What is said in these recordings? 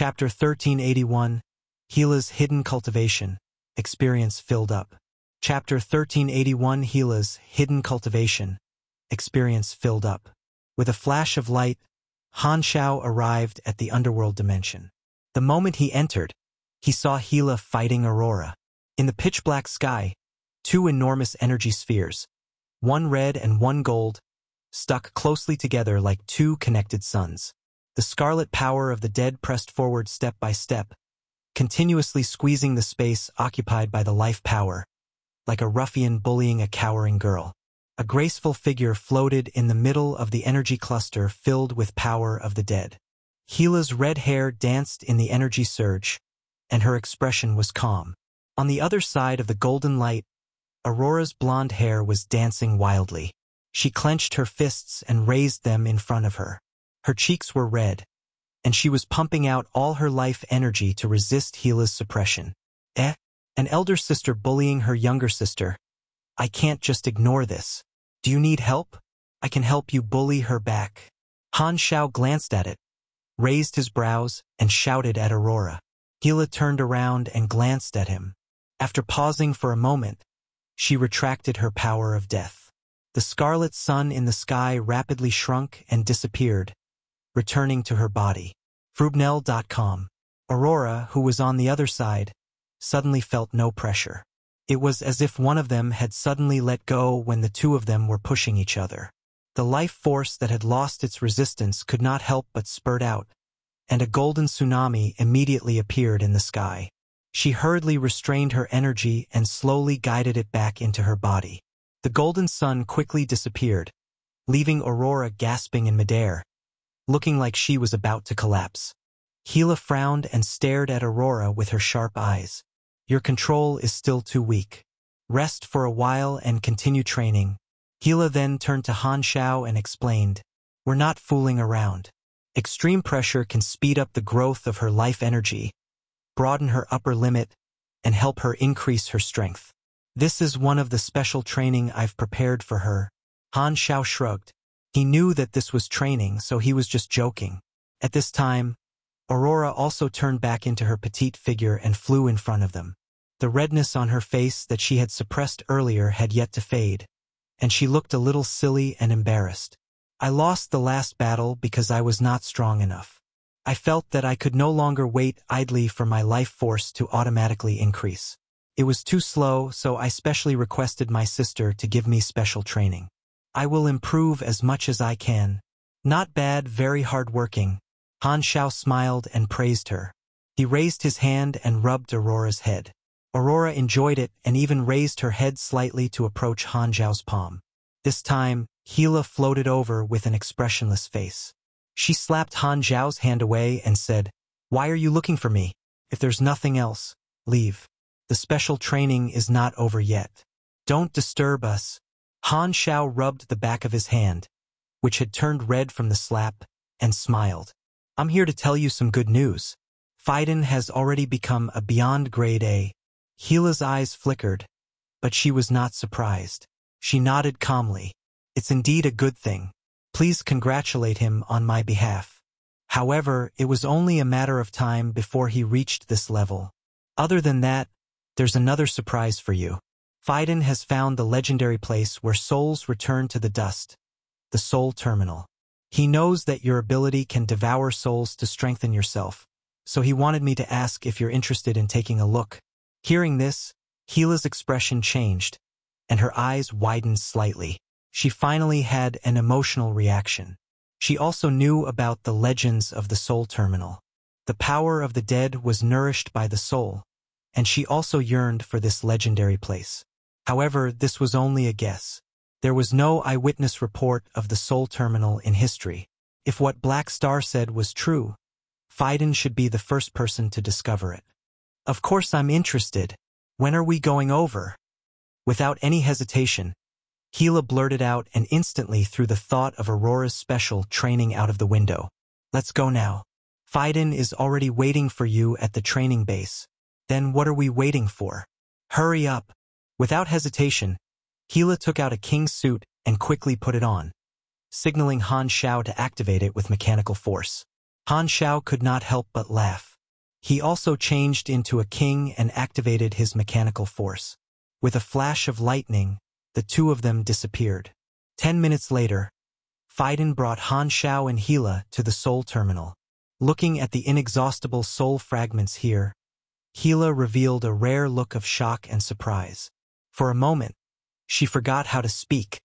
Chapter 1381, Hila's Hidden Cultivation, Experience Filled Up. Chapter 1381, Hila's Hidden Cultivation, Experience Filled Up. With a flash of light, Han Xiao arrived at the underworld dimension. The moment he entered, he saw Hila fighting Aurora. In the pitch-black sky, two enormous energy spheres, one red and one gold, stuck closely together like two connected suns. The scarlet power of the dead pressed forward step by step, continuously squeezing the space occupied by the life power, like a ruffian bullying a cowering girl. A graceful figure floated in the middle of the energy cluster filled with power of the dead. Hila's red hair danced in the energy surge, and her expression was calm. On the other side of the golden light, Aurora's blonde hair was dancing wildly. She clenched her fists and raised them in front of her. Her cheeks were red, and she was pumping out all her life energy to resist Hila's suppression. An elder sister bullying her younger sister. I can't just ignore this. Do you need help? I can help you bully her back. Han Xiao glanced at it, raised his brows, and shouted at Aurora. Hila turned around and glanced at him. After pausing for a moment, she retracted her power of death. The scarlet sun in the sky rapidly shrunk and disappeared, returning to her body. Frubnell.com. Aurora, who was on the other side, suddenly felt no pressure. It was as if one of them had suddenly let go when the two of them were pushing each other. The life force that had lost its resistance could not help but spurt out, and a golden tsunami immediately appeared in the sky. She hurriedly restrained her energy and slowly guided it back into her body. The golden sun quickly disappeared, leaving Aurora gasping in midair, looking like she was about to collapse. Hila frowned and stared at Aurora with her sharp eyes. Your control is still too weak. Rest for a while and continue training. Hila then turned to Han Xiao and explained, We're not fooling around. Extreme pressure can speed up the growth of her life energy, broaden her upper limit, and help her increase her strength. This is one of the special training I've prepared for her. Han Xiao shrugged. He knew that this was training, so he was just joking. At this time, Aurora also turned back into her petite figure and flew in front of them. The redness on her face that she had suppressed earlier had yet to fade, and she looked a little silly and embarrassed. I lost the last battle because I was not strong enough. I felt that I could no longer wait idly for my life force to automatically increase. It was too slow, so I specially requested my sister to give me special training. I will improve as much as I can. Not bad, very hard-working. Han Xiao smiled and praised her. He raised his hand and rubbed Aurora's head. Aurora enjoyed it and even raised her head slightly to approach Han Xiao's palm. This time, Hila floated over with an expressionless face. She slapped Han Xiao's hand away and said, Why are you looking for me? If there's nothing else, leave. The special training is not over yet. Don't disturb us. Han Xiao rubbed the back of his hand, which had turned red from the slap, and smiled. I'm here to tell you some good news. Feidin has already become a beyond grade A. Hila's eyes flickered, but she was not surprised. She nodded calmly. It's indeed a good thing. Please congratulate him on my behalf. However, it was only a matter of time before he reached this level. Other than that, there's another surprise for you. Feidin has found the legendary place where souls return to the dust, the soul terminal. He knows that your ability can devour souls to strengthen yourself, so he wanted me to ask if you're interested in taking a look. Hearing this, Hila's expression changed, and her eyes widened slightly. She finally had an emotional reaction. She also knew about the legends of the soul terminal. The power of the dead was nourished by the soul, and she also yearned for this legendary place. However, this was only a guess. There was no eyewitness report of the soul terminal in history. If what Black Star said was true, Feidin should be the first person to discover it. Of course I'm interested. When are we going over? Without any hesitation, Hila blurted out and instantly threw the thought of Aurora's special training out of the window. Let's go now. Feidin is already waiting for you at the training base. Then what are we waiting for? Hurry up. Without hesitation, Hila took out a king's suit and quickly put it on, signaling Han Xiao to activate it with mechanical force. Han Xiao could not help but laugh. He also changed into a king and activated his mechanical force. With a flash of lightning, the two of them disappeared. 10 minutes later, Feidin brought Han Xiao and Hila to the soul terminal. Looking at the inexhaustible soul fragments here, Hila revealed a rare look of shock and surprise. For a moment, she forgot how to speak,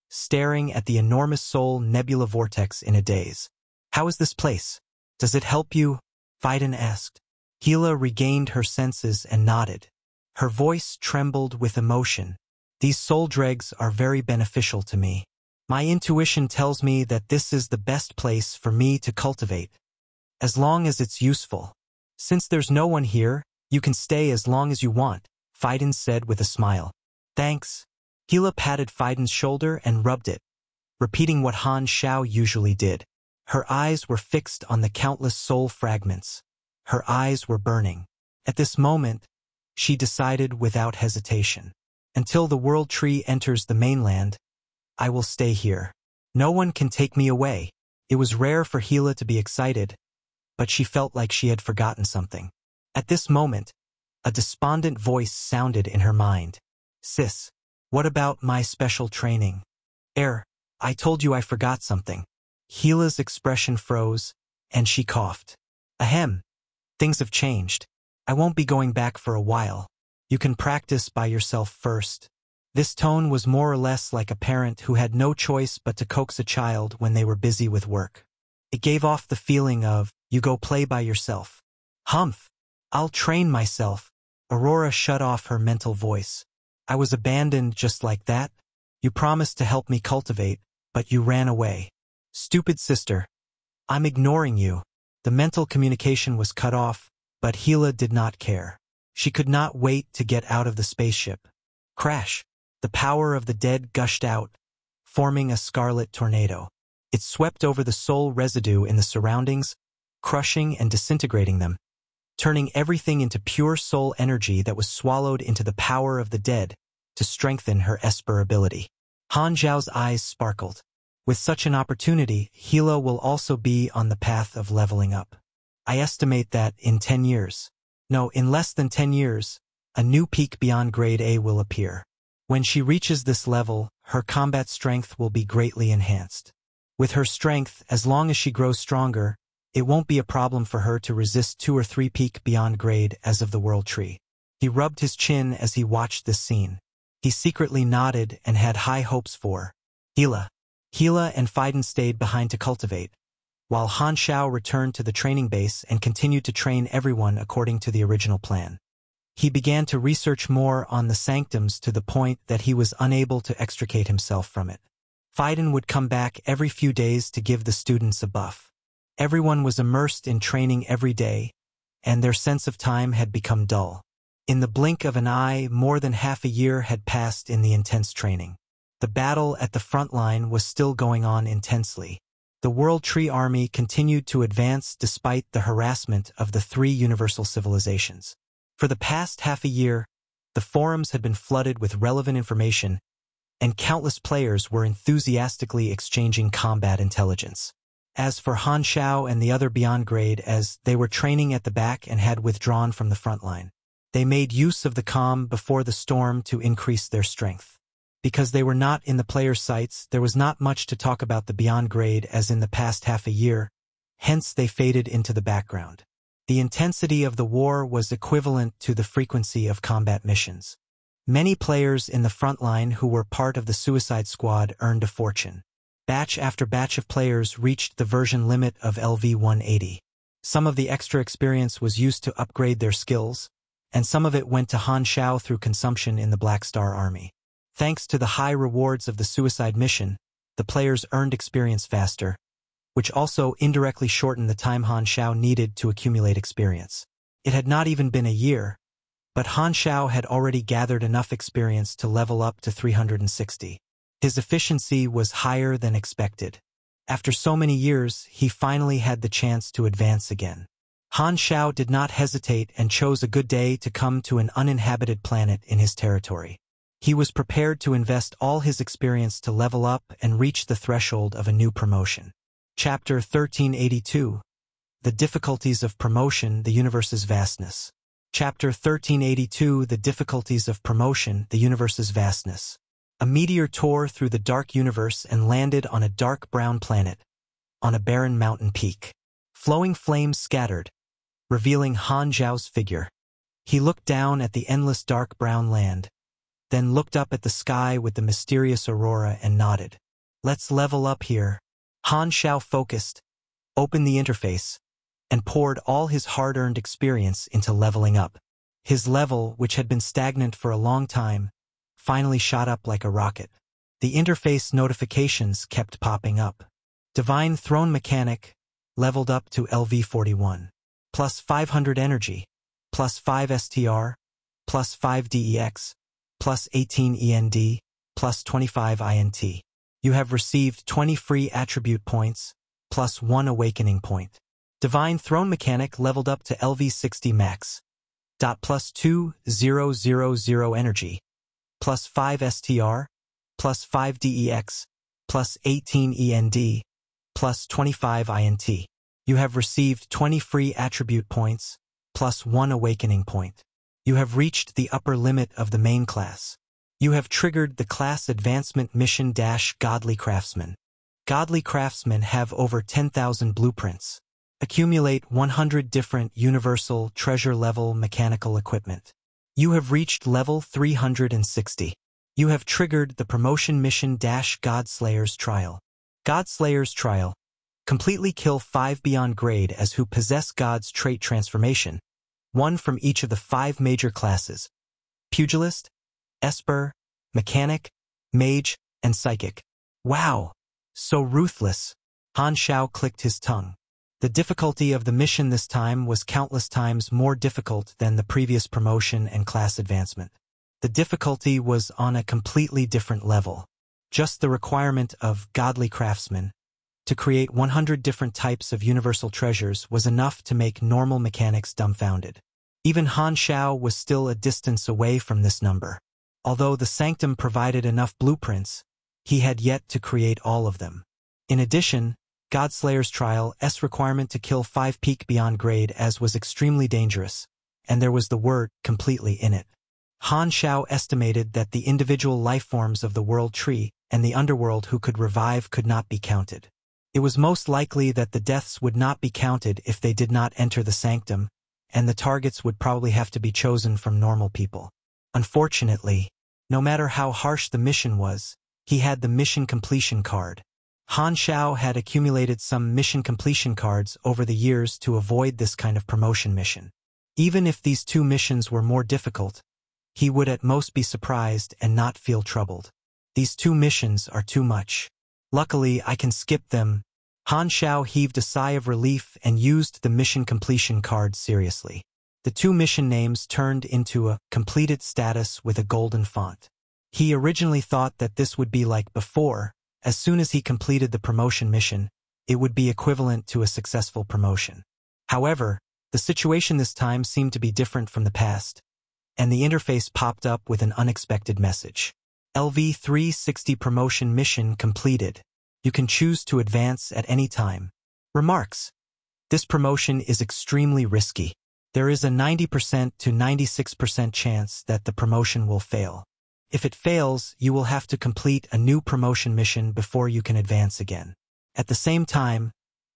staring at the enormous soul nebula vortex in a daze. "How is this place? Does it help you?" Feidin asked. Hila regained her senses and nodded. Her voice trembled with emotion. "These soul dregs are very beneficial to me. My intuition tells me that this is the best place for me to cultivate. As long as it's useful. Since there's no one here, you can stay as long as you want," Feidin said with a smile. "Thanks." Hila patted Feidin's shoulder and rubbed it, repeating what Han Xiao usually did. Her eyes were fixed on the countless soul fragments. Her eyes were burning. At this moment, she decided without hesitation. "Until the world tree enters the mainland, I will stay here. No one can take me away." It was rare for Hila to be excited, but she felt like she had forgotten something. At this moment, a despondent voice sounded in her mind. "Sis, what about my special training?" I told you I forgot something." Hila's expression froze, and she coughed. "Ahem. Things have changed. I won't be going back for a while. You can practice by yourself first." This tone was more or less like a parent who had no choice but to coax a child when they were busy with work. It gave off the feeling of, "You go play by yourself." "Humph. I'll train myself." Aurora shut off her mental voice. "I was abandoned just like that? You promised to help me cultivate, but you ran away. Stupid sister. I'm ignoring you." The mental communication was cut off, but Hila did not care. She could not wait to get out of the spaceship. Crash! The power of the dead gushed out, forming a scarlet tornado. It swept over the soul residue in the surroundings, crushing and disintegrating them, turning everything into pure soul energy that was swallowed into the power of the dead to strengthen her Esper ability. Han Xiao's eyes sparkled. With such an opportunity, Hila will also be on the path of leveling up. I estimate that in 10 years. No, in less than 10 years, a new peak beyond grade A will appear. When she reaches this level, her combat strength will be greatly enhanced. With her strength, as long as she grows stronger, it won't be a problem for her to resist 2 or 3 peak beyond grade as of the world tree. He rubbed his chin as he watched this scene. He secretly nodded and had high hopes for Hila. Hila and Feidin stayed behind to cultivate, while Han Xiao returned to the training base and continued to train everyone according to the original plan. He began to research more on the sanctums to the point that he was unable to extricate himself from it. Feidin would come back every few days to give the students a buff. Everyone was immersed in training every day, and their sense of time had become dull. In the blink of an eye, more than half a year had passed in the intense training. The battle at the front line was still going on intensely. The World Tree Army continued to advance despite the harassment of the 3 universal civilizations. For the past half a year, the forums had been flooded with relevant information, and countless players were enthusiastically exchanging combat intelligence. As for Han Xiao and the other beyond grade, as they were training at the back and had withdrawn from the front line, they made use of the calm before the storm to increase their strength. Because they were not in the players' sights, there was not much to talk about the beyond grade as in the past half a year, hence they faded into the background. The intensity of the war was equivalent to the frequency of combat missions. Many players in the front line who were part of the Suicide Squad earned a fortune. Batch after batch of players reached the version limit of LV-180. Some of the extra experience was used to upgrade their skills, and some of it went to Han Xiao through consumption in the Black Star Army. Thanks to the high rewards of the suicide mission, the players earned experience faster, which also indirectly shortened the time Han Xiao needed to accumulate experience. It had not even been a year, but Han Xiao had already gathered enough experience to level up to 360. His efficiency was higher than expected. After so many years, he finally had the chance to advance again. Han Xiao did not hesitate and chose a good day to come to an uninhabited planet in his territory. He was prepared to invest all his experience to level up and reach the threshold of a new promotion. Chapter 1382. The difficulties of promotion, the universe's vastness. Chapter 1382, The difficulties of promotion, the universe's vastness. A meteor tore through the dark universe and landed on a dark brown planet, on a barren mountain peak. Flowing flames scattered, revealing Han Xiao's figure. He looked down at the endless dark brown land, then looked up at the sky with the mysterious aurora and nodded. Let's level up here. Han Xiao focused, opened the interface, and poured all his hard-earned experience into leveling up. His level, which had been stagnant for a long time, finally shot up like a rocket. The interface notifications kept popping up. Divine Throne Mechanic, leveled up to LV41. Plus 500 energy, plus 5 STR, plus 5 DEX, plus 18 END, plus 25 INT. You have received 20 free attribute points, plus 1 awakening point. Divine Throne Mechanic leveled up to LV60 max. Plus 2000 energy, plus 5 STR, plus 5 DEX, plus 18 END, plus 25 INT. You have received 20 free attribute points, plus 1 awakening point. You have reached the upper limit of the main class. You have triggered the class advancement mission Godly Craftsman. Godly Craftsmen have over 10,000 blueprints. Accumulate 100 different universal treasure level mechanical equipment. You have reached level 360. You have triggered the promotion mission Godslayer's Trial. Godslayer's Trial. Completely kill 5 beyond grade as who possess God's trait transformation, 1 from each of the 5 major classes: Pugilist, Esper, Mechanic, Mage, and Psychic. Wow! So ruthless. Han Xiao clicked his tongue. The difficulty of the mission this time was countless times more difficult than the previous promotion and class advancement. The difficulty was on a completely different level. Just the requirement of Godly Craftsman to create 100 different types of universal treasures was enough to make normal mechanics dumbfounded. Even Han Xiao was still a distance away from this number. Although the Sanctum provided enough blueprints, he had yet to create all of them. In addition, Godslayer's Trial's requirement to kill 5 peak beyond grade as was extremely dangerous, and there was the word completely in it. Han Xiao estimated that the individual life forms of the world tree and the underworld who could revive could not be counted. It was most likely that the deaths would not be counted if they did not enter the Sanctum, and the targets would probably have to be chosen from normal people. Unfortunately, no matter how harsh the mission was, he had the mission completion card. Han Xiao had accumulated some mission completion cards over the years to avoid this kind of promotion mission. Even if these 2 missions were more difficult, he would at most be surprised and not feel troubled. These 2 missions are too much. Luckily, I can skip them. Han Xiao heaved a sigh of relief and used the mission completion card seriously. The 2 mission names turned into a completed status with a golden font. He originally thought that this would be like before. As soon as he completed the promotion mission, it would be equivalent to a successful promotion. However, the situation this time seemed to be different from the past, and the interface popped up with an unexpected message. LV360 promotion mission completed. You can choose to advance at any time. Remarks. This promotion is extremely risky. There is a 90% to 96% chance that the promotion will fail. If it fails, you will have to complete a new promotion mission before you can advance again. At the same time,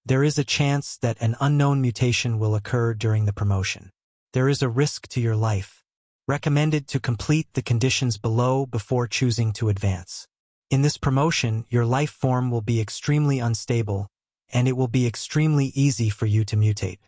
there is a chance that an unknown mutation will occur during the promotion. There is a risk to your life. Recommended to complete the conditions below before choosing to advance. In this promotion, your life form will be extremely unstable, and it will be extremely easy for you to mutate.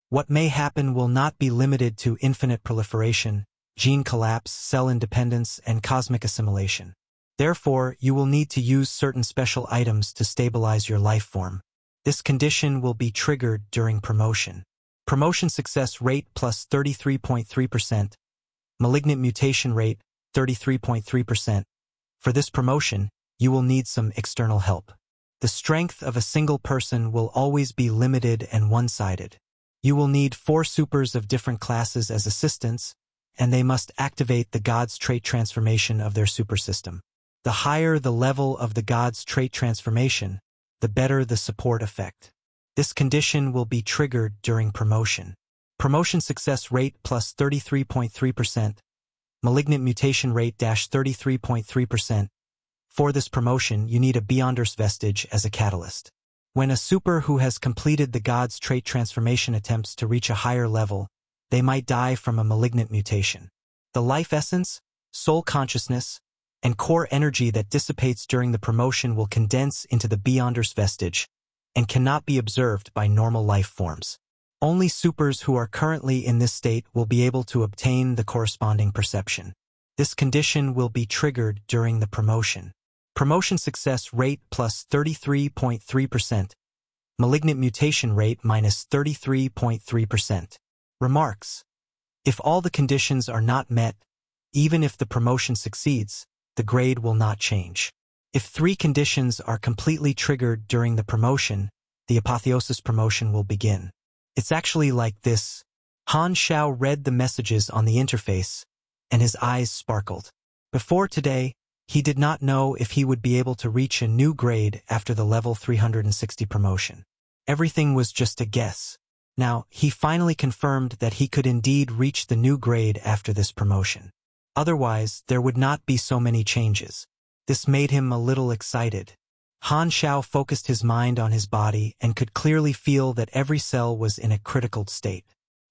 What may happen will not be limited to infinite proliferation, gene collapse, cell independence, and cosmic assimilation. Therefore, you will need to use certain special items to stabilize your life form. This condition will be triggered during promotion. Promotion success rate plus 33.3%. Malignant mutation rate, 33.3%. For this promotion, you will need some external help. The strength of a single person will always be limited and one-sided. You will need 4 supers of different classes as assistants, and they must activate the God's trait transformation of their super system. The higher the level of the God's trait transformation, the better the support effect. This condition will be triggered during promotion. Promotion success rate plus 33.3%. Malignant mutation rate dash 33.3%. For this promotion, you need a Beyonders vestige as a catalyst. When a super who has completed the God's trait transformation attempts to reach a higher level, they might die from a malignant mutation. The life essence, soul consciousness, and core energy that dissipates during the promotion will condense into the Beyonders vestige and cannot be observed by normal life forms. Only supers who are currently in this state will be able to obtain the corresponding perception. This condition will be triggered during the promotion. Promotion success rate plus 33.3%. Malignant mutation rate minus 33.3%. Remarks. If all the conditions are not met, even if the promotion succeeds, the grade will not change. If 3 conditions are completely triggered during the promotion, the apotheosis promotion will begin. It's actually like this. Han Xiao read the messages on the interface, and his eyes sparkled. Before today, he did not know if he would be able to reach a new grade after the level 360 promotion. Everything was just a guess. Now, he finally confirmed that he could indeed reach the new grade after this promotion. Otherwise, there would not be so many changes. This made him a little excited. Han Xiao focused his mind on his body and could clearly feel that every cell was in a critical state.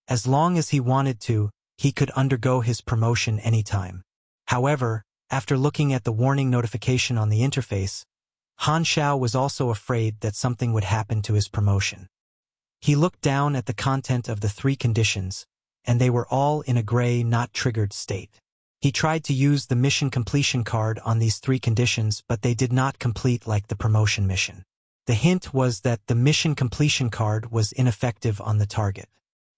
As long as he wanted to, he could undergo his promotion anytime. However, after looking at the warning notification on the interface, Han Xiao was also afraid that something would happen to his promotion. He looked down at the content of the 3 conditions, and they were all in a gray, not triggered state. He tried to use the mission completion card on these 3 conditions, but they did not complete like the promotion mission. The hint was that the mission completion card was ineffective on the target.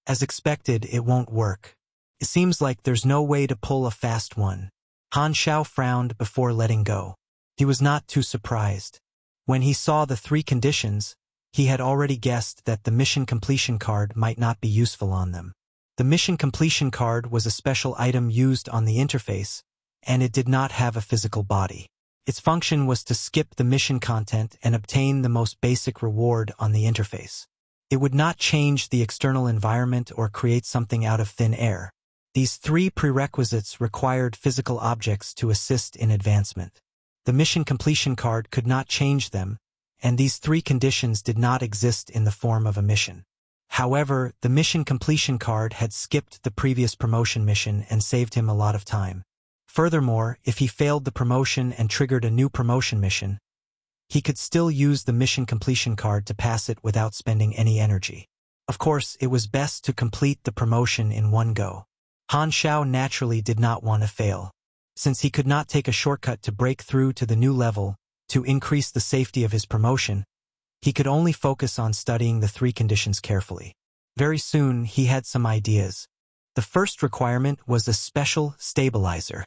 As expected, it won't work. It seems like there's no way to pull a fast one. Han Xiao frowned before letting go. He was not too surprised. When he saw the 3 conditions, he had already guessed that the mission completion card might not be useful on them. The mission completion card was a special item used on the interface, and it did not have a physical body. Its function was to skip the mission content and obtain the most basic reward on the interface. It would not change the external environment or create something out of thin air. These 3 prerequisites required physical objects to assist in advancement. The mission completion card could not change them, and these 3 conditions did not exist in the form of a mission. However, the mission completion card had skipped the previous promotion mission and saved him a lot of time. Furthermore, if he failed the promotion and triggered a new promotion mission, he could still use the mission completion card to pass it without spending any energy. Of course, it was best to complete the promotion in one go. Han Xiao naturally did not want to fail. Since he could not take a shortcut to break through to the new level, to increase the safety of his promotion, he could only focus on studying the 3 conditions carefully. Very soon, he had some ideas. The first requirement was a special stabilizer.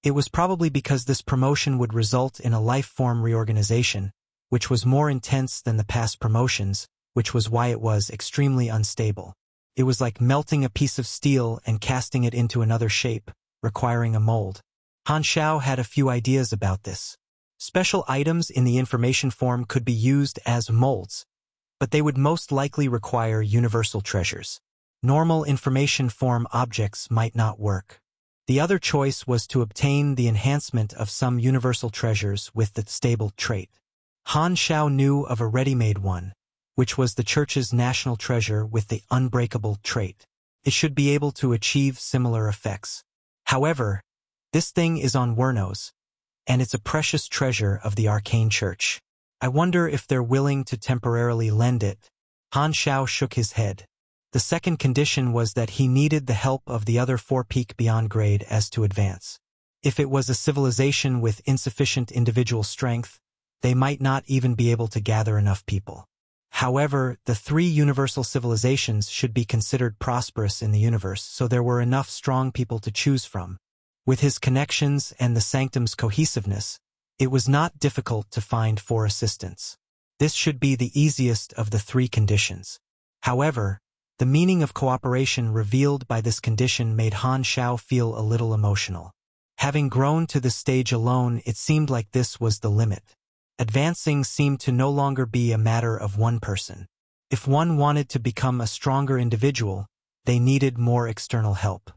It was probably because this promotion would result in a life form reorganization, which was more intense than the past promotions, which was why it was extremely unstable. It was like melting a piece of steel and casting it into another shape, requiring a mold. Han Xiao had a few ideas about this. Special items in the information form could be used as molds, but they would most likely require universal treasures. Normal information form objects might not work. The other choice was to obtain the enhancement of some universal treasures with the stable trait. Han Xiao knew of a ready-made one, which was the church's national treasure with the unbreakable trait. It should be able to achieve similar effects. However, this thing is on Wernos, and it's a precious treasure of the arcane church. I wonder if they're willing to temporarily lend it. Han Xiao shook his head. The second condition was that he needed the help of the other 4 peak beyond grade as to advance. If it was a civilization with insufficient individual strength, they might not even be able to gather enough people. However, the 3 universal civilizations should be considered prosperous in the universe, so there were enough strong people to choose from. With his connections and the sanctum's cohesiveness, it was not difficult to find 4 assistants. This should be the easiest of the 3 conditions. However, the meaning of cooperation revealed by this condition made Han Xiao feel a little emotional. Having grown to this stage alone, it seemed like this was the limit. Advancing seemed to no longer be a matter of one person. If one wanted to become a stronger individual, they needed more external help.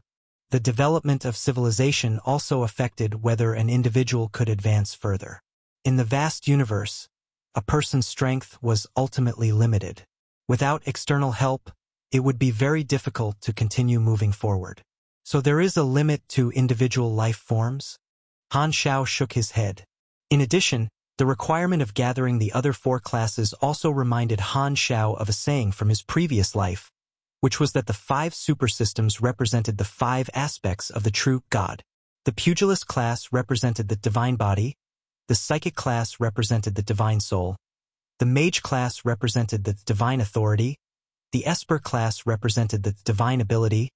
The development of civilization also affected whether an individual could advance further. In the vast universe, a person's strength was ultimately limited. Without external help, it would be very difficult to continue moving forward. So there is a limit to individual life forms? Han Xiao shook his head. In addition, the requirement of gathering the other 4 classes also reminded Han Xiao of a saying from his previous life, which was that the 5 supersystems represented the 5 aspects of the true God. The pugilist class represented the divine body, the psychic class represented the divine soul, the mage class represented the divine authority, the esper class represented the divine ability,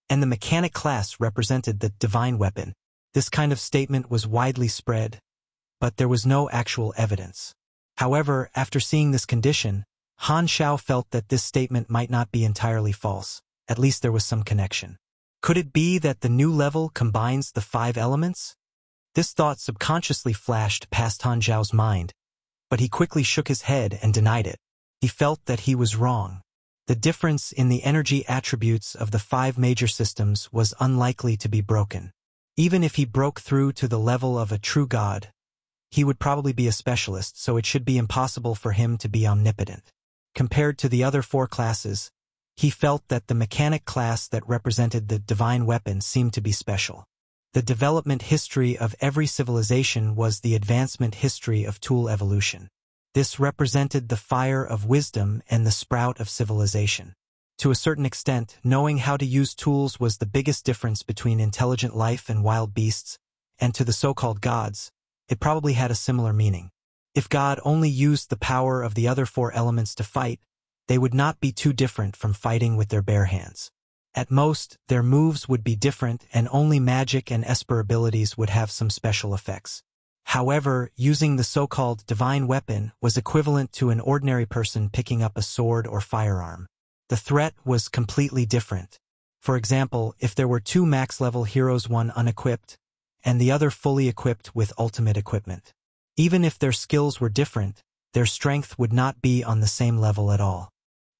and the mechanic class represented the divine weapon. This kind of statement was widely spread, but there was no actual evidence. However, after seeing this condition, Han Xiao felt that this statement might not be entirely false. At least there was some connection. Could it be that the new level combines the 5 elements? This thought subconsciously flashed past Han Xiao's mind, but he quickly shook his head and denied it. He felt that he was wrong. The difference in the energy attributes of the 5 major systems was unlikely to be broken. Even if he broke through to the level of a true god, he would probably be a specialist, so it should be impossible for him to be omnipotent. Compared to the other 4 classes, he felt that the mechanic class that represented the divine weapon seemed to be special. The development history of every civilization was the advancement history of tool evolution. This represented the fire of wisdom and the sprout of civilization. To a certain extent, knowing how to use tools was the biggest difference between intelligent life and wild beasts, and to the so-called gods, it probably had a similar meaning. If God only used the power of the other 4 elements to fight, they would not be too different from fighting with their bare hands. At most, their moves would be different and only magic and esper abilities would have some special effects. However, using the so-called divine weapon was equivalent to an ordinary person picking up a sword or firearm. The threat was completely different. For example, if there were 2 max-level heroes, one unequipped, and the other fully equipped with ultimate equipment. Even if their skills were different, their strength would not be on the same level at all.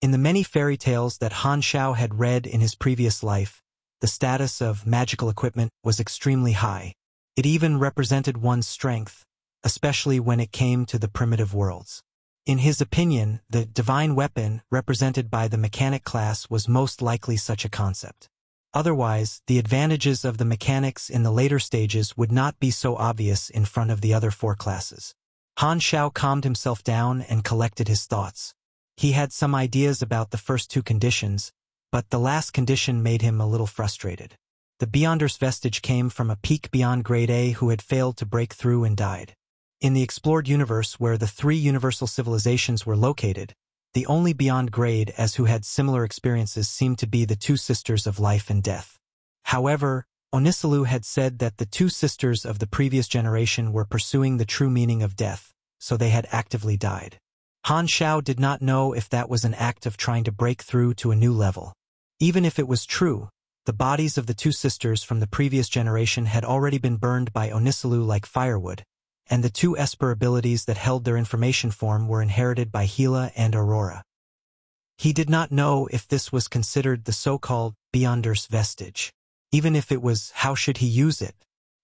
In the many fairy tales that Han Xiao had read in his previous life, the status of magical equipment was extremely high. It even represented one's strength, especially when it came to the primitive worlds. In his opinion, the divine weapon, represented by the mechanic class, was most likely such a concept. Otherwise, the advantages of the mechanics in the later stages would not be so obvious in front of the other 4 classes. Han Xiao calmed himself down and collected his thoughts. He had some ideas about the first 2 conditions, but the last condition made him a little frustrated. The Beyonder's vestige came from a peak beyond grade A who had failed to break through and died. In the explored universe where the 3 universal civilizations were located, the only beyond grade as who had similar experiences seemed to be the 2 sisters of life and death. However, Onisilu had said that the 2 sisters of the previous generation were pursuing the true meaning of death, so they had actively died. Han Xiao did not know if that was an act of trying to break through to a new level. Even if it was true, the bodies of the 2 sisters from the previous generation had already been burned by Onisilu like firewood, and the 2 esper abilities that held their information form were inherited by Hila and Aurora. He did not know if this was considered the so-called Beyonder's vestige. Even if it was, how should he use it?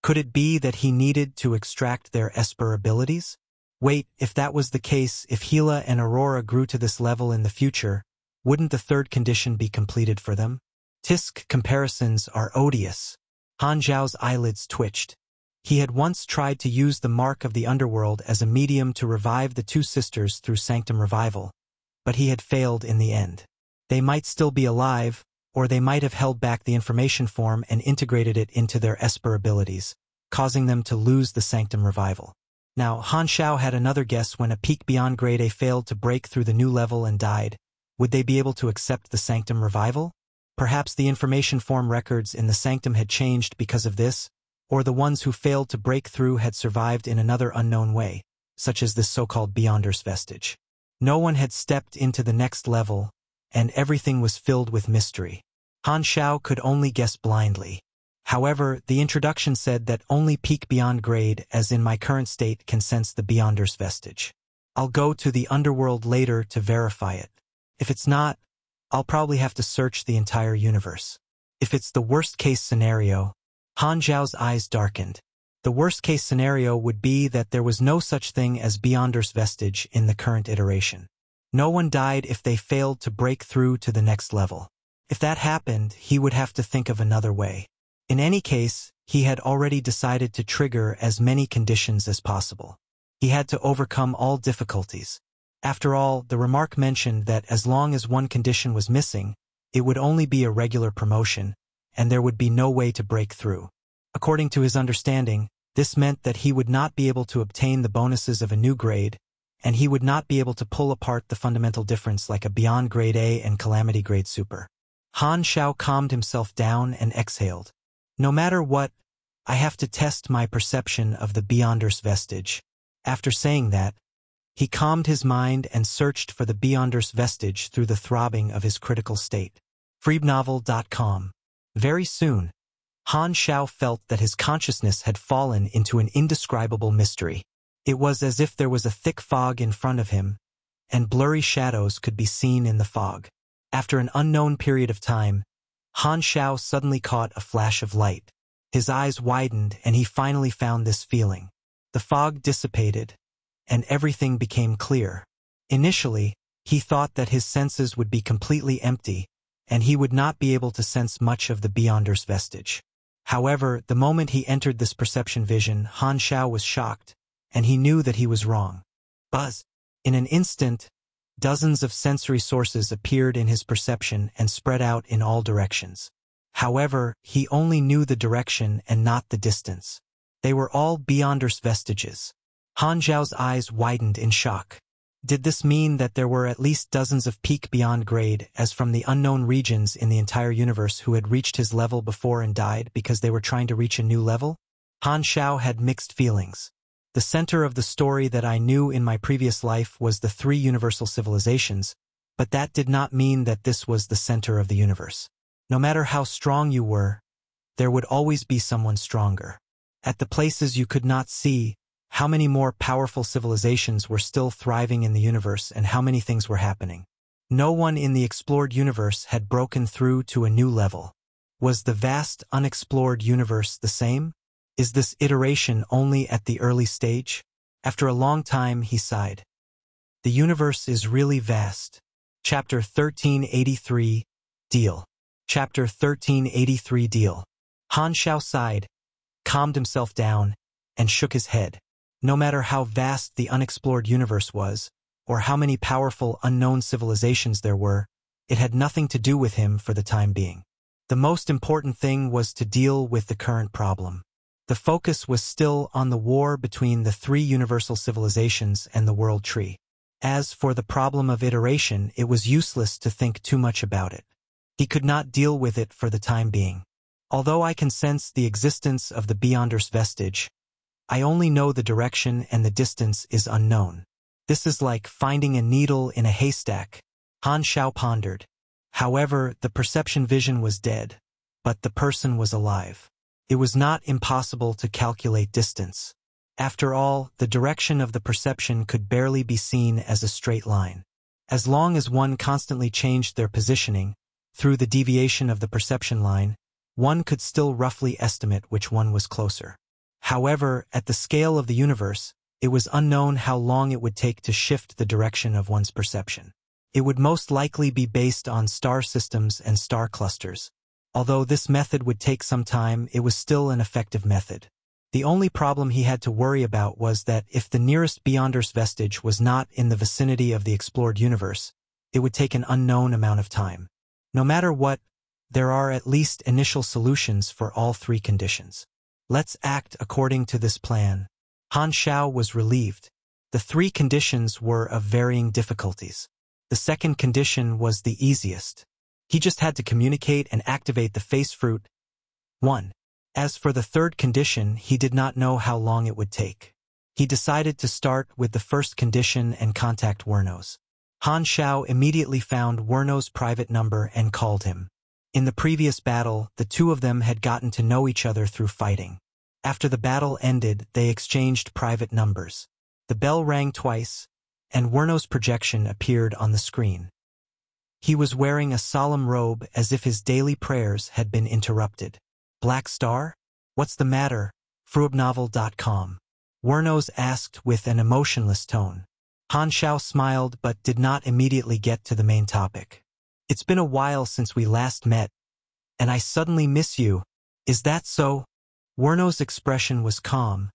Could it be that he needed to extract their esper abilities? Wait, if that was the case, if Hila and Aurora grew to this level in the future, wouldn't the 3rd condition be completed for them? Tisk comparisons are odious. Han Xiao's eyelids twitched. He had once tried to use the mark of the underworld as a medium to revive the 2 sisters through Sanctum Revival, but he had failed in the end. They might still be alive, or they might have held back the information form and integrated it into their esper abilities, causing them to lose the Sanctum Revival. Now, Han Xiao had another guess. When a peak beyond grade A failed to break through the new level and died, would they be able to accept the Sanctum Revival? Perhaps the information form records in the Sanctum had changed because of this, or the ones who failed to break through had survived in another unknown way, such as this so-called Beyonder's vestige. No one had stepped into the next level, and everything was filled with mystery. Han Xiao could only guess blindly. However, the introduction said that only peak beyond grade, as in my current state, can sense the Beyonder's vestige. I'll go to the underworld later to verify it. If it's not, I'll probably have to search the entire universe. If it's the worst-case scenario, Han Xiao's eyes darkened. The worst-case scenario would be that there was no such thing as Beyonders vestige in the current iteration. No one died if they failed to break through to the next level. If that happened, he would have to think of another way. In any case, he had already decided to trigger as many conditions as possible. He had to overcome all difficulties. After all, the remark mentioned that as long as one condition was missing, it would only be a regular promotion, and there would be no way to break through. According to his understanding, this meant that he would not be able to obtain the bonuses of a new grade, and he would not be able to pull apart the fundamental difference like a Beyond Grade A and Calamity Grade Super. Han Xiao calmed himself down and exhaled. No matter what, I have to test my perception of the Beyonders vestige. After saying that, he calmed his mind and searched for the Beyonders vestige through the throbbing of his critical state. Freebnovel.com. Very soon, Han Xiao felt that his consciousness had fallen into an indescribable mystery. It was as if there was a thick fog in front of him, and blurry shadows could be seen in the fog. After an unknown period of time, Han Xiao suddenly caught a flash of light. His eyes widened, and he finally found this feeling. The fog dissipated, and everything became clear. Initially, he thought that his senses would be completely empty, and he would not be able to sense much of the Beyonders vestige. However, the moment he entered this perception vision, Han Xiao was shocked, and he knew that he was wrong. Buzz! In an instant, dozens of sensory sources appeared in his perception and spread out in all directions. However, he only knew the direction and not the distance. They were all Beyonders vestiges. Han Xiao's eyes widened in shock. Did this mean that there were at least dozens of peak beyond grade, as from the unknown regions in the entire universe who had reached his level before and died because they were trying to reach a new level? Han Xiao had mixed feelings. The center of the story that I knew in my previous life was the 3 universal civilizations, but that did not mean that this was the center of the universe. No matter how strong you were, there would always be someone stronger. At the places you could not see, how many more powerful civilizations were still thriving in the universe and how many things were happening. No one in the explored universe had broken through to a new level. Was the vast unexplored universe the same? Is this iteration only at the early stage? After a long time, he sighed. The universe is really vast. Chapter 1383, Deal. Chapter 1383 Deal. Han Xiao sighed, calmed himself down, and shook his head. No matter how vast the unexplored universe was, or how many powerful unknown civilizations there were, it had nothing to do with him for the time being. The most important thing was to deal with the current problem. The focus was still on the war between the 3 universal civilizations and the world tree. As for the problem of iteration, it was useless to think too much about it. He could not deal with it for the time being. Although I can sense the existence of the Beyonders vestige, I only know the direction and the distance is unknown. This is like finding a needle in a haystack, Han Xiao pondered. However, the perception vision was dead, but the person was alive. It was not impossible to calculate distance. After all, the direction of the perception could barely be seen as a straight line. As long as one constantly changed their positioning, through the deviation of the perception line, one could still roughly estimate which one was closer. However, at the scale of the universe, it was unknown how long it would take to shift the direction of one's perception. It would most likely be based on star systems and star clusters. Although this method would take some time, it was still an effective method. The only problem he had to worry about was that if the nearest Beyonders vestige was not in the vicinity of the explored universe, it would take an unknown amount of time. No matter what, there are at least initial solutions for all 3 conditions. Let's act according to this plan. Han Xiao was relieved. The 3 conditions were of varying difficulties. The second condition was the easiest. He just had to communicate and activate the face fruit. 1. As for the third condition, he did not know how long it would take. He decided to start with the first condition and contact Wernos. Han Xiao immediately found Wernos' private number and called him. In the previous battle, the 2 of them had gotten to know each other through fighting. After the battle ended, they exchanged private numbers. The bell rang twice, and Wernos' projection appeared on the screen. He was wearing a solemn robe as if his daily prayers had been interrupted. Black Star? What's the matter? Frugnovel.com. Wernos asked with an emotionless tone. Han Xiao smiled but did not immediately get to the main topic. It's been a while since we last met, and I suddenly miss you. Is that so? Wernos' expression was calm,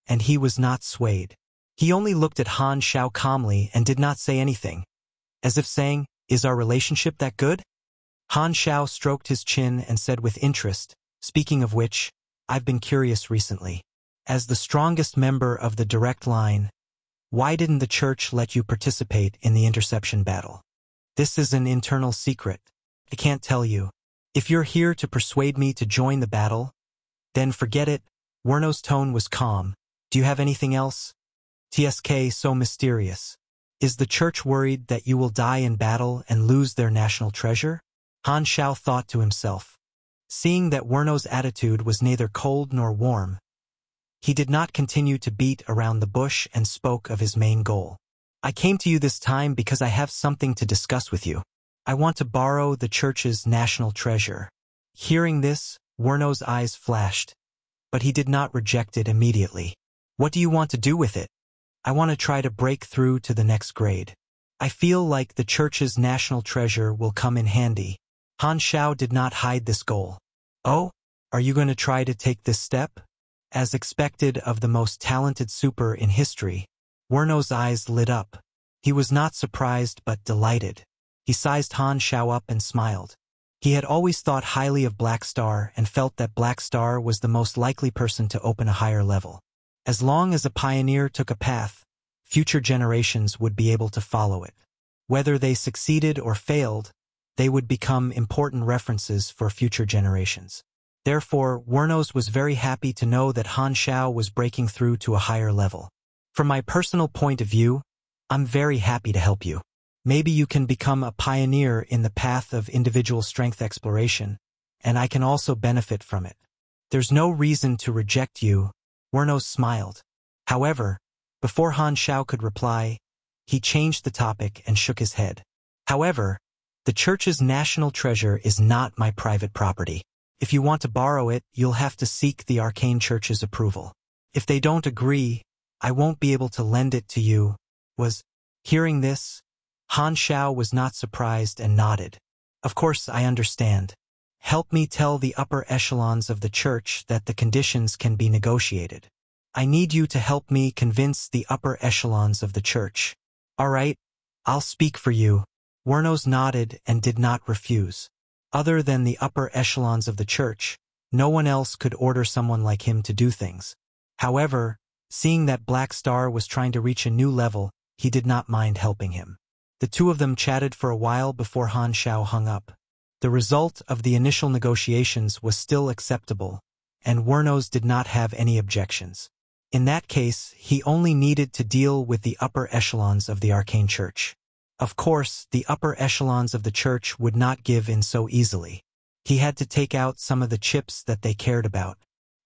and he was not swayed. He only looked at Han Xiao calmly and did not say anything, as if saying, "Is our relationship that good?" Han Xiao stroked his chin and said with interest, "Speaking of which, I've been curious recently. As the strongest member of the direct line, why didn't the church let you participate in the interception battle? This is an internal secret. I can't tell you. If you're here to persuade me to join the battle, then forget it." Wernos' tone was calm. "Do you have anything else? TSK so mysterious. Is the church worried that you will die in battle and lose their national treasure?" Han Xiao thought to himself. Seeing that Wernos' attitude was neither cold nor warm, he did not continue to beat around the bush and spoke of his main goal. "I came to you this time because I have something to discuss with you. I want to borrow the church's national treasure." Hearing this, Wernos' eyes flashed, but he did not reject it immediately. "What do you want to do with it?" "I want to try to break through to the next grade. I feel like the church's national treasure will come in handy." Han Xiao did not hide this goal. "Oh, are you going to try to take this step?" As expected of the most talented super in history, Wernos' eyes lit up. He was not surprised but delighted. He sized Han Xiao up and smiled. He had always thought highly of Black Star and felt that Black Star was the most likely person to open a higher level. As long as a pioneer took a path, future generations would be able to follow it. Whether they succeeded or failed, they would become important references for future generations. Therefore, Wernos was very happy to know that Han Xiao was breaking through to a higher level. "From my personal point of view, I'm very happy to help you. Maybe you can become a pioneer in the path of individual strength exploration, and I can also benefit from it. There's no reason to reject you." Wernos smiled. However, before Han Xiao could reply, he changed the topic and shook his head. "However, the church's national treasure is not my private property. If you want to borrow it, you'll have to seek the arcane church's approval. If they don't agree, I won't be able to lend it to you." Hearing this, Han Xiao was not surprised and nodded. "Of course, I understand. Help me tell the upper echelons of the church that the conditions can be negotiated. I need you to help me convince the upper echelons of the church." "All right, I'll speak for you." Wernos nodded and did not refuse. Other than the upper echelons of the church, no one else could order someone like him to do things. However, seeing that Black Star was trying to reach a new level, he did not mind helping him. The two of them chatted for a while before Han Xiao hung up. The result of the initial negotiations was still acceptable, and Wernos did not have any objections. In that case, he only needed to deal with the upper echelons of the arcane church. Of course, the upper echelons of the church would not give in so easily. He had to take out some of the chips that they cared about.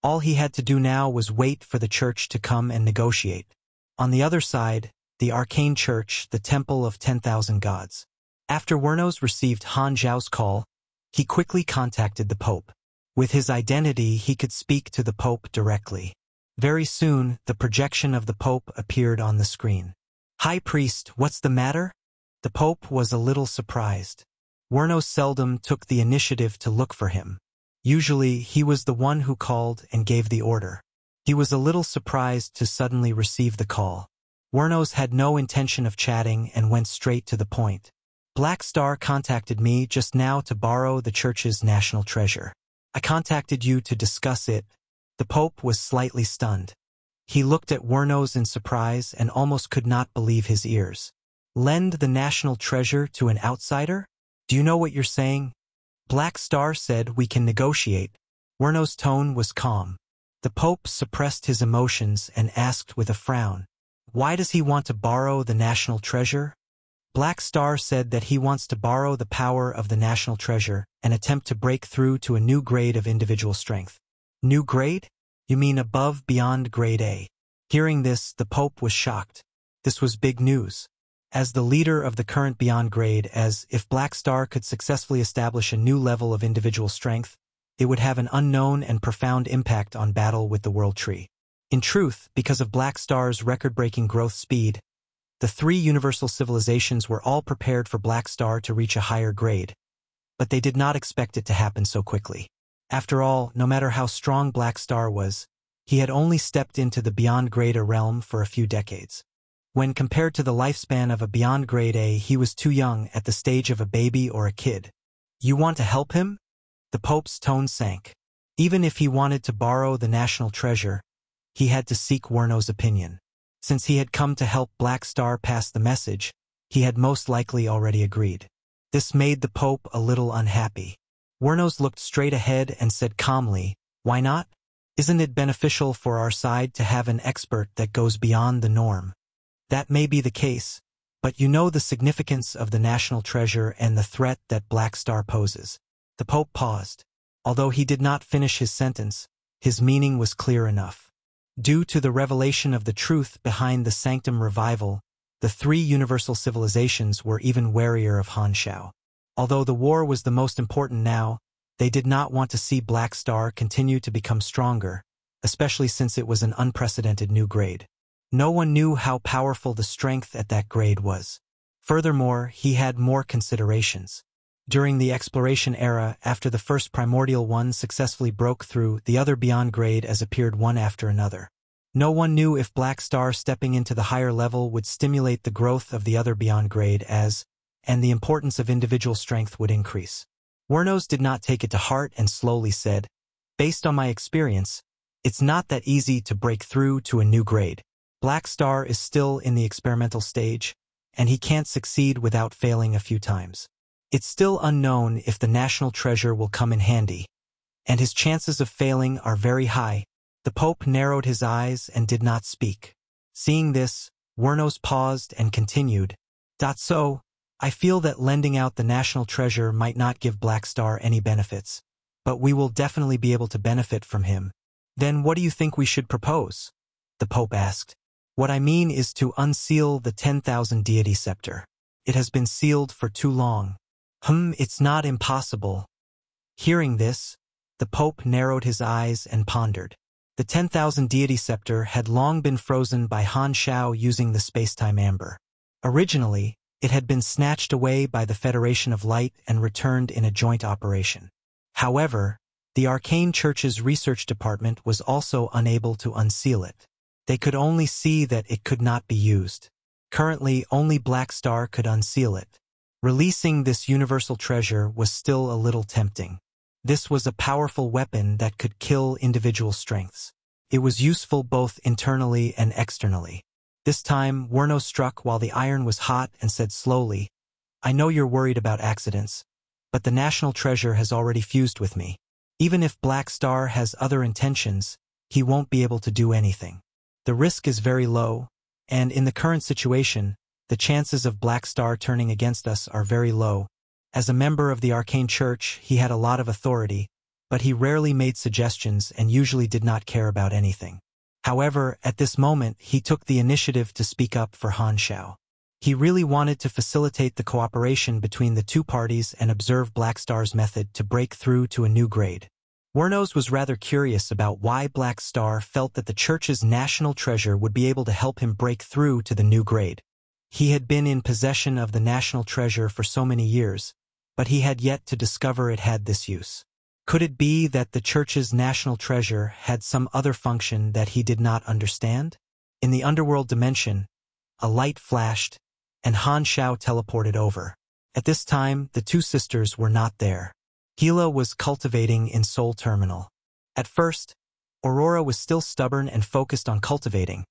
All he had to do now was wait for the church to come and negotiate. On the other side, the arcane church, the temple of 10,000 gods. After Wernos received Han Xiao's call, he quickly contacted the Pope. With his identity, he could speak to the Pope directly. Very soon, the projection of the Pope appeared on the screen. "High Priest, what's the matter?" The Pope was a little surprised. Wernos seldom took the initiative to look for him. Usually, he was the one who called and gave the order. He was a little surprised to suddenly receive the call. Wernos had no intention of chatting and went straight to the point. "Black Star contacted me just now to borrow the church's national treasure. I contacted you to discuss it." The Pope was slightly stunned. He looked at Wernos in surprise and almost could not believe his ears. "Lend the national treasure to an outsider? Do you know what you're saying?" Black Star said we can negotiate. Wernos' tone was calm. The Pope suppressed his emotions and asked with a frown, "Why does he want to borrow the national treasure?" Black Star said that he wants to borrow the power of the national treasure and attempt to break through to a new grade of individual strength. "New grade? You mean above beyond grade A?" Hearing this, the Pope was shocked. This was big news. as the leader of the current Beyond Grade, as if Black Star could successfully establish a new level of individual strength, it would have an unknown and profound impact on battle with the World Tree. In truth, because of Black Star's record-breaking growth speed, the three universal civilizations were all prepared for Black Star to reach a higher grade, but they did not expect it to happen so quickly. After all, no matter how strong Black Star was, he had only stepped into the Beyond Grade A realm for a few decades. When compared to the lifespan of a Beyond Grade A, he was too young, at the stage of a baby or a kid. You want to help him? The Pope's tone sank. Even if he wanted to borrow the national treasure, he had to seek Werno's opinion. Since he had come to help Black Star pass the message, he had most likely already agreed. This made the Pope a little unhappy. Wernos looked straight ahead and said calmly, "Why not? Isn't it beneficial for our side to have an expert that goes beyond the norm?" That may be the case, but you know the significance of the national treasure and the threat that Black Star poses. The Pope paused. Although he did not finish his sentence, his meaning was clear enough. Due to the revelation of the truth behind the Sanctum revival, the three universal civilizations were even warier of Han Xiao. Although the war was the most important now, they did not want to see Black Star continue to become stronger, especially since it was an unprecedented new grade. No one knew how powerful the strength at that grade was. Furthermore, he had more considerations. During the exploration era, after the first primordial one successfully broke through, the other Beyond Grade as appeared one after another. No one knew if Black Star stepping into the higher level would stimulate the growth of the other Beyond Grade and the importance of individual strength would increase. Wernos did not take it to heart and slowly said, "Based on my experience, it's not that easy to break through to a new grade. Black Star is still in the experimental stage, and he can't succeed without failing a few times. It's still unknown if the national treasure will come in handy, and his chances of failing are very high." The Pope narrowed his eyes and did not speak. Seeing this, Wernos paused and continued, "So, I feel that lending out the national treasure might not give Black Star any benefits, but we will definitely be able to benefit from him. Then what do you think we should propose?" The Pope asked. "What I mean is to unseal the 10,000 deity scepter. It has been sealed for too long." It's not impossible." Hearing this, the Pope narrowed his eyes and pondered. The 10,000 deity scepter had long been frozen by Han Xiao using the space-time amber. Originally, it had been snatched away by the Federation of Light and returned in a joint operation. However, the Arcane Church's research department was also unable to unseal it. They could only see that it could not be used. Currently, only Black Star could unseal it. Releasing this universal treasure was still a little tempting. This was a powerful weapon that could kill individual strengths. It was useful both internally and externally. This time, Wernos struck while the iron was hot and said slowly, "I know you're worried about accidents, but the national treasure has already fused with me. Even if Black Star has other intentions, he won't be able to do anything. The risk is very low, and in the current situation, the chances of Black Star turning against us are very low. As a member of the Arcane Church, he had a lot of authority, but he rarely made suggestions and usually did not care about anything. However, at this moment, he took the initiative to speak up for Han Xiao. He really wanted to facilitate the cooperation between the two parties and observe Black Star's method to break through to a new grade. Wernos was rather curious about why Black Star felt that the Church's national treasure would be able to help him break through to the new grade. He had been in possession of the national treasure for so many years, but he had yet to discover it had this use. Could it be that the Church's national treasure had some other function that he did not understand? In the underworld dimension, a light flashed, and Han Xiao teleported over. At this time, the two sisters were not there. Hila was cultivating in Soul Terminal. At first, Aurora was still stubborn and focused on cultivating,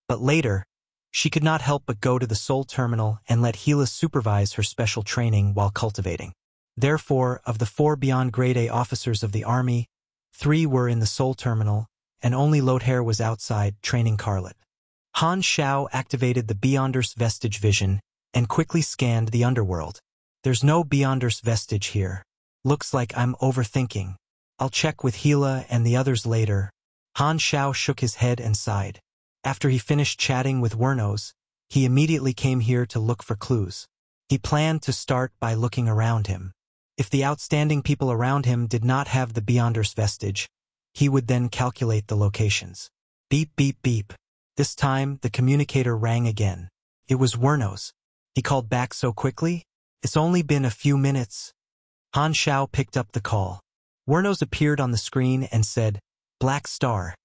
but later, she could not help but go to the Soul Terminal and let Hila supervise her special training while cultivating. Therefore, of the 4 Beyond Grade A officers of the army, 3 were in the Soul Terminal, and only Lothair was outside, training Carlet. Han Xiao activated the Beyonders Vestige vision and quickly scanned the underworld. "There's no Beyonders Vestige here. Looks like I'm overthinking. I'll check with Hila and the others later." Han Xiao shook his head and sighed. After he finished chatting with Wernos, He immediately came here to look for clues. He planned to start by looking around him. If the outstanding people around him did not have the Beyonders vestige, he would then calculate the locations. Beep, beep, beep. This time, the communicator rang again. It was Wernos. He called back so quickly? It's only been a few minutes. Han Xiao picked up the call. Wernos appeared on the screen and said, Black Star.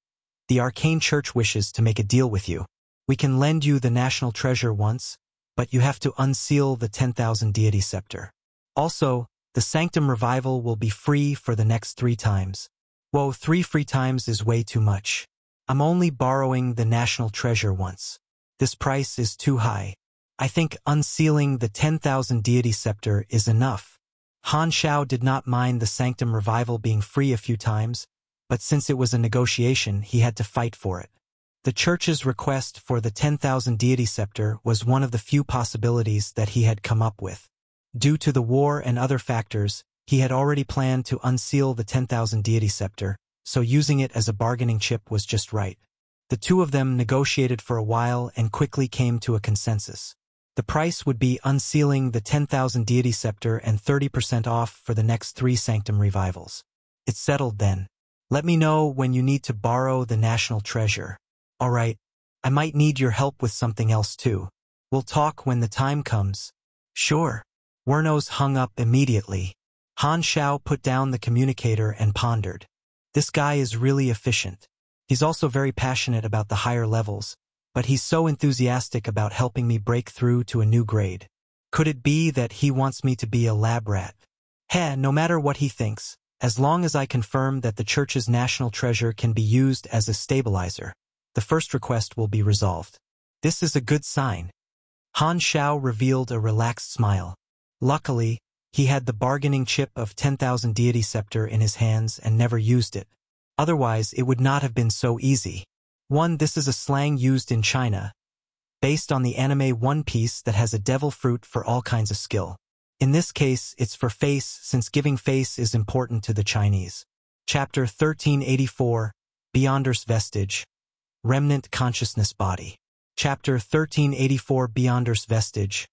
The Arcane Church wishes to make a deal with you. We can lend you the national treasure once, but you have to unseal the 10,000 deity scepter. Also, the Sanctum Revival will be free for the next 3 times. Whoa, 3 free times is way too much. I'm only borrowing the national treasure once. This price is too high. I think unsealing the 10,000 deity scepter is enough. Han Xiao did not mind the Sanctum Revival being free a few times, but since it was a negotiation, he had to fight for it. The church's request for the 10,000 deity scepter was one of the few possibilities that he had come up with. Due to the war and other factors, he had already planned to unseal the 10,000 deity scepter, so using it as a bargaining chip was just right. The two of them negotiated for a while and quickly came to a consensus. The price would be unsealing the 10,000 deity scepter and 30% off for the next 3 Sanctum Revivals. It's settled then. Let me know when you need to borrow the national treasure. Alright, I might need your help with something else too. We'll talk when the time comes. Sure. Wernos hung up immediately. Han Xiao put down the communicator and pondered. This guy is really efficient. He's also very passionate about the higher levels, but he's so enthusiastic about helping me break through to a new grade. Could it be that he wants me to be a lab rat? No matter what he thinks, as long as I confirm that the church's national treasure can be used as a stabilizer, the first request will be resolved. This is a good sign. Han Xiao revealed a relaxed smile. Luckily, he had the bargaining chip of 10,000 deity scepter in his hands and never used it. Otherwise, it would not have been so easy. This is a slang used in China, based on the anime One Piece that has a devil fruit for all kinds of skill. In this case, it's for face, since giving face is important to the Chinese. Chapter 1384, Beyonders Vestige, Remnant Consciousness Body. Chapter 1384 Beyonders Vestige,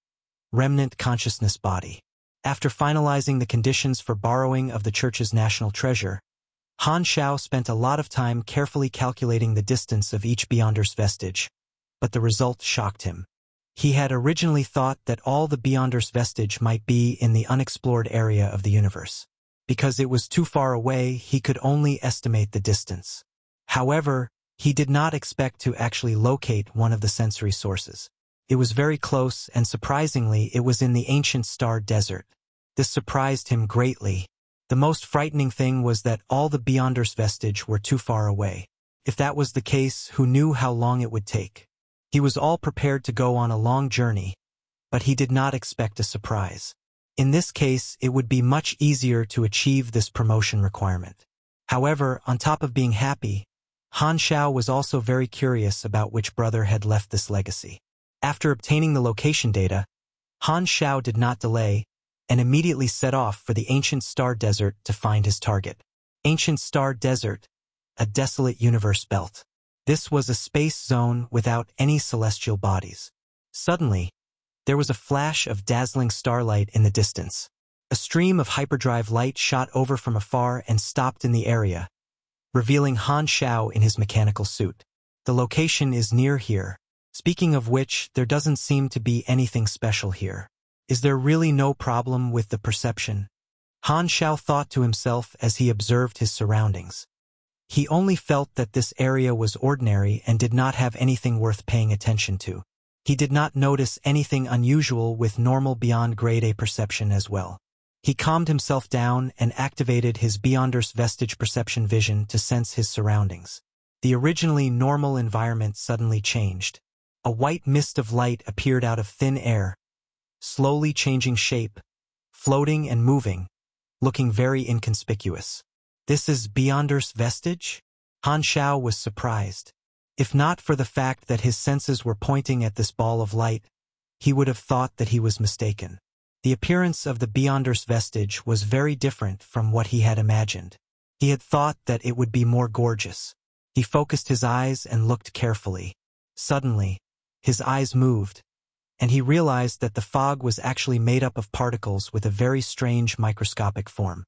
Remnant Consciousness Body. After finalizing the conditions for borrowing of the church's national treasure, Han Xiao spent a lot of time carefully calculating the distance of each Beyonders vestige, but the result shocked him. He had originally thought that all the Beyonders vestige might be in the unexplored area of the universe. Because it was too far away, he could only estimate the distance. However, he did not expect to actually locate one of the sensory sources. It was very close, and surprisingly, it was in the ancient star desert. This surprised him greatly. The most frightening thing was that all the Beyonders vestige were too far away. If that was the case, who knew how long it would take? He was all prepared to go on a long journey, but he did not expect a surprise. In this case, it would be much easier to achieve this promotion requirement. However, on top of being happy, Han Xiao was also very curious about which brother had left this legacy. After obtaining the location data, Han Xiao did not delay and immediately set off for the Ancient Star Desert to find his target. Ancient Star Desert, a desolate universe belt. This was a space zone without any celestial bodies. Suddenly, there was a flash of dazzling starlight in the distance. A stream of hyperdrive light shot over from afar and stopped in the area, revealing Han Xiao in his mechanical suit. The location is near here. Speaking of which, there doesn't seem to be anything special here. Is there really no problem with the perception? Han Xiao thought to himself as he observed his surroundings. He only felt that this area was ordinary and did not have anything worth paying attention to. He did not notice anything unusual with normal beyond grade A perception as well. He calmed himself down and activated his Beyonders vestige perception vision to sense his surroundings. The originally normal environment suddenly changed. A white mist of light appeared out of thin air, slowly changing shape, floating and moving, looking very inconspicuous. This is Beyonders vestige? Han Xiao was surprised. If not for the fact that his senses were pointing at this ball of light, he would have thought that he was mistaken. The appearance of the Beyonders vestige was very different from what he had imagined. He had thought that it would be more gorgeous. He focused his eyes and looked carefully. Suddenly, His eyes moved, and he realized that the fog was actually made up of particles with a very strange microscopic form.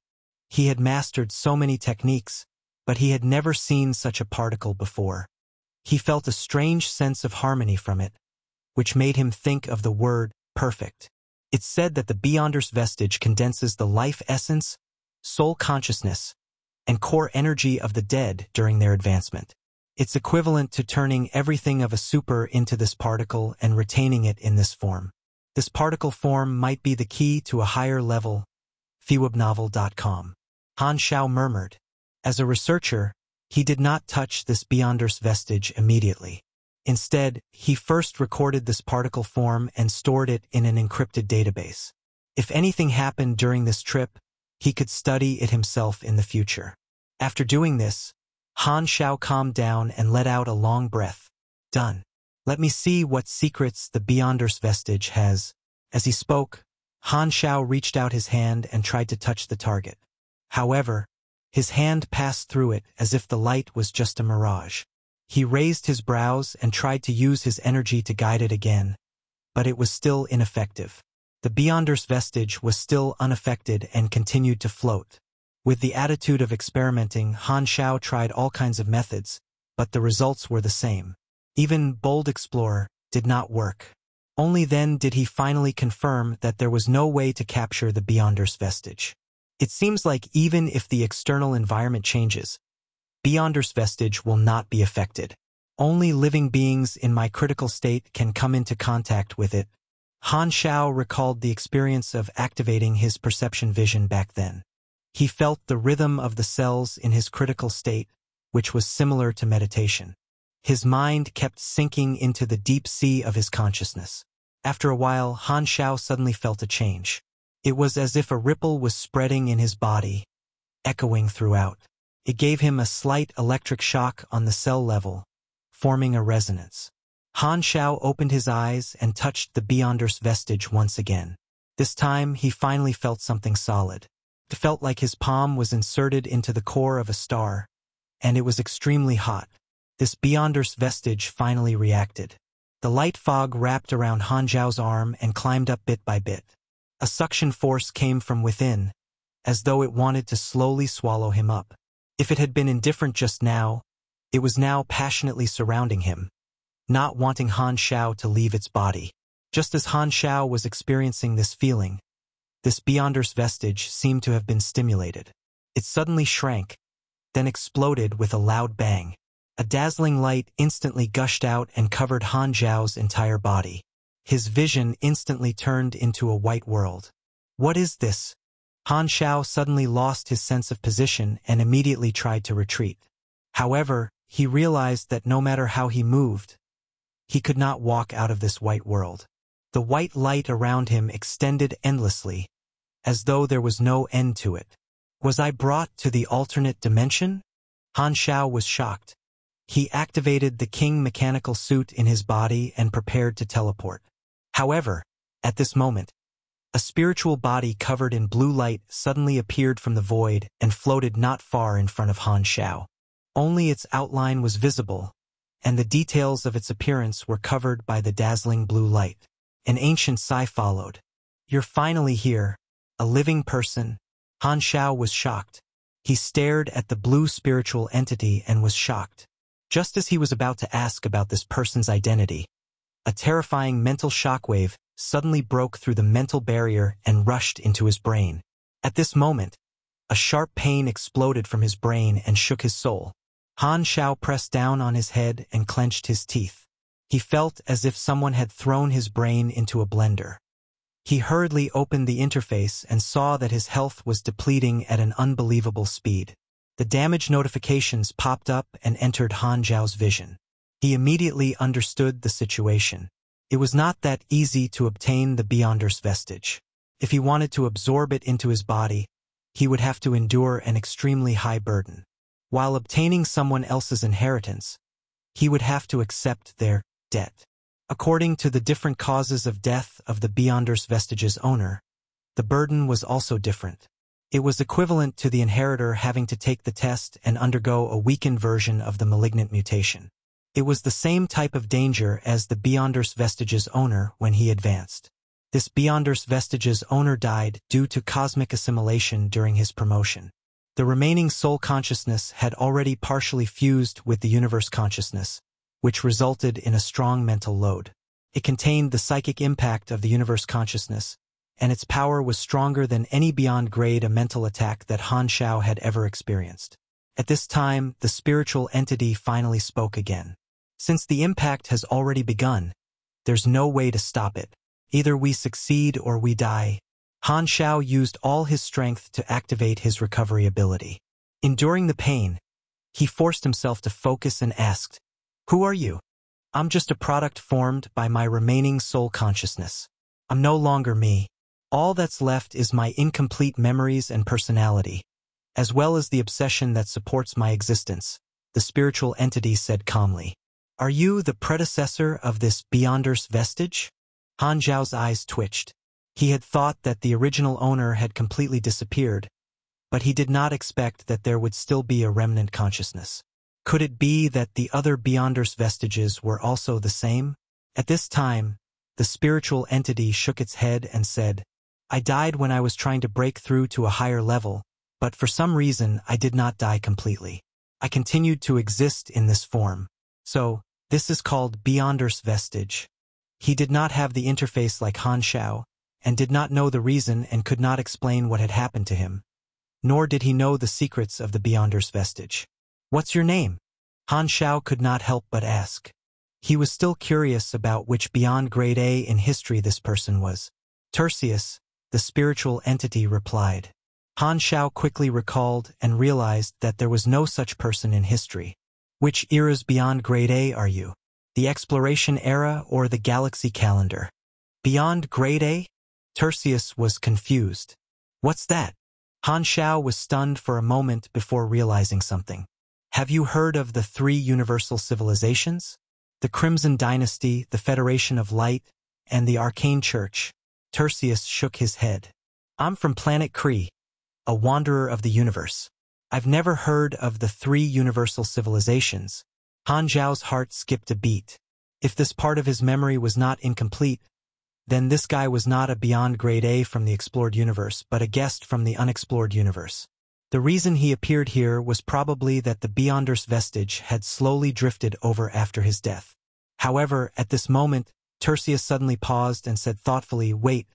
He had mastered so many techniques, but he had never seen such a particle before. He felt a strange sense of harmony from it, which made him think of the word perfect. It's said that the Beyonders vestige condenses the life essence, soul consciousness, and core energy of the dead during their advancement. It's equivalent to turning everything of a super into this particle and retaining it in this form. This particle form might be the key to a higher level. Fewebnovel.com. Han Xiao murmured. As a researcher, he did not touch this Beyonders vestige immediately. Instead, he first recorded this particle form and stored it in an encrypted database. If anything happened during this trip, he could study it himself in the future. After doing this, Han Xiao calmed down and let out a long breath. Done. Let me see what secrets the Beyonders vestige has. As he spoke, Han Xiao reached out his hand and tried to touch the target. However, his hand passed through it as if the light was just a mirage. He raised his brows and tried to use his energy to guide it again, but it was still ineffective. The Beyonders vestige was still unaffected and continued to float. With the attitude of experimenting, Han Xiao tried all kinds of methods, but the results were the same. Even Bold Explorer did not work. Only then did he finally confirm that there was no way to capture the Beyonders vestige. It seems like even if the external environment changes, Beyonders vestige will not be affected. Only living beings in my critical state can come into contact with it. Han Xiao recalled the experience of activating his perception vision back then. He felt the rhythm of the cells in his critical state, which was similar to meditation. His mind kept sinking into the deep sea of his consciousness. After a while, Han Xiao suddenly felt a change. It was as if a ripple was spreading in his body, echoing throughout. It gave him a slight electric shock on the cell level, forming a resonance. Han Xiao opened his eyes and touched the Beyonders vestige once again. This time, he finally felt something solid. It felt like his palm was inserted into the core of a star, and it was extremely hot. This Beyonders vestige finally reacted. The light fog wrapped around Han Xiao's arm and climbed up bit by bit. A suction force came from within, as though it wanted to slowly swallow him up. If it had been indifferent just now, it was now passionately surrounding him, not wanting Han Xiao to leave its body. Just as Han Xiao was experiencing this feeling, this Beyonders vestige seemed to have been stimulated. It suddenly shrank, then exploded with a loud bang. A dazzling light instantly gushed out and covered Han Xiao's entire body. His vision instantly turned into a white world. What is this? Han Xiao suddenly lost his sense of position and immediately tried to retreat. However, he realized that no matter how he moved, he could not walk out of this white world. The white light around him extended endlessly, as though there was no end to it. Was I brought to the alternate dimension? Han Xiao was shocked. He activated the king mechanical suit in his body and prepared to teleport. However, at this moment, a spiritual body covered in blue light suddenly appeared from the void and floated not far in front of Han Xiao. Only its outline was visible, and the details of its appearance were covered by the dazzling blue light. An ancient sigh followed. You're finally here, a living person. Han Xiao was shocked. He stared at the blue spiritual entity and was shocked. Just as he was about to ask about this person's identity, a terrifying mental shockwave suddenly broke through the mental barrier and rushed into his brain. At this moment, a sharp pain exploded from his brain and shook his soul. Han Xiao pressed down on his head and clenched his teeth. He felt as if someone had thrown his brain into a blender. He hurriedly opened the interface and saw that his health was depleting at an unbelievable speed. The damage notifications popped up and entered Han Xiao's vision. He immediately understood the situation. It was not that easy to obtain the Beyonders vestige. If he wanted to absorb it into his body, he would have to endure an extremely high burden. While obtaining someone else's inheritance, he would have to accept their debt. According to the different causes of death of the Beyonders vestige's owner, the burden was also different. It was equivalent to the inheritor having to take the test and undergo a weakened version of the malignant mutation. It was the same type of danger as the Beyonders Vestige's owner when he advanced. This Beyonders Vestige's owner died due to cosmic assimilation during his promotion. The remaining soul consciousness had already partially fused with the universe consciousness, which resulted in a strong mental load. It contained the psychic impact of the universe consciousness, and its power was stronger than any beyond grade a mental attack that Han Xiao had ever experienced. At this time, the spiritual entity finally spoke again. Since the impact has already begun, there's no way to stop it. Either we succeed or we die. Han Xiao used all his strength to activate his recovery ability. Enduring the pain, he forced himself to focus and asked, "Who are you?" "I'm just a product formed by my remaining soul consciousness. I'm no longer me. All that's left is my incomplete memories and personality, as well as the obsession that supports my existence," the spiritual entity said calmly. "Are you the predecessor of this Beyonders vestige?" Han Xiao's eyes twitched. He had thought that the original owner had completely disappeared, but he did not expect that there would still be a remnant consciousness. Could it be that the other Beyonders vestiges were also the same? At this time, the spiritual entity shook its head and said, "I died when I was trying to break through to a higher level, but for some reason I did not die completely. I continued to exist in this form. So, this is called Beyonders vestige." He did not have the interface like Han Xiao, and did not know the reason and could not explain what had happened to him. Nor did he know the secrets of the Beyonders vestige. "What's your name?" Han Xiao could not help but ask. He was still curious about which beyond grade A in history this person was. "Tertius," the spiritual entity replied. Han Xiao quickly recalled and realized that there was no such person in history. "Which era's beyond grade A are you? The exploration era or the galaxy calendar?" "Beyond grade A?" Tertius was confused. "What's that?" Han Xiao was stunned for a moment before realizing something. "Have you heard of the three universal civilizations? The Crimson Dynasty, the Federation of Light, and the Arcane Church?" Tertius shook his head. "I'm from planet Kree, a wanderer of the universe. I've never heard of the three universal civilizations." Han Xiao's heart skipped a beat. If this part of his memory was not incomplete, then this guy was not a beyond grade A from the explored universe, but a guest from the unexplored universe. The reason he appeared here was probably that the Beyonders vestige had slowly drifted over after his death. However, at this moment, Tertius suddenly paused and said thoughtfully, "Wait,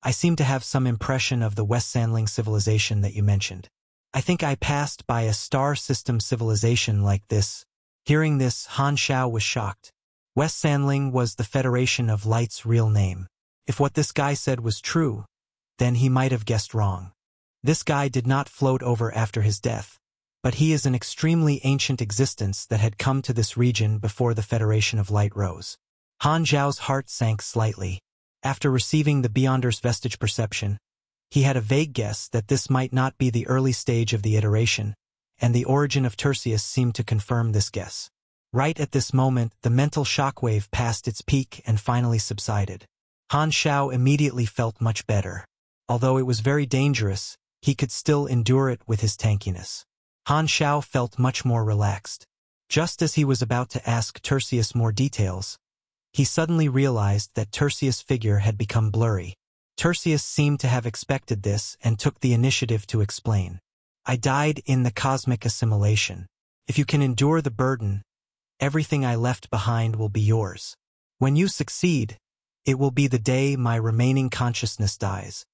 I seem to have some impression of the West Sandling civilization that you mentioned. I think I passed by a star system civilization like this." Hearing this, Han Xiao was shocked. West Sandling was the Federation of Light's real name. If what this guy said was true, then he might have guessed wrong. This guy did not float over after his death, but he is an extremely ancient existence that had come to this region before the Federation of Light rose. Han Xiao's heart sank slightly. After receiving the Beyonders vestige perception, he had a vague guess that this might not be the early stage of the iteration, and the origin of Tertius seemed to confirm this guess. Right at this moment, the mental shockwave passed its peak and finally subsided. Han Xiao immediately felt much better. Although it was very dangerous, he could still endure it with his tankiness. Han Xiao felt much more relaxed. Just as he was about to ask Tertius more details, he suddenly realized that Tertius' figure had become blurry. Tertius seemed to have expected this and took the initiative to explain. "I died in the cosmic assimilation. If you can endure the burden, everything I left behind will be yours. When you succeed, it will be the day my remaining consciousness dies.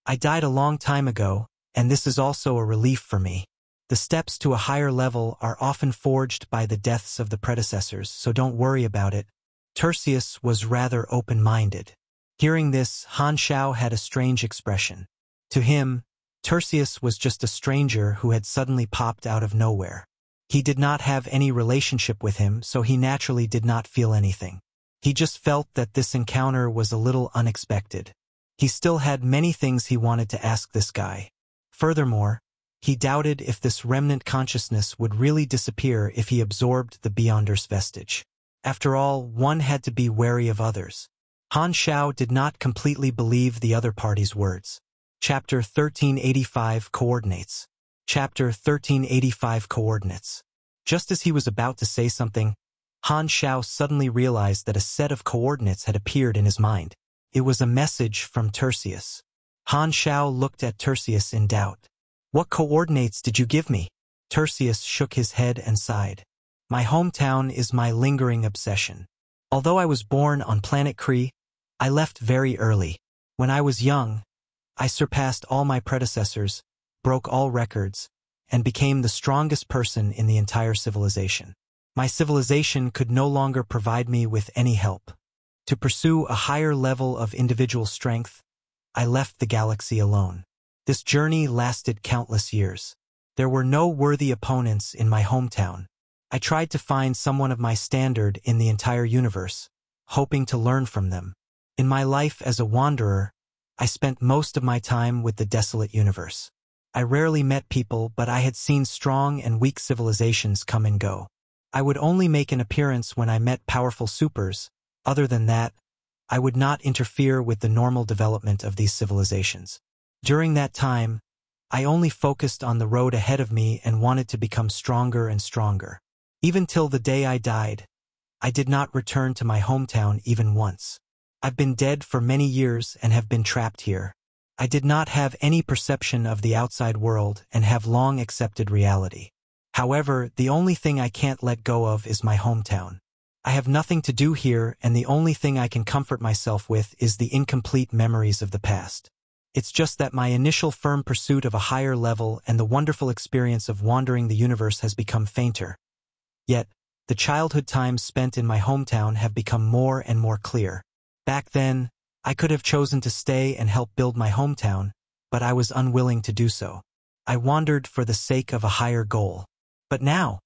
I died a long time ago, and this is also a relief for me. The steps to a higher level are often forged by the deaths of the predecessors, so don't worry about it." Tertius was rather open-minded. Hearing this, Han Xiao had a strange expression. To him, Tertius was just a stranger who had suddenly popped out of nowhere. He did not have any relationship with him, so he naturally did not feel anything. He just felt that this encounter was a little unexpected. He still had many things he wanted to ask this guy. Furthermore, he doubted if this remnant consciousness would really disappear if he absorbed the Beyonders vestige. After all, one had to be wary of others. Han Xiao did not completely believe the other party's words. Chapter 1385 Coordinates. Chapter 1385 Coordinates. Just as he was about to say something, Han Xiao suddenly realized that a set of coordinates had appeared in his mind. It was a message from Tertius. Han Xiao looked at Tertius in doubt. "What coordinates did you give me?" Tertius shook his head and sighed. "My hometown is my lingering obsession. Although I was born on planet Kree, I left very early. When I was young, I surpassed all my predecessors, broke all records, and became the strongest person in the entire civilization. My civilization could no longer provide me with any help. To pursue a higher level of individual strength, I left the galaxy alone. This journey lasted countless years. There were no worthy opponents in my hometown. I tried to find someone of my standard in the entire universe, hoping to learn from them. In my life as a wanderer, I spent most of my time with the desolate universe. I rarely met people, but I had seen strong and weak civilizations come and go. I would only make an appearance when I met powerful supers. Other than that, I would not interfere with the normal development of these civilizations. During that time, I only focused on the road ahead of me and wanted to become stronger and stronger. Even till the day I died, I did not return to my hometown even once. I've been dead for many years and have been trapped here. I did not have any perception of the outside world and have long accepted reality. However, the only thing I can't let go of is my hometown. I have nothing to do here, and the only thing I can comfort myself with is the incomplete memories of the past. It's just that my initial firm pursuit of a higher level and the wonderful experience of wandering the universe has become fainter. Yet, the childhood times spent in my hometown have become more and more clear. Back then, I could have chosen to stay and help build my hometown, but I was unwilling to do so. I wandered for the sake of a higher goal. But now,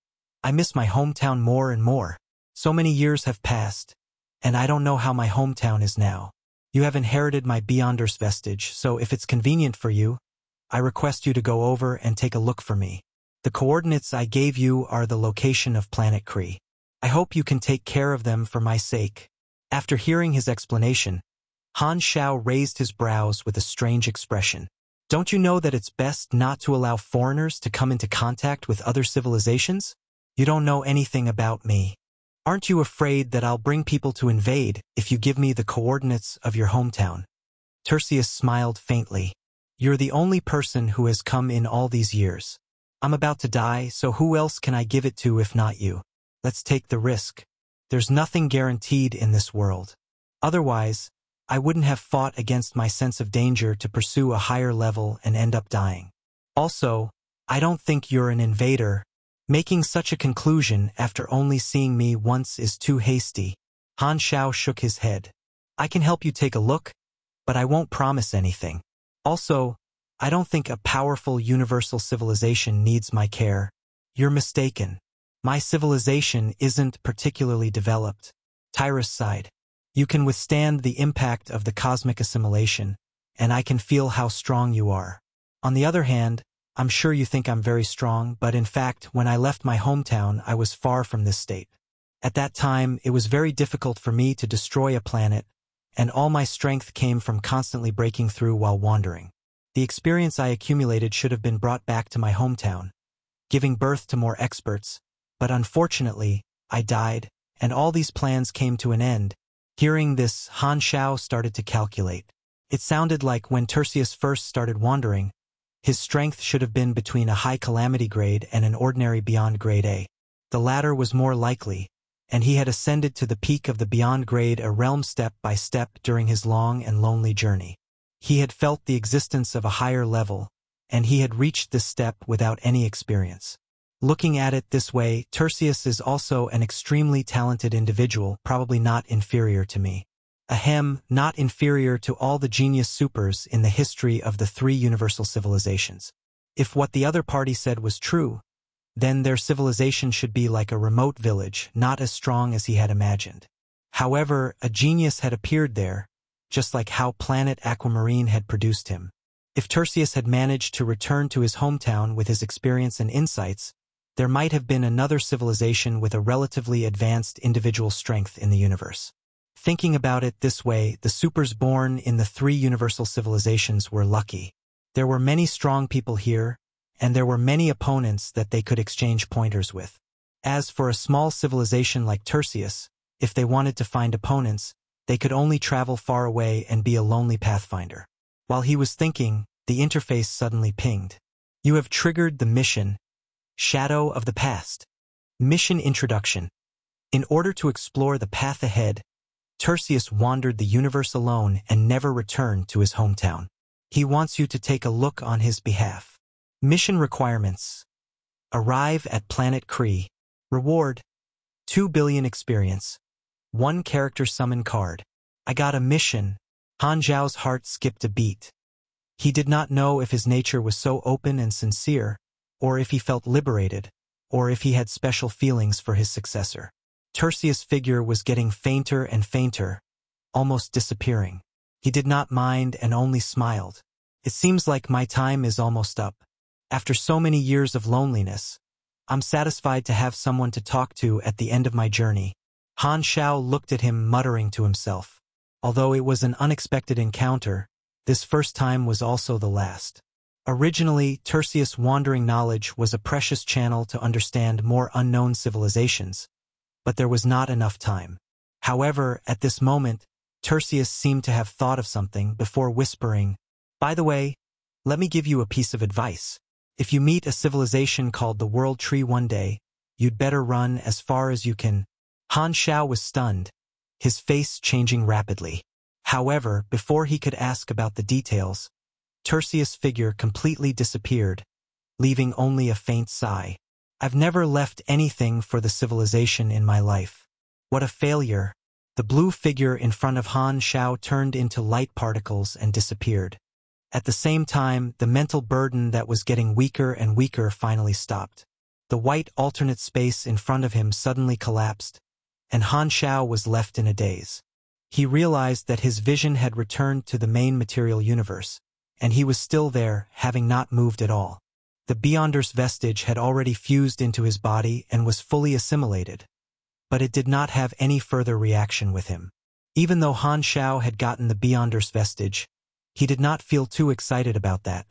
I miss my hometown more and more. So many years have passed, and I don't know how my hometown is now. You have inherited my Beyonders vestige, so if it's convenient for you, I request you to go over and take a look for me. The coordinates I gave you are the location of planet Kree. I hope you can take care of them for my sake." After hearing his explanation, Han Xiao raised his brows with a strange expression. "Don't you know that it's best not to allow foreigners to come into contact with other civilizations? You don't know anything about me. Aren't you afraid that I'll bring people to invade if you give me the coordinates of your hometown?" Tertius smiled faintly. "You're the only person who has come in all these years. I'm about to die, so who else can I give it to if not you? Let's take the risk. There's nothing guaranteed in this world. Otherwise, I wouldn't have fought against my sense of danger to pursue a higher level and end up dying. Also, I don't think you're an invader. Making such a conclusion after only seeing me once is too hasty." Han Xiao shook his head. "I can help you take a look, but I won't promise anything. Also, I don't think a powerful universal civilization needs my care. You're mistaken. My civilization isn't particularly developed." Tyrus sighed. "You can withstand the impact of the cosmic assimilation, and I can feel how strong you are. On the other hand, I'm sure you think I'm very strong, but in fact, when I left my hometown, I was far from this state. At that time, it was very difficult for me to destroy a planet, and all my strength came from constantly breaking through while wandering. The experience I accumulated should have been brought back to my hometown, giving birth to more experts, but unfortunately, I died, and all these plans came to an end." Hearing this, Han Xiao started to calculate. It sounded like when Tertius first started wandering, his strength should have been between a high calamity grade and an ordinary beyond grade A. The latter was more likely, and he had ascended to the peak of the beyond grade a realm step by step during his long and lonely journey. He had felt the existence of a higher level, and he had reached this step without any experience. Looking at it this way, Tertius is also an extremely talented individual, probably not inferior to me. Ahem, not inferior to all the genius supers in the history of the three universal civilizations. If what the other party said was true, then their civilization should be like a remote village, not as strong as he had imagined. However, a genius had appeared there, just like how planet Aquamarine had produced him. If Tertius had managed to return to his hometown with his experience and insights, there might have been another civilization with a relatively advanced individual strength in the universe. Thinking about it this way, the supers born in the three universal civilizations were lucky. There were many strong people here, and there were many opponents that they could exchange pointers with. As for a small civilization like Tertius, if they wanted to find opponents, they could only travel far away and be a lonely pathfinder. While he was thinking, the interface suddenly pinged. You have triggered the mission, Shadow of the Past. Mission Introduction. In order to explore the path ahead, Tertius wandered the universe alone and never returned to his hometown. He wants you to take a look on his behalf. Mission requirements. Arrive at Planet Kree. Reward: 2 billion experience. 1 character summon card. I got a mission. Han Xiao's heart skipped a beat. He did not know if his nature was so open and sincere, or if he felt liberated, or if he had special feelings for his successor. Tertius' figure was getting fainter and fainter, almost disappearing. He did not mind and only smiled. It seems like my time is almost up. After so many years of loneliness, I'm satisfied to have someone to talk to at the end of my journey. Han Xiao looked at him, muttering to himself. Although it was an unexpected encounter, this first time was also the last. Originally, Tertius' wandering knowledge was a precious channel to understand more unknown civilizations, but there was not enough time. However, at this moment, Tertius seemed to have thought of something before whispering, "By the way, let me give you a piece of advice. If you meet a civilization called the World Tree one day, you'd better run as far as you can." Han Xiao was stunned, his face changing rapidly. However, before he could ask about the details, Tertius' figure completely disappeared, leaving only a faint sigh. I've never left anything for the civilization in my life. What a failure. The blue figure in front of Han Xiao turned into light particles and disappeared. At the same time, the mental burden that was getting weaker and weaker finally stopped. The white alternate space in front of him suddenly collapsed, and Han Xiao was left in a daze. He realized that his vision had returned to the main material universe, and he was still there, having not moved at all. The Beyonders vestige had already fused into his body and was fully assimilated, but it did not have any further reaction with him. Even though Han Xiao had gotten the Beyonders vestige, he did not feel too excited about that,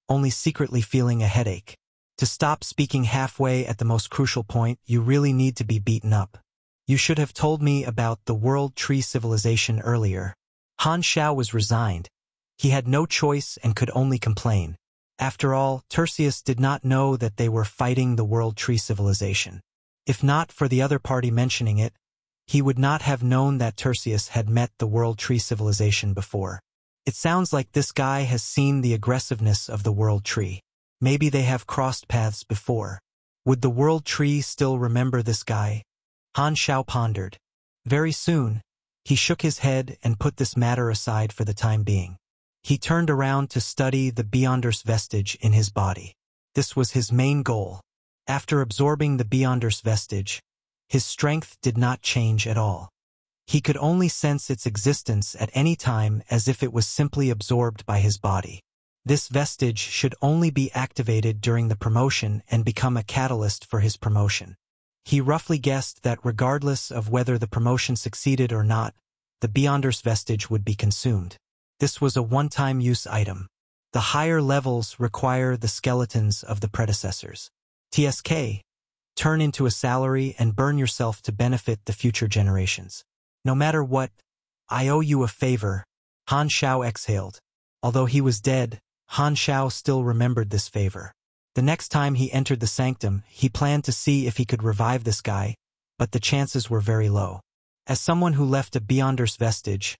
only secretly feeling a headache. To stop speaking halfway at the most crucial point, you really need to be beaten up. You should have told me about the World Tree civilization earlier. Han Xiao was resigned. He had no choice and could only complain. After all, Tertius did not know that they were fighting the World Tree civilization. If not for the other party mentioning it, he would not have known that Tertius had met the World Tree civilization before. It sounds like this guy has seen the aggressiveness of the World Tree. Maybe they have crossed paths before. Would the World Tree still remember this guy? Han Xiao pondered. Very soon, he shook his head and put this matter aside for the time being. He turned around to study the Beyonders vestige in his body. This was his main goal. After absorbing the Beyonders vestige, his strength did not change at all. He could only sense its existence at any time as if it was simply absorbed by his body. This vestige should only be activated during the promotion and become a catalyst for his promotion. He roughly guessed that regardless of whether the promotion succeeded or not, the Beyonders vestige would be consumed. This was a one-time use item. The higher levels require the skeletons of the predecessors. TSK. Turn into a salary and burn yourself to benefit the future generations. No matter what, I owe you a favor. Han Xiao exhaled. Although he was dead, Han Xiao still remembered this favor. The next time he entered the sanctum, he planned to see if he could revive this guy, but the chances were very low. As someone who left a Beyonders vestige,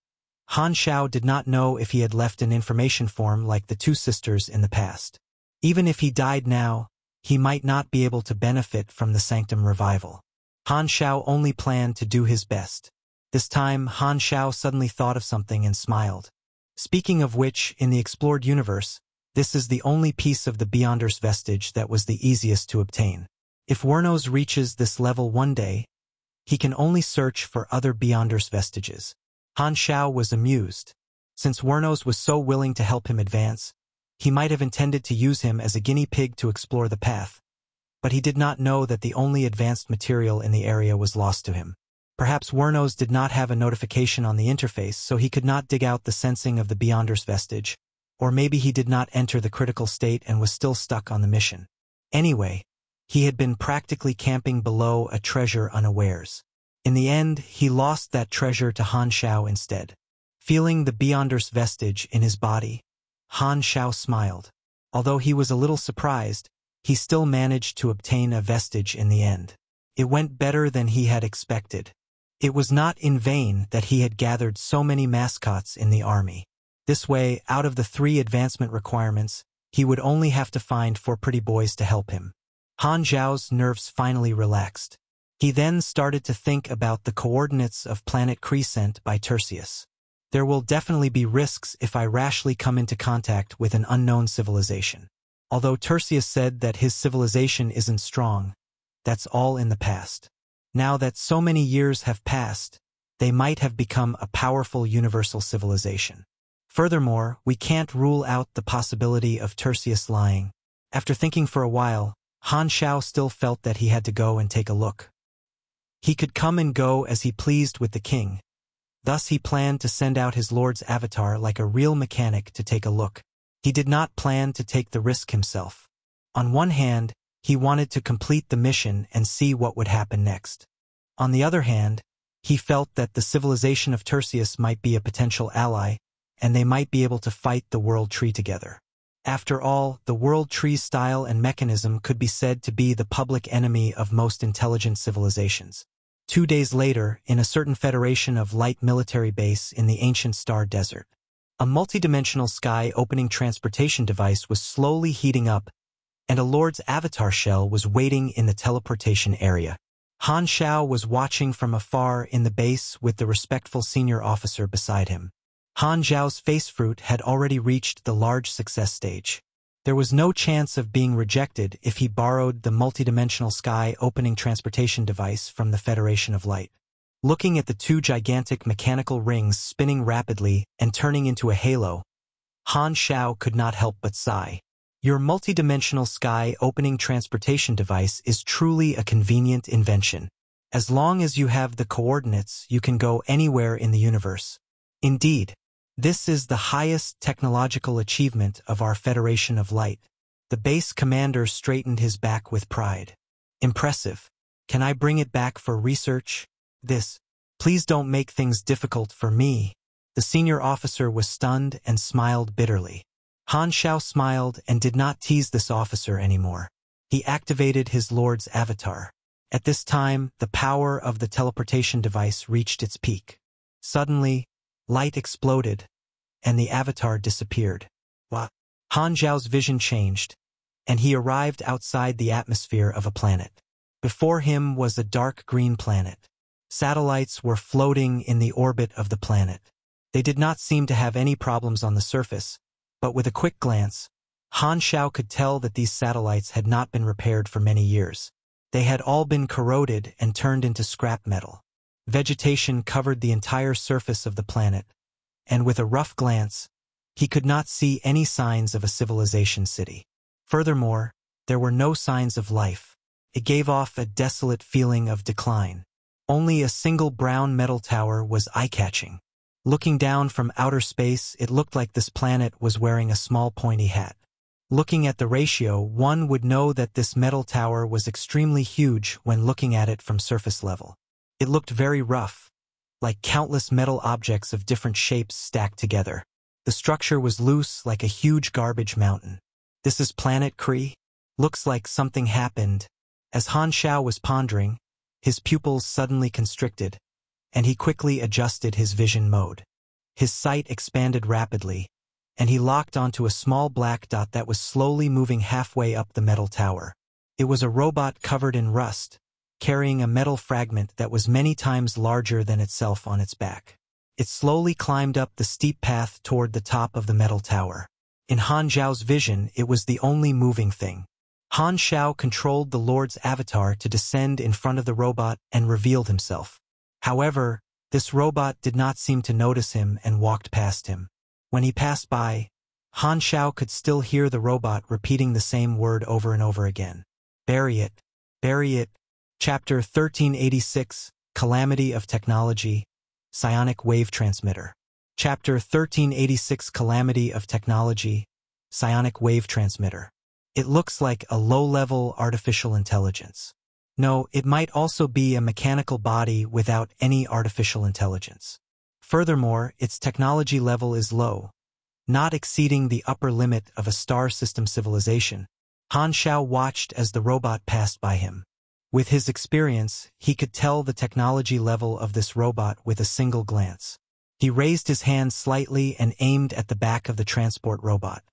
Han Xiao did not know if he had left an information form like the two sisters in the past. Even if he died now, he might not be able to benefit from the sanctum revival. Han Xiao only planned to do his best. This time, Han Xiao suddenly thought of something and smiled. Speaking of which, in the explored universe, this is the only piece of the Beyonders vestige that was the easiest to obtain. If Wernos reaches this level one day, he can only search for other Beyonders vestiges. Han Xiao was amused. Since Wernos was so willing to help him advance, he might have intended to use him as a guinea pig to explore the path, but he did not know that the only advanced material in the area was lost to him. Perhaps Wernos did not have a notification on the interface, so he could not dig out the sensing of the Beyonders vestige, or maybe he did not enter the critical state and was still stuck on the mission. Anyway, He had been practically camping below a treasure unawares. In the end, he lost that treasure to Han Xiao instead. Feeling the Beyonder's vestige in his body, Han Xiao smiled. Although he was a little surprised, he still managed to obtain a vestige in the end. It went better than he had expected. It was not in vain that he had gathered so many mascots in the army. This way, out of the 3 advancement requirements, he would only have to find 4 pretty boys to help him. Han Xiao's nerves finally relaxed. He then started to think about the coordinates of planet Crescent by Tertius. There will definitely be risks if I rashly come into contact with an unknown civilization. Although Tertius said that his civilization isn't strong, that's all in the past. Now that so many years have passed, they might have become a powerful universal civilization. Furthermore, we can't rule out the possibility of Tertius lying. After thinking for a while, Han Xiao still felt that he had to go and take a look. He could come and go as he pleased with the king. Thus he planned to send out his lord's avatar like a real mechanic to take a look. He did not plan to take the risk himself. On one hand, he wanted to complete the mission and see what would happen next. On the other hand, he felt that the civilization of Tertius might be a potential ally, and they might be able to fight the World Tree together. After all, the World Tree's style and mechanism could be said to be the public enemy of most intelligent civilizations. 2 days later, in a certain Federation of Light military base in the ancient Star Desert, a multidimensional sky-opening transportation device was slowly heating up, and a Lord's avatar shell was waiting in the teleportation area. Han Xiao was watching from afar in the base with the respectful senior officer beside him. Han Xiao's face fruit had already reached the large success stage. There was no chance of being rejected if he borrowed the multidimensional sky-opening transportation device from the Federation of Light. Looking at the 2 gigantic mechanical rings spinning rapidly and turning into a halo, Han Xiao could not help but sigh. Your multidimensional sky-opening transportation device is truly a convenient invention. As long as you have the coordinates, you can go anywhere in the universe. Indeed, this is the highest technological achievement of our Federation of Light. The base commander straightened his back with pride. Impressive. Can I bring it back for research? Please don't make things difficult for me. The senior officer was stunned and smiled bitterly. Han Xiao smiled and did not tease this officer anymore. He activated his lord's avatar. At this time, the power of the teleportation device reached its peak. Suddenly, light exploded, and the avatar disappeared. What? Han Xiao's vision changed, and he arrived outside the atmosphere of a planet. Before him was a dark green planet. Satellites were floating in the orbit of the planet. They did not seem to have any problems on the surface, but with a quick glance, Han Xiao could tell that these satellites had not been repaired for many years. They had all been corroded and turned into scrap metal. Vegetation covered the entire surface of the planet, and with a rough glance, he could not see any signs of a civilization city. Furthermore, there were no signs of life. It gave off a desolate feeling of decline. Only a single brown metal tower was eye-catching. Looking down from outer space, it looked like this planet was wearing a small pointy hat. Looking at the ratio, one would know that this metal tower was extremely huge when looking at it from surface level. It looked very rough, like countless metal objects of different shapes stacked together. The structure was loose like a huge garbage mountain. This is planet Kree? Looks like something happened. As Han Xiao was pondering, his pupils suddenly constricted, and he quickly adjusted his vision mode. His sight expanded rapidly, and he locked onto a small black dot that was slowly moving halfway up the metal tower. It was a robot covered in rust, carrying a metal fragment that was many times larger than itself on its back. It slowly climbed up the steep path toward the top of the metal tower. In Han Xiao's vision, it was the only moving thing. Han Xiao controlled the Lord's avatar to descend in front of the robot and revealed himself. However, this robot did not seem to notice him and walked past him. When he passed by, Han Xiao could still hear the robot repeating the same word over and over again. Bury it. Bury it. Chapter 1386, Calamity of Technology, Psionic Wave Transmitter. Chapter 1386, Calamity of Technology, Psionic Wave Transmitter. It looks like a low-level artificial intelligence. No, it might also be a mechanical body without any artificial intelligence. Furthermore, its technology level is low, not exceeding the upper limit of a star system civilization. Han Xiao watched as the robot passed by him. With his experience, he could tell the technology level of this robot with a single glance. He raised his hand slightly and aimed at the back of the transport robot.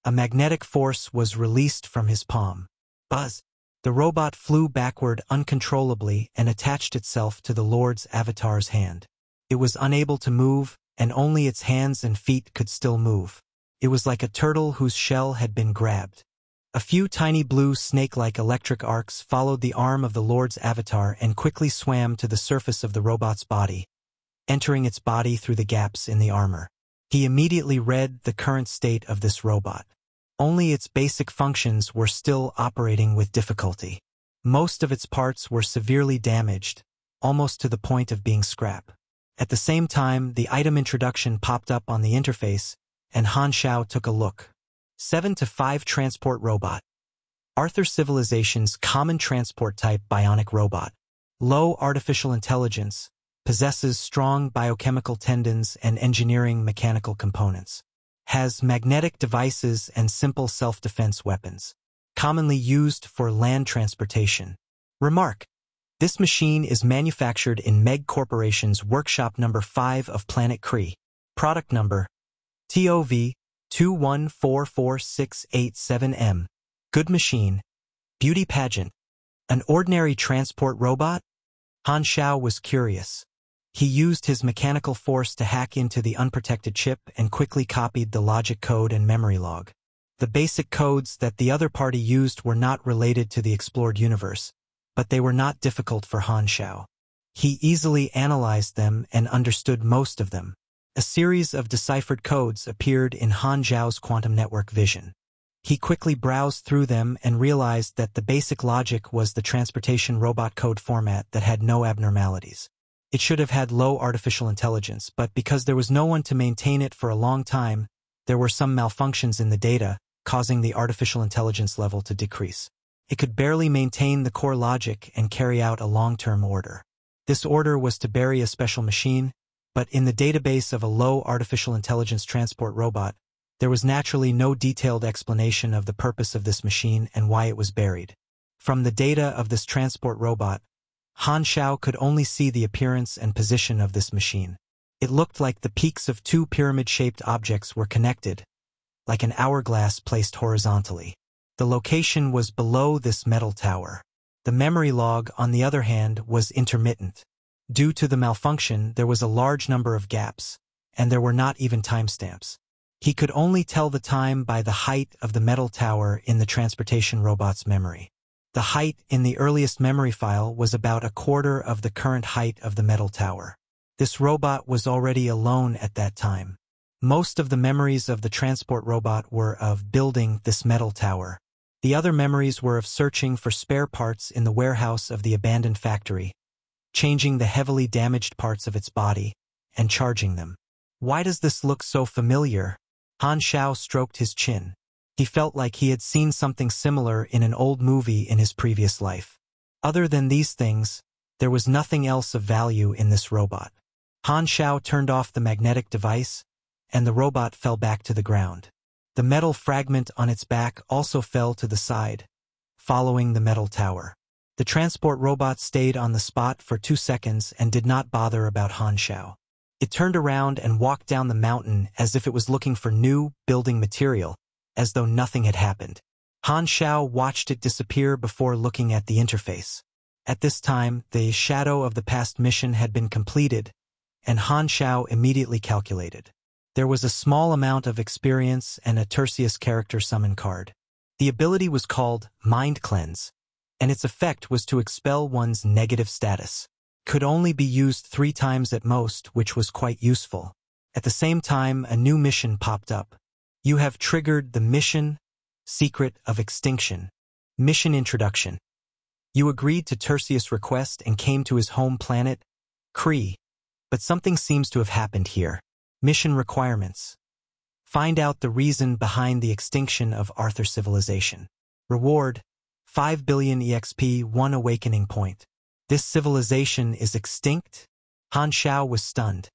A magnetic force was released from his palm. Buzz! The robot flew backward uncontrollably and attached itself to the Lord's avatar's hand. It was unable to move, and only its hands and feet could still move. It was like a turtle whose shell had been grabbed. A few tiny blue snake-like electric arcs followed the arm of the Lord's avatar and quickly swam to the surface of the robot's body, entering its body through the gaps in the armor. He immediately read the current state of this robot. Only its basic functions were still operating with difficulty. Most of its parts were severely damaged, almost to the point of being scrap. At the same time, the item introduction popped up on the interface, and Han Xiao took a look. 7-5 Transport Robot. Arthur Civilization's common transport type bionic robot. Low artificial intelligence, possesses strong biochemical tendons and engineering mechanical components. Has magnetic devices and simple self-defense weapons. Commonly used for land transportation. Remark: this machine is manufactured in Meg Corporation's Workshop Number 5 of Planet Kree. Product number TOV 2144687M. Good machine. Beauty pageant. An ordinary transport robot? Han Xiao was curious. He used his mechanical force to hack into the unprotected chip and quickly copied the logic code and memory log. The basic codes that the other party used were not related to the explored universe, but they were not difficult for Han Xiao. He easily analyzed them and understood most of them. A series of deciphered codes appeared in Han Xiao's quantum network vision. He quickly browsed through them and realized that the basic logic was the transportation robot code format that had no abnormalities. It should have had low artificial intelligence, but because there was no one to maintain it for a long time, there were some malfunctions in the data, causing the artificial intelligence level to decrease. It could barely maintain the core logic and carry out a long-term order. This order was to bury a special machine, but in the database of a low artificial intelligence transport robot, there was naturally no detailed explanation of the purpose of this machine and why it was buried. From the data of this transport robot, Han Xiao could only see the appearance and position of this machine. It looked like the peaks of two pyramid-shaped objects were connected, like an hourglass placed horizontally. The location was below this metal tower. The memory log, on the other hand, was intermittent. Due to the malfunction, there was a large number of gaps, and there were not even timestamps. He could only tell the time by the height of the metal tower in the transportation robot's memory. The height in the earliest memory file was about a quarter of the current height of the metal tower. This robot was already alone at that time. Most of the memories of the transport robot were of building this metal tower. The other memories were of searching for spare parts in the warehouse of the abandoned factory, changing the heavily damaged parts of its body, and charging them. Why does this look so familiar? Han Xiao stroked his chin. He felt like he had seen something similar in an old movie in his previous life. Other than these things, there was nothing else of value in this robot. Han Xiao turned off the magnetic device, and the robot fell back to the ground. The metal fragment on its back also fell to the side, following the metal tower. The transport robot stayed on the spot for 2 seconds and did not bother about Han Xiao. It turned around and walked down the mountain as if it was looking for new building material, as though nothing had happened. Han Xiao watched it disappear before looking at the interface. At this time, the shadow of the past mission had been completed, and Han Xiao immediately calculated. There was a small amount of experience and a Tertius character summon card. The ability was called Mind Cleanse, and its effect was to expel one's negative status. Could only be used 3 times at most, which was quite useful. At the same time, a new mission popped up. You have triggered the mission Secret of Extinction. Mission Introduction. You agreed to Tertius' request and came to his home planet, Kree. But something seems to have happened here. Mission requirements. Find out the reason behind the extinction of Arthur civilization. Reward: 5 billion EXP, 1 awakening point. This civilization is extinct? Han Xiao was stunned.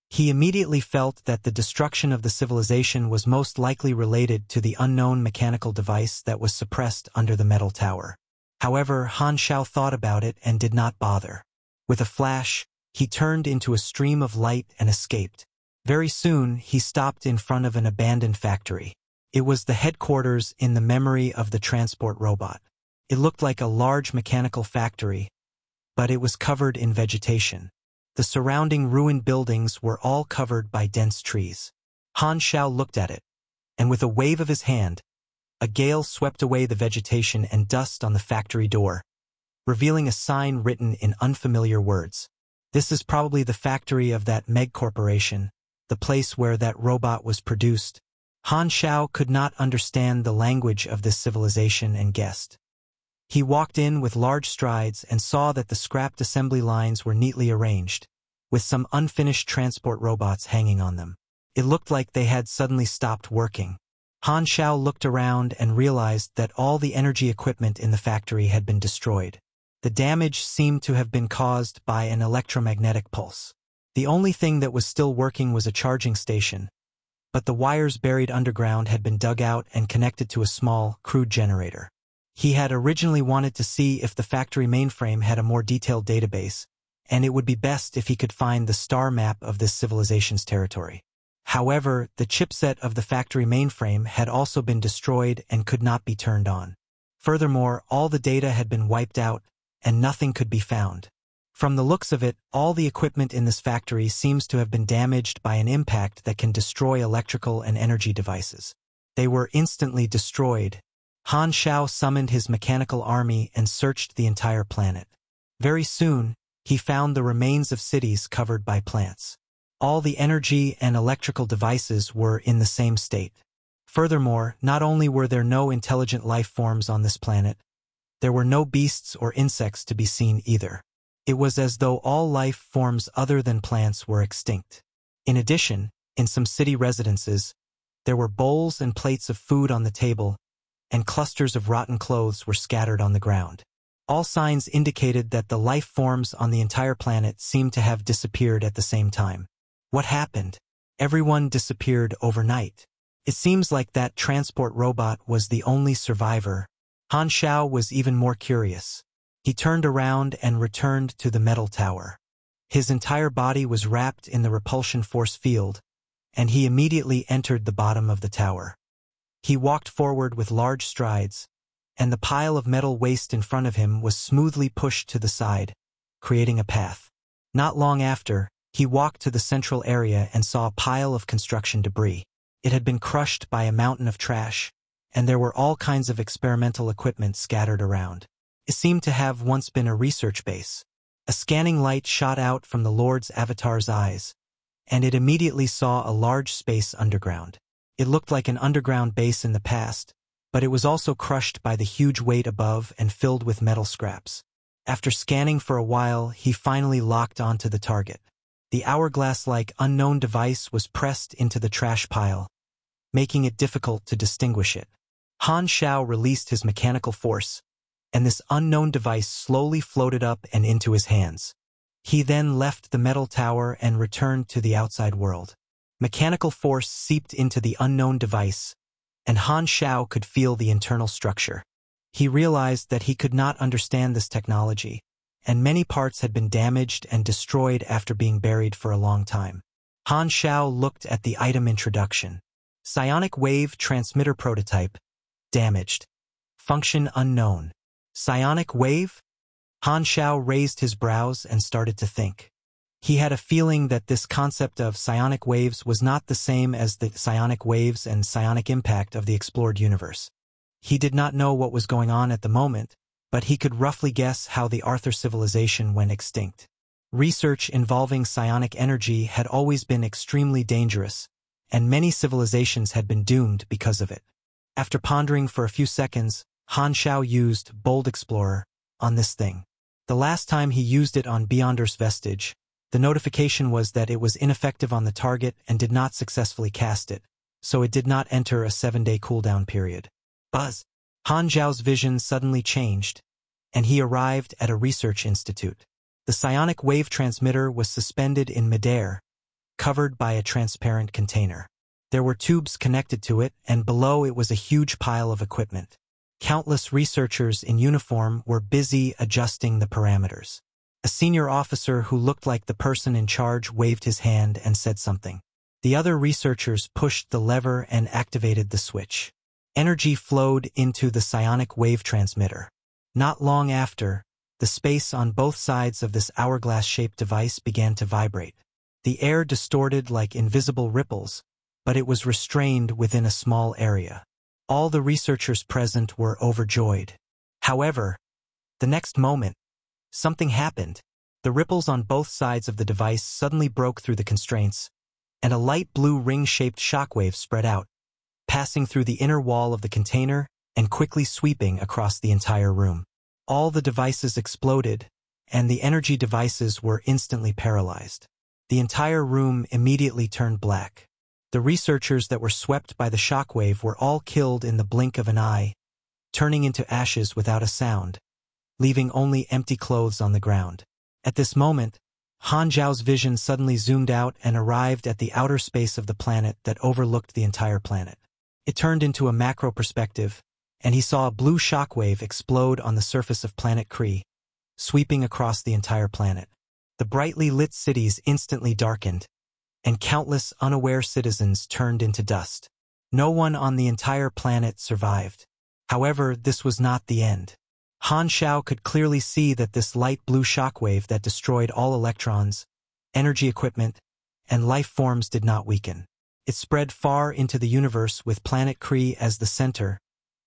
He immediately felt that the destruction of the civilization was most likely related to the unknown mechanical device that was suppressed under the metal tower. However, Han Xiao thought about it and did not bother. With a flash, he turned into a stream of light and escaped. Very soon, he stopped in front of an abandoned factory. It was the headquarters in the memory of the transport robot. It looked like a large mechanical factory, but it was covered in vegetation. The surrounding ruined buildings were all covered by dense trees. Han Xiao looked at it, and with a wave of his hand, a gale swept away the vegetation and dust on the factory door, revealing a sign written in unfamiliar words. This is probably the factory of that Meg corporation, the place where that robot was produced. Han Xiao could not understand the language of this civilization and guessed. He walked in with large strides and saw that the scrapped assembly lines were neatly arranged, with some unfinished transport robots hanging on them. It looked like they had suddenly stopped working. Han Xiao looked around and realized that all the energy equipment in the factory had been destroyed. The damage seemed to have been caused by an electromagnetic pulse. The only thing that was still working was a charging station, but the wires buried underground had been dug out and connected to a small, crude generator. He had originally wanted to see if the factory mainframe had a more detailed database, and it would be best if he could find the star map of this civilization's territory. However, the chipset of the factory mainframe had also been destroyed and could not be turned on. Furthermore, all the data had been wiped out, and nothing could be found. From the looks of it, all the equipment in this factory seems to have been damaged by an impact that can destroy electrical and energy devices. They were instantly destroyed. Han Xiao summoned his mechanical army and searched the entire planet. Very soon, he found the remains of cities covered by plants. All the energy and electrical devices were in the same state. Furthermore, not only were there no intelligent life forms on this planet, there were no beasts or insects to be seen either. It was as though all life forms other than plants were extinct. In addition, in some city residences, there were bowls and plates of food on the table, and clusters of rotten clothes were scattered on the ground. All signs indicated that the life forms on the entire planet seemed to have disappeared at the same time. What happened? Everyone disappeared overnight. It seems like that transport robot was the only survivor. Han Xiao was even more curious. He turned around and returned to the metal tower. His entire body was wrapped in the repulsion force field, and he immediately entered the bottom of the tower. He walked forward with large strides, and the pile of metal waste in front of him was smoothly pushed to the side, creating a path. Not long after, he walked to the central area and saw a pile of construction debris. It had been crushed by a mountain of trash, and there were all kinds of experimental equipment scattered around. It seemed to have once been a research base. A scanning light shot out from the Lord's avatar's eyes, and it immediately saw a large space underground. It looked like an underground base in the past, but it was also crushed by the huge weight above and filled with metal scraps. After scanning for a while, he finally locked onto the target. The hourglass-like unknown device was pressed into the trash pile, making it difficult to distinguish it. Han Xiao released his mechanical force, and this unknown device slowly floated up and into his hands. He then left the metal tower and returned to the outside world. Mechanical force seeped into the unknown device, and Han Xiao could feel the internal structure. He realized that he could not understand this technology, and many parts had been damaged and destroyed after being buried for a long time. Han Xiao looked at the item introduction. Psionic wave transmitter prototype. Damaged. Function unknown. Psionic wave? Han Xiao raised his brows and started to think. He had a feeling that this concept of psionic waves was not the same as the psionic waves and psionic impact of the explored universe. He did not know what was going on at the moment, but he could roughly guess how the Arthur civilization went extinct. Research involving psionic energy had always been extremely dangerous, and many civilizations had been doomed because of it. After pondering for a few seconds, Han Xiao used Bold Explorer on this thing. The last time he used it on Beyonder's Vestige, the notification was that it was ineffective on the target and did not successfully cast it, so it did not enter a 7-day cooldown period. Buzz! Han Xiao's vision suddenly changed, and he arrived at a research institute. The psionic wave transmitter was suspended in midair, covered by a transparent container. There were tubes connected to it, and below it was a huge pile of equipment. Countless researchers in uniform were busy adjusting the parameters. A senior officer who looked like the person in charge waved his hand and said something. The other researchers pushed the lever and activated the switch. Energy flowed into the psionic wave transmitter. Not long after, the space on both sides of this hourglass-shaped device began to vibrate. The air distorted like invisible ripples, but it was restrained within a small area. All the researchers present were overjoyed. However, the next moment, something happened. The ripples on both sides of the device suddenly broke through the constraints, and a light blue ring-shaped shockwave spread out, passing through the inner wall of the container and quickly sweeping across the entire room. All the devices exploded, and the energy devices were instantly paralyzed. The entire room immediately turned black. The researchers that were swept by the shockwave were all killed in the blink of an eye, turning into ashes without a sound, leaving only empty clothes on the ground. At this moment, Han Xiao's vision suddenly zoomed out and arrived at the outer space of the planet that overlooked the entire planet. It turned into a macro perspective, and he saw a blue shockwave explode on the surface of planet Kree, sweeping across the entire planet. The brightly lit cities instantly darkened, and countless unaware citizens turned into dust. No one on the entire planet survived. However, this was not the end. Han Xiao could clearly see that this light blue shockwave that destroyed all electrons, energy equipment, and life forms did not weaken. It spread far into the universe with planet Kree as the center,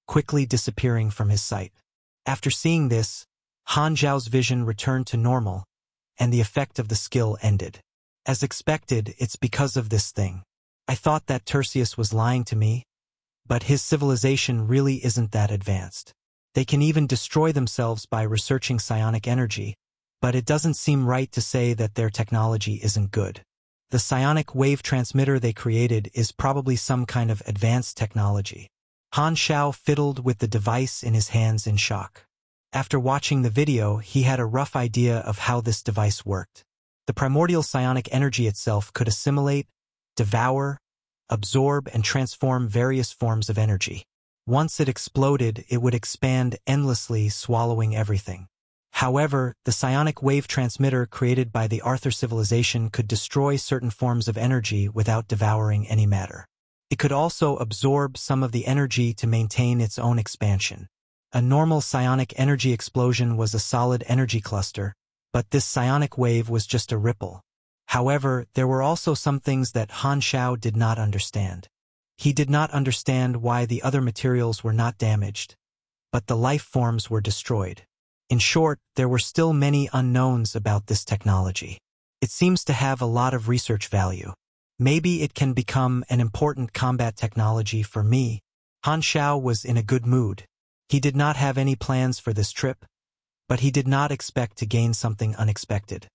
quickly disappearing from his sight. After seeing this, Han Xiao's vision returned to normal, and the effect of the skill ended. As expected, it's because of this thing. I thought that Tertius was lying to me, but his civilization really isn't that advanced. They can even destroy themselves by researching psionic energy, but it doesn't seem right to say that their technology isn't good. The psionic wave transmitter they created is probably some kind of advanced technology. Han Xiao fiddled with the device in his hands in shock. After watching the video, he had a rough idea of how this device worked. The primordial psionic energy itself could assimilate, devour, absorb, and transform various forms of energy. Once it exploded, it would expand endlessly, swallowing everything. However, the psionic wave transmitter created by the Arthur civilization could destroy certain forms of energy without devouring any matter. It could also absorb some of the energy to maintain its own expansion. A normal psionic energy explosion was a solid energy cluster, but this psionic wave was just a ripple. However, there were also some things that Han Xiao did not understand. He did not understand why the other materials were not damaged, but the life forms were destroyed. In short, there were still many unknowns about this technology. It seems to have a lot of research value. Maybe it can become an important combat technology for me. Han Xiao was in a good mood. He did not have any plans for this trip, but he did not expect to gain something unexpected.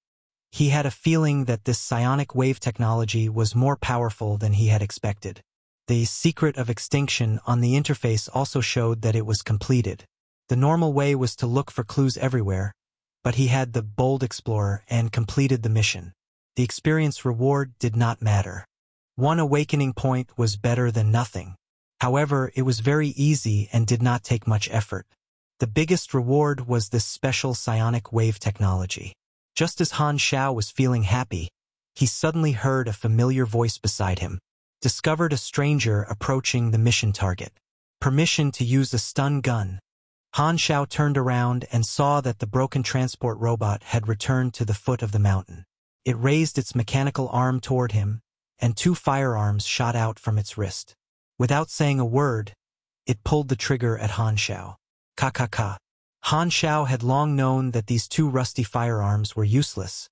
He had a feeling that this psionic wave technology was more powerful than he had expected. The secret of extinction on the interface also showed that it was completed. The normal way was to look for clues everywhere, but he had the bold explorer and completed the mission. The experience reward did not matter. One awakening point was better than nothing. However, it was very easy and did not take much effort. The biggest reward was this special psionic wave technology. Just as Han Xiao was feeling happy, he suddenly heard a familiar voice beside him. Discovered a stranger approaching the mission target. Permission to use a stun gun. Han Xiao turned around and saw that the broken transport robot had returned to the foot of the mountain. It raised its mechanical arm toward him, and two firearms shot out from its wrist. Without saying a word, it pulled the trigger at Han Xiao. Ka. Han Xiao had long known that these two rusty firearms were useless,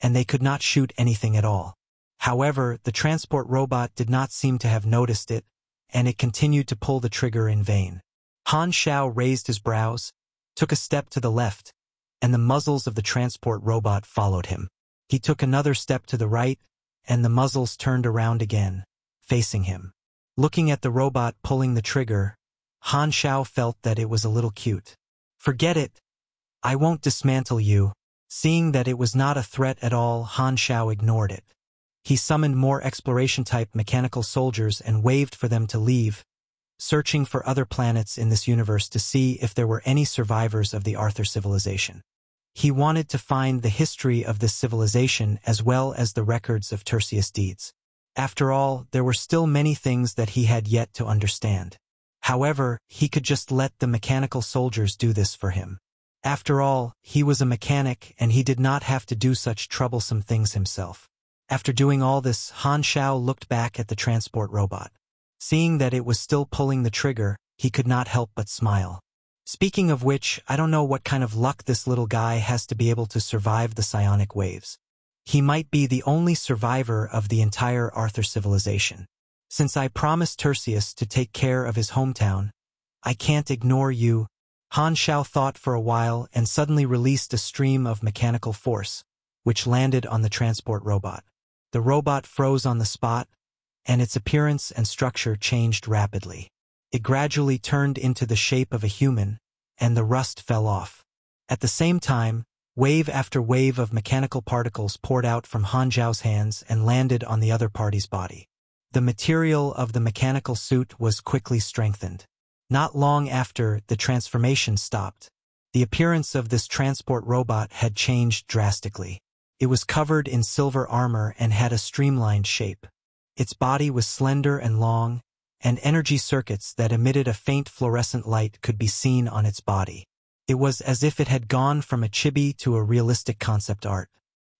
and they could not shoot anything at all. However, the transport robot did not seem to have noticed it, and it continued to pull the trigger in vain. Han Xiao raised his brows, took a step to the left, and the muzzles of the transport robot followed him. He took another step to the right, and the muzzles turned around again, facing him. Looking at the robot pulling the trigger, Han Xiao felt that it was a little cute. Forget it. I won't dismantle you. Seeing that it was not a threat at all, Han Xiao ignored it. He summoned more exploration-type mechanical soldiers and waved for them to leave, searching for other planets in this universe to see if there were any survivors of the Arthur civilization. He wanted to find the history of this civilization as well as the records of Tertius deeds. After all, there were still many things that he had yet to understand. However, he could just let the mechanical soldiers do this for him. After all, he was a mechanic and he did not have to do such troublesome things himself. After doing all this, Han Xiao looked back at the transport robot. Seeing that it was still pulling the trigger, he could not help but smile. Speaking of which, I don't know what kind of luck this little guy has to be able to survive the psionic waves. He might be the only survivor of the entire Arthur civilization. Since I promised Tertius to take care of his hometown, I can't ignore you. Han Xiao thought for a while and suddenly released a stream of mechanical force, which landed on the transport robot. The robot froze on the spot, and its appearance and structure changed rapidly. It gradually turned into the shape of a human, and the rust fell off. At the same time, wave after wave of mechanical particles poured out from Han Xiao's hands and landed on the other party's body. The material of the mechanical suit was quickly strengthened. Not long after, the transformation stopped. The appearance of this transport robot had changed drastically. It was covered in silver armor and had a streamlined shape. Its body was slender and long, and energy circuits that emitted a faint fluorescent light could be seen on its body. It was as if it had gone from a chibi to a realistic concept art.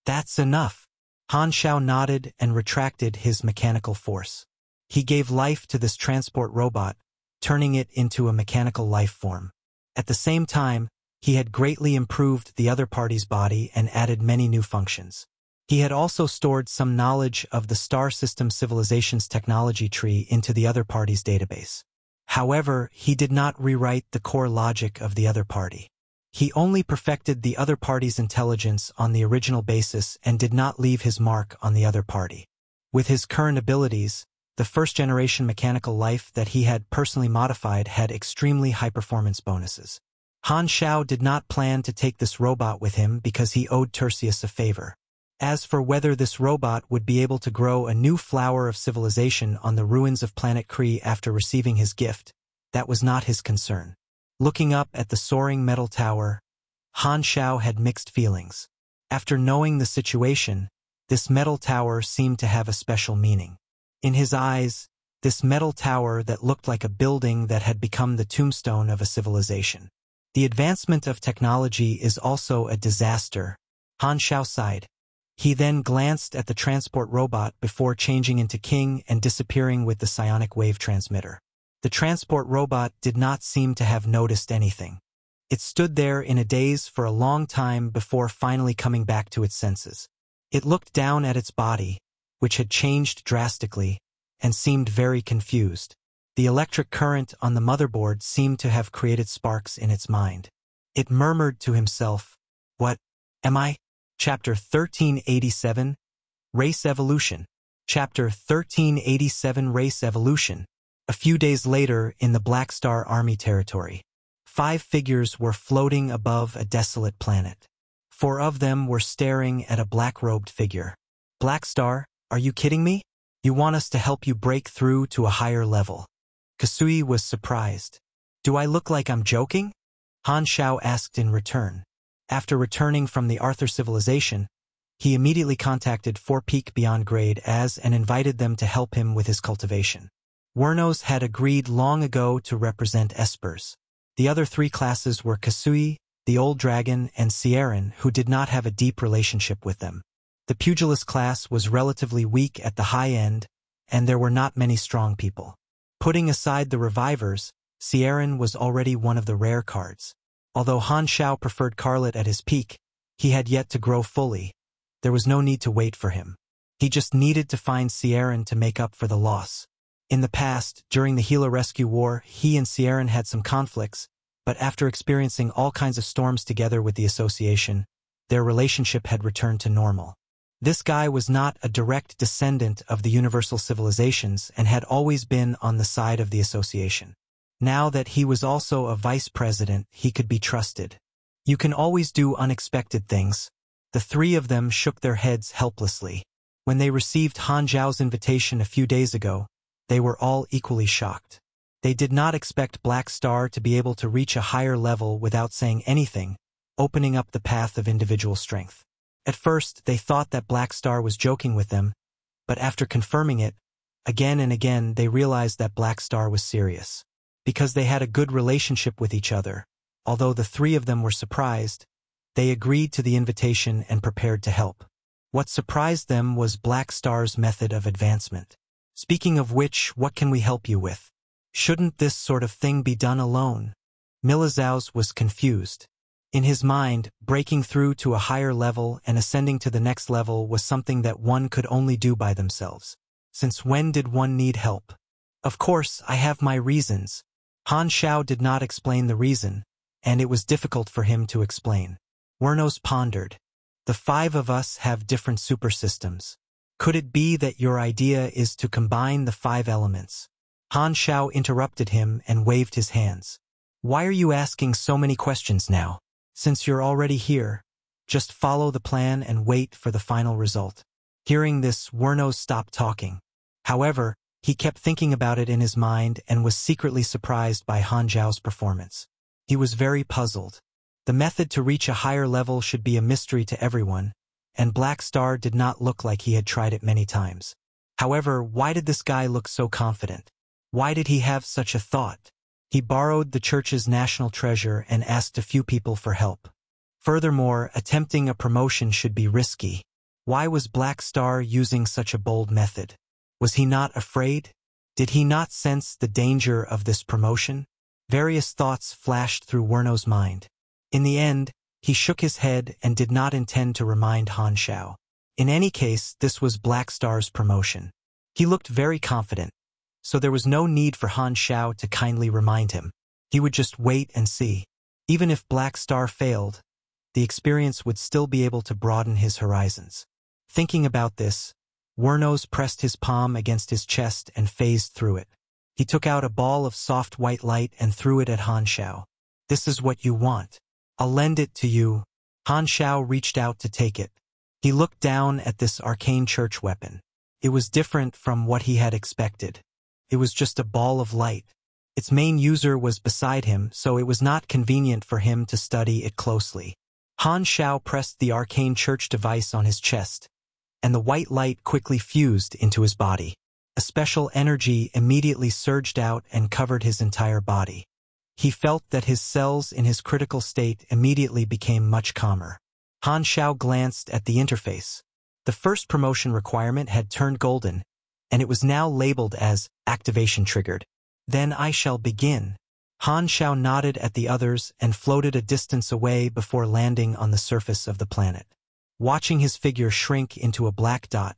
That's enough. Han Xiao nodded and retracted his mechanical force. He gave life to this transport robot, turning it into a mechanical life form. At the same time, he had greatly improved the other party's body and added many new functions. He had also stored some knowledge of the star system civilization's technology tree into the other party's database. However, he did not rewrite the core logic of the other party. He only perfected the other party's intelligence on the original basis and did not leave his mark on the other party. With his current abilities, the first-generation mechanical life that he had personally modified had extremely high performance bonuses. Han Xiao did not plan to take this robot with him because he owed Tertius a favor. As for whether this robot would be able to grow a new flower of civilization on the ruins of planet Kree after receiving his gift, that was not his concern. Looking up at the soaring metal tower, Han Xiao had mixed feelings. After knowing the situation, this metal tower seemed to have a special meaning. In his eyes, this metal tower that looked like a building that had become the tombstone of a civilization. The advancement of technology is also a disaster. Han Xiao sighed. He then glanced at the transport robot before changing into King and disappearing with the psionic wave transmitter. The transport robot did not seem to have noticed anything. It stood there in a daze for a long time before finally coming back to its senses. It looked down at its body, which had changed drastically, and seemed very confused. The electric current on the motherboard seemed to have created sparks in its mind. It murmured to himself, "What am I?" Chapter 1387, Race Evolution. Chapter 1387, Race Evolution. A few days later, in the Black Star Army territory, 5 figures were floating above a desolate planet. 4 of them were staring at a black-robed figure. "Black Star, are you kidding me? You want us to help you break through to a higher level?" Kasui was surprised. "Do I look like I'm joking?" Han Xiao asked in return. After returning from the Arthur civilization, he immediately contacted 4 Peak Beyond Grade as and invited them to help him with his cultivation. Wernos had agreed long ago to represent Espers. The other 3 classes were Kasui, the Old Dragon, and Sieran, who did not have a deep relationship with them. The Pugilist class was relatively weak at the high end, and there were not many strong people. Putting aside the revivers, Sieran was already one of the rare cards. Although Han Xiao preferred Carlet at his peak, he had yet to grow fully. There was no need to wait for him. He just needed to find Sieran to make up for the loss. In the past, during the Hila Rescue War, he and Sieran had some conflicts, but after experiencing all kinds of storms together with the association, their relationship had returned to normal. This guy was not a direct descendant of the universal civilizations and had always been on the side of the association. Now that he was also a vice president, he could be trusted. You can always do unexpected things. The three of them shook their heads helplessly. When they received Han Xiao's invitation a few days ago, they were all equally shocked. They did not expect Black Star to be able to reach a higher level without saying anything, opening up the path of individual strength. At first, they thought that Black Star was joking with them, but after confirming it, again and again they realized that Black Star was serious. Because they had a good relationship with each other, although the three of them were surprised, they agreed to the invitation and prepared to help. What surprised them was Black Star's method of advancement. Speaking of which, what can we help you with? Shouldn't this sort of thing be done alone? Milazau's was confused. In his mind, breaking through to a higher level and ascending to the next level was something that one could only do by themselves. Since when did one need help? Of course, I have my reasons. Han Xiao did not explain the reason, and it was difficult for him to explain. Wernos pondered. The five of us have different super systems. Could it be that your idea is to combine the five elements? Han Xiao interrupted him and waved his hands. Why are you asking so many questions now? Since you're already here, just follow the plan and wait for the final result. Hearing this, Wernos stopped talking. However, he kept thinking about it in his mind and was secretly surprised by Han Xiao's performance. He was very puzzled. The method to reach a higher level should be a mystery to everyone, and Black Star did not look like he had tried it many times. However, why did this guy look so confident? Why did he have such a thought? He borrowed the church's national treasure and asked a few people for help. Furthermore, attempting a promotion should be risky. Why was Black Star using such a bold method? Was he not afraid? Did he not sense the danger of this promotion? Various thoughts flashed through Werno's mind. In the end, he shook his head and did not intend to remind Han Xiao. In any case, this was Black Star's promotion. He looked very confident, so there was no need for Han Xiao to kindly remind him. He would just wait and see. Even if Black Star failed, the experience would still be able to broaden his horizons. Thinking about this, Wernos pressed his palm against his chest and phased through it. He took out a ball of soft white light and threw it at Han Xiao. This is what you want. I'll lend it to you. Han Xiao reached out to take it. He looked down at this arcane church weapon. It was different from what he had expected. It was just a ball of light. Its main user was beside him, so it was not convenient for him to study it closely. Han Xiao pressed the arcane church device on his chest, and the white light quickly fused into his body. A special energy immediately surged out and covered his entire body. He felt that his cells in his critical state immediately became much calmer. Han Xiao glanced at the interface. The first promotion requirement had turned golden, and it was now labeled as activation triggered. Then I shall begin. Han Xiao nodded at the others and floated a distance away before landing on the surface of the planet. Watching his figure shrink into a black dot,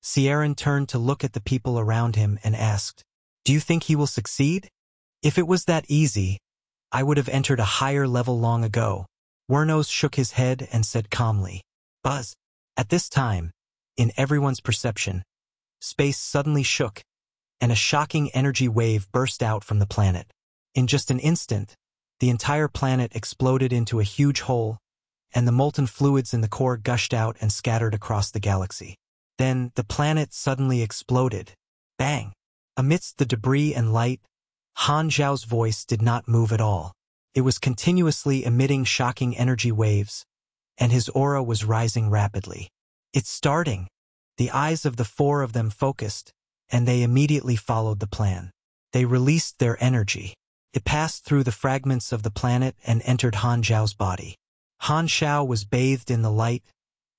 Sieran turned to look at the people around him and asked, "Do you think he will succeed? If it was that easy, I would have entered a higher level long ago." Wernos shook his head and said calmly, "Buzz." At this time, in everyone's perception, space suddenly shook, and a shocking energy wave burst out from the planet. In just an instant, the entire planet exploded into a huge hole, and the molten fluids in the core gushed out and scattered across the galaxy. Then, the planet suddenly exploded. Bang! Amidst the debris and light, Han Xiao's voice did not move at all. It was continuously emitting shocking energy waves, and his aura was rising rapidly. "It's starting." The eyes of the four of them focused, and they immediately followed the plan. They released their energy. It passed through the fragments of the planet and entered Han Xiao's body. Han Xiao was bathed in the light,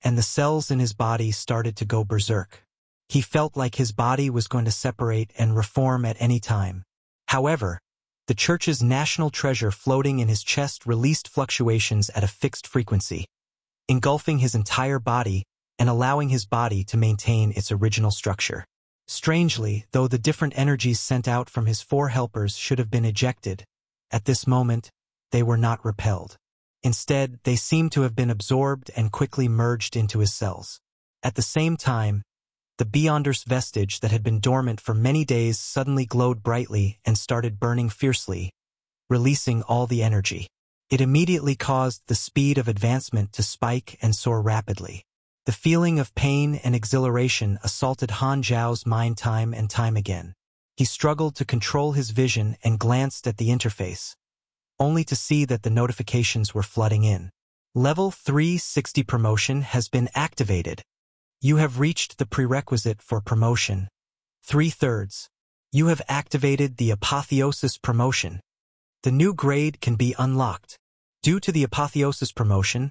and the cells in his body started to go berserk. He felt like his body was going to separate and reform at any time. However, the church's national treasure floating in his chest released fluctuations at a fixed frequency, engulfing his entire body and allowing his body to maintain its original structure. Strangely, though the different energies sent out from his four helpers should have been ejected, at this moment, they were not repelled. Instead, they seemed to have been absorbed and quickly merged into his cells. At the same time, The Beyonders vestige that had been dormant for many days suddenly glowed brightly and started burning fiercely, releasing all the energy. It immediately caused the speed of advancement to spike and soar rapidly. The feeling of pain and exhilaration assaulted Han Xiao's mind time and time again. He struggled to control his vision and glanced at the interface, only to see that the notifications were flooding in. Level 360 promotion has been activated. You have reached the prerequisite for promotion. 3/3. You have activated the Apotheosis promotion. The new grade can be unlocked. Due to the Apotheosis promotion,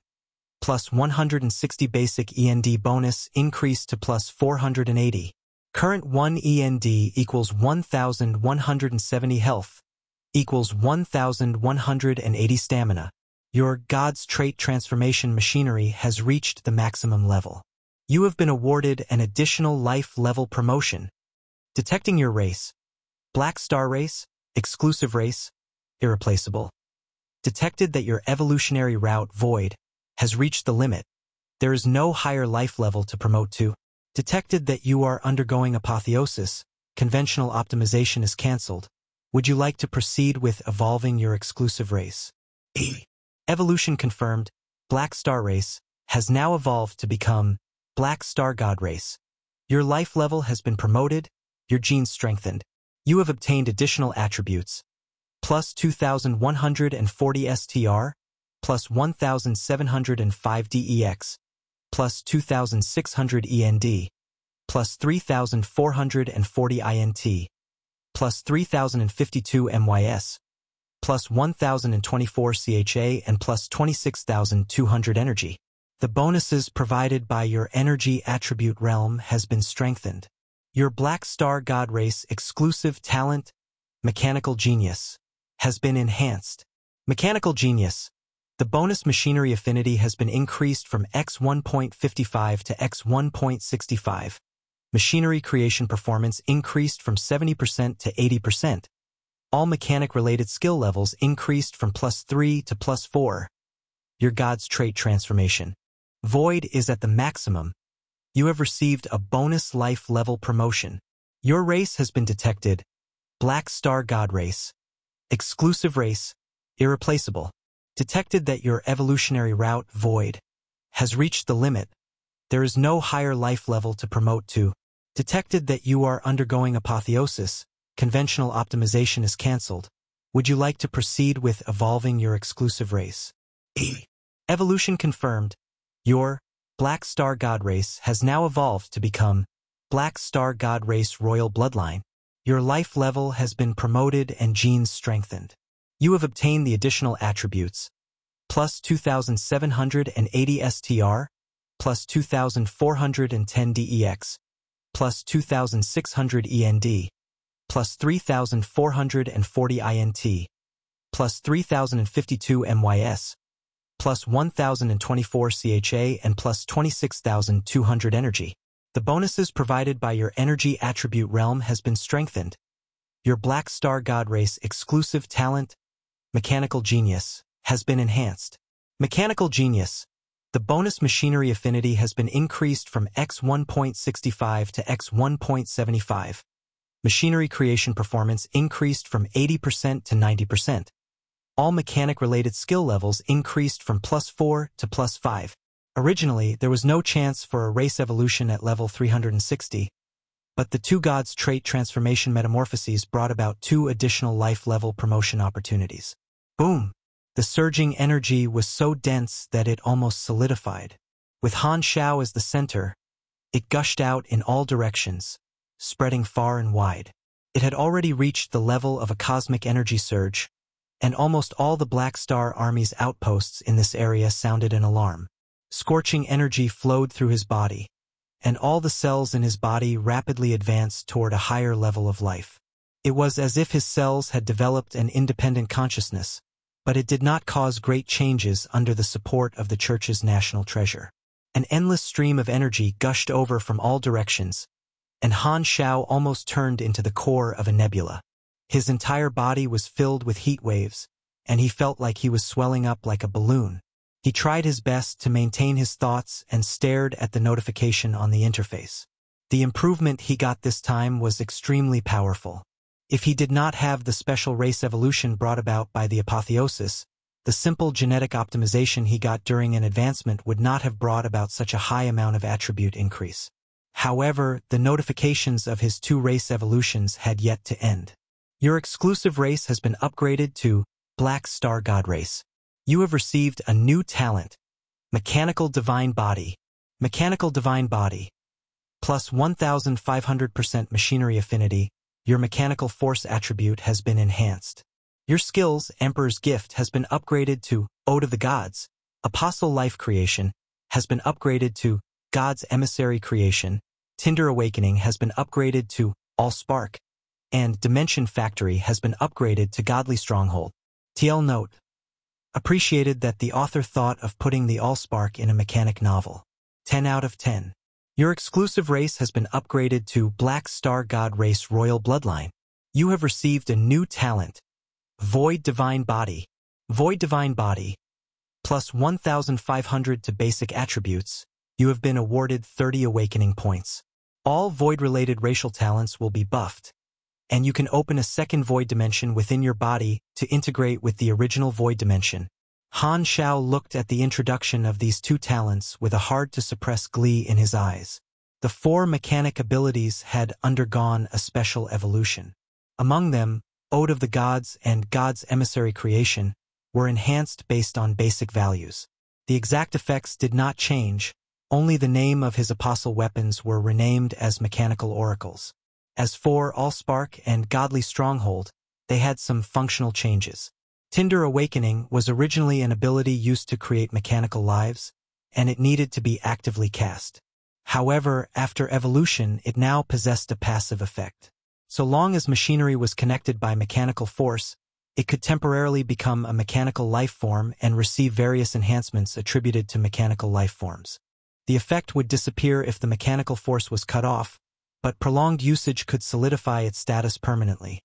plus 160 basic END bonus increased to plus 480. Current 1 END equals 1,170 health, equals 1,180 stamina. Your God's Trait Transformation machinery has reached the maximum level. You have been awarded an additional life level promotion. Detecting your race. Black Star race, exclusive race, irreplaceable. Detected that your evolutionary route, Void, has reached the limit. There is no higher life level to promote to. Detected that you are undergoing apotheosis. Conventional optimization is cancelled. Would you like to proceed with evolving your exclusive race? Evolution confirmed. Black Star race has now evolved to become Black Star God race. Your life level has been promoted, your genes strengthened. You have obtained additional attributes. Plus 2,140 STR, plus 1,705 DEX, plus 2,600 END, plus 3,440 INT, plus 3,052 MYS, plus 1,024 CHA and plus 26,200 energy. The bonuses provided by your energy attribute realm has been strengthened. Your Black Star God race exclusive talent, Mechanical Genius, has been enhanced. Mechanical Genius. The bonus machinery affinity has been increased from X 1.55 to X 1.65. Machinery creation performance increased from 70% to 80%. All mechanic-related skill levels increased from +3 to +4. Your God's Trait Transformation. Void is at the maximum. You have received a bonus life level promotion. Your race has been detected. Black Star God race. Exclusive race. Irreplaceable. Detected that your evolutionary route, Void, has reached the limit. There is no higher life level to promote to. Detected that you are undergoing apotheosis. Conventional optimization is cancelled. Would you like to proceed with evolving your exclusive race? Evolution confirmed. Your Black Star God race has now evolved to become Black Star God race Royal Bloodline. Your life level has been promoted and genes strengthened. You have obtained the additional attributes. Plus 2,780 STR, plus 2,410 DEX, plus 2,600 END, plus 3,440 INT, plus 3,052 MYS, plus 1,024 CHA and plus 26,200 energy. The bonuses provided by your energy attribute realm has been strengthened. Your Black Star God race exclusive talent, Mechanical Genius, has been enhanced. Mechanical Genius. The bonus machinery affinity has been increased from X 1.65 to X 1.75. Machinery creation performance increased from 80% to 90%. All mechanic-related skill levels increased from +4 to +5. Originally, there was no chance for a race evolution at level 360, but the two gods' trait transformation metamorphoses brought about 2 additional life level promotion opportunities. Boom! The surging energy was so dense that it almost solidified. With Han Xiao as the center, it gushed out in all directions, spreading far and wide. It had already reached the level of a cosmic energy surge, and almost all the Black Star Army's outposts in this area sounded an alarm. Scorching energy flowed through his body, and all the cells in his body rapidly advanced toward a higher level of life. It was as if his cells had developed an independent consciousness, but it did not cause great changes under the support of the Church's national treasure. An endless stream of energy gushed over from all directions, and Han Xiao almost turned into the core of a nebula. His entire body was filled with heat waves, and he felt like he was swelling up like a balloon. He tried his best to maintain his thoughts and stared at the notification on the interface. The improvement he got this time was extremely powerful. If he did not have the special race evolution brought about by the apotheosis, the simple genetic optimization he got during an advancement would not have brought about such a high amount of attribute increase. However, the notifications of his 2 race evolutions had yet to end. Your exclusive race has been upgraded to Black Star God Race. You have received a new talent, Mechanical Divine Body. Mechanical Divine Body. Plus 1500% machinery affinity. Your mechanical force attribute has been enhanced. Your skills, Emperor's Gift, has been upgraded to Ode of the Gods. Apostle Life Creation has been upgraded to God's Emissary Creation. Tinder Awakening has been upgraded to All Spark. And Dimension Factory has been upgraded to Godly Stronghold. TL note. Appreciated that the author thought of putting the Allspark in a mechanic novel. 10 out of 10. Your exclusive race has been upgraded to Black Star God Race Royal Bloodline. You have received a new talent, Void Divine Body. Void Divine Body. Plus 1500 to basic attributes. You have been awarded 30 awakening points. All Void-related racial talents will be buffed, and you can open a second Void dimension within your body to integrate with the original Void dimension. Han Xiao looked at the introduction of these 2 talents with a hard-to-suppress glee in his eyes. The 4 mechanic abilities had undergone a special evolution. Among them, Ode of the Gods and God's Emissary Creation were enhanced based on basic values. The exact effects did not change, only the name of his apostle weapons were renamed as Mechanical Oracles. As for Allspark and Godly Stronghold, they had some functional changes. Tinder Awakening was originally an ability used to create mechanical lives, and it needed to be actively cast. However, after evolution, it now possessed a passive effect. So long as machinery was connected by mechanical force, it could temporarily become a mechanical life form and receive various enhancements attributed to mechanical life forms. The effect would disappear if the mechanical force was cut off, but prolonged usage could solidify its status permanently,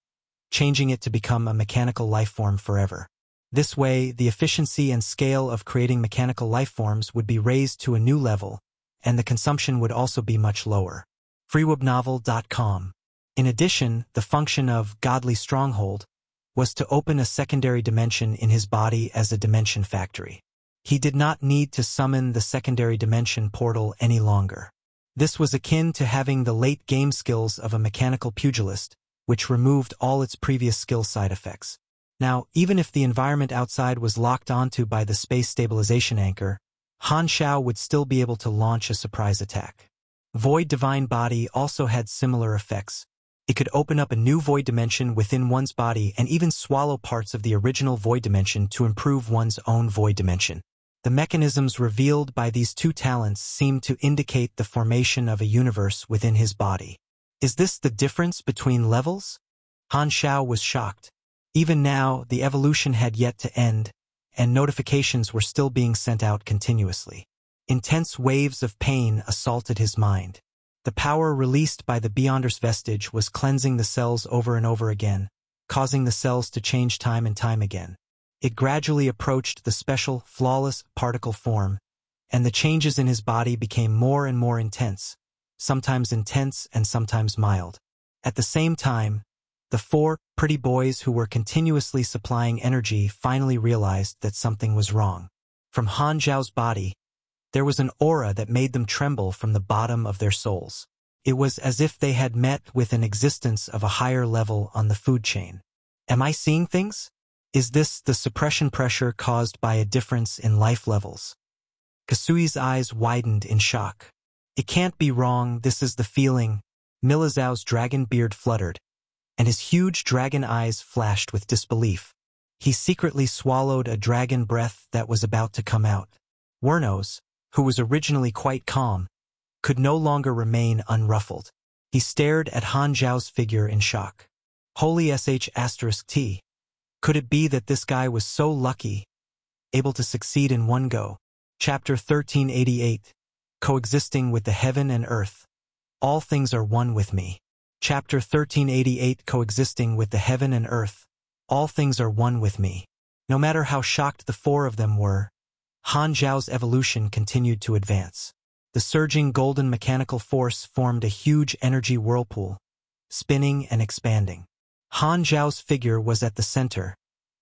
changing it to become a mechanical life form forever. This way, the efficiency and scale of creating mechanical life forms would be raised to a new level, and the consumption would also be much lower. freewebnovel.com. In addition, the function of Godly Stronghold was to open a secondary dimension in his body as a dimension factory. He did not need to summon the secondary dimension portal any longer. This was akin to having the late game skills of a mechanical pugilist, which removed all its previous skill side effects. Now, even if the environment outside was locked onto by the space stabilization anchor, Han Xiao would still be able to launch a surprise attack. Void Divine Body also had similar effects. It could open up a new void dimension within one's body and even swallow parts of the original void dimension to improve one's own void dimension. The mechanisms revealed by these 2 talents seemed to indicate the formation of a universe within his body. Is this the difference between levels? Han Xiao was shocked. Even now, the evolution had yet to end, and notifications were still being sent out continuously. Intense waves of pain assaulted his mind. The power released by the Beyonders vestige was cleansing the cells over and over again, causing the cells to change time and time again. It gradually approached the special, flawless particle form, and the changes in his body became more and more intense and sometimes mild. At the same time, the 4 pretty boys who were continuously supplying energy finally realized that something was wrong. From Han Xiao's body, there was an aura that made them tremble from the bottom of their souls. It was as if they had met with an existence of a higher level on the food chain. Am I seeing things? Is this the suppression pressure caused by a difference in life levels? Kasui's eyes widened in shock. It can't be wrong, this is the feeling. Milazau's dragon beard fluttered, and his huge dragon eyes flashed with disbelief. He secretly swallowed a dragon breath that was about to come out. Wernos, who was originally quite calm, could no longer remain unruffled. He stared at Han Xiao's figure in shock. Holy sh*T. Could it be that this guy was so lucky, able to succeed in one go? Chapter 1388. Coexisting with the heaven and earth. All things are one with me. Chapter 1388. Coexisting with the heaven and earth. All things are one with me. No matter how shocked the 4 of them were, Han Xiao's evolution continued to advance. The surging golden mechanical force formed a huge energy whirlpool, spinning and expanding. Han Xiao's figure was at the center,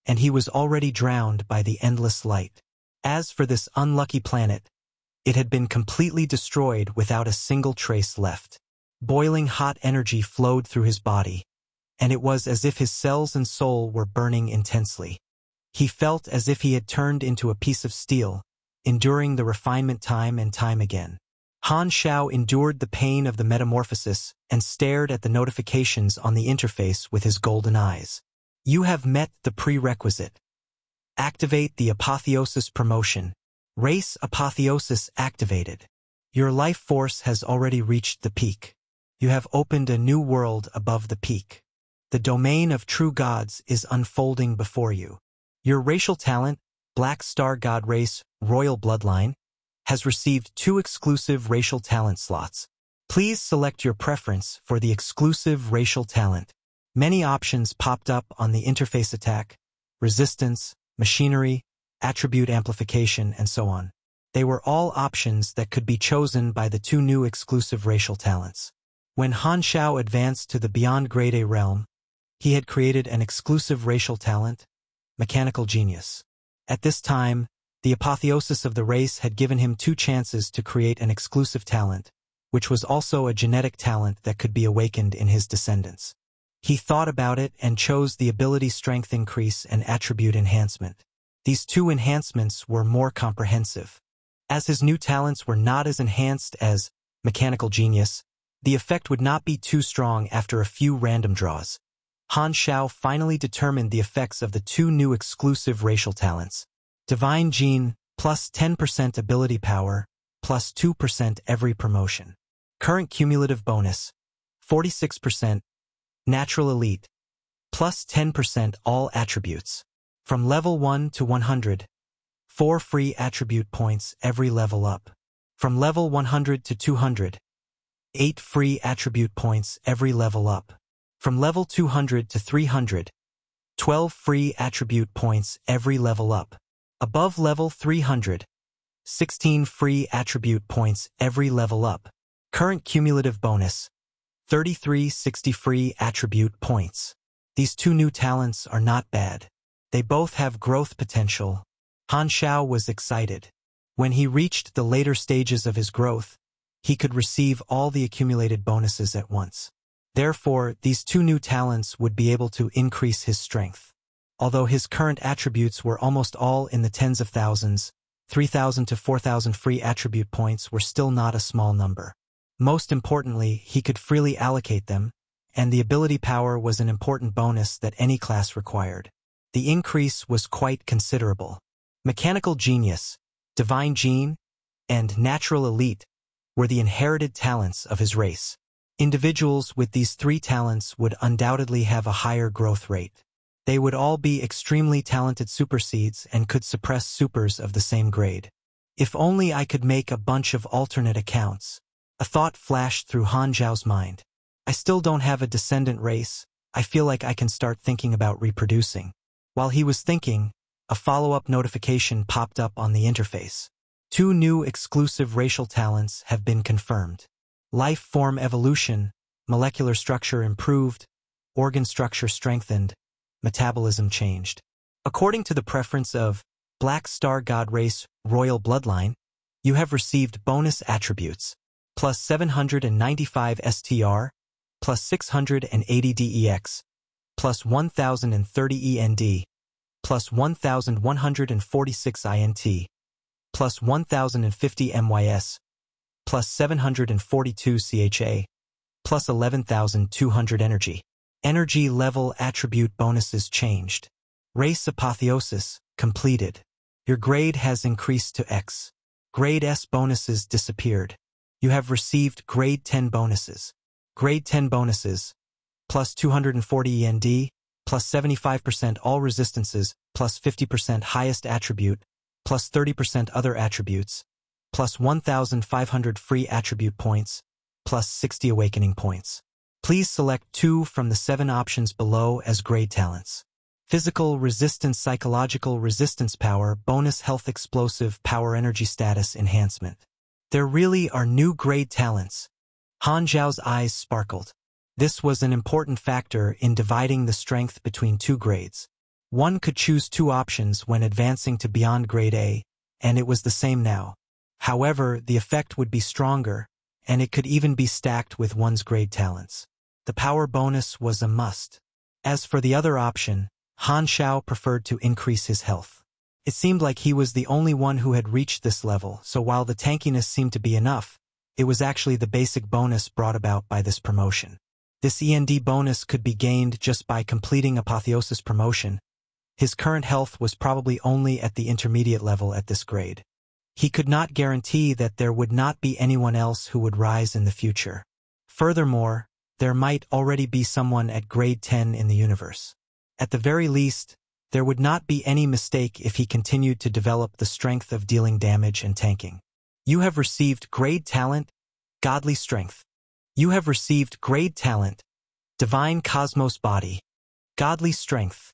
and he was already drowned by the endless light. As for this unlucky planet, it had been completely destroyed without a single trace left. Boiling hot energy flowed through his body, and it was as if his cells and soul were burning intensely. He felt as if he had turned into a piece of steel, enduring the refinement time and time again. Han Xiao endured the pain of the metamorphosis and stared at the notifications on the interface with his golden eyes. You have met the prerequisite. Activate the apotheosis promotion. Race apotheosis activated. Your life force has already reached the peak. You have opened a new world above the peak. The domain of true gods is unfolding before you. Your racial talent, Black Star God Race, Royal Bloodline, has received 2 exclusive racial talent slots. Please select your preference for the exclusive racial talent. Many options popped up on the interface: attack, resistance, machinery, attribute amplification, and so on. They were all options that could be chosen by the 2 new exclusive racial talents. When Han Xiao advanced to the Beyond Grade A realm, he had created an exclusive racial talent, Mechanical Genius. At this time, the apotheosis of the race had given him 2 chances to create an exclusive talent, which was also a genetic talent that could be awakened in his descendants. He thought about it and chose the ability strength increase and attribute enhancement. These 2 enhancements were more comprehensive. As his new talents were not as enhanced as Mechanical Genius, the effect would not be too strong after a few random draws. Han Xiao finally determined the effects of the 2 new exclusive racial talents. Divine Gene, plus 10% ability power, plus 2% every promotion. Current cumulative bonus, 46%. Natural Elite, plus 10% all attributes. From level 1 to 100, 4 free attribute points every level up. From level 100 to 200, 8 free attribute points every level up. From level 200 to 300, 12 free attribute points every level up. Above level 300, 16 free attribute points every level up. Current cumulative bonus, 3360 free attribute points. These 2 new talents are not bad. They both have growth potential. Han Xiao was excited. When he reached the later stages of his growth, he could receive all the accumulated bonuses at once. Therefore, these 2 new talents would be able to increase his strength. Although his current attributes were almost all in the tens of thousands, 3,000 to 4,000 free attribute points were still not a small number. Most importantly, he could freely allocate them, and the ability power was an important bonus that any class required. The increase was quite considerable. Mechanical Genius, Divine Gene, and Natural Elite were the inherited talents of his race. Individuals with these 3 talents would undoubtedly have a higher growth rate. They would all be extremely talented superseeds and could suppress supers of the same grade. If only I could make a bunch of alternate accounts. A thought flashed through Han Xiao's mind. I still don't have a descendant race. I feel like I can start thinking about reproducing. While he was thinking, a follow-up notification popped up on the interface. 2 new exclusive racial talents have been confirmed. Life form evolution, molecular structure improved, organ structure strengthened, metabolism changed. According to the preference of Black Star God Race, Royal Bloodline, you have received bonus attributes, plus 795 STR, plus 680 DEX, plus 1030 END, plus 1146 INT, plus 1050 MYS, plus 742 CHA, plus 11,200 energy. Energy level attribute bonuses changed. Race apotheosis completed. Your grade has increased to X. Grade S bonuses disappeared. You have received grade 10 bonuses. Grade 10 bonuses, plus 240 END, plus 75% all resistances, plus 50% highest attribute, plus 30% other attributes, plus 1,500 free attribute points, plus 60 awakening points. Please select 2 from the 7 options below as grade talents. Physical resistance, psychological resistance power, bonus health, explosive power, energy status enhancement. There really are new grade talents. Han Xiao's eyes sparkled. This was an important factor in dividing the strength between two grades. One could choose two options when advancing to beyond grade A, and it was the same now. However, the effect would be stronger, and it could even be stacked with one's grade talents. The power bonus was a must. As for the other option, Han Xiao preferred to increase his health. It seemed like he was the only one who had reached this level, so while the tankiness seemed to be enough, it was actually the basic bonus brought about by this promotion. This END bonus could be gained just by completing Apotheosis promotion. His current health was probably only at the intermediate level at this grade. He could not guarantee that there would not be anyone else who would rise in the future. Furthermore, there might already be someone at grade 10 in the universe. At the very least, there would not be any mistake if he continued to develop the strength of dealing damage and tanking. You have received grade talent, Godly Strength. You have received grade talent, Divine Cosmos Body, Godly Strength.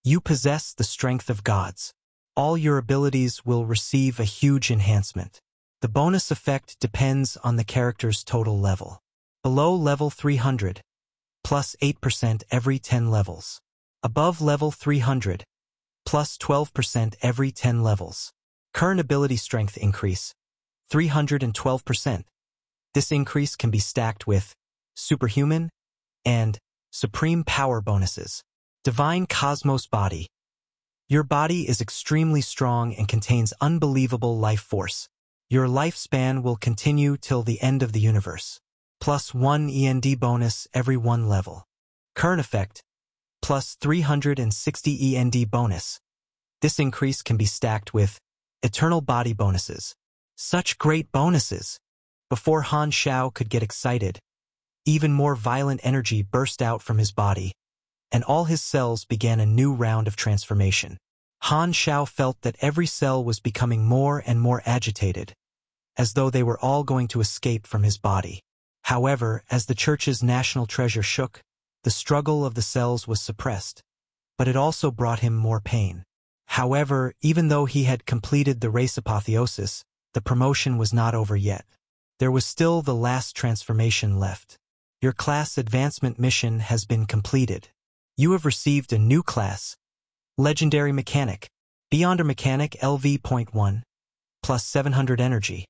You possess the strength of gods. All your abilities will receive a huge enhancement. The bonus effect depends on the character's total level. Below level 300, plus 8% every 10 levels. Above level 300, plus 12% every 10 levels. Current ability strength increase, 312%. This increase can be stacked with Superhuman and Supreme Power bonuses. Divine Cosmos Body. Your body is extremely strong and contains unbelievable life force. Your lifespan will continue till the end of the universe. Plus 1 END bonus every 1 level. Current effect, plus 360 END bonus. This increase can be stacked with Eternal Body bonuses. Such great bonuses! Before Han Xiao could get excited, even more violent energy burst out from his body, and all his cells began a new round of transformation. Han Xiao felt that every cell was becoming more and more agitated, as though they were all going to escape from his body. However, as the church's national treasure shook, the struggle of the cells was suppressed, but it also brought him more pain. However, even though he had completed the race apotheosis, the promotion was not over yet. There was still the last transformation left. Your class advancement mission has been completed. You have received a new class, Legendary Mechanic, Beyonder Mechanic LV.1, plus 700 energy,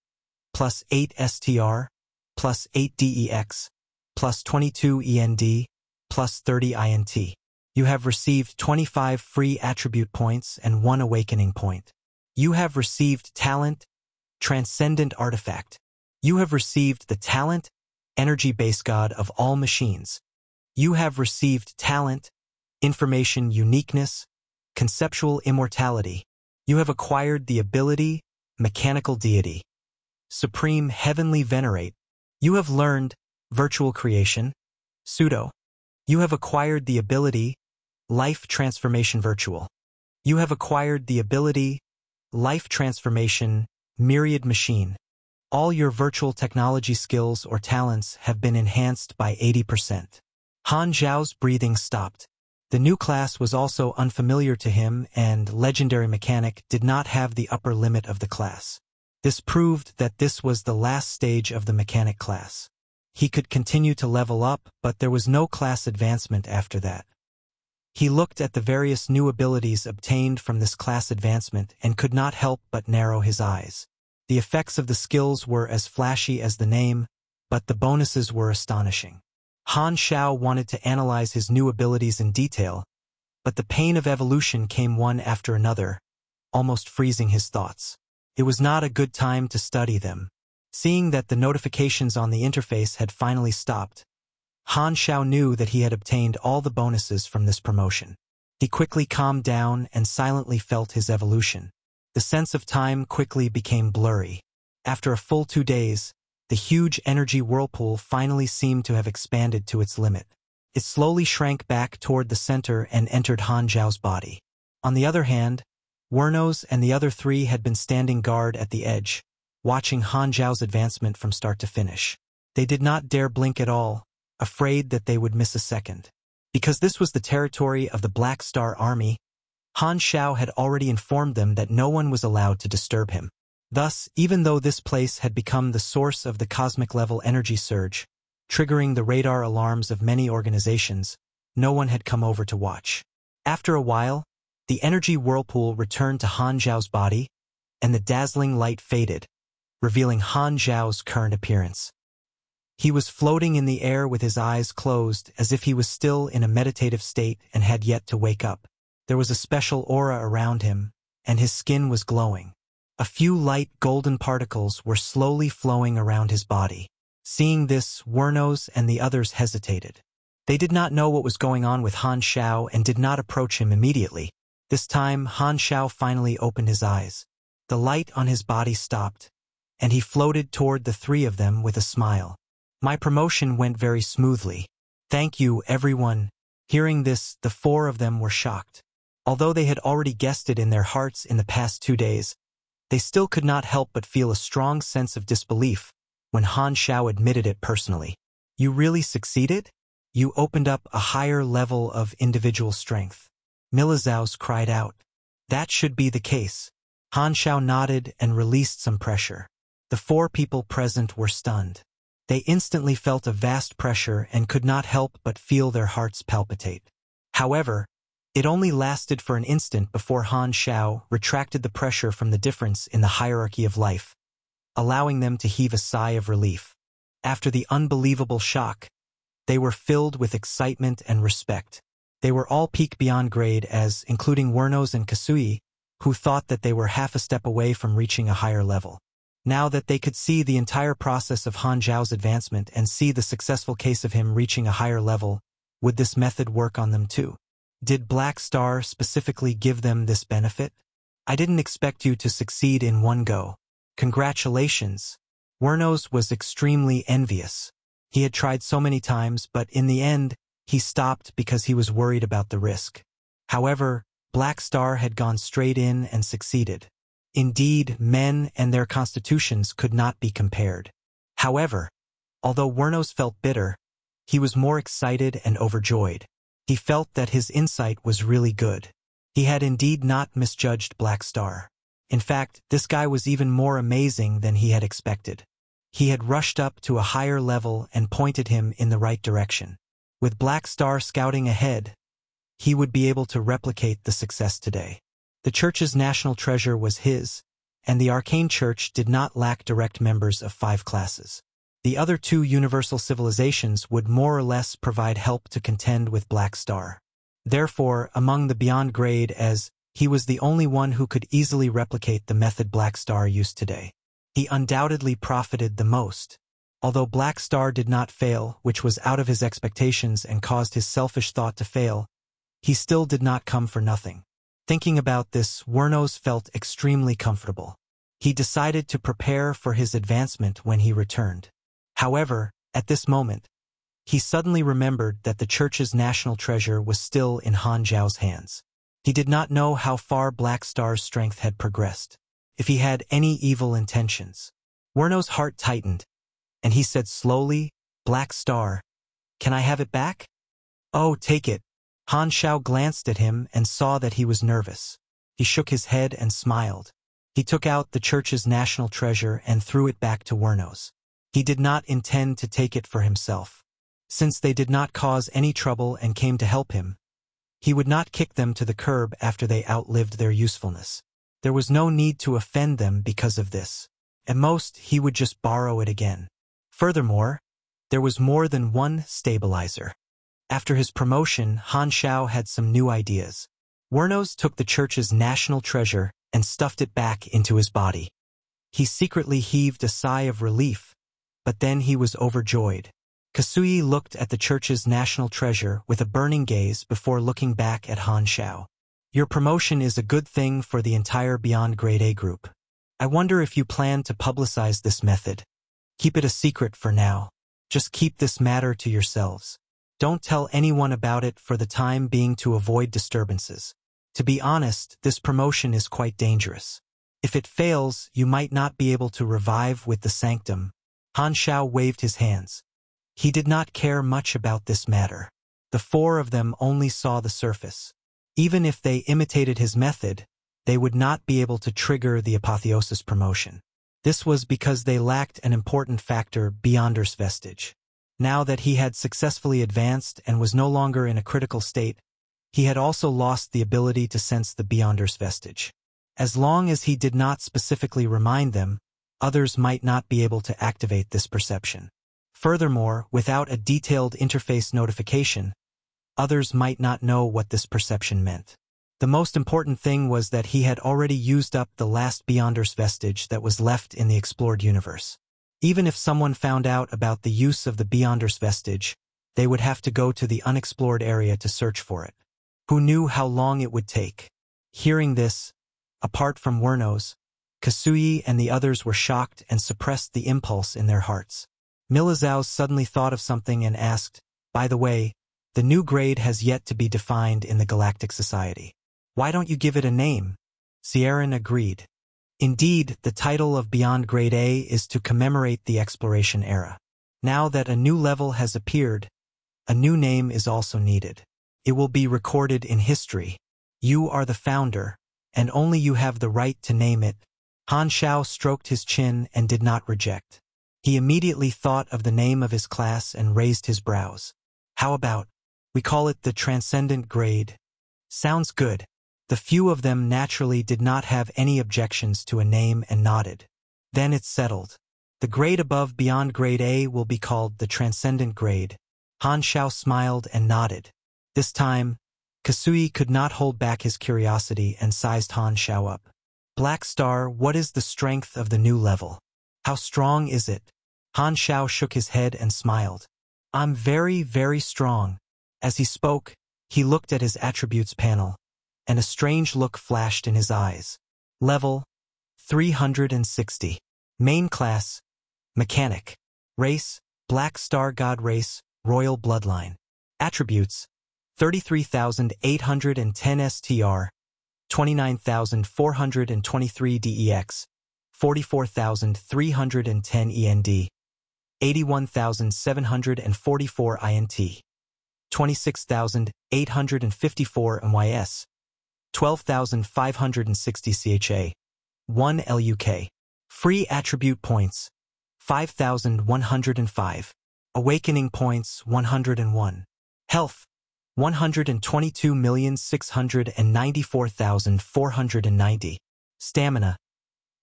plus 8 STR, plus 8 DEX, plus 22 END, plus 30 INT. You have received 25 free attribute points and 1 awakening point. You have received Talent, Transcendent Artifact. You have received the Talent, Energy Base God of all machines. You have received Talent, Information Uniqueness, Conceptual Immortality. You have acquired the ability, Mechanical Deity. Supreme Heavenly Venerate. You have learned Virtual Creation, Pseudo. You have acquired the ability, Life Transformation Virtual. You have acquired the ability, Life Transformation Myriad Machine. All your virtual technology skills or talents have been enhanced by 80%. Han Xiao's breathing stopped. The new class was also unfamiliar to him, and Legendary Mechanic did not have the upper limit of the class. This proved that this was the last stage of the mechanic class. He could continue to level up, but there was no class advancement after that. He looked at the various new abilities obtained from this class advancement and could not help but narrow his eyes. The effects of the skills were as flashy as the name, but the bonuses were astonishing. Han Xiao wanted to analyze his new abilities in detail, but the pain of evolution came one after another, almost freezing his thoughts. It was not a good time to study them. Seeing that the notifications on the interface had finally stopped, Han Xiao knew that he had obtained all the bonuses from this promotion. He quickly calmed down and silently felt his evolution. The sense of time quickly became blurry. After a full 2 days, the huge energy whirlpool finally seemed to have expanded to its limit. It slowly shrank back toward the center and entered Han Xiao's body. On the other hand, Wernos and the other 3 had been standing guard at the edge, watching Han Xiao's advancement from start to finish. They did not dare blink at all, afraid that they would miss a second. Because this was the territory of the Black Star Army, Han Xiao had already informed them that no one was allowed to disturb him. Thus, even though this place had become the source of the cosmic-level energy surge, triggering the radar alarms of many organizations, no one had come over to watch. After a while, the energy whirlpool returned to Han Xiao's body, and the dazzling light faded, revealing Han Xiao's current appearance. He was floating in the air with his eyes closed, as if he was still in a meditative state and had yet to wake up. There was a special aura around him, and his skin was glowing. A few light golden particles were slowly flowing around his body. Seeing this, Wernos and the others hesitated. They did not know what was going on with Han Xiao and did not approach him immediately. This time, Han Xiao finally opened his eyes. The light on his body stopped, and he floated toward the three of them with a smile. My promotion went very smoothly. Thank you, everyone. Hearing this, the four of them were shocked. Although they had already guessed it in their hearts in the past 2 days, they still could not help but feel a strong sense of disbelief when Han Xiao admitted it personally. You really succeeded? You opened up a higher level of individual strength. Milizaus cried out. That should be the case. Han Xiao nodded and released some pressure. The 4 people present were stunned. They instantly felt a vast pressure and could not help but feel their hearts palpitate. However, it only lasted for an instant before Han Xiao retracted the pressure from the difference in the hierarchy of life, allowing them to heave a sigh of relief. After the unbelievable shock, they were filled with excitement and respect. They were all peak beyond grade as, including Wernos and Kasui, who thought that they were half a step away from reaching a higher level. Now that they could see the entire process of Han Xiao's advancement and see the successful case of him reaching a higher level, would this method work on them too? Did Black Star specifically give them this benefit? I didn't expect you to succeed in one go. Congratulations. Wernos was extremely envious. He had tried so many times, but in the end, he stopped because he was worried about the risk. However, Black Star had gone straight in and succeeded. Indeed, men and their constitutions could not be compared. However, although Wernos felt bitter, he was more excited and overjoyed. He felt that his insight was really good. He had indeed not misjudged Black Star. In fact, this guy was even more amazing than he had expected. He had rushed up to a higher level and pointed him in the right direction. With Black Star scouting ahead, he would be able to replicate the success today. The church's national treasure was his, and the Arcane Church did not lack direct members of 5 classes. The other 2 universal civilizations would more or less provide help to contend with Black Star. Therefore, among the beyond grade, as he was the only one who could easily replicate the method Black Star used today. He undoubtedly profited the most. Although Black Star did not fail, which was out of his expectations and caused his selfish thought to fail, he still did not come for nothing. Thinking about this, Wernos felt extremely comfortable. He decided to prepare for his advancement when he returned. However, at this moment, he suddenly remembered that the church's national treasure was still in Han Xiao's hands. He did not know how far Black Star's strength had progressed, if he had any evil intentions. Wernos' heart tightened, and he said slowly, Black Star, can I have it back? Oh, take it. Han Xiao glanced at him and saw that he was nervous. He shook his head and smiled. He took out the church's national treasure and threw it back to Wernos. He did not intend to take it for himself. Since they did not cause any trouble and came to help him, he would not kick them to the curb after they outlived their usefulness. There was no need to offend them because of this. At most, he would just borrow it again. Furthermore, there was more than one stabilizer. After his promotion, Han Xiao had some new ideas. Wernos took the church's national treasure and stuffed it back into his body. He secretly heaved a sigh of relief, but then he was overjoyed. Kasui looked at the church's national treasure with a burning gaze before looking back at Han Xiao. Your promotion is a good thing for the entire Beyond Grade A group. I wonder if you plan to publicize this method. Keep it a secret for now. Just keep this matter to yourselves. Don't tell anyone about it for the time being to avoid disturbances. To be honest, this promotion is quite dangerous. If it fails, you might not be able to revive with the sanctum. Han Xiao waved his hands. He did not care much about this matter. The 4 of them only saw the surface. Even if they imitated his method, they would not be able to trigger the apotheosis promotion. This was because they lacked an important factor, Beyonder's vestige. Now that he had successfully advanced and was no longer in a critical state, he had also lost the ability to sense the Beyonder's vestige. As long as he did not specifically remind them, others might not be able to activate this perception. Furthermore, without a detailed interface notification, others might not know what this perception meant. The most important thing was that he had already used up the last Beyonder's vestige that was left in the explored universe. Even if someone found out about the use of the Beyonder's vestige, they would have to go to the unexplored area to search for it. Who knew how long it would take? Hearing this, apart from Wernos, Kasui and the others were shocked and suppressed the impulse in their hearts. Milazao suddenly thought of something and asked, "By the way, the new grade has yet to be defined in the Galactic Society. Why don't you give it a name?" Sieran agreed. Indeed, the title of Beyond Grade A is to commemorate the exploration era. Now that a new level has appeared, a new name is also needed. It will be recorded in history. You are the founder, and only you have the right to name it. Han Xiao stroked his chin and did not reject. He immediately thought of the name of his class and raised his brows. How about, we call it the Transcendent Grade? Sounds good. The few of them naturally did not have any objections to a name and nodded. Then it's settled. The grade above Beyond Grade A will be called the Transcendent Grade. Han Xiao smiled and nodded. This time, Kasui could not hold back his curiosity and sized Han Xiao up. Black Star, what is the strength of the new level? How strong is it? Han Xiao shook his head and smiled. I'm very, very strong. As he spoke, he looked at his attributes panel, and a strange look flashed in his eyes. Level 360. Main class, Mechanic. Race, Black Star God Race, Royal Bloodline. Attributes, 33,810 STR, 29,423 DEX, 44,310 END, 81,744 INT, 26,854 MYS, 12,560 CHA, 1 LUK. Free attribute points, 5,105. Awakening points, 101. Health, 122,694,490. Stamina,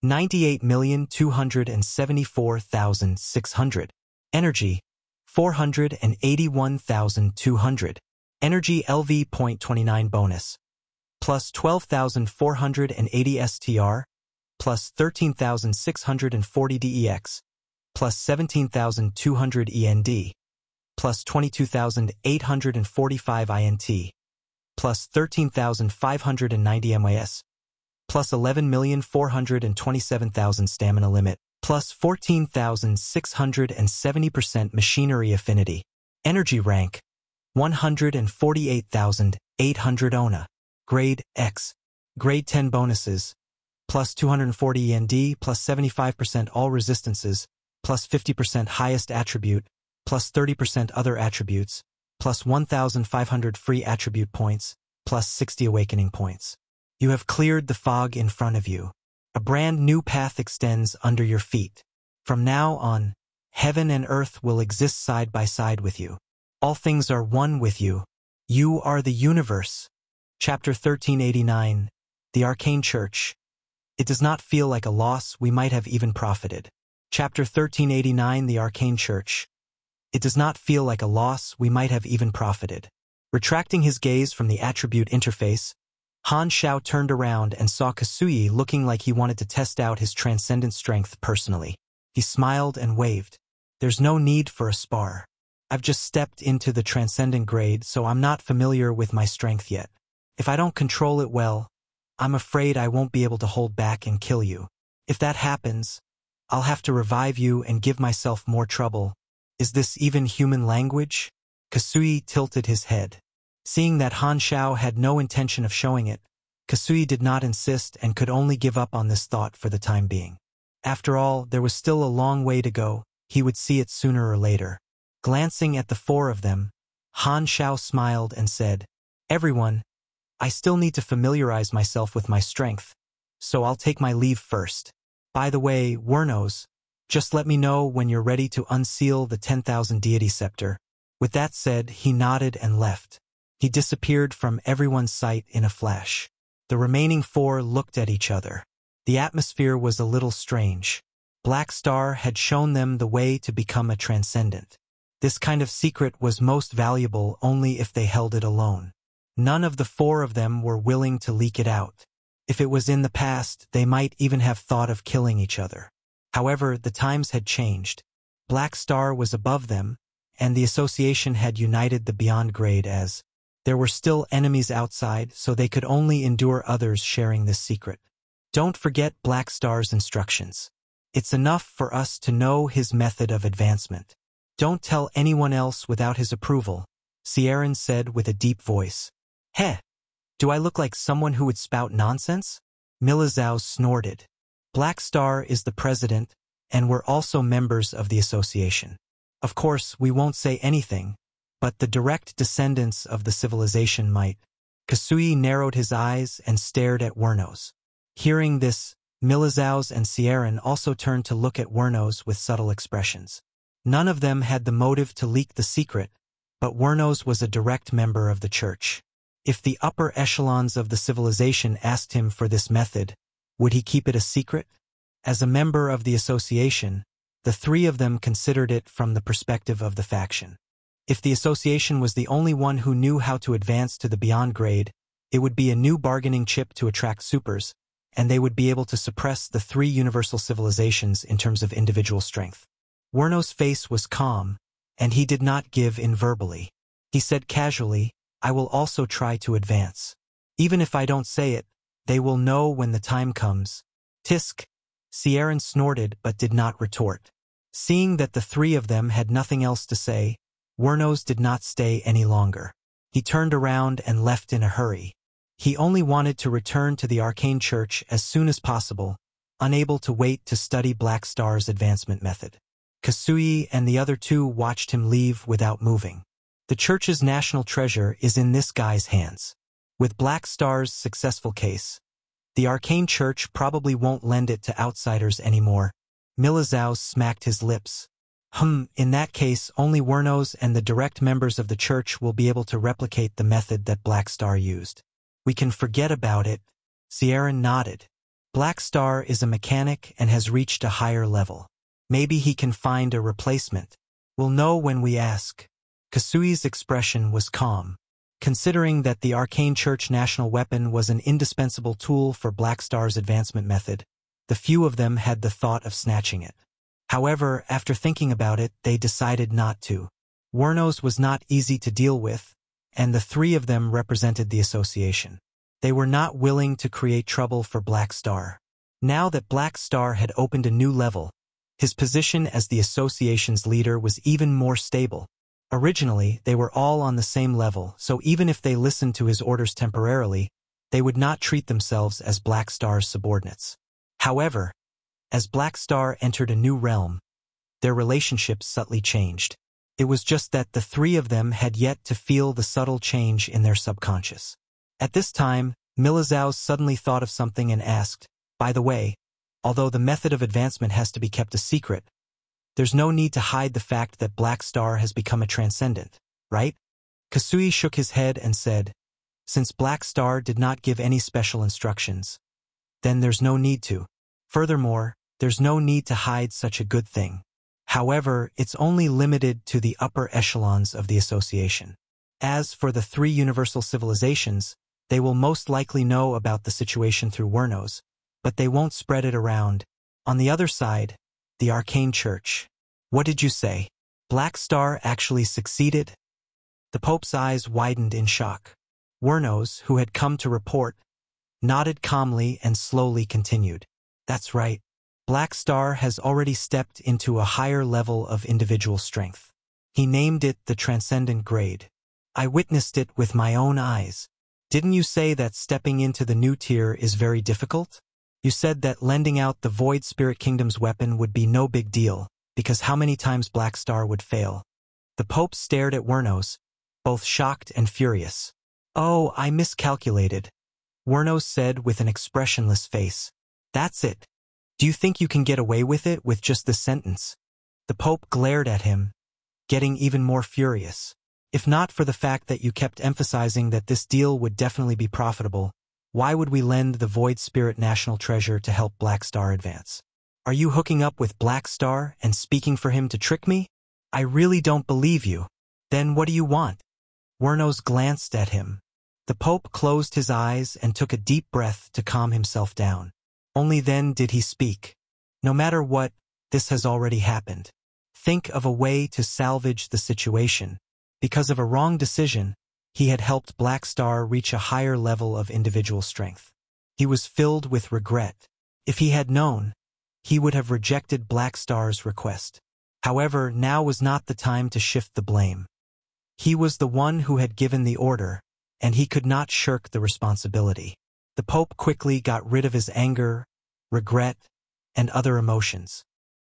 98,274,600. Energy, 481,200. Energy LV.29 bonus. Plus 12,480 STR, plus 13,640 DEX, plus 17,200 END, plus 22,845 INT, plus 13,590 MIS, plus 11,427,000 stamina limit, plus 14,670% machinery affinity. Energy rank, 148,800 ONA. Grade X. Grade 10 bonuses, plus 240 END, plus 75% all resistances, plus 50% highest attribute, plus 30% other attributes, plus 1,500 free attribute points, plus 60 awakening points. You have cleared the fog in front of you. A brand new path extends under your feet. From now on, heaven and earth will exist side by side with you. All things are one with you. You are the universe. Chapter 1389, The Arcane Church. It does not feel like a loss, we might have even profited. Chapter 1389, The Arcane Church. It does not feel like a loss, we might have even profited. Retracting his gaze from the attribute interface, Han Xiao turned around and saw Kasui looking like he wanted to test out his transcendent strength personally. He smiled and waved. There's no need for a spar. I've just stepped into the transcendent grade, so I'm not familiar with my strength yet. If I don't control it well, I'm afraid I won't be able to hold back and kill you. If that happens, I'll have to revive you and give myself more trouble. Is this even human language? Kasui tilted his head. Seeing that Han Xiao had no intention of showing it, Kasui did not insist and could only give up on this thought for the time being. After all, there was still a long way to go, he would see it sooner or later. Glancing at the four of them, Han Xiao smiled and said, "Everyone, I still need to familiarize myself with my strength, so I'll take my leave first. By the way, Wernos, just let me know when you're ready to unseal the 10,000 deity scepter. With that said, he nodded and left. He disappeared from everyone's sight in a flash. The remaining four looked at each other. The atmosphere was a little strange. Black Star had shown them the way to become a transcendent. This kind of secret was most valuable only if they held it alone. None of the four of them were willing to leak it out. If it was in the past, they might even have thought of killing each other. However, the times had changed. Black Star was above them, and the association had united the Beyond Grade as there were still enemies outside, so they could only endure others sharing this secret. Don't forget Black Star's instructions. It's enough for us to know his method of advancement. Don't tell anyone else without his approval, Sieran said with a deep voice. Heh! Do I look like someone who would spout nonsense? Milizao snorted. Black Star is the president, and we're also members of the association. Of course, we won't say anything, but the direct descendants of the civilization might. Kasui narrowed his eyes and stared at Wernos. Hearing this, Milizao's and Sieran also turned to look at Wernos with subtle expressions. None of them had the motive to leak the secret, but Wernos was a direct member of the church. If the upper echelons of the civilization asked him for this method, would he keep it a secret? As a member of the association, the three of them considered it from the perspective of the faction. If the association was the only one who knew how to advance to the Beyond Grade, it would be a new bargaining chip to attract supers, and they would be able to suppress the three universal civilizations in terms of individual strength. Wernos' face was calm, and he did not give in verbally. He said casually, I will also try to advance. Even if I don't say it, they will know when the time comes. Tisk! Sieran snorted but did not retort. Seeing that the three of them had nothing else to say, Wernos did not stay any longer. He turned around and left in a hurry. He only wanted to return to the Arcane Church as soon as possible, unable to wait to study Black Star's advancement method. Kasui and the other two watched him leave without moving. The church's national treasure is in this guy's hands. With Black Star's successful case, the Arcane Church probably won't lend it to outsiders anymore. Milizao smacked his lips. In that case, only Wernos and the direct members of the church will be able to replicate the method that Black Star used. We can forget about it. Sieran nodded. Black Star is a mechanic and has reached a higher level. Maybe he can find a replacement. We'll know when we ask. Kasui's expression was calm. Considering that the Arcane Church national weapon was an indispensable tool for Black Star's advancement method, the few of them had the thought of snatching it. However, after thinking about it, they decided not to. Wernos was not easy to deal with, and the three of them represented the association. They were not willing to create trouble for Black Star. Now that Black Star had opened a new level, his position as the association's leader was even more stable. Originally, they were all on the same level, so even if they listened to his orders temporarily, they would not treat themselves as Black Star's subordinates. However, as Black Star entered a new realm, their relationship subtly changed. It was just that the three of them had yet to feel the subtle change in their subconscious. At this time, Milizao suddenly thought of something and asked, by the way, although the method of advancement has to be kept a secret, there's no need to hide the fact that Black Star has become a transcendent, right? Kasui shook his head and said, since Black Star did not give any special instructions, then there's no need to. Furthermore, there's no need to hide such a good thing. However, it's only limited to the upper echelons of the association. As for the three universal civilizations, they will most likely know about the situation through Wernos, but they won't spread it around. On the other side, the Arcane Church. What did you say? Black Star actually succeeded? The Pope's eyes widened in shock. Wernos, who had come to report, nodded calmly and slowly continued. That's right. Black Star has already stepped into a higher level of individual strength. He named it the Transcendent Grade. I witnessed it with my own eyes. Didn't you say that stepping into the new tier is very difficult? You said that lending out the Void Spirit Kingdom's weapon would be no big deal, because how many times Black Star would fail? The Pope stared at Wernos, both shocked and furious. "Oh, I miscalculated," Wernos said with an expressionless face. "That's it. Do you think you can get away with it with just this sentence?" The Pope glared at him, getting even more furious. "If not for the fact that you kept emphasizing that this deal would definitely be profitable, why would we lend the Void Spirit National Treasure to help Black Star advance? Are you hooking up with Black Star and speaking for him to trick me? I really don't believe you. Then what do you want?" Wernos glanced at him. The Pope closed his eyes and took a deep breath to calm himself down. Only then did he speak. "No matter what, this has already happened. Think of a way to salvage the situation. Because of a wrong decision, he had helped Black Star reach a higher level of individual strength. He was filled with regret. If he had known, he would have rejected Black Star's request. However, now was not the time to shift the blame. He was the one who had given the order, and he could not shirk the responsibility. The Pope quickly got rid of his anger, regret, and other emotions.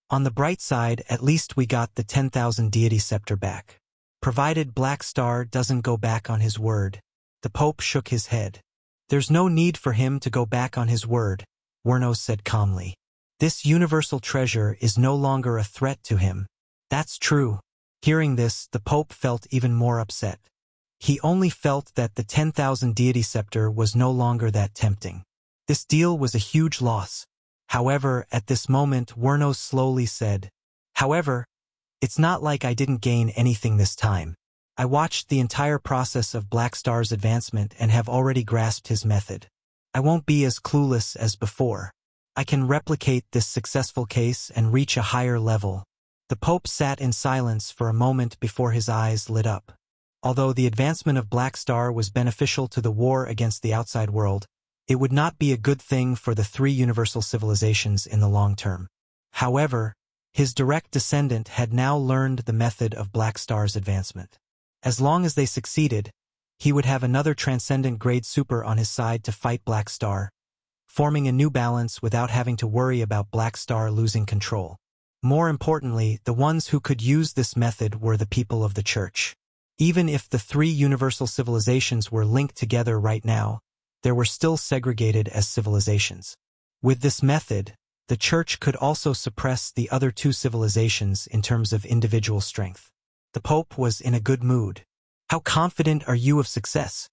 On the bright side, at least we got the 10,000 deity scepter back. Provided Black Star doesn't go back on his word. The Pope shook his head. "There's no need for him to go back on his word," Wernos said calmly. "This universal treasure is no longer a threat to him." "That's true." Hearing this, the Pope felt even more upset. He only felt that the 10,000 deity scepter was no longer that tempting. This deal was a huge loss. However, at this moment, Wernos slowly said, "However, it's not like I didn't gain anything this time. I watched the entire process of Black Star's advancement and have already grasped his method. I won't be as clueless as before. I can replicate this successful case and reach a higher level." The Pope sat in silence for a moment before his eyes lit up. Although the advancement of Black Star was beneficial to the war against the outside world, it would not be a good thing for the three universal civilizations in the long term. However, his direct descendant had now learned the method of Black Star's advancement. As long as they succeeded, he would have another transcendent grade super on his side to fight Black Star, forming a new balance without having to worry about Black Star losing control. More importantly, the ones who could use this method were the people of the Church. Even if the three universal civilizations were linked together right now, they were still segregated as civilizations. With this method, the Church could also suppress the other two civilizations in terms of individual strength. The Pope was in a good mood. "How confident are you of success?"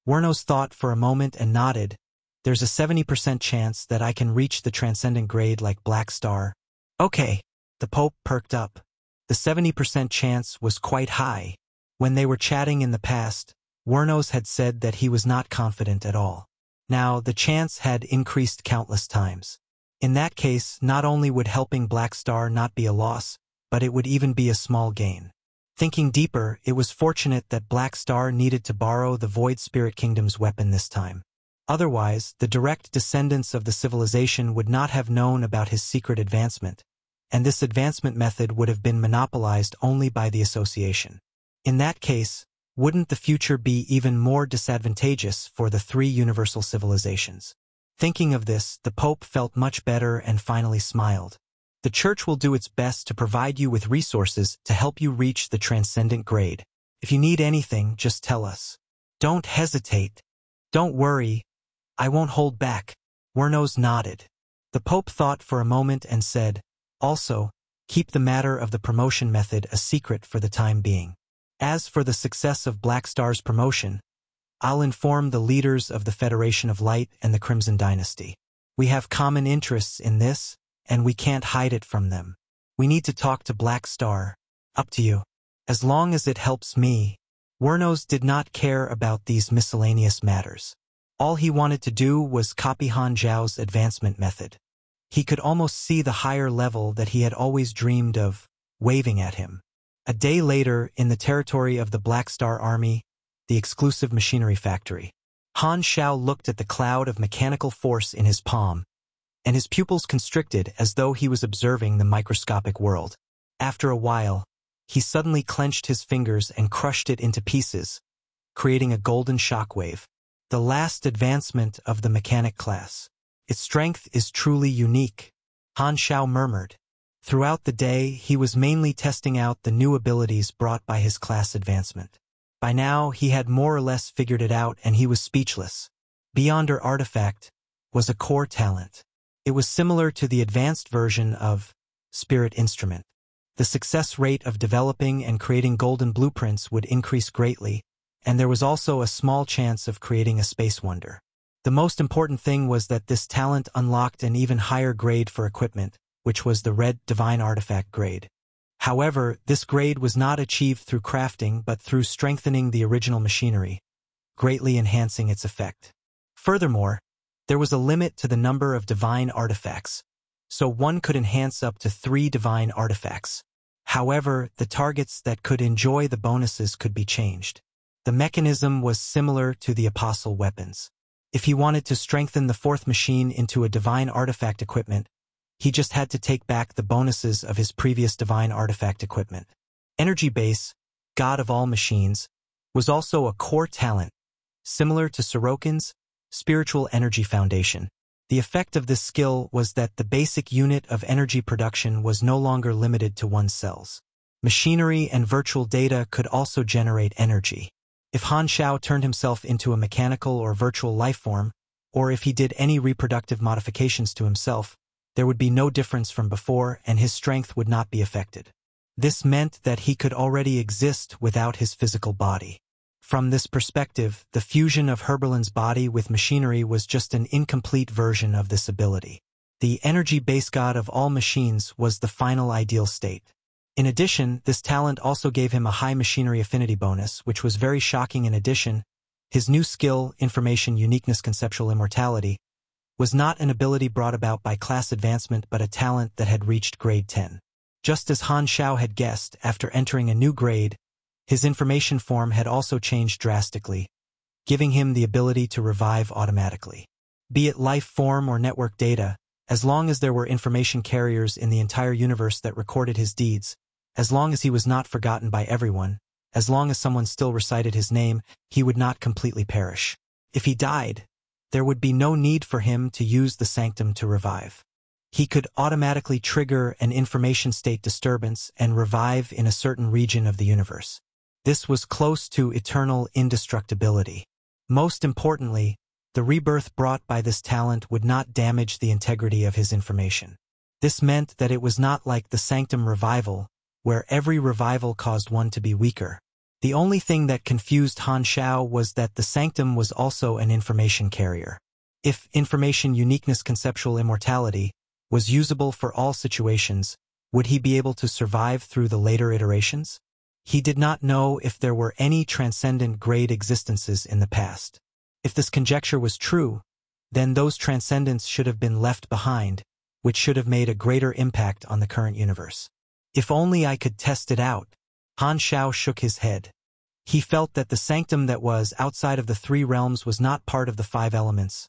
Wernos thought for a moment and nodded. "There's a 70% chance that I can reach the transcendent grade like Black Star." "Okay." The Pope perked up. The 70% chance was quite high. When they were chatting in the past, Wernos had said that he was not confident at all. Now, the chance had increased countless times. In that case, not only would helping Black Star not be a loss, but it would even be a small gain. Thinking deeper, it was fortunate that Black Star needed to borrow the Void Spirit Kingdom's weapon this time. Otherwise, the direct descendants of the civilization would not have known about his secret advancement, and this advancement method would have been monopolized only by the association. In that case, wouldn't the future be even more disadvantageous for the three universal civilizations? Thinking of this, the Pope felt much better and finally smiled. "The Church will do its best to provide you with resources to help you reach the transcendent grade. If you need anything, just tell us. Don't hesitate. Don't worry. I won't hold back." Wernos nodded. The Pope thought for a moment and said, "Also, keep the matter of the promotion method a secret for the time being. As for the success of Black Star's promotion, I'll inform the leaders of the Federation of Light and the Crimson Dynasty. We have common interests in this, and we can't hide it from them. We need to talk to Black Star. Up to you. As long as it helps me." Wernos did not care about these miscellaneous matters. All he wanted to do was copy Han Xiao's advancement method. He could almost see the higher level that he had always dreamed of, waving at him. A day later, in the territory of the Black Star Army, the exclusive machinery factory, Han Xiao looked at the cloud of mechanical force in his palm, and his pupils constricted as though he was observing the microscopic world. After a while, he suddenly clenched his fingers and crushed it into pieces, creating a golden shockwave. The last advancement of the mechanic class. Its strength is truly unique, Han Xiao murmured. Throughout the day, he was mainly testing out the new abilities brought by his class advancement. By now, he had more or less figured it out and he was speechless. Beyond her artifact was a core talent. It was similar to the advanced version of Spirit Instrument. The success rate of developing and creating golden blueprints would increase greatly, and there was also a small chance of creating a space wonder. The most important thing was that this talent unlocked an even higher grade for equipment, which was the Red Divine Artifact grade. However, this grade was not achieved through crafting but through strengthening the original machinery, greatly enhancing its effect. Furthermore, there was a limit to the number of divine artifacts, so one could enhance up to 3 divine artifacts. However, the targets that could enjoy the bonuses could be changed. The mechanism was similar to the apostle weapons. If he wanted to strengthen the 4th machine into a divine artifact equipment, he just had to take back the bonuses of his previous divine artifact equipment. Energy Base, God of all machines, was also a core talent, similar to Sorokin's Spiritual Energy Foundation. The effect of this skill was that the basic unit of energy production was no longer limited to one's cells. Machinery and virtual data could also generate energy. If Han Xiao turned himself into a mechanical or virtual life form, or if he did any reproductive modifications to himself, there would be no difference from before and his strength would not be affected. This meant that he could already exist without his physical body. From this perspective, the fusion of Herberlin's body with machinery was just an incomplete version of this ability. The energy base god of all machines was the final ideal state. In addition, this talent also gave him a high machinery affinity bonus, which was very shocking. In addition, his new skill, Information Uniqueness Conceptual Immortality, was not an ability brought about by class advancement but a talent that had reached grade 10. Just as Han Xiao had guessed, after entering a new grade, his information form had also changed drastically, giving him the ability to revive automatically. Be it life form or network data, as long as there were information carriers in the entire universe that recorded his deeds, as long as he was not forgotten by everyone, as long as someone still recited his name, he would not completely perish. If he died, there would be no need for him to use the sanctum to revive. He could automatically trigger an information state disturbance and revive in a certain region of the universe. This was close to eternal indestructibility. Most importantly, the rebirth brought by this talent would not damage the integrity of his information. This meant that it was not like the sanctum revival, where every revival caused one to be weaker. The only thing that confused Han Xiao was that the sanctum was also an information carrier. If Information Uniqueness Conceptual Immortality was usable for all situations, would he be able to survive through the later iterations? He did not know if there were any transcendent grade existences in the past. If this conjecture was true, then those transcendents should have been left behind, which should have made a greater impact on the current universe. If only I could test it out. Han Xiao shook his head. He felt that the sanctum that was outside of the 3 realms was not part of the 5 elements.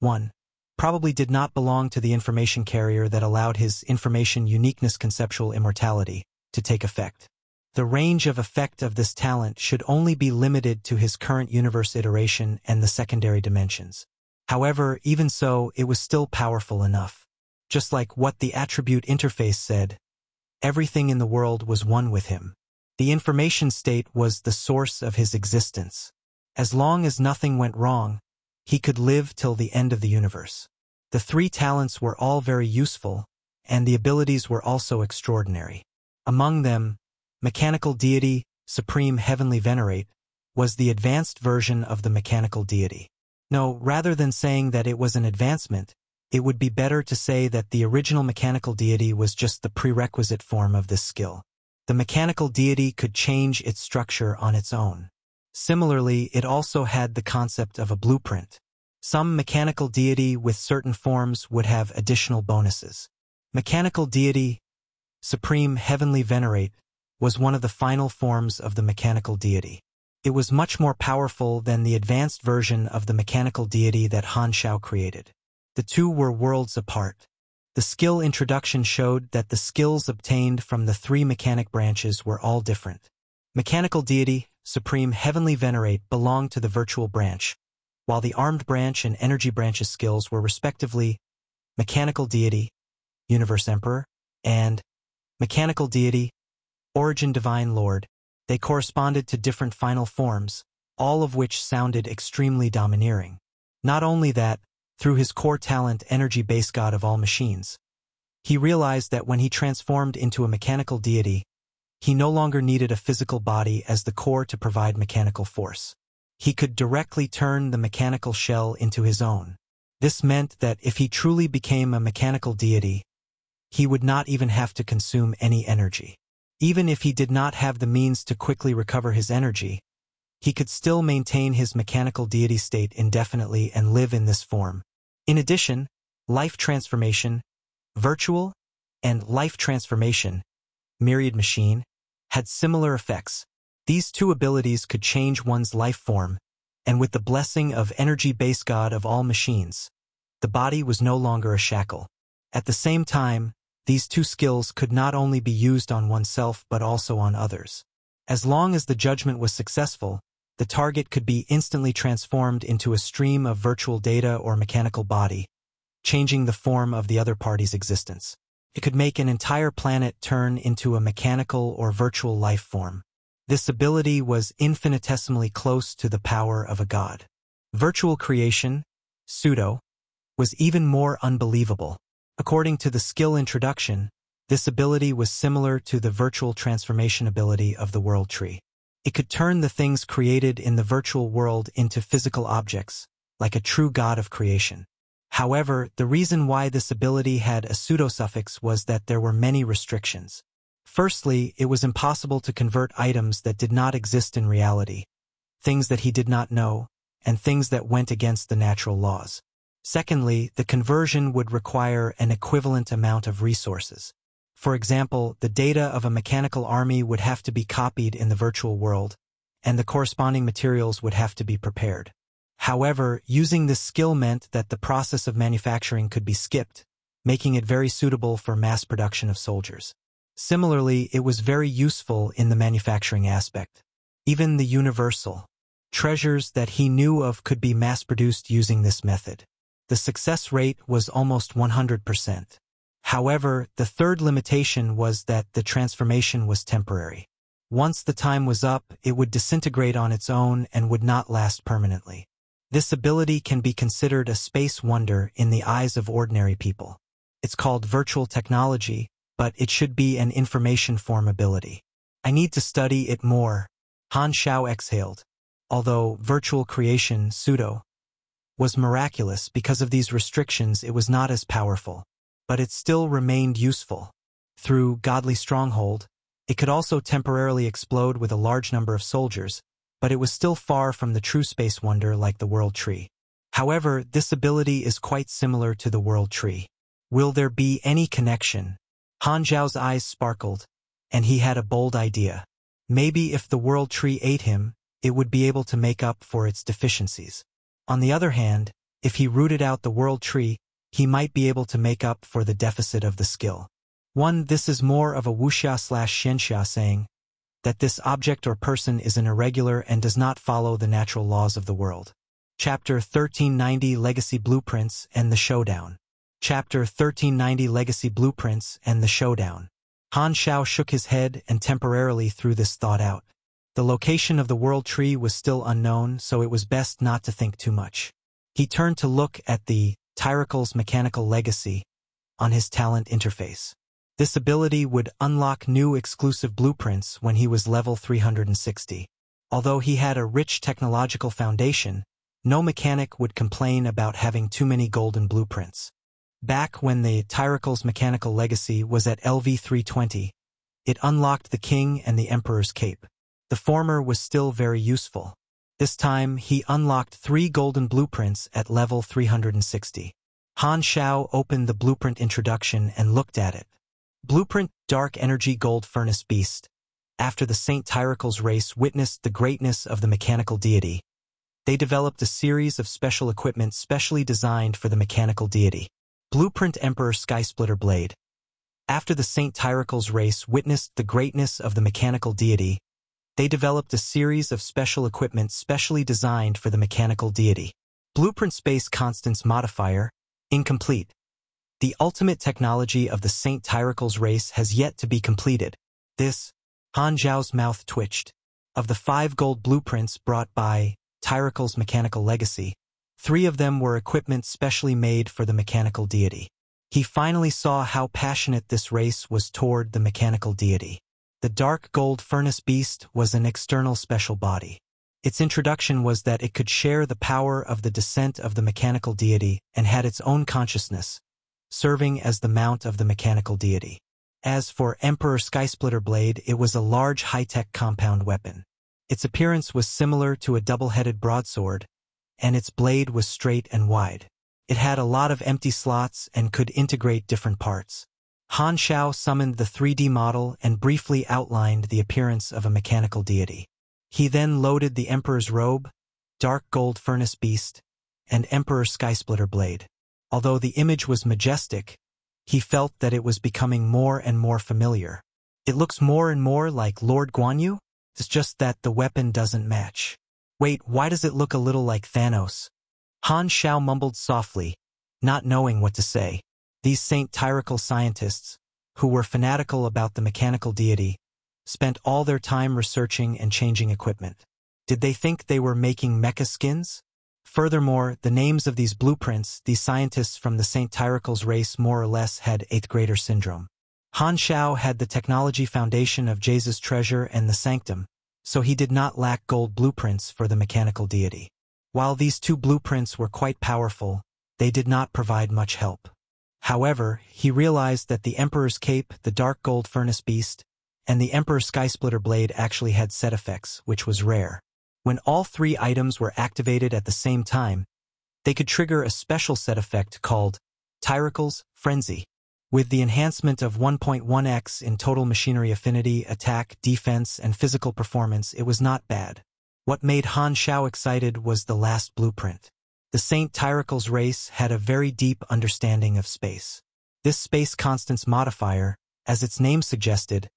1. Probably did not belong to the information carrier that allowed his Information Uniqueness Conceptual Immortality to take effect. The range of effect of this talent should only be limited to his current universe iteration and the secondary dimensions. However, even so, it was still powerful enough. Just like what the attribute interface said, everything in the world was one with him. The information state was the source of his existence. As long as nothing went wrong, he could live till the end of the universe. The 3 talents were all very useful, and the abilities were also extraordinary. Among them, Mechanical Deity, Supreme Heavenly Venerate, was the advanced version of the Mechanical Deity. No, rather than saying that it was an advancement, it would be better to say that the original Mechanical Deity was just the prerequisite form of this skill. The Mechanical Deity could change its structure on its own. Similarly, it also had the concept of a blueprint. Some Mechanical Deity with certain forms would have additional bonuses. Mechanical Deity, Supreme Heavenly Venerate, was one of the final forms of the Mechanical Deity. It was much more powerful than the advanced version of the Mechanical Deity that Han Xiao created. The 2 were worlds apart. The skill introduction showed that the skills obtained from the 3 mechanic branches were all different. Mechanical Deity, Supreme Heavenly Venerate belonged to the virtual branch, while the armed branch and energy branches skills were respectively Mechanical Deity, Universe Emperor, and Mechanical Deity, Origin Divine Lord, They corresponded to different final forms, all of which sounded extremely domineering. Not only that, through his core talent, energy base god of all machines, he realized that when he transformed into a mechanical deity, he no longer needed a physical body as the core to provide mechanical force. He could directly turn the mechanical shell into his own. This meant that if he truly became a mechanical deity, he would not even have to consume any energy. Even if he did not have the means to quickly recover his energy, he could still maintain his mechanical deity state indefinitely and live in this form. In addition, life transformation, virtual, and life transformation, myriad machine, had similar effects. These two abilities could change one's life form, and with the blessing of energy base god of all machines, the body was no longer a shackle. At the same time, these two skills could not only be used on oneself but also on others. As long as the judgment was successful, the target could be instantly transformed into a stream of virtual data or mechanical body, changing the form of the other party's existence. It could make an entire planet turn into a mechanical or virtual life form. This ability was infinitesimally close to the power of a god. Virtual creation, pseudo, was even more unbelievable. According to the skill introduction, this ability was similar to the virtual transformation ability of the world tree. It could turn the things created in the virtual world into physical objects, like a true god of creation. However, the reason why this ability had a pseudo-suffix was that there were many restrictions. Firstly, it was impossible to convert items that did not exist in reality, things that he did not know, and things that went against the natural laws. Secondly, the conversion would require an equivalent amount of resources. For example, the data of a mechanical army would have to be copied in the virtual world, and the corresponding materials would have to be prepared. However, using this skill meant that the process of manufacturing could be skipped, making it very suitable for mass production of soldiers. Similarly, it was very useful in the manufacturing aspect. Even the universal treasures that he knew of could be mass-produced using this method. The success rate was almost 100%. However, the third limitation was that the transformation was temporary. Once the time was up, it would disintegrate on its own and would not last permanently. This ability can be considered a space wonder in the eyes of ordinary people. It's called virtual technology, but it should be an information form ability. I need to study it more. Han Xiao exhaled. Although virtual creation, pseudo, was miraculous because of these restrictions, it was not as powerful. But it still remained useful. Through godly stronghold, it could also temporarily explode with a large number of soldiers, but it was still far from the true space wonder like the world tree. However, this ability is quite similar to the world tree. Will there be any connection? Han Xiao's eyes sparkled, and he had a bold idea. Maybe if the world tree ate him, it would be able to make up for its deficiencies. On the other hand, if he rooted out the world tree, he might be able to make up for the deficit of the skill. This is more of a wuxia/xianxia saying, that this object or person is an irregular and does not follow the natural laws of the world. Chapter 1390 Legacy Blueprints and the Showdown. Chapter 1390 Legacy Blueprints and the Showdown. Han Xiao shook his head and temporarily threw this thought out. The location of the world tree was still unknown, so it was best not to think too much. He turned to look at the Tyracle's mechanical legacy on his talent interface. This ability would unlock new exclusive blueprints when he was level 360. Although he had a rich technological foundation, no mechanic would complain about having too many golden blueprints. Back when the Tyracle's mechanical legacy was at LV 320, it unlocked the King and the Emperor's cape. The former was still very useful. This time, he unlocked 3 golden blueprints at level 360. Han Xiao opened the blueprint introduction and looked at it. Blueprint Dark Energy Gold Furnace Beast. After the Saint Tyracle's race witnessed the greatness of the mechanical deity, they developed a series of special equipment specially designed for the mechanical deity. Blueprint Emperor Skysplitter Blade. After the Saint Tyracle's race witnessed the greatness of the mechanical deity, they developed a series of special equipment specially designed for the mechanical deity. Blueprint Space Constance Modifier, incomplete. The ultimate technology of the Saint Tyracle's race has yet to be completed. This Han Xiao's mouth twitched. Of the 5 gold blueprints brought by Tyracle's mechanical legacy, 3 of them were equipment specially made for the mechanical deity. He finally saw how passionate this race was toward the mechanical deity. The dark gold furnace beast was an external special body. Its introduction was that it could share the power of the descent of the mechanical deity and had its own consciousness, serving as the mount of the mechanical deity. As for Emperor Skysplitter Blade, it was a large high-tech compound weapon. Its appearance was similar to a double-headed broadsword, and its blade was straight and wide. It had a lot of empty slots and could integrate different parts. Han Xiao summoned the 3D model and briefly outlined the appearance of a mechanical deity. He then loaded the Emperor's robe, dark gold furnace beast, and Emperor Skysplitter Blade. Although the image was majestic, he felt that it was becoming more and more familiar. It looks more and more like Lord Guan Yu? It's just that the weapon doesn't match. Wait, why does it look a little like Thanos? Han Xiao mumbled softly, not knowing what to say. These Saint Tyracle scientists, who were fanatical about the mechanical deity, spent all their time researching and changing equipment. Did they think they were making mecha skins? Furthermore, the names of these blueprints, these scientists from the Saint Tyracle's race more or less had 8th grader syndrome. Han Xiao had the technology foundation of Jesus' treasure and the sanctum, so he did not lack gold blueprints for the mechanical deity. While these 2 blueprints were quite powerful, they did not provide much help. However, he realized that the Emperor's cape, the dark gold furnace beast, and the Emperor's Skysplitter Blade actually had set effects, which was rare. When all 3 items were activated at the same time, they could trigger a special set effect called Tyracle's Frenzy. With the enhancement of 1.1x in total machinery affinity, attack, defense, and physical performance, it was not bad. What made Han Xiao excited was the last blueprint. The Saint Tyracle's race had a very deep understanding of space. This space constants modifier, as its name suggested,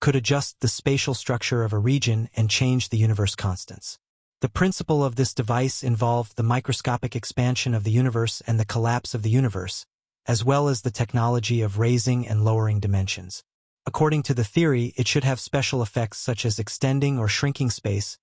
could adjust the spatial structure of a region and change the universe constants. The principle of this device involved the microscopic expansion of the universe and the collapse of the universe, as well as the technology of raising and lowering dimensions. According to the theory, it should have special effects such as extending or shrinking space,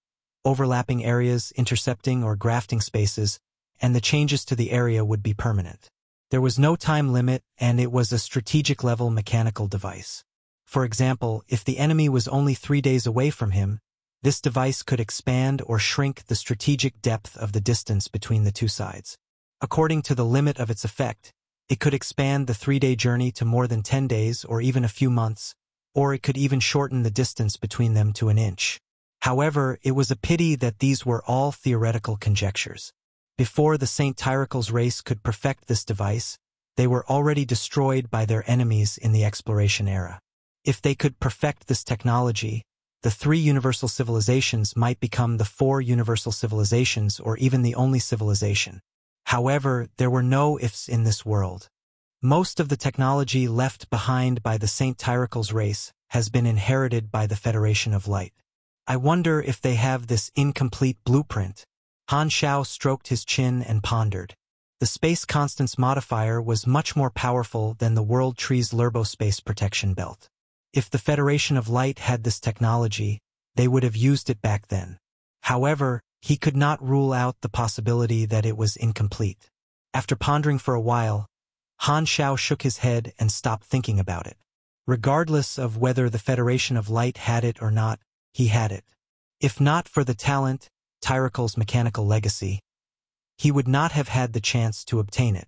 overlapping areas, intercepting or grafting spaces, and the changes to the area would be permanent. There was no time limit, and it was a strategic-level mechanical device. For example, if the enemy was only 3 days away from him, this device could expand or shrink the strategic depth of the distance between the 2 sides. According to the limit of its effect, it could expand the 3-day journey to more than 10 days or even a few months, or it could even shorten the distance between them to an inch. However, it was a pity that these were all theoretical conjectures. Before the Saint Tyracle's race could perfect this device, they were already destroyed by their enemies in the exploration era. If they could perfect this technology, the 3 universal civilizations might become the 4 universal civilizations or even the only civilization. However, there were no ifs in this world. Most of the technology left behind by the Saint Tyracle's race has been inherited by the Federation of Light. I wonder if they have this incomplete blueprint. Han Xiao stroked his chin and pondered. The space constants modifier was much more powerful than the World Tree's Lerbo space protection belt. If the Federation of Light had this technology, they would have used it back then. However, he could not rule out the possibility that it was incomplete. After pondering for a while, Han Xiao shook his head and stopped thinking about it. Regardless of whether the Federation of Light had it or not, he had it. If not for the talent, Tyracle's mechanical legacy, he would not have had the chance to obtain it.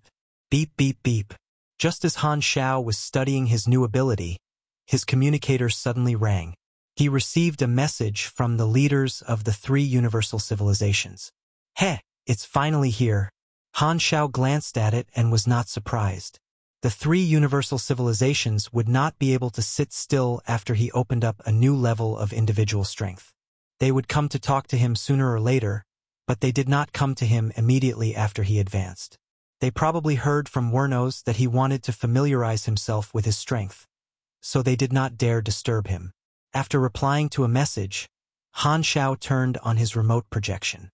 Beep, beep, beep. Just as Han Xiao was studying his new ability, his communicator suddenly rang. He received a message from the leaders of the 3 universal civilizations. Heh, it's finally here. Han Xiao glanced at it and was not surprised. The 3 universal civilizations would not be able to sit still after he opened up a new level of individual strength. They would come to talk to him sooner or later, but they did not come to him immediately after he advanced. They probably heard from Wernos that he wanted to familiarize himself with his strength, so they did not dare disturb him. After replying to a message, Han Xiao turned on his remote projection.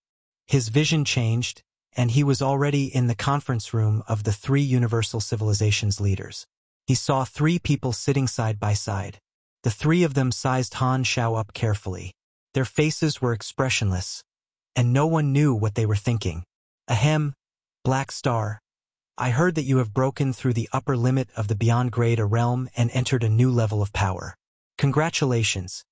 His vision changed, and he was already in the conference room of the 3 universal civilizations leaders. He saw 3 people sitting side by side. The three of them sized Han Xiao up carefully. Their faces were expressionless, and no one knew what they were thinking. Ahem, Black Star. I heard that you have broken through the upper limit of the beyond grade a realm and entered a new level of power. Congratulations.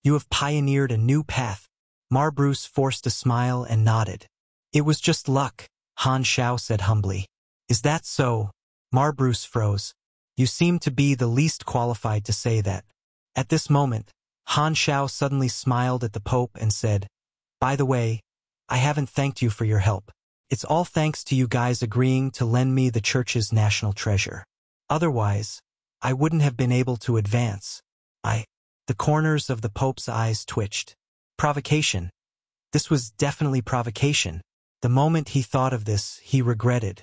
You have pioneered a new path. Bruce forced a smile and nodded. It was just luck, Han Xiao said humbly. Is that so? Bruce froze. You seem to be the least qualified to say that. At this moment, Han Xiao suddenly smiled at the Pope and said, By the way, I haven't thanked you for your help. It's all thanks to you guys agreeing to lend me the church's national treasure. Otherwise, I wouldn't have been able to advance. The corners of the Pope's eyes twitched. Provocation. This was definitely provocation. The moment he thought of this, he regretted.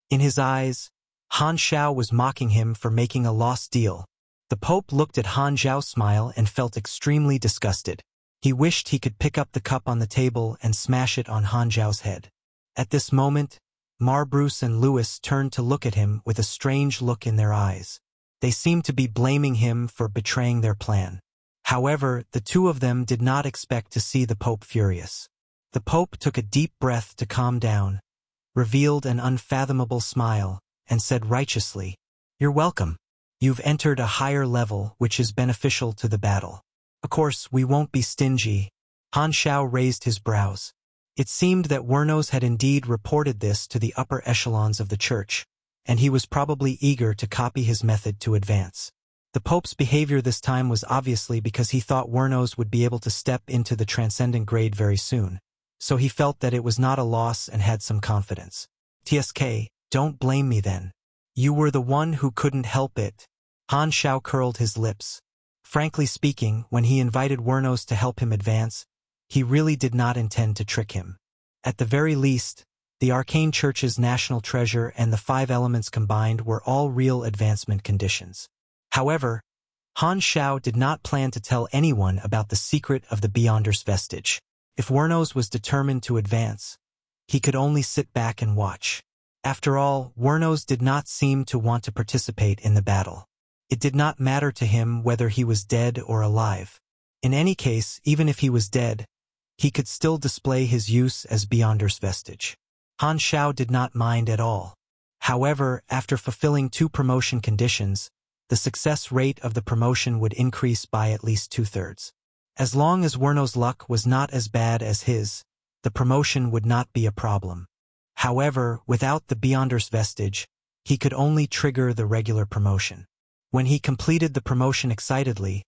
In his eyes, Han Xiao was mocking him for making a lost deal. The Pope looked at Han Xiao's smile and felt extremely disgusted. He wished he could pick up the cup on the table and smash it on Han Xiao's head. At this moment, Bruce and Louis turned to look at him with a strange look in their eyes. They seemed to be blaming him for betraying their plan. However, the two of them did not expect to see the Pope furious. The Pope took a deep breath to calm down, revealed an unfathomable smile, and said righteously, You're welcome. You've entered a higher level which is beneficial to the battle. Of course, we won't be stingy. Han Xiao raised his brows. It seemed that Wernos had indeed reported this to the upper echelons of the church, and he was probably eager to copy his method to advance. The Pope's behavior this time was obviously because he thought Wernos would be able to step into the transcendent grade very soon, so he felt that it was not a loss and had some confidence. TSK, don't blame me then. You were the one who couldn't help it. Han Xiao curled his lips. Frankly speaking, when he invited Wernos to help him advance, he really did not intend to trick him. At the very least, the Arcane Church's national treasure and the 5 elements combined were all real advancement conditions. However, Han Xiao did not plan to tell anyone about the secret of the Beyonder's vestige. If Wernos was determined to advance, he could only sit back and watch. After all, Wernos did not seem to want to participate in the battle. It did not matter to him whether he was dead or alive. In any case, even if he was dead, he could still display his use as Beyonder's vestige. Han Xiao did not mind at all. However, after fulfilling 2 promotion conditions, the success rate of the promotion would increase by at least 2/3. As long as Wernos' luck was not as bad as his, the promotion would not be a problem. However, without the Beyonder's vestige, he could only trigger the regular promotion. When he completed the promotion excitedly,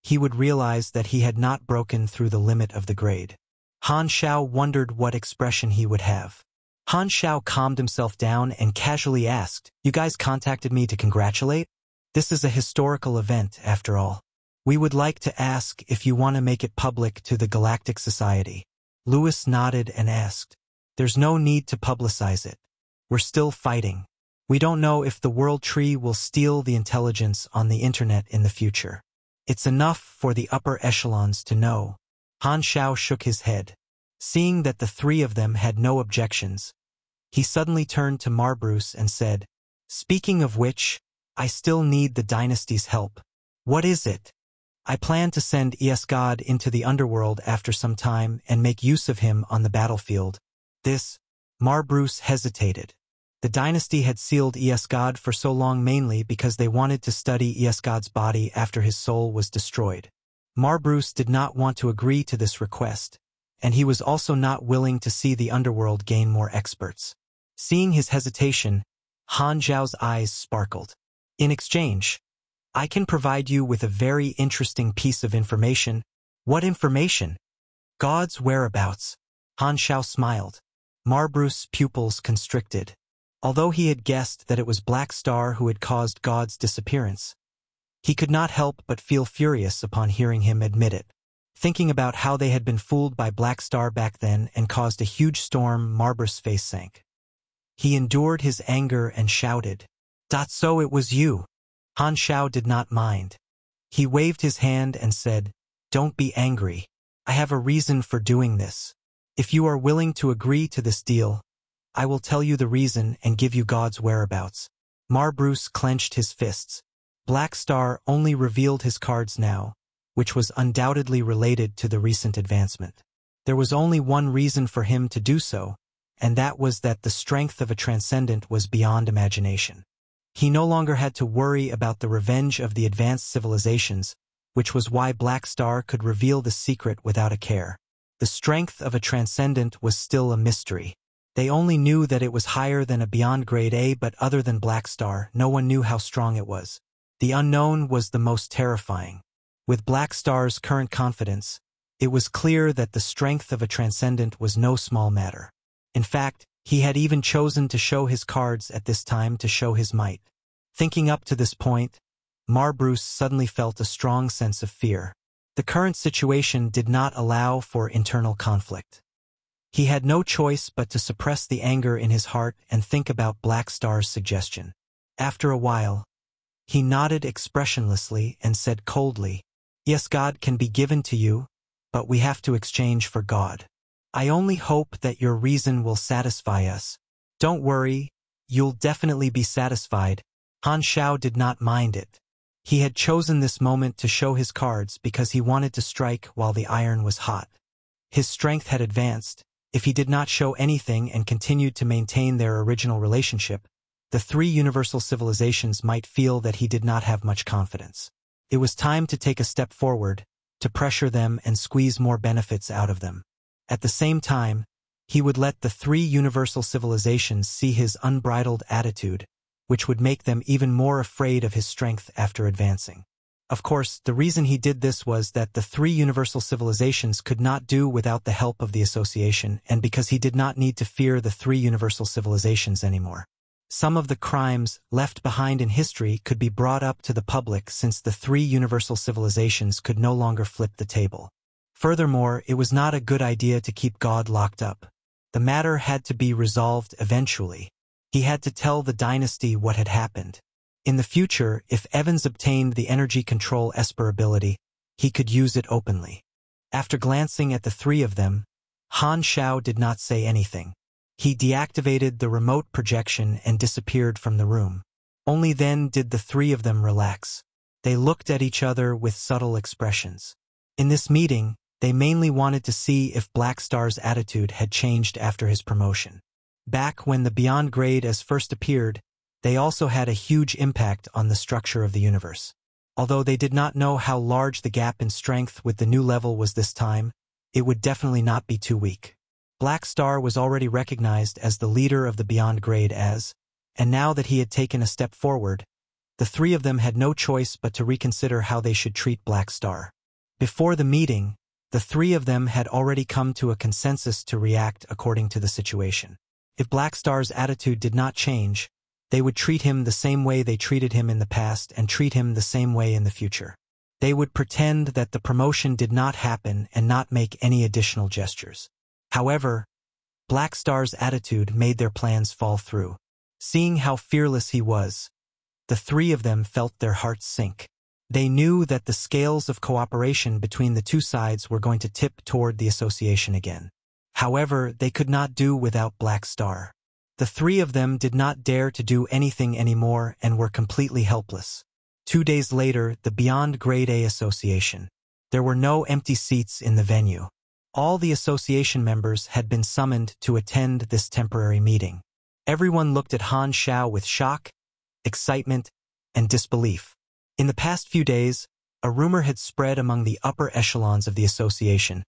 he would realize that he had not broken through the limit of the grade. Han Xiao wondered what expression he would have. Han Xiao calmed himself down and casually asked, You guys contacted me to congratulate? This is a historical event, after all. We would like to ask if you want to make it public to the Galactic Society. Louis nodded and asked, There's no need to publicize it. We're still fighting. We don't know if the World Tree will steal the intelligence on the internet in the future. It's enough for the upper echelons to know. Han Xiao shook his head. Seeing that the 3 of them had no objections, he suddenly turned to Bruce and said, Speaking of which, I still need the dynasty's help. What is it? I plan to send God into the underworld after some time and make use of him on the battlefield. This, Bruce hesitated. The dynasty had sealed God for so long mainly because they wanted to study God's body after his soul was destroyed. Bruce did not want to agree to this request, and he was also not willing to see the underworld gain more experts. Seeing his hesitation, Han Xiao's eyes sparkled. In exchange, I can provide you with a very interesting piece of information. What information? God's whereabouts. Han Xiao smiled. Bruce's pupils constricted. Although he had guessed that it was Black Star who had caused God's disappearance, he could not help but feel furious upon hearing him admit it. Thinking about how they had been fooled by Black Star back then and caused a huge storm, Bruce's face sank. He endured his anger and shouted, So it was you. Han Xiao did not mind. He waved his hand and said, Don't be angry. I have a reason for doing this. If you are willing to agree to this deal, I will tell you the reason and give you God's whereabouts. Bruce clenched his fists. Black Star only revealed his cards now, which was undoubtedly related to the recent advancement. There was only one reason for him to do so, and that was that the strength of a transcendent was beyond imagination. He no longer had to worry about the revenge of the advanced civilizations, which was why Black Star could reveal the secret without a care. The strength of a transcendent was still a mystery. They only knew that it was higher than a beyond grade A, but other than Black Star, no one knew how strong it was. The unknown was the most terrifying. With Black Star's current confidence, it was clear that the strength of a transcendent was no small matter. In fact, he had even chosen to show his cards at this time to show his might. Thinking up to this point, Bruce suddenly felt a strong sense of fear. The current situation did not allow for internal conflict. He had no choice but to suppress the anger in his heart and think about Black Star's suggestion. After a while, he nodded expressionlessly and said coldly, "Yes, God can be given to you, but we have to exchange for God. I only hope that your reason will satisfy us." "Don't worry, you'll definitely be satisfied." Han Xiao did not mind it. He had chosen this moment to show his cards because he wanted to strike while the iron was hot. His strength had advanced. If he did not show anything and continued to maintain their original relationship, the three universal civilizations might feel that he did not have much confidence. It was time to take a step forward, to pressure them and squeeze more benefits out of them. At the same time, he would let the three universal civilizations see his unbridled attitude, which would make them even more afraid of his strength after advancing. Of course, the reason he did this was that the three universal civilizations could not do without the help of the association, and because he did not need to fear the three universal civilizations anymore. Some of the crimes left behind in history could be brought up to the public since the three universal civilizations could no longer flip the table. Furthermore, it was not a good idea to keep God locked up. The matter had to be resolved eventually. He had to tell the dynasty what had happened. In the future, if Evans obtained the energy control Esper ability, he could use it openly. After glancing at the three of them, Han Xiao did not say anything. He deactivated the remote projection and disappeared from the room. Only then did the three of them relax. They looked at each other with subtle expressions. In this meeting, they mainly wanted to see if Black Star's attitude had changed after his promotion. Back when the Beyond Grade as first appeared, they also had a huge impact on the structure of the universe. Although they did not know how large the gap in strength with the new level was this time, it would definitely not be too weak. Black Star was already recognized as the leader of the Beyond Grade and now that he had taken a step forward, the three of them had no choice but to reconsider how they should treat Black Star. Before the meeting, the three of them had already come to a consensus to react according to the situation. If Black Star's attitude did not change, they would treat him the same way they treated him in the past and treat him the same way in the future. They would pretend that the promotion did not happen and not make any additional gestures. However, Black Star's attitude made their plans fall through. Seeing how fearless he was, the three of them felt their hearts sink. They knew that the scales of cooperation between the two sides were going to tip toward the association again. However, they could not do without Black Star. The three of them did not dare to do anything anymore and were completely helpless. 2 days later, the Beyond Grade A Association. There were no empty seats in the venue. All the association members had been summoned to attend this temporary meeting. Everyone looked at Han Xiao with shock, excitement, and disbelief. In the past few days, a rumor had spread among the upper echelons of the association,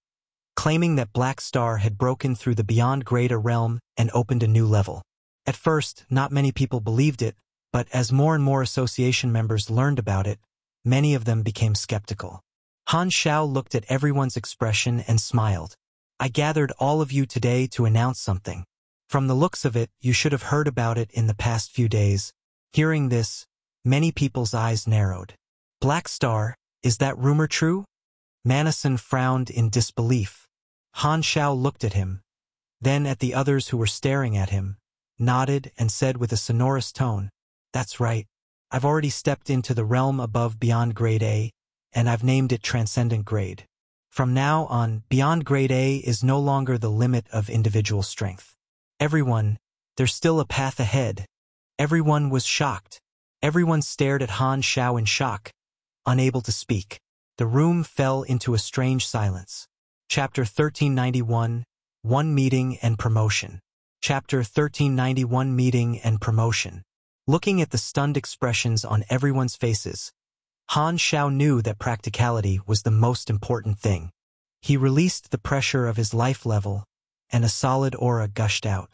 claiming that Black Star had broken through the Beyond Grade A realm and opened a new level. At first, not many people believed it, but as more and more association members learned about it, many of them became skeptical. Han Xiao looked at everyone's expression and smiled. "I gathered all of you today to announce something. From the looks of it, you should have heard about it in the past few days." Hearing this, many people's eyes narrowed. "Black Star, is that rumor true?" Manison frowned in disbelief. Han Xiao looked at him, then at the others who were staring at him, nodded and said with a sonorous tone, "That's right. I've already stepped into the realm above Beyond Grade A, and I've named it Transcendent Grade. From now on, Beyond Grade A is no longer the limit of individual strength. Everyone, there's still a path ahead." Everyone was shocked. Everyone stared at Han Xiao in shock, unable to speak. The room fell into a strange silence. Chapter 1391, One Meeting and Promotion. Chapter 1391, Meeting and Promotion. Looking at the stunned expressions on everyone's faces, Han Xiao knew that practicality was the most important thing. He released the pressure of his life level, and a solid aura gushed out.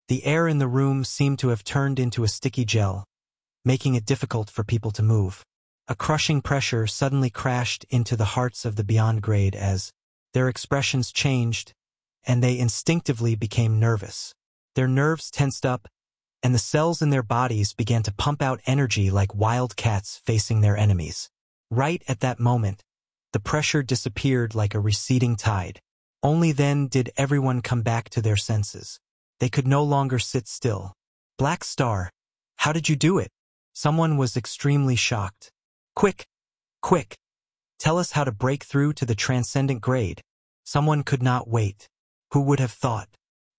The air in the room seemed to have turned into a sticky gel, making it difficult for people to move. A crushing pressure suddenly crashed into the hearts of the Beyond Grade as their expressions changed, and they instinctively became nervous. Their nerves tensed up, and the cells in their bodies began to pump out energy like wild cats facing their enemies. Right at that moment, the pressure disappeared like a receding tide. Only then did everyone come back to their senses. They could no longer sit still. Black Star, how did you do it? Someone was extremely shocked. Quick, quick, tell us how to break through to the transcendent grade. Someone could not wait. Who would have thought?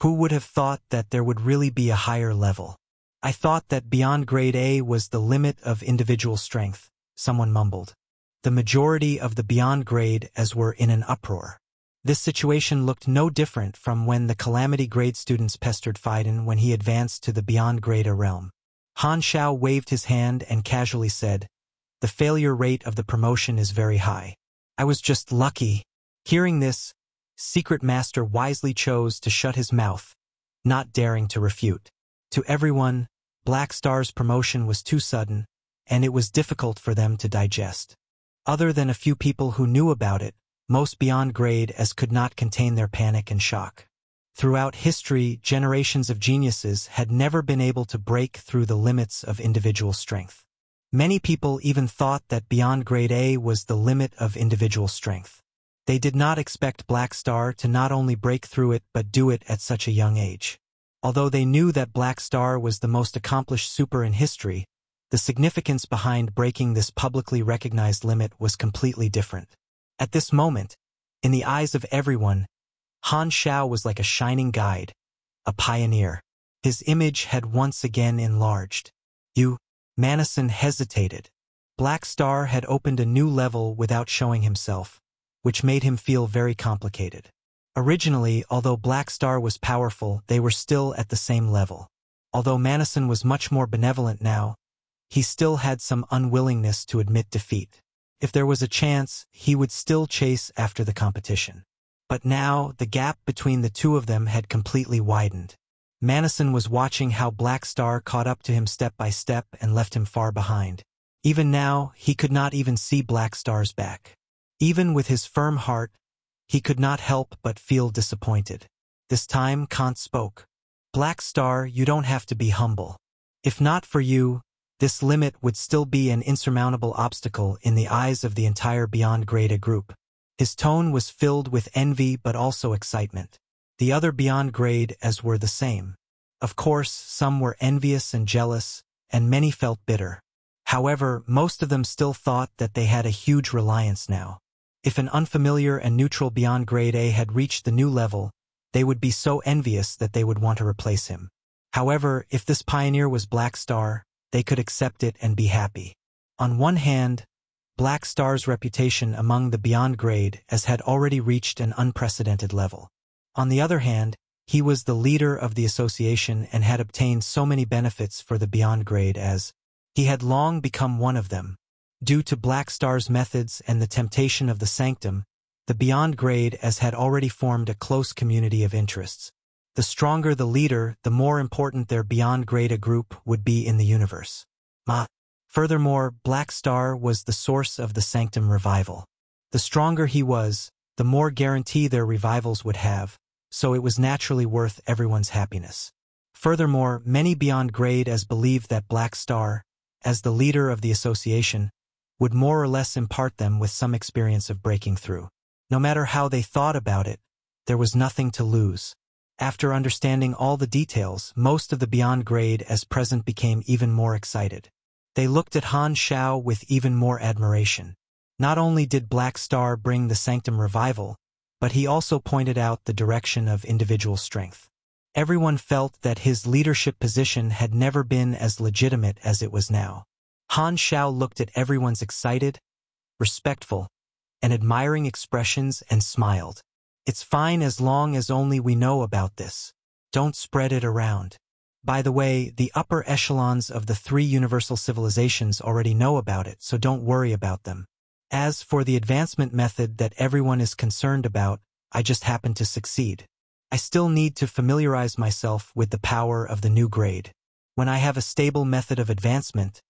Who would have thought that there would really be a higher level? I thought that beyond grade A was the limit of individual strength, someone mumbled. The majority of the beyond grade as were in an uproar. This situation looked no different from when the calamity grade students pestered Feidin when he advanced to the beyond grade A realm. Han Xiao waved his hand and casually said, "The failure rate of the promotion is very high. I was just lucky." Hearing this, Secret Master wisely chose to shut his mouth, not daring to refute. To everyone, Black Star's promotion was too sudden, and it was difficult for them to digest. Other than a few people who knew about it, most beyond grade as could not contain their panic and shock. Throughout history, generations of geniuses had never been able to break through the limits of individual strength. Many people even thought that beyond grade A was the limit of individual strength. They did not expect Black Star to not only break through it but do it at such a young age. Although they knew that Black Star was the most accomplished super in history, the significance behind breaking this publicly recognized limit was completely different. At this moment, in the eyes of everyone, Han Xiao was like a shining guide, a pioneer. His image had once again enlarged. Manison hesitated. Black Star had opened a new level without showing himself, which made him feel very complicated. Originally, although Black Star was powerful, they were still at the same level. Although Manison was much more benevolent now, he still had some unwillingness to admit defeat. If there was a chance, he would still chase after the competition. But now, the gap between the two of them had completely widened. Manison was watching how Black Star caught up to him step by step and left him far behind. Even now, he could not even see Black Star's back. Even with his firm heart, he could not help but feel disappointed. This time, Kant spoke. Black Star, you don't have to be humble. If not for you, this limit would still be an insurmountable obstacle in the eyes of the entire Beyond Grade A group. His tone was filled with envy but also excitement. The other Beyond Grade as were the same. Of course, some were envious and jealous, and many felt bitter. However, most of them still thought that they had a huge reliance now. If an unfamiliar and neutral Beyond Grade A had reached the new level, they would be so envious that they would want to replace him. However, if this pioneer was Black Star, they could accept it and be happy. On one hand, Black Star's reputation among the Beyond Grade as had already reached an unprecedented level. On the other hand, he was the leader of the association and had obtained so many benefits for the Beyond Grade as he had long become one of them. Due to Black Star's methods and the temptation of the Sanctum, the Beyond Grade as had already formed a close community of interests. The stronger the leader, the more important their Beyond Grade A group would be in the universe. Furthermore, Black Star was the source of the Sanctum revival. The stronger he was, the more guarantee their revivals would have, so it was naturally worth everyone's happiness. Furthermore, many Beyond Grade as believed that Black Star, as the leader of the association, would more or less impart them with some experience of breaking through. No matter how they thought about it, there was nothing to lose. After understanding all the details, most of the Beyond Grade as present became even more excited. They looked at Han Xiao with even more admiration. Not only did Black Star bring the Sanctum revival, but he also pointed out the direction of individual strength. Everyone felt that his leadership position had never been as legitimate as it was now. Han Xiao looked at everyone's excited, respectful, and admiring expressions and smiled. It's fine as long as only we know about this. Don't spread it around. By the way, the upper echelons of the 3 universal civilizations already know about it, so don't worry about them. As for the advancement method that everyone is concerned about, I just happen to succeed. I still need to familiarize myself with the power of the new grade. When I have a stable method of advancement,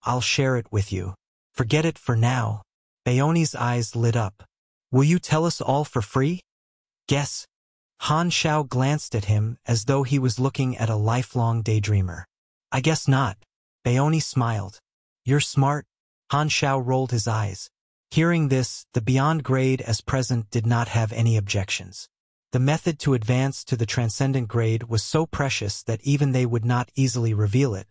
I'll share it with you. Forget it for now. Bayone's eyes lit up. Will you tell us all for free? Guess. Han Xiao glanced at him as though he was looking at a lifelong daydreamer. I guess not. Bayone smiled. You're smart. Han Xiao rolled his eyes. Hearing this, the beyond grade as present did not have any objections. The method to advance to the transcendent grade was so precious that even they would not easily reveal it,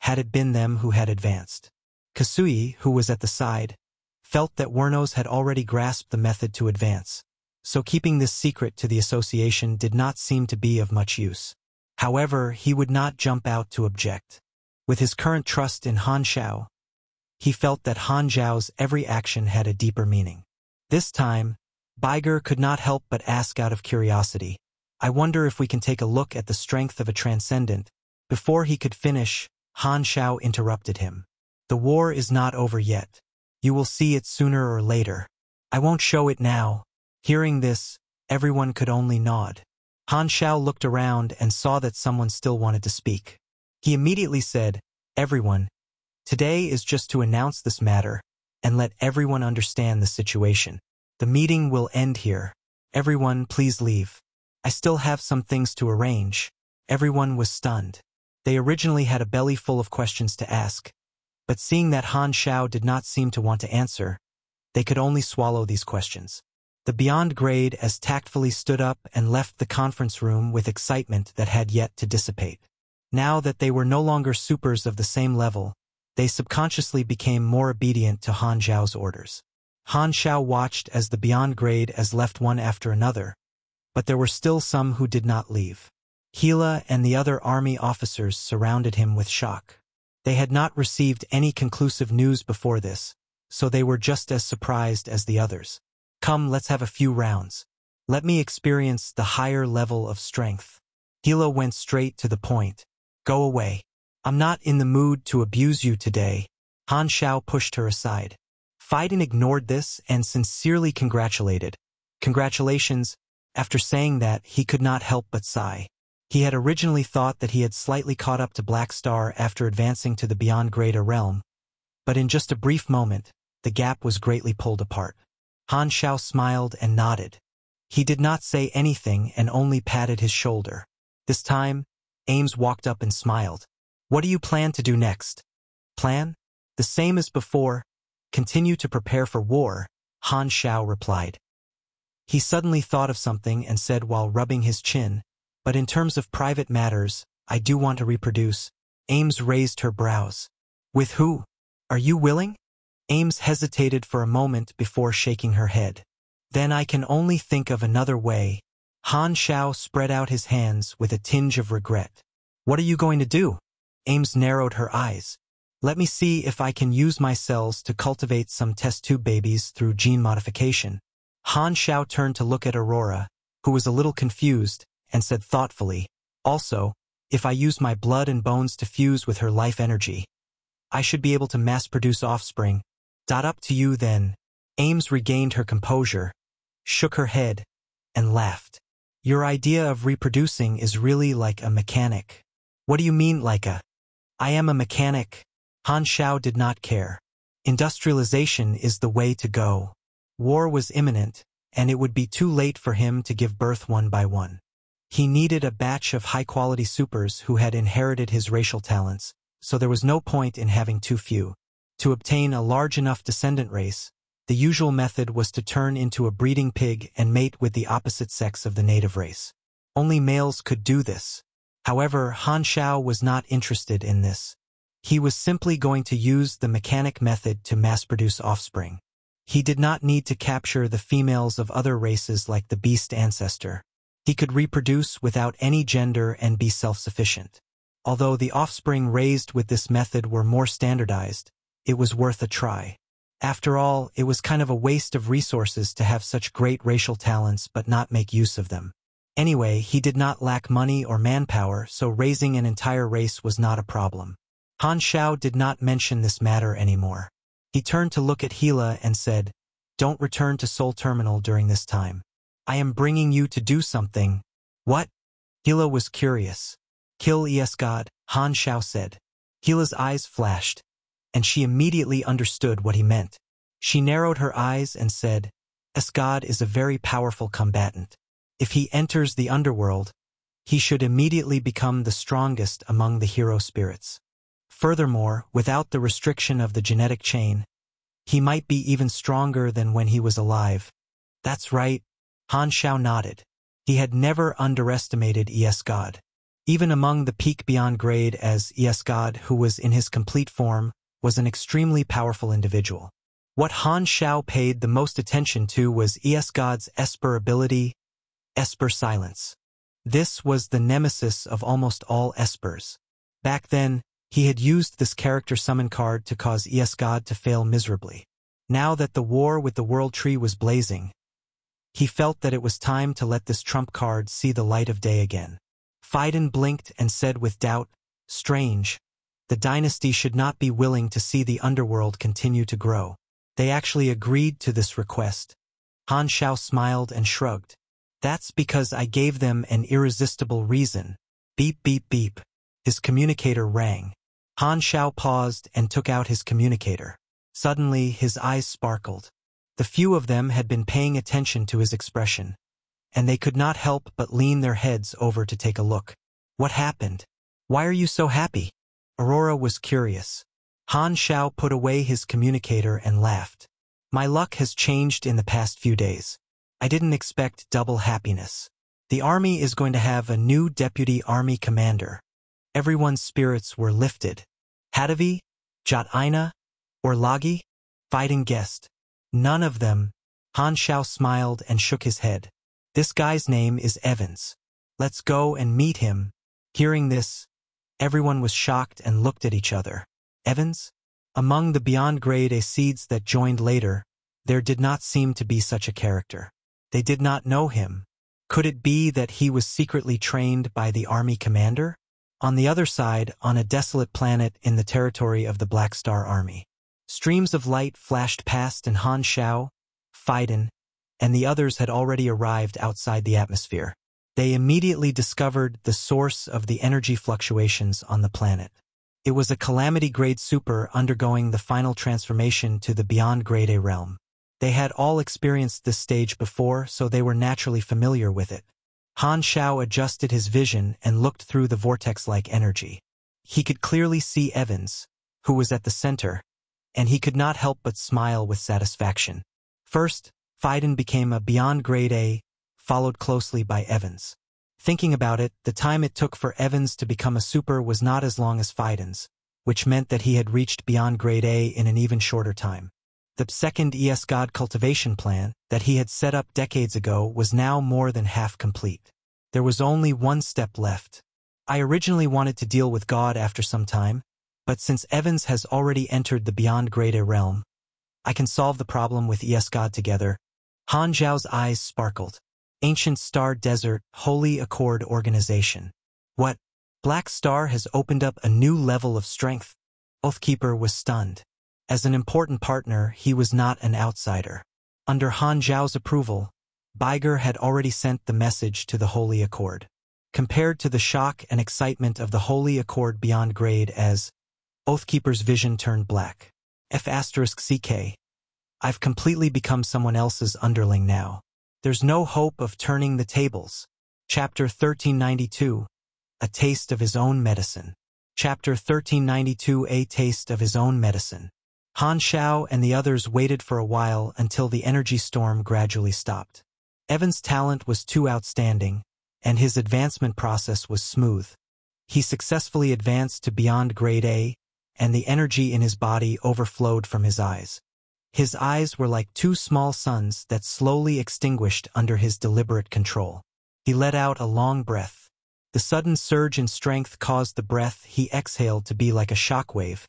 had it been them who had advanced. Kasui, who was at the side, felt that Wernos had already grasped the method to advance, so keeping this secret to the association did not seem to be of much use. However, he would not jump out to object. With his current trust in Han Xiao, he felt that Han Xiao's every action had a deeper meaning. This time, Biger could not help but ask out of curiosity, I wonder if we can take a look at the strength of a transcendent. Before he could finish, Han Xiao interrupted him. The war is not over yet. You will see it sooner or later. I won't show it now. Hearing this, everyone could only nod. Han Xiao looked around and saw that someone still wanted to speak. He immediately said, Everyone, today is just to announce this matter and let everyone understand the situation. The meeting will end here. Everyone, please leave. I still have some things to arrange. Everyone was stunned. They originally had a belly full of questions to ask, but seeing that Han Xiao did not seem to want to answer, they could only swallow these questions. The beyond grade as tactfully stood up and left the conference room with excitement that had yet to dissipate. Now that they were no longer supers of the same level, they subconsciously became more obedient to Han Xiao's orders. Han Xiao watched as the beyond grade as left one after another, but there were still some who did not leave. Hila and the other army officers surrounded him with shock. They had not received any conclusive news before this, so they were just as surprised as the others. Come, let's have a few rounds. Let me experience the higher level of strength. Hila went straight to the point. Go away. I'm not in the mood to abuse you today. Han Xiao pushed her aside. Feidin ignored this and sincerely congratulated. Congratulations. After saying that, he could not help but sigh. He had originally thought that he had slightly caught up to Black Star after advancing to the beyond greater realm, but in just a brief moment, the gap was greatly pulled apart. Han Xiao smiled and nodded. He did not say anything and only patted his shoulder. This time, Ames walked up and smiled. What do you plan to do next? Plan? The same as before. Continue to prepare for war, Han Xiao replied. He suddenly thought of something and said while rubbing his chin, but in terms of private matters, I do want to reproduce. Ames raised her brows. With who? Are you willing? Ames hesitated for a moment before shaking her head. Then I can only think of another way. Han Xiao spread out his hands with a tinge of regret. What are you going to do? Ames narrowed her eyes. Let me see if I can use my cells to cultivate some test tube babies through gene modification. Han Xiao turned to look at Aurora, who was a little confused, and said thoughtfully, also, if I use my blood and bones to fuse with her life energy, I should be able to mass-produce offspring. Up to you then. Ames regained her composure, shook her head, and laughed. Your idea of reproducing is really like a mechanic. What do you mean like a? I am a mechanic. Han Xiao did not care. Industrialization is the way to go. War was imminent, and it would be too late for him to give birth one by one. He needed a batch of high-quality supers who had inherited his racial talents, so there was no point in having too few. To obtain a large enough descendant race, the usual method was to turn into a breeding pig and mate with the opposite sex of the native race. Only males could do this. However, Han Xiao was not interested in this. He was simply going to use the mechanic method to mass-produce offspring. He did not need to capture the females of other races like the beast ancestor. He could reproduce without any gender and be self-sufficient. Although the offspring raised with this method were more standardized, it was worth a try. After all, it was kind of a waste of resources to have such great racial talents but not make use of them. Anyway, he did not lack money or manpower, so raising an entire race was not a problem. Han Xiao did not mention this matter anymore. He turned to look at Hila and said, "Don't return to Seoul Terminal during this time. I am bringing you to do something." "What?" Hila was curious. "Kill Es God," Han Xiao said. Hila's eyes flashed, and she immediately understood what he meant. She narrowed her eyes and said, "Es God is a very powerful combatant. If he enters the underworld, he should immediately become the strongest among the hero spirits. Furthermore, without the restriction of the genetic chain, he might be even stronger than when he was alive." "That's right," Han Xiao nodded. He had never underestimated Es God. Even among the peak beyond grade, as Es God, who was in his complete form, was an extremely powerful individual. What Han Xiao paid the most attention to was Es God's Esper ability, Esper Silence. This was the nemesis of almost all Espers. Back then, he had used this character summon card to cause Es God to fail miserably. Now that the war with the World Tree was blazing, he felt that it was time to let this trump card see the light of day again. Feidin blinked and said with doubt, "Strange. The dynasty should not be willing to see the underworld continue to grow. They actually agreed to this request." Han Xiao smiled and shrugged. "That's because I gave them an irresistible reason." Beep beep beep. His communicator rang. Han Xiao paused and took out his communicator. Suddenly, his eyes sparkled. The few of them had been paying attention to his expression, and they could not help but lean their heads over to take a look. "What happened? Why are you so happy?" Aurora was curious. Han Xiao put away his communicator and laughed. "My luck has changed in the past few days. I didn't expect double happiness. The army is going to have a new deputy army commander." Everyone's spirits were lifted. "Hadavi? Jot Ina? Or Lagi?" Feidin guessed. "None of them." Han Xiao smiled and shook his head. "This guy's name is Evans. Let's go and meet him." Hearing this, everyone was shocked and looked at each other. Evans? Among the beyond grade A seeds that joined later, there did not seem to be such a character. They did not know him. Could it be that he was secretly trained by the army commander? On the other side, on a desolate planet in the territory of the Black Star Army, streams of light flashed past and Han Xiao, Feidin, and the others had already arrived outside the atmosphere. They immediately discovered the source of the energy fluctuations on the planet. It was a calamity-grade super undergoing the final transformation to the beyond grade A realm. They had all experienced this stage before, so they were naturally familiar with it. Han Xiao adjusted his vision and looked through the vortex-like energy. He could clearly see Evans, who was at the center, and he could not help but smile with satisfaction. First, Feidin became a beyond grade A, followed closely by Evans. Thinking about it, the time it took for Evans to become a super was not as long as Feidin's, which meant that he had reached beyond grade A in an even shorter time. The second Es God cultivation plan that he had set up decades ago was now more than half complete. There was only one step left. I originally wanted to deal with God after some time, but since Evans has already entered the beyond grade A realm, I can solve the problem with Es God together. Han Xiao's eyes sparkled. Ancient Star Desert Holy Accord Organization. What? Black Star has opened up a new level of strength. Oathkeeper was stunned. As an important partner, he was not an outsider. Under Han Xiao's approval, Baiger had already sent the message to the Holy Accord. Compared to the shock and excitement of the Holy Accord beyond grade as Oathkeeper's vision turned black. F***CK. I've completely become someone else's underling now. There's no hope of turning the tables. Chapter 1392, A Taste of His Own Medicine. Chapter 1392, A Taste of His Own Medicine. Han Xiao and the others waited for a while until the energy storm gradually stopped. Evan's talent was too outstanding, and his advancement process was smooth. He successfully advanced to beyond grade A, and the energy in his body overflowed from his eyes. His eyes were like two small suns that slowly extinguished under his deliberate control. He let out a long breath. The sudden surge in strength caused the breath he exhaled to be like a shockwave,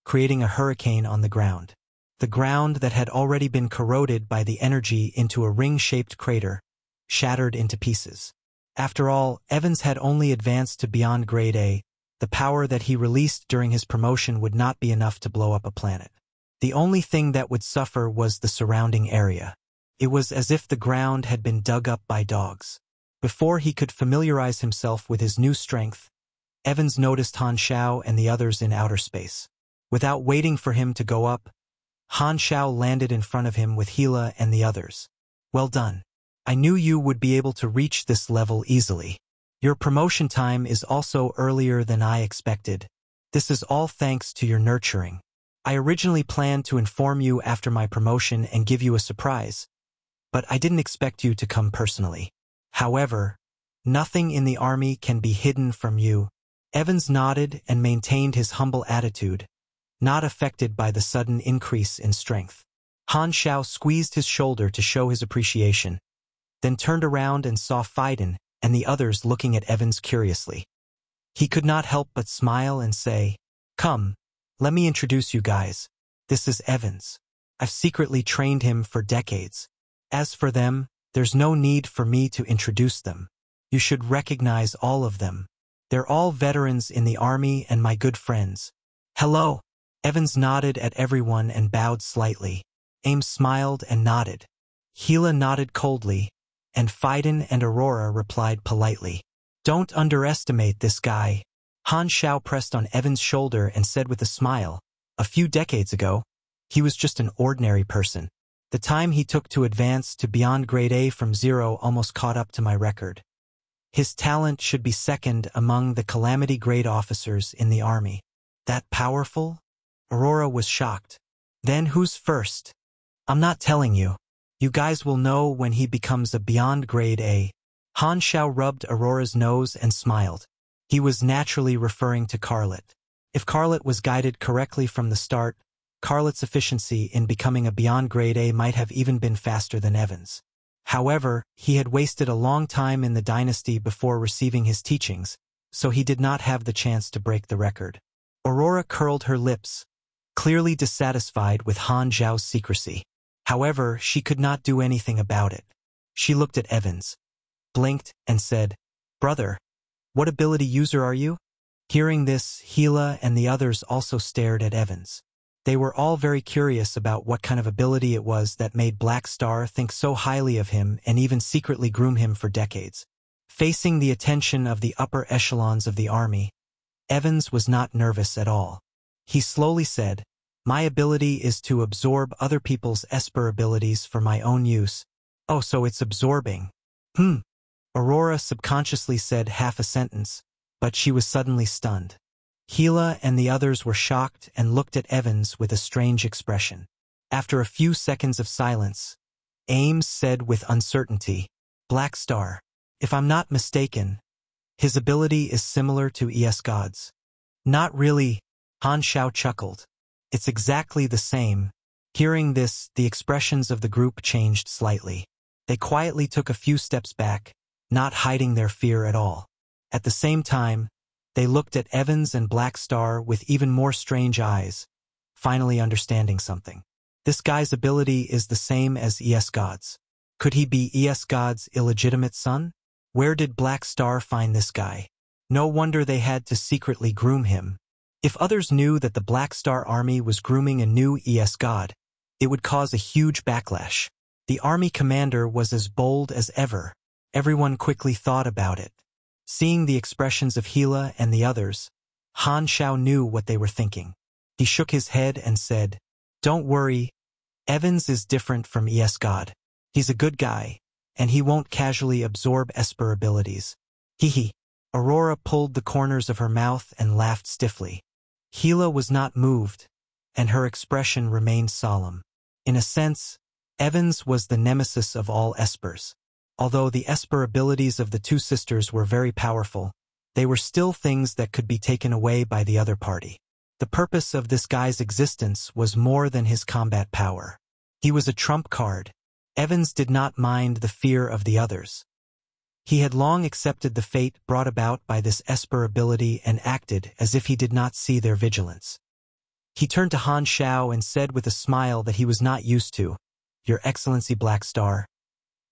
creating a hurricane on the ground. The ground that had already been corroded by the energy into a ring-shaped crater, shattered into pieces. After all, Evans had only advanced to beyond grade A. The power that he released during his promotion would not be enough to blow up a planet. The only thing that would suffer was the surrounding area. It was as if the ground had been dug up by dogs. Before he could familiarize himself with his new strength, Evans noticed Han Xiao and the others in outer space. Without waiting for him to go up, Han Xiao landed in front of him with Hila and the others. Well done. I knew you would be able to reach this level easily. Your promotion time is also earlier than I expected. This is all thanks to your nurturing. I originally planned to inform you after my promotion and give you a surprise, but I didn't expect you to come personally. However, nothing in the army can be hidden from you. Evans nodded and maintained his humble attitude, not affected by the sudden increase in strength. Han Xiao squeezed his shoulder to show his appreciation, then turned around and saw Feidin and the others looking at Evans curiously. He could not help but smile and say, "Come, let me introduce you guys. This is Evans. I've secretly trained him for decades. As for them, there's no need for me to introduce them. You should recognize all of them. They're all veterans in the army and my good friends." "Hello." Evans nodded at everyone and bowed slightly. Ames smiled and nodded. Hila nodded coldly, and Feidin and Aurora replied politely. "Don't underestimate this guy." Han Xiao pressed on Evans' shoulder and said with a smile, "A few decades ago, he was just an ordinary person. The time he took to advance to beyond grade A from 0 almost caught up to my record. His talent should be second among the calamity grade officers in the army." "That powerful?" Aurora was shocked. "Then who's first?" "I'm not telling you. You guys will know when he becomes a beyond grade A." Han Xiao rubbed Aurora's nose and smiled. He was naturally referring to Carlet. If Carlet was guided correctly from the start, Carlet's efficiency in becoming a beyond grade A might have even been faster than Evans. However, he had wasted a long time in the dynasty before receiving his teachings, so he did not have the chance to break the record. Aurora curled her lips, clearly dissatisfied with Han Xiao's secrecy. However, she could not do anything about it. She looked at Evans, blinked, and said, "Brother, what ability user are you?" Hearing this, Hila and the others also stared at Evans. They were all very curious about what kind of ability it was that made Black Star think so highly of him and even secretly groom him for decades. Facing the attention of the upper echelons of the army, Evans was not nervous at all. He slowly said, "My ability is to absorb other people's Esper abilities for my own use." "Oh, so it's absorbing." Aurora subconsciously said half a sentence, but she was suddenly stunned. Hila and the others were shocked and looked at Evans with a strange expression. After a few seconds of silence, Ames said with uncertainty, "Black Star, if I'm not mistaken, his ability is similar to ES God's." "Not really," Han Xiao chuckled. "It's exactly the same." Hearing this, the expressions of the group changed slightly. They quietly took a few steps back, not hiding their fear at all. At the same time, they looked at Evans and Black Star with even more strange eyes, finally understanding something. This guy's ability is the same as ES God's. Could he be ES God's illegitimate son? Where did Black Star find this guy? No wonder they had to secretly groom him. If others knew that the Black Star army was grooming a new ES God, it would cause a huge backlash. The army commander was as bold as ever. Everyone quickly thought about it. Seeing the expressions of Hila and the others, Han Xiao knew what they were thinking. He shook his head and said, "Don't worry, Evans is different from ES God. He's a good guy, and he won't casually absorb Esper abilities." Hee. Aurora pulled the corners of her mouth and laughed stiffly. Hila was not moved, and her expression remained solemn. In a sense, Evans was the nemesis of all Espers. Although the Esper abilities of the two sisters were very powerful, they were still things that could be taken away by the other party. The purpose of this guy's existence was more than his combat power. He was a trump card. Evans did not mind the fear of the others. He had long accepted the fate brought about by this Esper ability and acted as if he did not see their vigilance. He turned to Han Xiao and said with a smile that he was not used to, "Your Excellency Black Star,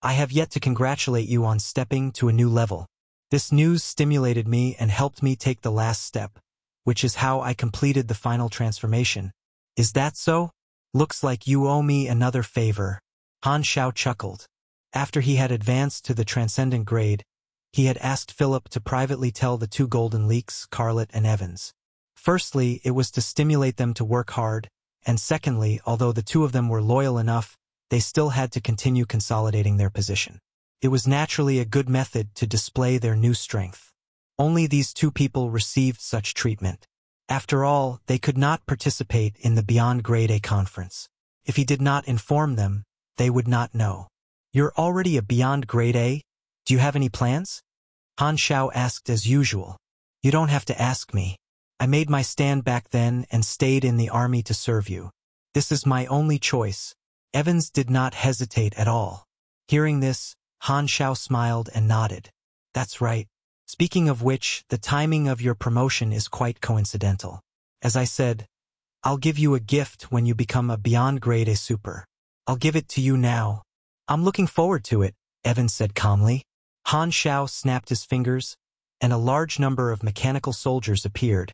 I have yet to congratulate you on stepping to a new level. This news stimulated me and helped me take the last step, which is how I completed the final transformation. Is that so? Looks like you owe me another favor." Han Xiao chuckled. After he had advanced to the transcendent grade, he had asked Philip to privately tell the two golden leeks, Scarlet and Evans. Firstly, it was to stimulate them to work hard, and secondly, although the two of them were loyal enough, they still had to continue consolidating their position. It was naturally a good method to display their new strength. Only these two people received such treatment. After all, they could not participate in the Beyond Grade A conference. If he did not inform them, they would not know. "You're already a Beyond Grade A? Do you have any plans?" Han Xiao asked as usual. "You don't have to ask me. I made my stand back then and stayed in the army to serve you. This is my only choice." Evans did not hesitate at all. Hearing this, Han Xiao smiled and nodded. "That's right. Speaking of which, the timing of your promotion is quite coincidental. As I said, I'll give you a gift when you become a Beyond Grade A Super. I'll give it to you now." "I'm looking forward to it," Evans said calmly. Han Xiao snapped his fingers, and a large number of mechanical soldiers appeared,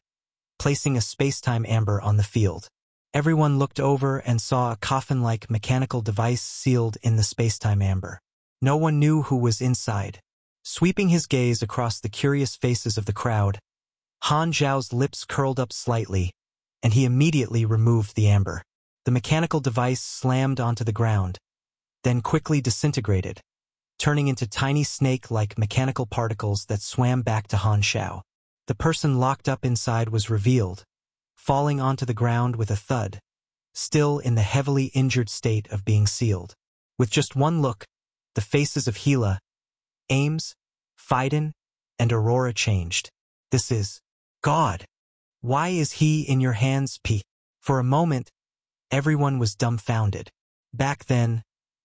placing a space-time amber on the field. Everyone looked over and saw a coffin-like mechanical device sealed in the space-time amber. No one knew who was inside. Sweeping his gaze across the curious faces of the crowd, Han Xiao's lips curled up slightly, and he immediately removed the amber. The mechanical device slammed onto the ground, then quickly disintegrated, turning into tiny snake-like mechanical particles that swam back to Han Xiao. The person locked up inside was revealed, falling onto the ground with a thud, still in the heavily injured state of being sealed. With just one look, the faces of Hila, Ames, Feidin, and Aurora changed. "This is God. Why is he in your hands, P?" For a moment, everyone was dumbfounded. Back then,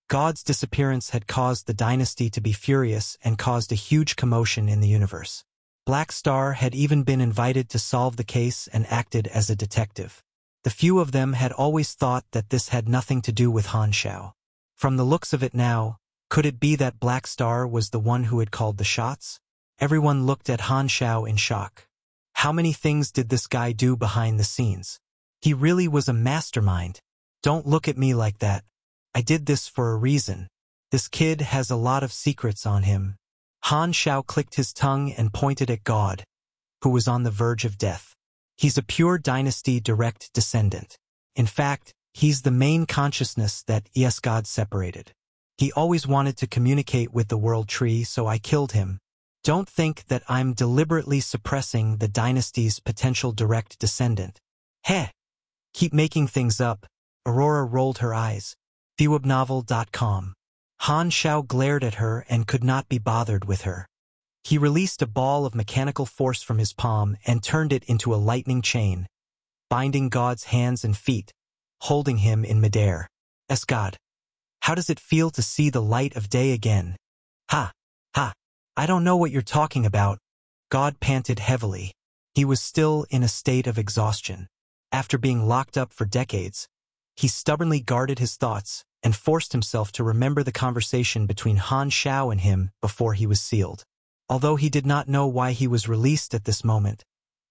God's disappearance had caused the dynasty to be furious and caused a huge commotion in the universe. Black Star had even been invited to solve the case and acted as a detective. The few of them had always thought that this had nothing to do with Han Xiao. From the looks of it now, could it be that Black Star was the one who had called the shots? Everyone looked at Han Xiao in shock. How many things did this guy do behind the scenes? He really was a mastermind. "Don't look at me like that. I did this for a reason. This kid has a lot of secrets on him." Han Xiao clicked his tongue and pointed at God, who was on the verge of death. "He's a pure dynasty direct descendant. In fact, he's the main consciousness that God separated. He always wanted to communicate with the world tree, so I killed him. Don't think that I'm deliberately suppressing the dynasty's potential direct descendant." "Heh! Keep making things up." Aurora rolled her eyes. TheWebNovel.com. Han Xiao glared at her and could not be bothered with her. He released a ball of mechanical force from his palm and turned it into a lightning chain, binding God's hands and feet, holding him in midair. "God, how does it feel to see the light of day again?" "Ha! Ha! I don't know what you're talking about." God panted heavily. He was still in a state of exhaustion. After being locked up for decades, he stubbornly guarded his thoughts and forced himself to remember the conversation between Han Xiao and him before he was sealed. Although he did not know why he was released at this moment,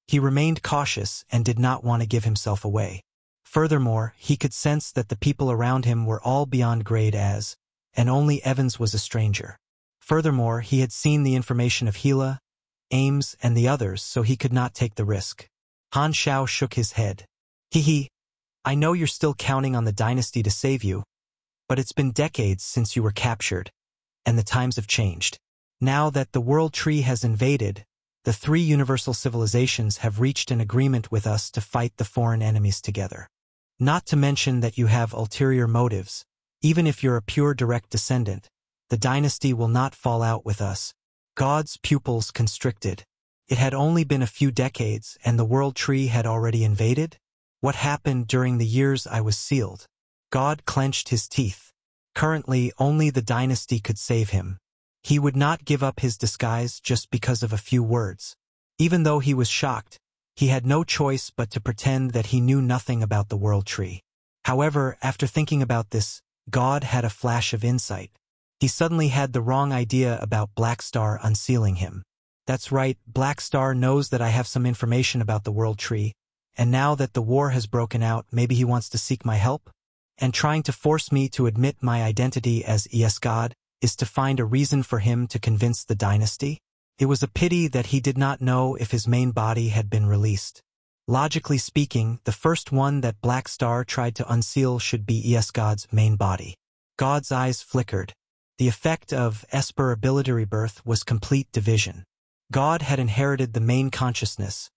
he remained cautious and did not want to give himself away. Furthermore, he could sense that the people around him were all Beyond Grade As, and only Evans was a stranger. Furthermore, he had seen the information of Hila, Ames, and the others, so he could not take the risk. Han Xiao shook his head. "Hee. I know you're still counting on the dynasty to save you, but it's been decades since you were captured, and the times have changed. Now that the world tree has invaded, the three universal civilizations have reached an agreement with us to fight the foreign enemies together. Not to mention that you have ulterior motives. Even if you're a pure direct descendant, the dynasty will not fall out with us." God's pupils constricted. It had only been a few decades, and the world tree had already invaded? What happened during the years I was sealed? God clenched his teeth. Currently, only the dynasty could save him. He would not give up his disguise just because of a few words. Even though he was shocked, He had no choice but to pretend that he knew nothing about the world tree. However, after thinking about this, God had a flash of insight. He suddenly had the wrong idea about Black Star unsealing him. That's right, Black Star knows that I have some information about the world tree, and now that the war has broken out, maybe he wants to seek my help? And trying to force me to admit my identity as God is to find a reason for him to convince the dynasty? It was a pity that he did not know if his main body had been released. Logically speaking, the first one that Black Star tried to unseal should be God's main body. God's eyes flickered. The effect of Esper ability rebirth was complete division. God had inherited the main consciousness,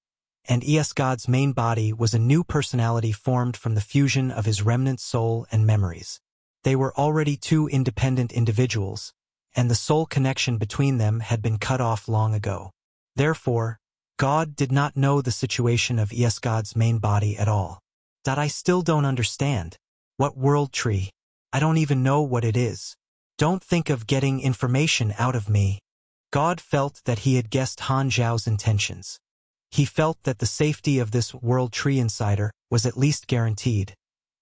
and God's main body was a new personality formed from the fusion of his remnant soul and memories. They were already two independent individuals, and the soul connection between them had been cut off long ago. Therefore, God did not know the situation of God's main body at all. That I still don't understand. What world tree? I don't even know what it is. Don't think of getting information out of me. God felt that he had guessed Han Xiao's intentions. He felt that the safety of this world tree insider was at least guaranteed,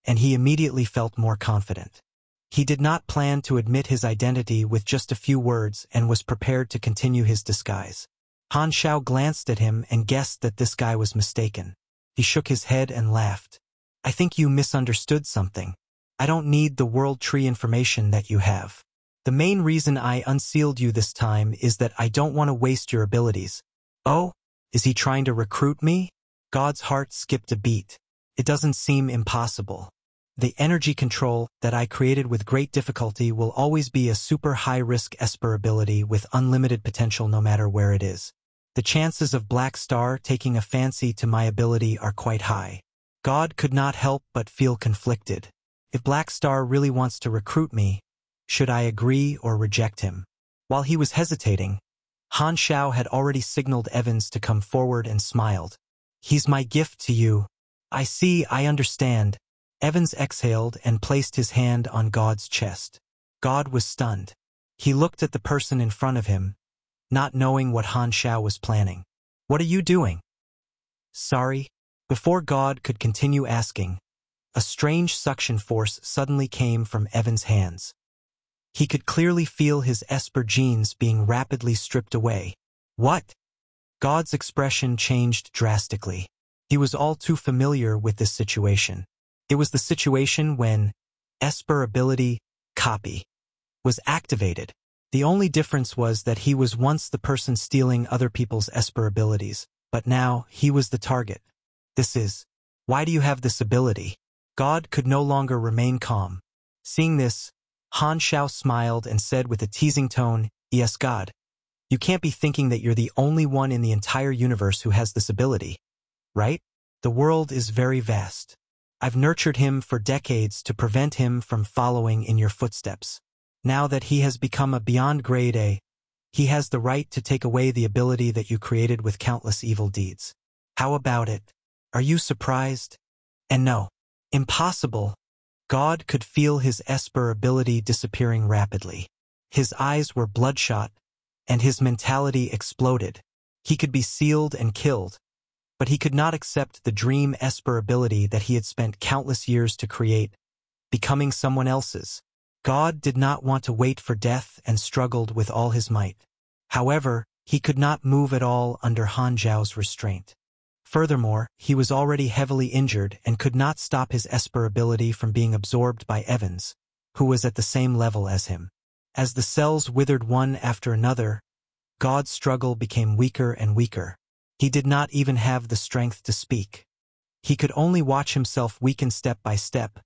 and he immediately felt more confident. He did not plan to admit his identity with just a few words and was prepared to continue his disguise. Han Xiao glanced at him and guessed that this guy was mistaken. He shook his head and laughed. I think you misunderstood something. I don't need the world tree information that you have. The main reason I unsealed you this time is that I don't want to waste your abilities. Oh, is he trying to recruit me? God's heart skipped a beat. It doesn't seem impossible. The energy control that I created with great difficulty will always be a super high-risk Esper ability with unlimited potential no matter where it is. The chances of Black Star taking a fancy to my ability are quite high. God could not help but feel conflicted. If Black Star really wants to recruit me, should I agree or reject him? While he was hesitating, Han Xiao had already signaled Evans to come forward and smiled. He's my gift to you. I see, I understand. Evans exhaled and placed his hand on God's chest. God was stunned. He looked at the person in front of him, not knowing what Han Xiao was planning. What are you doing? Sorry. Before God could continue asking, a strange suction force suddenly came from Evans' hands. He could clearly feel his Esper genes being rapidly stripped away. What? God's expression changed drastically. He was all too familiar with this situation. It was the situation when Esper ability, copy, was activated. The only difference was that he was once the person stealing other people's Esper abilities, but now he was the target. Why do you have this ability? God could no longer remain calm. Seeing this, Han Xiao smiled and said with a teasing tone, Yes, God. You can't be thinking that you're the only one in the entire universe who has this ability, right? The world is very vast. I've nurtured him for decades to prevent him from following in your footsteps. Now that he has become a beyond grade A, he has the right to take away the ability that you created with countless evil deeds. How about it? Are you surprised? And no. Impossible. God could feel his Esper ability disappearing rapidly. His eyes were bloodshot, and his mentality exploded. He could be sealed and killed, but he could not accept the dream Esper ability that he had spent countless years to create, becoming someone else's. God did not want to wait for death and struggled with all his might. However, he could not move at all under Han Xiao's restraint. Furthermore, he was already heavily injured and could not stop his Esper ability from being absorbed by Evans, who was at the same level as him. As the cells withered one after another, God's struggle became weaker and weaker. He did not even have the strength to speak. He could only watch himself weaken step by step,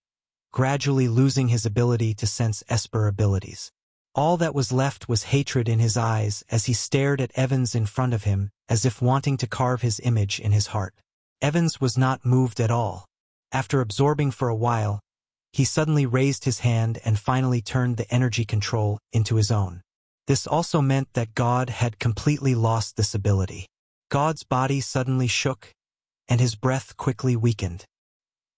gradually losing his ability to sense Esper abilities. All that was left was hatred in his eyes as he stared at Evans in front of him, as if wanting to carve his image in his heart. Evans was not moved at all. After absorbing for a while, he suddenly raised his hand and finally turned the energy control into his own. This also meant that God had completely lost this ability. God's body suddenly shook, and his breath quickly weakened.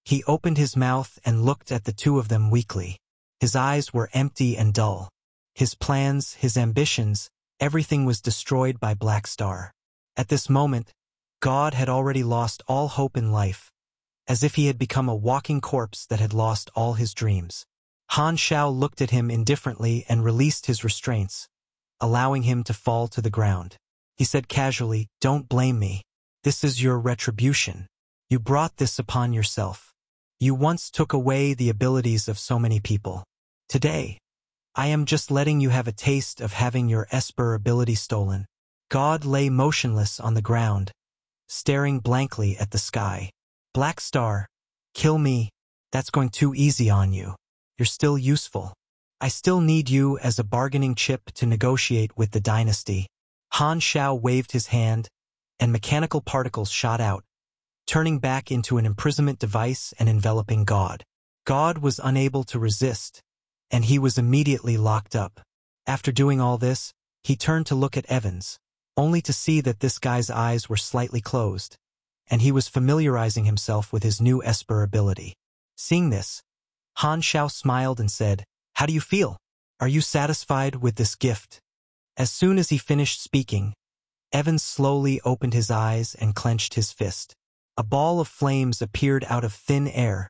He opened his mouth and looked at the two of them weakly. His eyes were empty and dull. His plans, his ambitions, everything was destroyed by Black Star. At this moment, God had already lost all hope in life, as if he had become a walking corpse that had lost all his dreams. Han Xiao looked at him indifferently and released his restraints, allowing him to fall to the ground. He said casually, "Don't blame me. This is your retribution. You brought this upon yourself. You once took away the abilities of so many people. Today, I am just letting you have a taste of having your Esper ability stolen." God lay motionless on the ground, staring blankly at the sky. "Black Star, kill me. That's going too easy on you. You're still useful. I still need you as a bargaining chip to negotiate with the dynasty." Han Xiao waved his hand, and mechanical particles shot out, turning back into an imprisonment device and enveloping God. God was unable to resist, and he was immediately locked up. After doing all this, he turned to look at Evans, only to see that this guy's eyes were slightly closed, and he was familiarizing himself with his new Esper ability. Seeing this, Han Xiao smiled and said, "How do you feel? Are you satisfied with this gift?" As soon as he finished speaking, Evans slowly opened his eyes and clenched his fist. A ball of flames appeared out of thin air,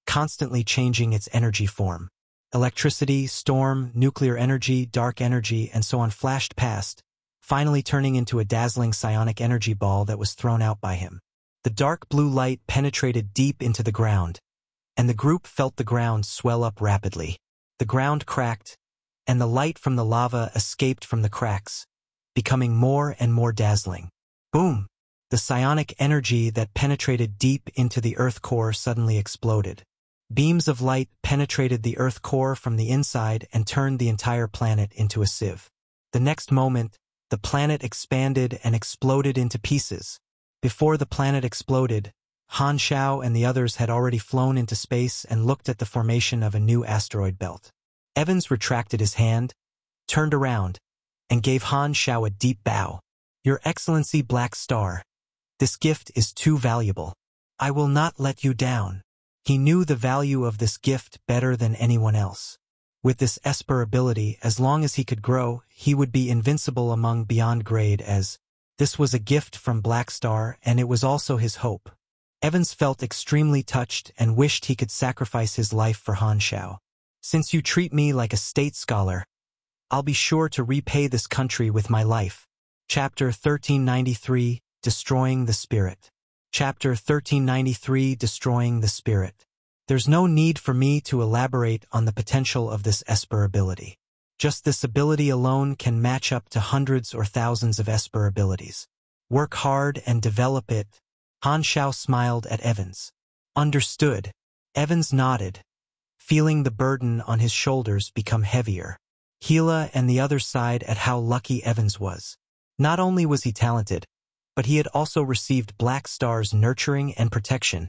constantly changing its energy form. Electricity, storm, nuclear energy, dark energy, and so on flashed past, finally turning into a dazzling psionic energy ball that was thrown out by him. The dark blue light penetrated deep into the ground, and the group felt the ground swell up rapidly. The ground cracked, and the light from the lava escaped from the cracks, becoming more and more dazzling. Boom! The psionic energy that penetrated deep into the Earth core suddenly exploded. Beams of light penetrated the Earth core from the inside and turned the entire planet into a sieve. The next moment, the planet expanded and exploded into pieces. Before the planet exploded, Han Xiao and the others had already flown into space and looked at the formation of a new asteroid belt. Evans retracted his hand, turned around, and gave Han Xiao a deep bow. "Your Excellency Black Star, this gift is too valuable. I will not let you down." He knew the value of this gift better than anyone else. With this Esper ability, as long as he could grow, he would be invincible among beyond grade as this was a gift from Black Star, and it was also his hope. Evans felt extremely touched and wished he could sacrifice his life for Han Xiao. "Since you treat me like a state scholar, I'll be sure to repay this country with my life." Chapter 1393, Destroying the Spirit. Chapter 1393, Destroying the Spirit. There's no need for me to elaborate on the potential of this Esper ability. Just this ability alone can match up to hundreds or thousands of Esper abilities. Work hard and develop it. Han Xiao smiled at Evans. "Understood." Evans nodded, feeling the burden on his shoulders become heavier. Hila and the others sighed at how lucky Evans was. Not only was he talented, but he had also received Black Star's nurturing and protection,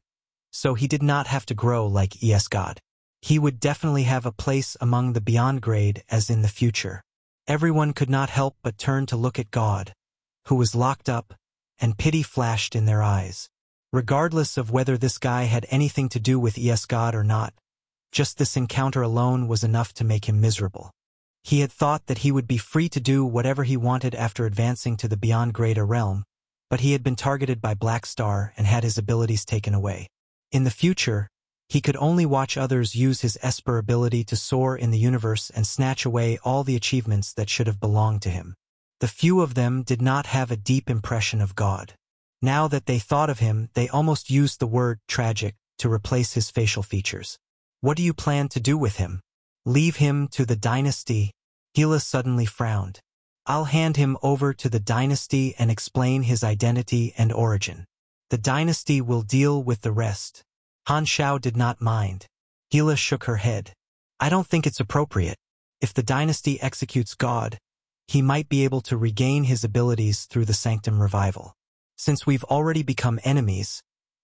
so he did not have to grow like ES God. He would definitely have a place among the beyond grade as in the future. Everyone could not help but turn to look at God, who was locked up, and pity flashed in their eyes. Regardless of whether this guy had anything to do with ES God or not, just this encounter alone was enough to make him miserable. He had thought that he would be free to do whatever he wanted after advancing to the beyond grade realm, but he had been targeted by Black Star and had his abilities taken away. In the future, he could only watch others use his Esper ability to soar in the universe and snatch away all the achievements that should have belonged to him. The few of them did not have a deep impression of God. Now that they thought of him, they almost used the word tragic to replace his facial features. "What do you plan to do with him? Leave him to the dynasty?" Hila suddenly frowned. "I'll hand him over to the dynasty and explain his identity and origin. The dynasty will deal with the rest." Han Xiao did not mind. Hila shook her head. "I don't think it's appropriate. If the dynasty executes God, he might be able to regain his abilities through the Sanctum revival. Since we've already become enemies,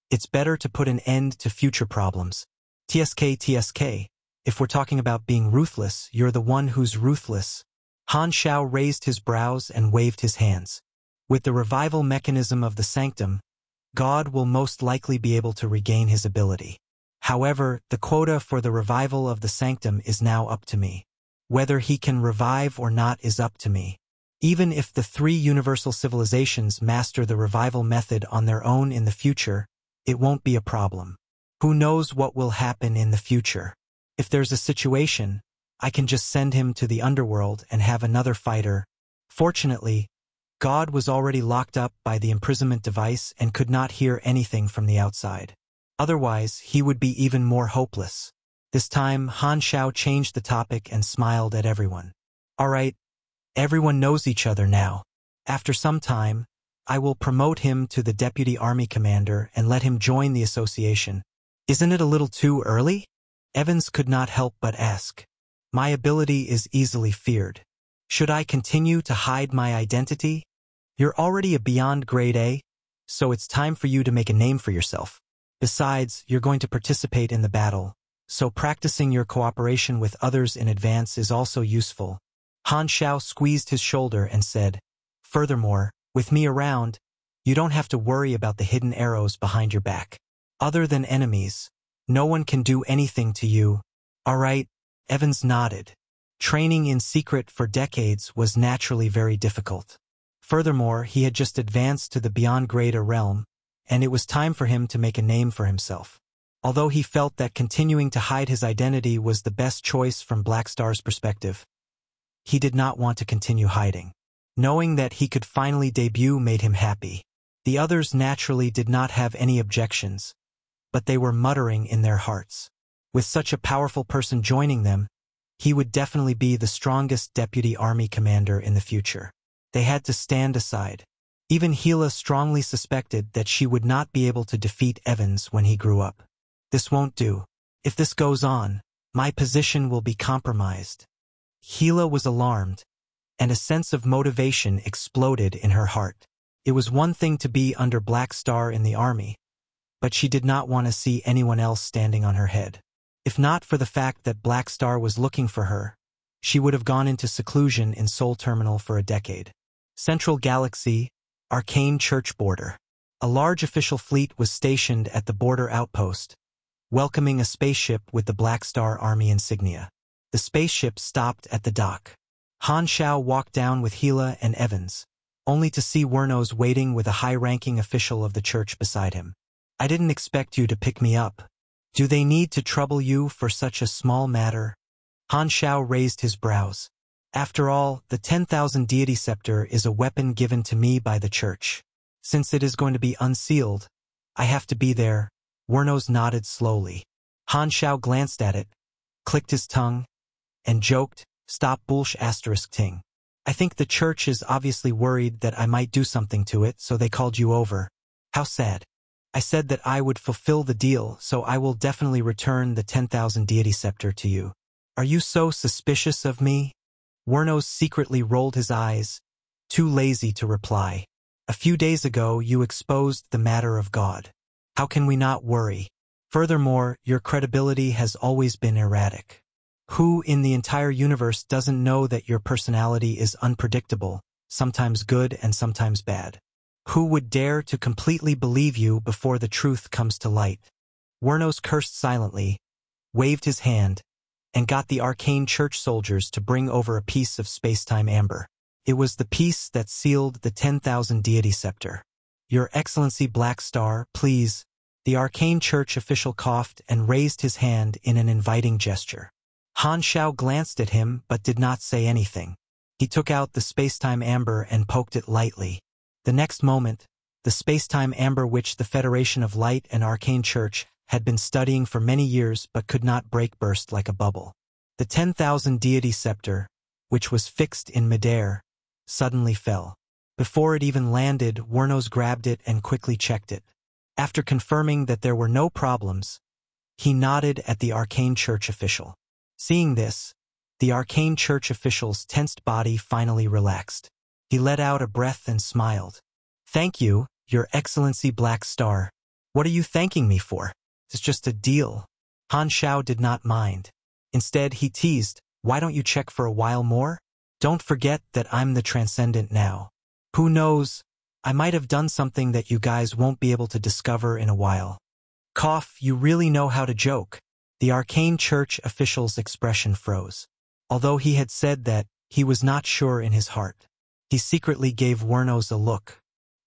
it's better to put an end to future problems. TSK, if we're talking about being ruthless, you're the one who's ruthless." Han Xiao raised his brows and waved his hands. "With the revival mechanism of the Sanctum, God will most likely be able to regain his ability. However, the quota for the revival of the Sanctum is now up to me. Whether he can revive or not is up to me." Even if the three universal civilizations master the revival method on their own in the future, it won't be a problem. Who knows what will happen in the future? If there's a situation, I can just send him to the underworld and have another fighter. Fortunately, God was already locked up by the imprisonment device and could not hear anything from the outside. Otherwise, he would be even more hopeless. This time, Han Xiao changed the topic and smiled at everyone. All right, everyone knows each other now. After some time, I will promote him to the deputy army commander and let him join the association. Isn't it a little too early? Evans could not help but ask. My ability is easily feared. Should I continue to hide my identity? You're already a beyond grade A, so it's time for you to make a name for yourself. Besides, you're going to participate in the battle, so practicing your cooperation with others in advance is also useful. Han Xiao squeezed his shoulder and said, furthermore, with me around, you don't have to worry about the hidden arrows behind your back. Other than enemies, no one can do anything to you. All right, Evans nodded. Training in secret for decades was naturally very difficult. Furthermore, he had just advanced to the beyond grade A realm, and it was time for him to make a name for himself. Although he felt that continuing to hide his identity was the best choice from Black Star's perspective, he did not want to continue hiding. Knowing that he could finally debut made him happy. The others naturally did not have any objections, but they were muttering in their hearts. With such a powerful person joining them, he would definitely be the strongest deputy army commander in the future. They had to stand aside. Even Hila strongly suspected that she would not be able to defeat Evans when he grew up. This won't do. If this goes on, my position will be compromised. Hila was alarmed, and a sense of motivation exploded in her heart. It was one thing to be under Black Star in the army, but she did not want to see anyone else standing on her head. If not for the fact that Black Star was looking for her, she would have gone into seclusion in Seoul Terminal for a decade. Central Galaxy, Arcane Church Border. A large official fleet was stationed at the border outpost, welcoming a spaceship with the Black Star Army insignia. The spaceship stopped at the dock. Han Xiao walked down with Hila and Evans, only to see Wernos waiting with a high-ranking official of the church beside him. I didn't expect you to pick me up. Do they need to trouble you for such a small matter? Han Xiao raised his brows. After all, the 10,000 deity scepter is a weapon given to me by the church. Since it is going to be unsealed, I have to be there. Wernos nodded slowly. Han Xiao glanced at it, clicked his tongue, and joked, stop bullsh asterisk ting. I think the church is obviously worried that I might do something to it, so they called you over. How sad. I said that I would fulfill the deal, so I will definitely return the 10,000 deity scepter to you. Are you so suspicious of me? Wernos secretly rolled his eyes, too lazy to reply. A few days ago you exposed the matter of God. How can we not worry? Furthermore, your credibility has always been erratic. Who in the entire universe doesn't know that your personality is unpredictable, sometimes good and sometimes bad? Who would dare to completely believe you before the truth comes to light? Wernos cursed silently, waved his hand, and got the arcane church soldiers to bring over a piece of space-time amber. It was the piece that sealed the 10,000 deity scepter. Your Excellency Black Star, please. The arcane church official coughed and raised his hand in an inviting gesture. Han Xiao glanced at him but did not say anything. He took out the space-time amber and poked it lightly. The next moment, the space-time amber which the Federation of Light and Arcane Church had been studying for many years but could not break burst like a bubble. The 10,000 deity scepter, which was fixed in midair, suddenly fell. Before it even landed, Wernos grabbed it and quickly checked it. After confirming that there were no problems, he nodded at the Arcane Church official. Seeing this, the Arcane Church official's tensed body finally relaxed. He let out a breath and smiled. Thank you, Your Excellency Black Star. What are you thanking me for? It's just a deal. Han Xiao did not mind. Instead, he teased, why don't you check for a while more? Don't forget that I'm the Transcendent now. Who knows, I might have done something that you guys won't be able to discover in a while. Cough, you really know how to joke. The Arcane Church official's expression froze. Although he had said that, he was not sure in his heart. He secretly gave Wernos a look.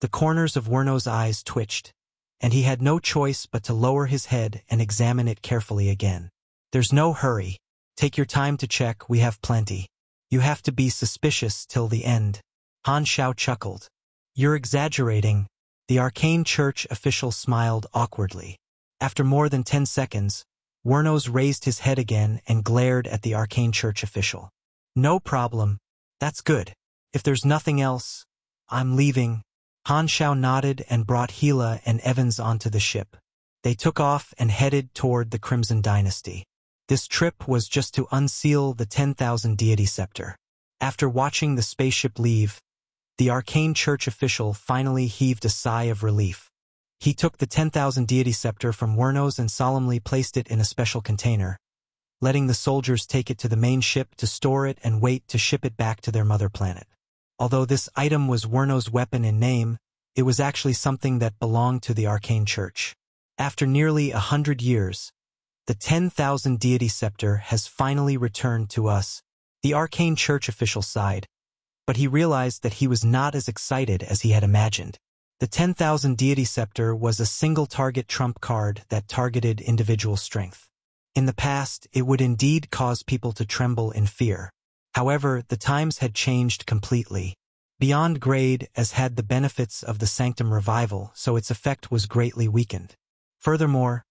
The corners of Wernos' eyes twitched, and he had no choice but to lower his head and examine it carefully again. There's no hurry. Take your time to check, we have plenty. You have to be suspicious till the end. Han Xiao chuckled. You're exaggerating. The arcane church official smiled awkwardly. After more than 10 seconds, Wernos raised his head again and glared at the arcane church official. No problem. That's good. If there's nothing else, I'm leaving. Han Xiao nodded and brought Hila and Evans onto the ship. They took off and headed toward the Crimson Dynasty. This trip was just to unseal the 10,000 deity scepter. After watching the spaceship leave, the arcane church official finally heaved a sigh of relief. He took the 10,000 deity scepter from Wernos and solemnly placed it in a special container, letting the soldiers take it to the main ship to store it and wait to ship it back to their mother planet. Although this item was Wernos' weapon in name, it was actually something that belonged to the arcane church. After nearly 100 years, the 10,000 deity scepter has finally returned to us. The arcane church official sighed, but he realized that he was not as excited as he had imagined. The 10,000 deity scepter was a single-target trump card that targeted individual strength. In the past, it would indeed cause people to tremble in fear. However, the times had changed completely. Beyond Grade as had the benefits of the Sanctum revival, so its effect was greatly weakened. Furthermore,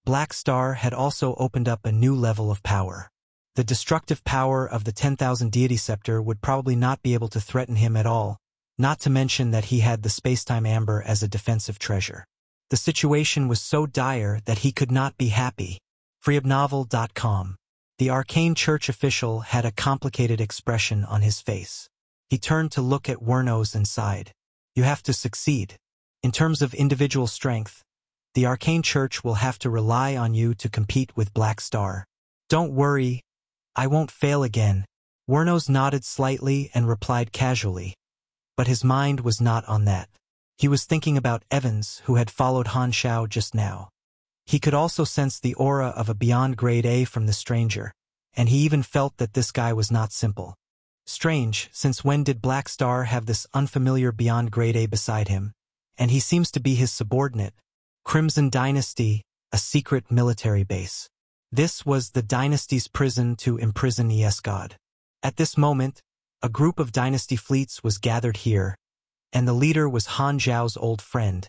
Black Star had also opened up a new level of power. The destructive power of the 10,000 deity scepter would probably not be able to threaten him at all, not to mention that he had the spacetime amber as a defensive treasure. The situation was so dire that he could not be happy. Freeobnovel.com. The arcane church official had a complicated expression on his face. He turned to look at Wernos and sighed. You have to succeed. In terms of individual strength, the arcane church will have to rely on you to compete with Black Star. Don't worry, I won't fail again. Wernos nodded slightly and replied casually, but his mind was not on that. He was thinking about Evans, who had followed Han Xiao just now. He could also sense the aura of a beyond grade A from the stranger, and he even felt that this guy was not simple. Strange, since when did Black Star have this unfamiliar beyond grade A beside him? And he seems to be his subordinate. Crimson Dynasty, a secret military base. This was the Dynasty's prison to imprison God. At this moment, a group of Dynasty fleets was gathered here, and the leader was Han Xiao's old friend,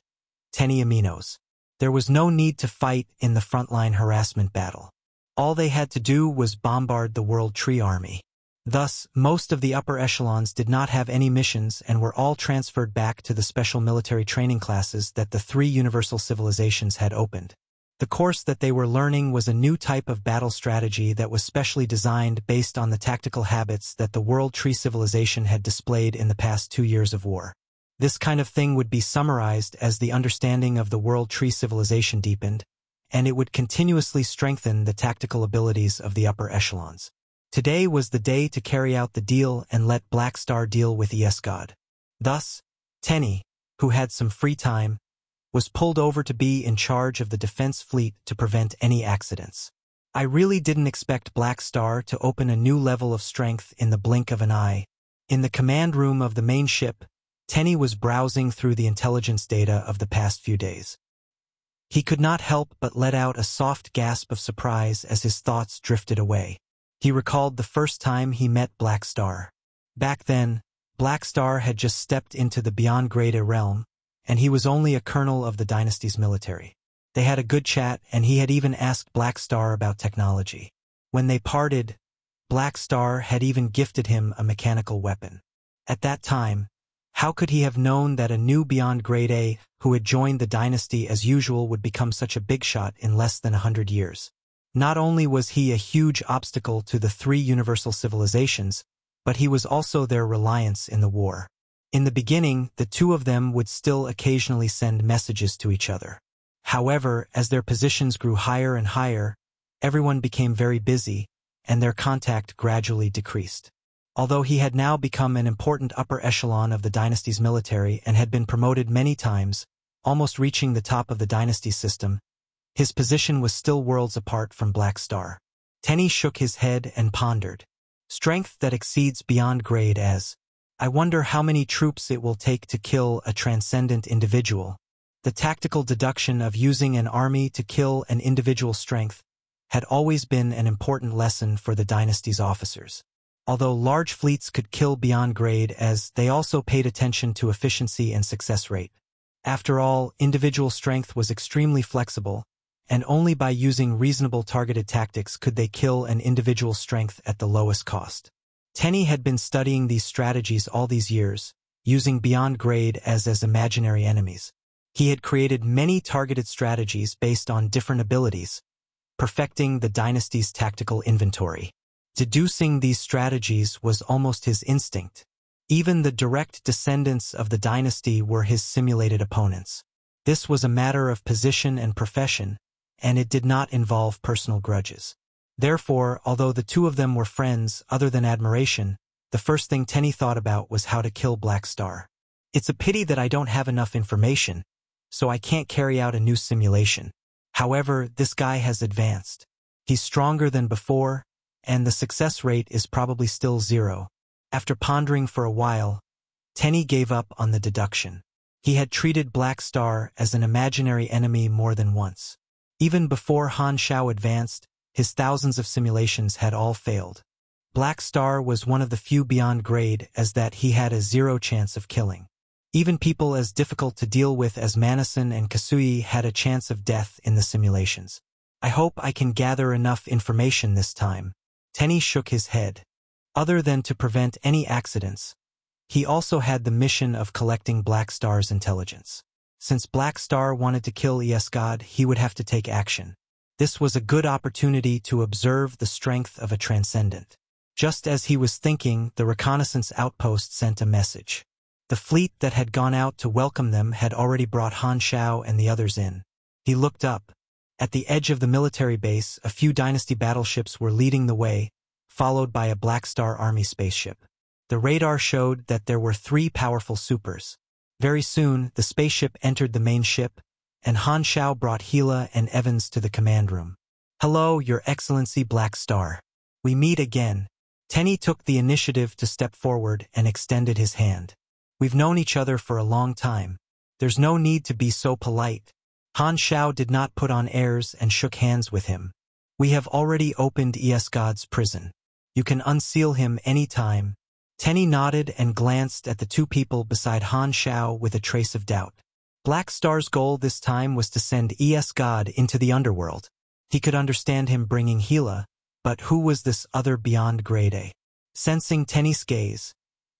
Tenny Aminos. There was no need to fight in the frontline harassment battle. All they had to do was bombard the World Tree Army. Thus, most of the upper echelons did not have any missions and were all transferred back to the special military training classes that the three universal civilizations had opened. The course that they were learning was a new type of battle strategy that was specially designed based on the tactical habits that the World Tree civilization had displayed in the past 2 years of war. This kind of thing would be summarized as the understanding of the World Tree civilization deepened, and it would continuously strengthen the tactical abilities of the upper echelons. Today was the day to carry out the deal and let Black Star deal with God. Thus, Tenny, who had some free time, was pulled over to be in charge of the defense fleet to prevent any accidents. I really didn't expect Black Star to open a new level of strength in the blink of an eye. In the command room of the main ship, Tenny was browsing through the intelligence data of the past few days. He could not help but let out a soft gasp of surprise as his thoughts drifted away. He recalled the first time he met Black Star. Back then, Black Star had just stepped into the Beyond Grade A realm, and he was only a colonel of the Dynasty's military. They had a good chat, and he had even asked Black Star about technology. When they parted, Black Star had even gifted him a mechanical weapon. At that time, how could he have known that a new Beyond Grade A who had joined the Dynasty as usual would become such a big shot in less than 100 years? Not only was he a huge obstacle to the three universal civilizations, but he was also their reliance in the war. In the beginning, the two of them would still occasionally send messages to each other. However, as their positions grew higher and higher, everyone became very busy, and their contact gradually decreased. Although he had now become an important upper echelon of the Dynasty's military and had been promoted many times, almost reaching the top of the Dynasty system, his position was still worlds apart from Black Star. Tenny shook his head and pondered. Strength that exceeds Beyond Grade as. I wonder how many troops it will take to kill a transcendent individual. The tactical deduction of using an army to kill an individual's strength had always been an important lesson for the dynasty's officers. Although large fleets could kill beyond grade, as they also paid attention to efficiency and success rate. After all, individual strength was extremely flexible, and only by using reasonable targeted tactics could they kill an individual's strength at the lowest cost. Tenny had been studying these strategies all these years, using beyond grade as imaginary enemies. He had created many targeted strategies based on different abilities, perfecting the dynasty's tactical inventory. Deducing these strategies was almost his instinct. Even the direct descendants of the dynasty were his simulated opponents. This was a matter of position and profession, and it did not involve personal grudges. Therefore, although the two of them were friends other than admiration, the first thing Tenny thought about was how to kill Black Star. It's a pity that I don't have enough information, so I can't carry out a new simulation. However, this guy has advanced. He's stronger than before, and the success rate is probably still 0. After pondering for a while, Tenny gave up on the deduction. He had treated Black Star as an imaginary enemy more than once. Even before Han Xiao advanced, his thousands of simulations had all failed. Black Star was one of the few beyond grade as that he had a 0 chance of killing. Even people as difficult to deal with as Manison and Kasui had a chance of death in the simulations. I hope I can gather enough information this time. Tenny shook his head. Other than to prevent any accidents, he also had the mission of collecting Black Star's intelligence. Since Black Star wanted to kill Esgod, he would have to take action. This was a good opportunity to observe the strength of a transcendent. Just as he was thinking, the reconnaissance outpost sent a message. The fleet that had gone out to welcome them had already brought Han Xiao and the others in. He looked up. At the edge of the military base, a few dynasty battleships were leading the way, followed by a Black Star Army spaceship. The radar showed that there were 3 powerful supers. Very soon, the spaceship entered the main ship, and Han Xiao brought Hila and Evans to the command room. "Hello, Your Excellency Black Star. We meet again." Tenny took the initiative to step forward and extended his hand. "We've known each other for a long time. There's no need to be so polite." Han Xiao did not put on airs and shook hands with him. "We have already opened Esgod's prison. You can unseal him any time." Tenny nodded and glanced at the 2 people beside Han Xiao with a trace of doubt. Black Star's goal this time was to send Esgod into the underworld. He could understand him bringing Hila, but who was this other beyond grade A? Sensing Tenny's gaze,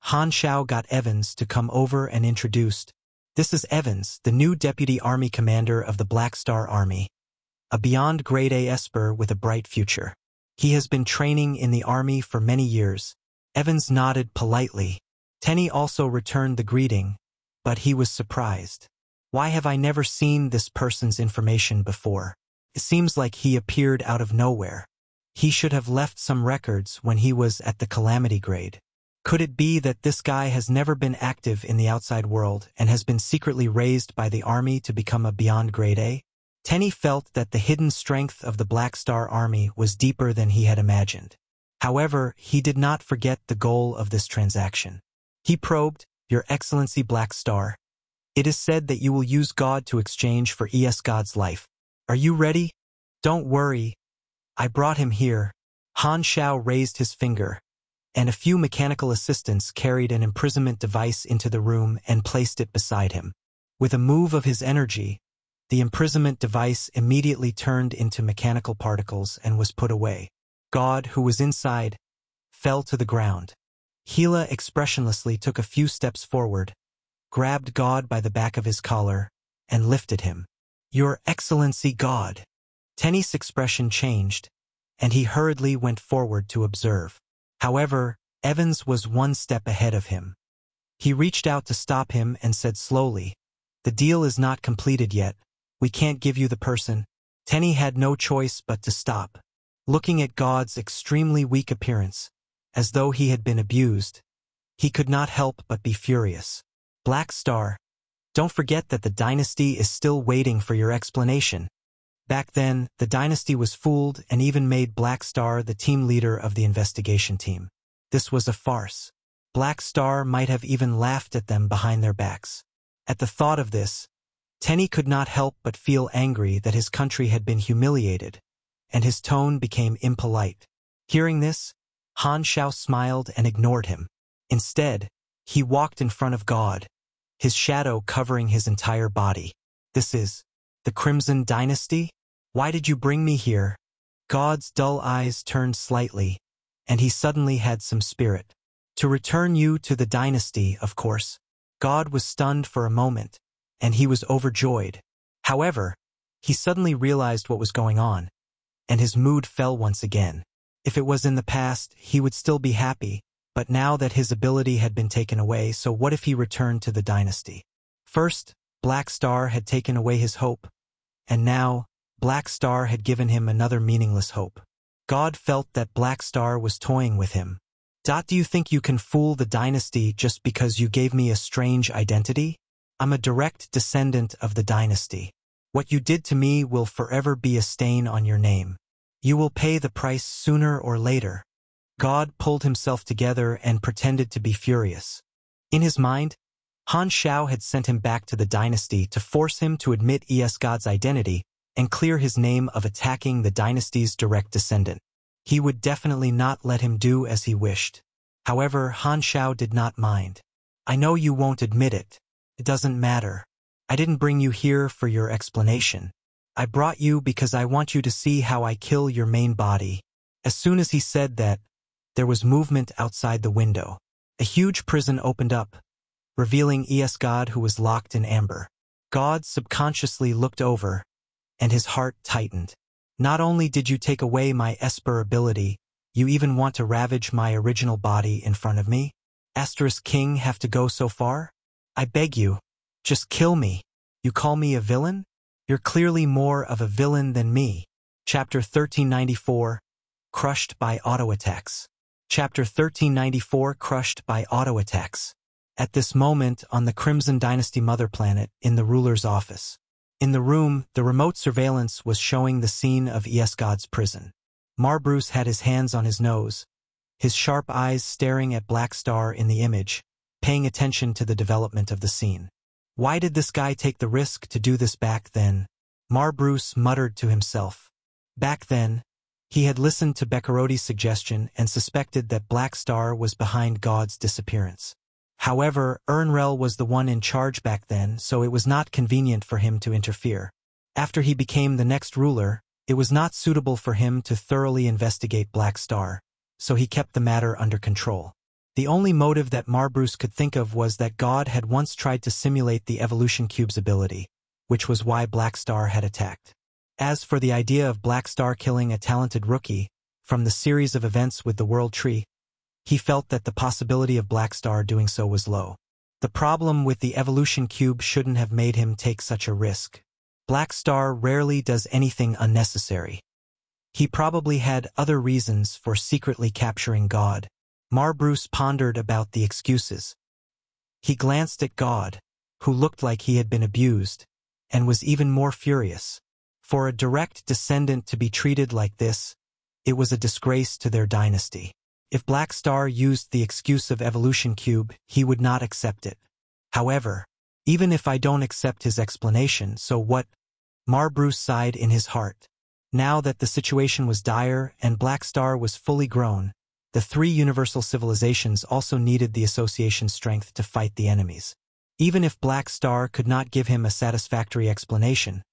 Han Xiao got Evans to come over and introduced. "This is Evans, the new deputy army commander of the Black Star Army. A beyond grade A Esper with a bright future. He has been training in the army for many years." Evans nodded politely. Tenny also returned the greeting, but he was surprised. "Why have I never seen this person's information before? It seems like he appeared out of nowhere. He should have left some records when he was at the Calamity grade. Could it be that this guy has never been active in the outside world and has been secretly raised by the army to become a beyond grade A?" Tenny felt that the hidden strength of the Black Star Army was deeper than he had imagined. However, he did not forget the goal of this transaction. He probed, "Your Excellency Black Star, it is said that you will use God to exchange for Esgod's life. Are you ready?" "Don't worry. I brought him here." Han Xiao raised his finger, and a few mechanical assistants carried an imprisonment device into the room and placed it beside him. With a move of his energy, the imprisonment device immediately turned into mechanical particles and was put away. God, who was inside, fell to the ground. Hila expressionlessly took a few steps forward, grabbed God by the back of his collar, and lifted him. "Your Excellency God." Tenny's expression changed, and he hurriedly went forward to observe. However, Evans was 1 step ahead of him. He reached out to stop him and said slowly, "The deal is not completed yet. We can't give you the person." Tenny had no choice but to stop. Looking at God's extremely weak appearance, as though he had been abused, he could not help but be furious. "Black Star, don't forget that the dynasty is still waiting for your explanation." Back then, the dynasty was fooled and even made Black Star the team leader of the investigation team. This was a farce. Black Star might have even laughed at them behind their backs. At the thought of this, Tenny could not help but feel angry that his country had been humiliated, and his tone became impolite. Hearing this, Han Xiao smiled and ignored him. Instead, he walked in front of God, his shadow covering his entire body. This is the Crimson Dynasty? Why did you bring me here? God's dull eyes turned slightly, and he suddenly had some spirit. To return you to the dynasty, of course. God was stunned for a moment, and he was overjoyed. However, he suddenly realized what was going on, and his mood fell once again. If it was in the past, he would still be happy, but now that his ability had been taken away, so what if he returned to the dynasty? First, Black Star had taken away his hope, and now, Black Star had given him another meaningless hope. God felt that Black Star was toying with him. Do you think you can fool the dynasty just because you gave me a strange identity? I'm a direct descendant of the dynasty. What you did to me will forever be a stain on your name. You will pay the price sooner or later. God pulled himself together and pretended to be furious. In his mind, Han Xiao had sent him back to the dynasty to force him to admit God's identity and clear his name of attacking the dynasty's direct descendant. He would definitely not let him do as he wished. However, Han Xiao did not mind. I know you won't admit it. It doesn't matter. I didn't bring you here for your explanation. I brought you because I want you to see how I kill your main body. As soon as he said that, there was movement outside the window. A huge prison opened up, revealing God, who was locked in amber. God subconsciously looked over, and his heart tightened. Not only did you take away my Esper ability, you even want to ravage my original body in front of me? King have to go so far? I beg you, just kill me. You call me a villain? You're clearly more of a villain than me. Chapter 1394, Crushed by Auto Attacks. Chapter 1394, Crushed by Auto Attacks. At this moment, on the Crimson Dynasty Mother Planet, in the ruler's office. In the room, the remote surveillance was showing the scene of God's prison. Marbruce had his hands on his nose, his sharp eyes staring at Black Star in the image, paying attention to the development of the scene. Why did this guy take the risk to do this back then? Marbruce muttered to himself. Back then, he had listened to Beccarotti's suggestion and suspected that Black Star was behind God's disappearance. However, Ernrel was the one in charge back then, so it was not convenient for him to interfere. After he became the next ruler, it was not suitable for him to thoroughly investigate Black Star, so he kept the matter under control. The only motive that Marbruce could think of was that God had once tried to simulate the Evolution Cube's ability, which was why Black Star had attacked. As for the idea of Black Star killing a talented rookie, from the series of events with the World Tree, he felt that the possibility of Black Star doing so was low. The problem with the Evolution Cube shouldn't have made him take such a risk. Black Star rarely does anything unnecessary. He probably had other reasons for secretly capturing God. Marbruce pondered about the excuses. He glanced at God, who looked like he had been abused, and was even more furious. For a direct descendant to be treated like this, it was a disgrace to their dynasty. If Black Star used the excuse of Evolution Cube, he would not accept it. However, even if I don't accept his explanation, so what? Marbruce sighed in his heart. Now that the situation was dire and Black Star was fully grown, the three universal civilizations also needed the association's strength to fight the enemies. Even if Black Star could not give him a satisfactory explanation,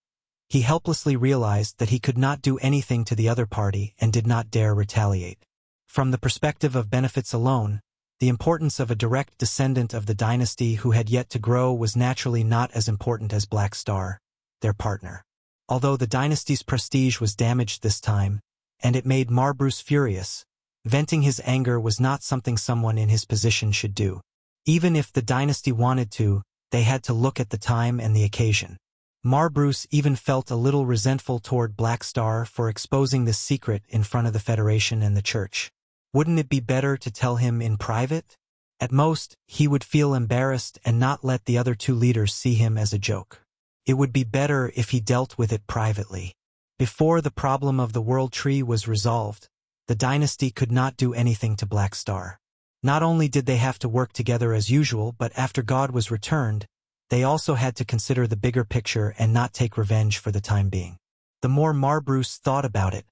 he helplessly realized that he could not do anything to the other party and did not dare retaliate. From the perspective of benefits alone, the importance of a direct descendant of the dynasty who had yet to grow was naturally not as important as Black Star, their partner. Although the dynasty's prestige was damaged this time, and it made Marbruce furious, venting his anger was not something someone in his position should do. Even if the dynasty wanted to, they had to look at the time and the occasion. Marbruce even felt a little resentful toward Black Star for exposing this secret in front of the Federation and the Church. Wouldn't it be better to tell him in private? At most, he would feel embarrassed and not let the other two leaders see him as a joke. It would be better if he dealt with it privately. Before the problem of the World Tree was resolved, the dynasty could not do anything to Black Star. Not only did they have to work together as usual, but after God was returned, they also had to consider the bigger picture and not take revenge for the time being. The more Marbruce thought about it,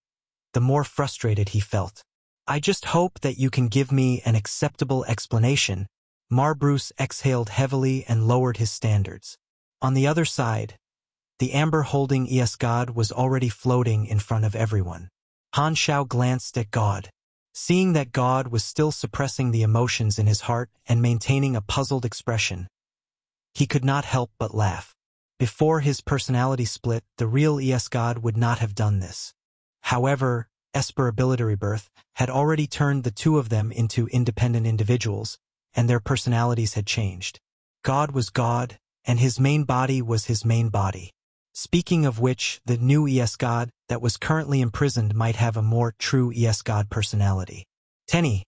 the more frustrated he felt. I just hope that you can give me an acceptable explanation. Marbruce exhaled heavily and lowered his standards. On the other side, the amber holding God was already floating in front of everyone. Han Xiao glanced at God. Seeing that God was still suppressing the emotions in his heart and maintaining a puzzled expression, he could not help but laugh. Before his personality split, the real God would not have done this. However, Esper Ability Rebirth had already turned the two of them into independent individuals, and their personalities had changed. God was God, and his main body was his main body. Speaking of which, the new God that was currently imprisoned might have a more true God personality. Tenny,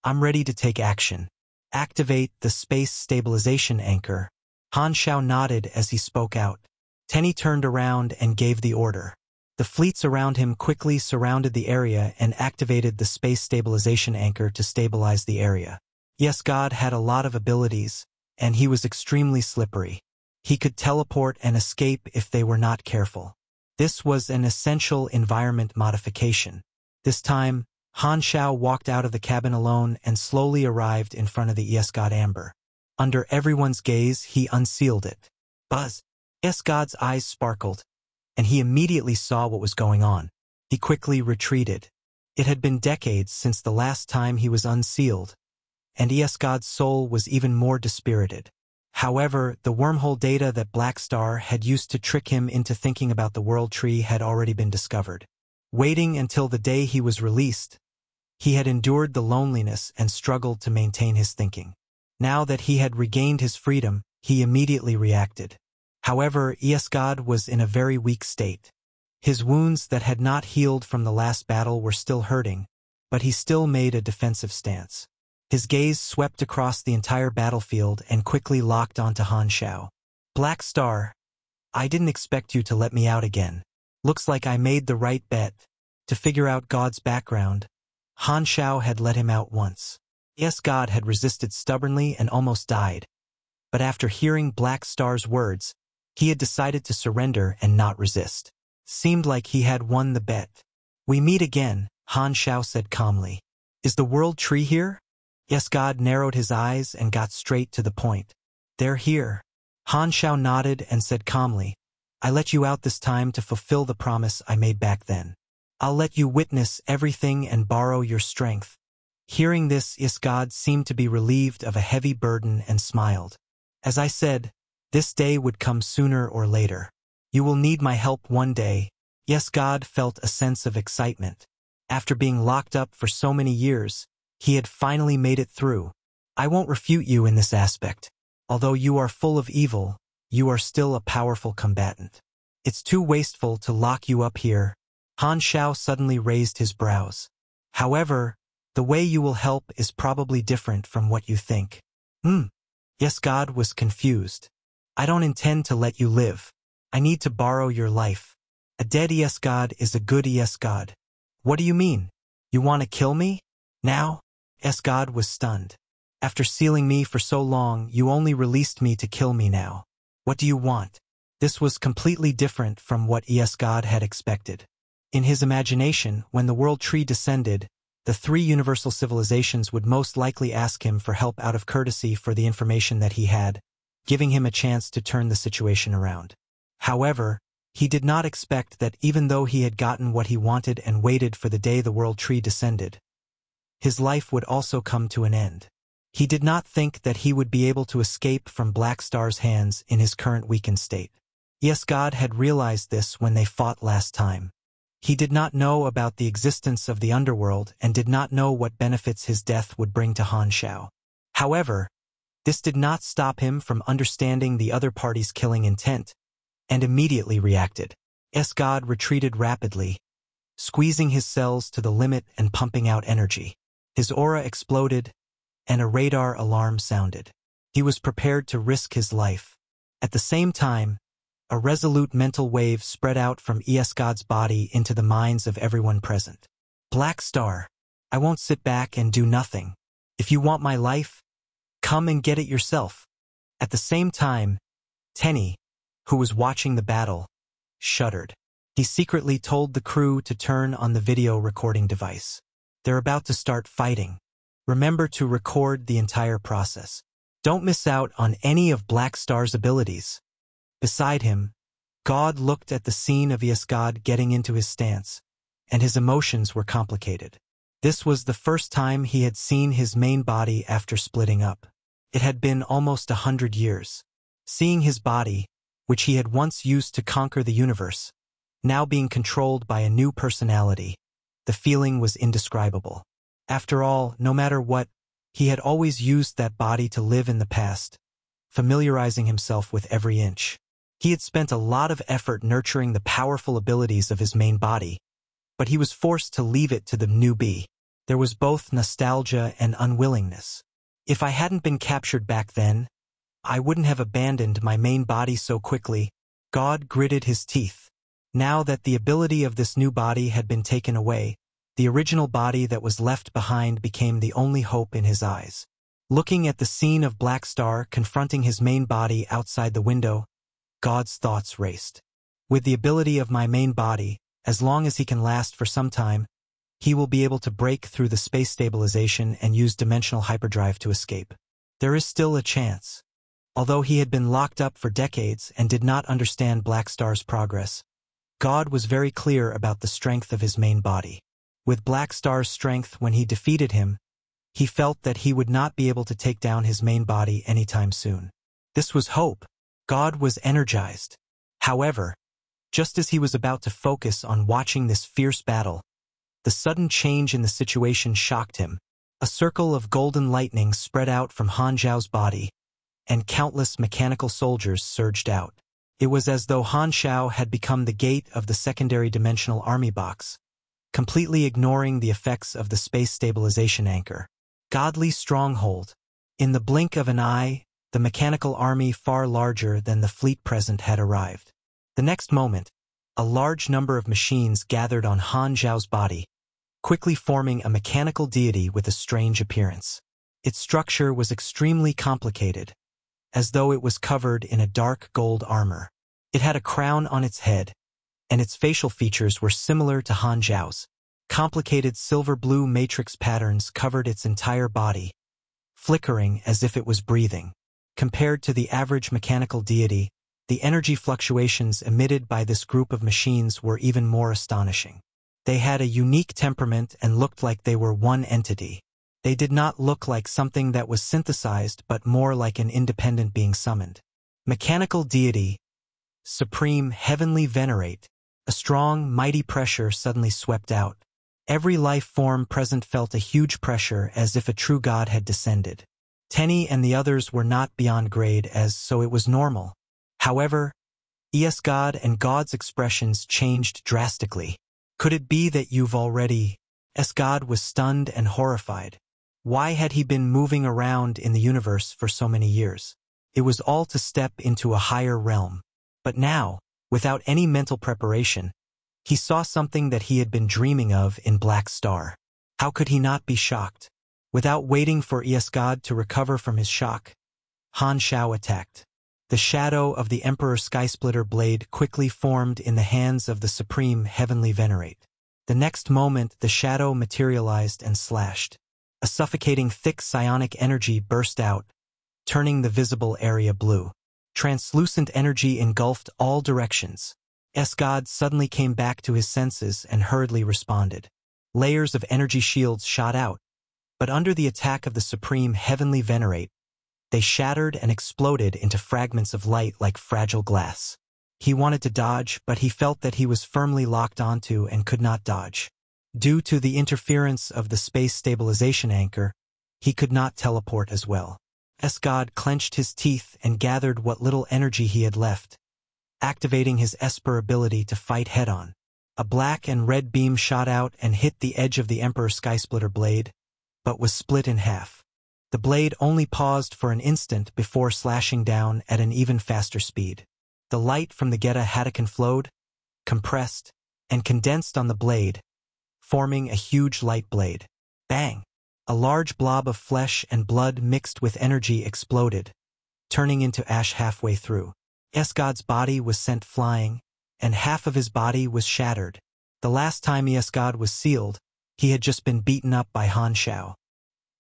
I'm ready to take action. Activate the space stabilization anchor. Han Xiao nodded as he spoke out. Tenny turned around and gave the order. The fleets around him quickly surrounded the area and activated the space stabilization anchor to stabilize the area. God had a lot of abilities, and he was extremely slippery. He could teleport and escape if they were not careful. This was an essential environment modification. This time, Han Xiao walked out of the cabin alone and slowly arrived in front of the God Amber. Under everyone's gaze, he unsealed it. Buzz! God's eyes sparkled, and he immediately saw what was going on. He quickly retreated. It had been decades since the last time he was unsealed, and God's soul was even more dispirited. However, the wormhole data that Black Star had used to trick him into thinking about the World Tree had already been discovered. Waiting until the day he was released, he had endured the loneliness and struggled to maintain his thinking. Now that he had regained his freedom, he immediately reacted. However, God was in a very weak state. His wounds that had not healed from the last battle were still hurting, but he still made a defensive stance. His gaze swept across the entire battlefield and quickly locked onto Han Xiao. Black Star, I didn't expect you to let me out again. Looks like I made the right bet. To figure out God's background, Han Xiao had let him out once. God had resisted stubbornly and almost died. But after hearing Black Star's words, he had decided to surrender and not resist. Seemed like he had won the bet. We meet again, Han Xiao said calmly. Is the World Tree here? God narrowed his eyes and got straight to the point. They're here. Han Xiao nodded and said calmly, I let you out this time to fulfill the promise I made back then. I'll let you witness everything and borrow your strength. Hearing this, God seemed to be relieved of a heavy burden and smiled. As I said, this day would come sooner or later. You will need my help one day. God felt a sense of excitement. After being locked up for so many years, he had finally made it through. I won't refute you in this aspect. Although you are full of evil, you are still a powerful combatant. It's too wasteful to lock you up here. Han Xiao suddenly raised his brows. However, the way you will help is probably different from what you think. God was confused. I don't intend to let you live. I need to borrow your life. A dead God is a good God. What do you mean? You want to kill me? Now? God was stunned. After sealing me for so long, you only released me to kill me now. What do you want? This was completely different from what God had expected. In his imagination, when the World Tree descended, the three universal civilizations would most likely ask him for help out of courtesy for the information that he had, giving him a chance to turn the situation around. However, he did not expect that even though he had gotten what he wanted and waited for the day the World Tree descended, his life would also come to an end. He did not think that he would be able to escape from Black Star's hands in his current weakened state. God had realized this when they fought last time. He did not know about the existence of the underworld and did not know what benefits his death would bring to Han Xiao. However, this did not stop him from understanding the other party's killing intent, and immediately reacted. God retreated rapidly, squeezing his cells to the limit and pumping out energy. His aura exploded, and a radar alarm sounded. He was prepared to risk his life. At the same time, a resolute mental wave spread out from God's body into the minds of everyone present. Black Star, I won't sit back and do nothing. If you want my life, come and get it yourself. At the same time, Tenny, who was watching the battle, shuddered. He secretly told the crew to turn on the video recording device. They're about to start fighting. Remember to record the entire process. Don't miss out on any of Black Star's abilities. Beside him, God looked at the scene of God getting into his stance, and his emotions were complicated. This was the first time he had seen his main body after splitting up. It had been almost 100 years. Seeing his body, which he had once used to conquer the universe, now being controlled by a new personality, the feeling was indescribable. After all, no matter what, he had always used that body to live in the past, familiarizing himself with every inch. He had spent a lot of effort nurturing the powerful abilities of his main body, but he was forced to leave it to the newbie. There was both nostalgia and unwillingness. If I hadn't been captured back then, I wouldn't have abandoned my main body so quickly. God gritted his teeth. Now that the ability of this new body had been taken away, the original body that was left behind became the only hope in his eyes. Looking at the scene of Black Star confronting his main body outside the window, God's thoughts raced. With the ability of my main body, as long as he can last for some time, he will be able to break through the space stabilization and use dimensional hyperdrive to escape. There is still a chance. Although he had been locked up for decades and did not understand Black Star's progress, God was very clear about the strength of his main body. With Black Star's strength when he defeated him, he felt that he would not be able to take down his main body anytime soon. This was hope. God was energized. However, just as he was about to focus on watching this fierce battle, the sudden change in the situation shocked him. A circle of golden lightning spread out from Han Xiao's body, and countless mechanical soldiers surged out. It was as though Han Xiao had become the gate of the secondary dimensional army box, completely ignoring the effects of the space stabilization anchor. Godly stronghold. In the blink of an eye, the mechanical army far larger than the fleet present had arrived. The next moment, a large number of machines gathered on Han Xiao's body, quickly forming a mechanical deity with a strange appearance. Its structure was extremely complicated, as though it was covered in a dark gold armor. It had a crown on its head, and its facial features were similar to Han Xiao's. Complicated silver-blue matrix patterns covered its entire body, flickering as if it was breathing. Compared to the average mechanical deity, the energy fluctuations emitted by this group of machines were even more astonishing. They had a unique temperament and looked like they were one entity. They did not look like something that was synthesized but more like an independent being summoned. Mechanical deity, supreme heavenly venerate. A strong, mighty pressure suddenly swept out. Every life form present felt a huge pressure as if a true god had descended. Tenny and the others were not beyond grade so it was normal. However, God and God's expressions changed drastically. Could it be that you've already... God was stunned and horrified. Why had he been moving around in the universe for so many years? It was all to step into a higher realm. But now, without any mental preparation, he saw something that he had been dreaming of in Black Star. How could he not be shocked? Without waiting for God to recover from his shock, Han Xiao attacked. The shadow of the Emperor Skysplitter blade quickly formed in the hands of the Supreme Heavenly Venerate. The next moment the shadow materialized and slashed. A suffocating thick psionic energy burst out, turning the visible area blue. Translucent energy engulfed all directions. God suddenly came back to his senses and hurriedly responded. Layers of energy shields shot out, but under the attack of the Supreme Heavenly Venerate, they shattered and exploded into fragments of light like fragile glass. He wanted to dodge, but he felt that he was firmly locked onto and could not dodge. Due to the interference of the space stabilization anchor, he could not teleport as well. God clenched his teeth and gathered what little energy he had left, activating his Esper ability to fight head-on. A black and red beam shot out and hit the edge of the Emperor Skysplitter blade, but was split in half. The blade only paused for an instant before slashing down at an even faster speed. The light from the Geta Hatakan flowed, compressed, and condensed on the blade, forming a huge light blade. Bang! A large blob of flesh and blood mixed with energy exploded, turning into ash halfway through. God's body was sent flying, and half of his body was shattered. The last time God was sealed, he had just been beaten up by Han Xiao.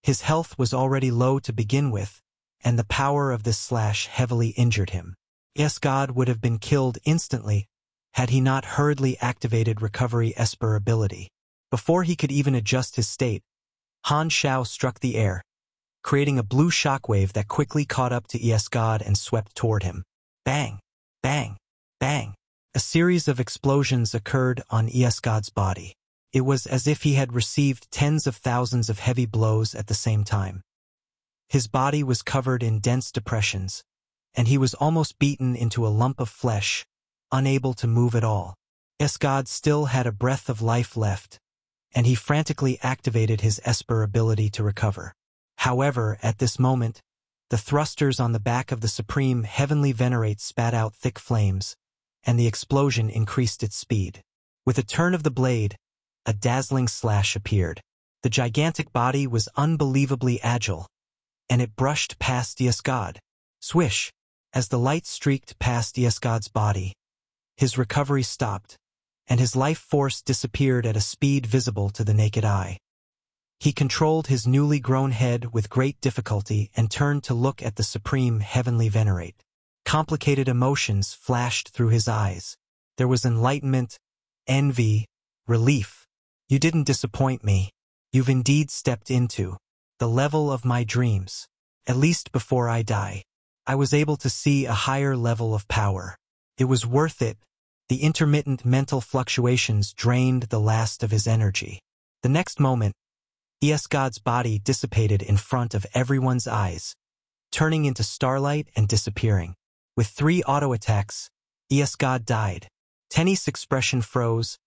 His health was already low to begin with, and the power of this slash heavily injured him. God would have been killed instantly had he not hurriedly activated recovery Esper ability. Before he could even adjust his state, Han Xiao struck the air, creating a blue shockwave that quickly caught up to God and swept toward him. Bang! Bang! Bang! A series of explosions occurred on God's body. It was as if he had received tens of thousands of heavy blows at the same time. His body was covered in dense depressions, and he was almost beaten into a lump of flesh, unable to move at all. God still had a breath of life left, and he frantically activated his Esper ability to recover. However, at this moment, the thrusters on the back of the Supreme Heavenly Venerate spat out thick flames, and the explosion increased its speed. With a turn of the blade, a dazzling slash appeared. The gigantic body was unbelievably agile, and it brushed past God. Swish! As the light streaked past God's body, his recovery stopped, and his life force disappeared at a speed visible to the naked eye. He controlled his newly grown head with great difficulty and turned to look at the Supreme Heavenly Venerate. Complicated emotions flashed through his eyes. There was enlightenment, envy, relief. You didn't disappoint me. You've indeed stepped into the level of my dreams. At least before I die, I was able to see a higher level of power. It was worth it. The intermittent mental fluctuations drained the last of his energy. The next moment, God's body dissipated in front of everyone's eyes, turning into starlight and disappearing. With 3 auto attacks, God died. Tenny's expression froze,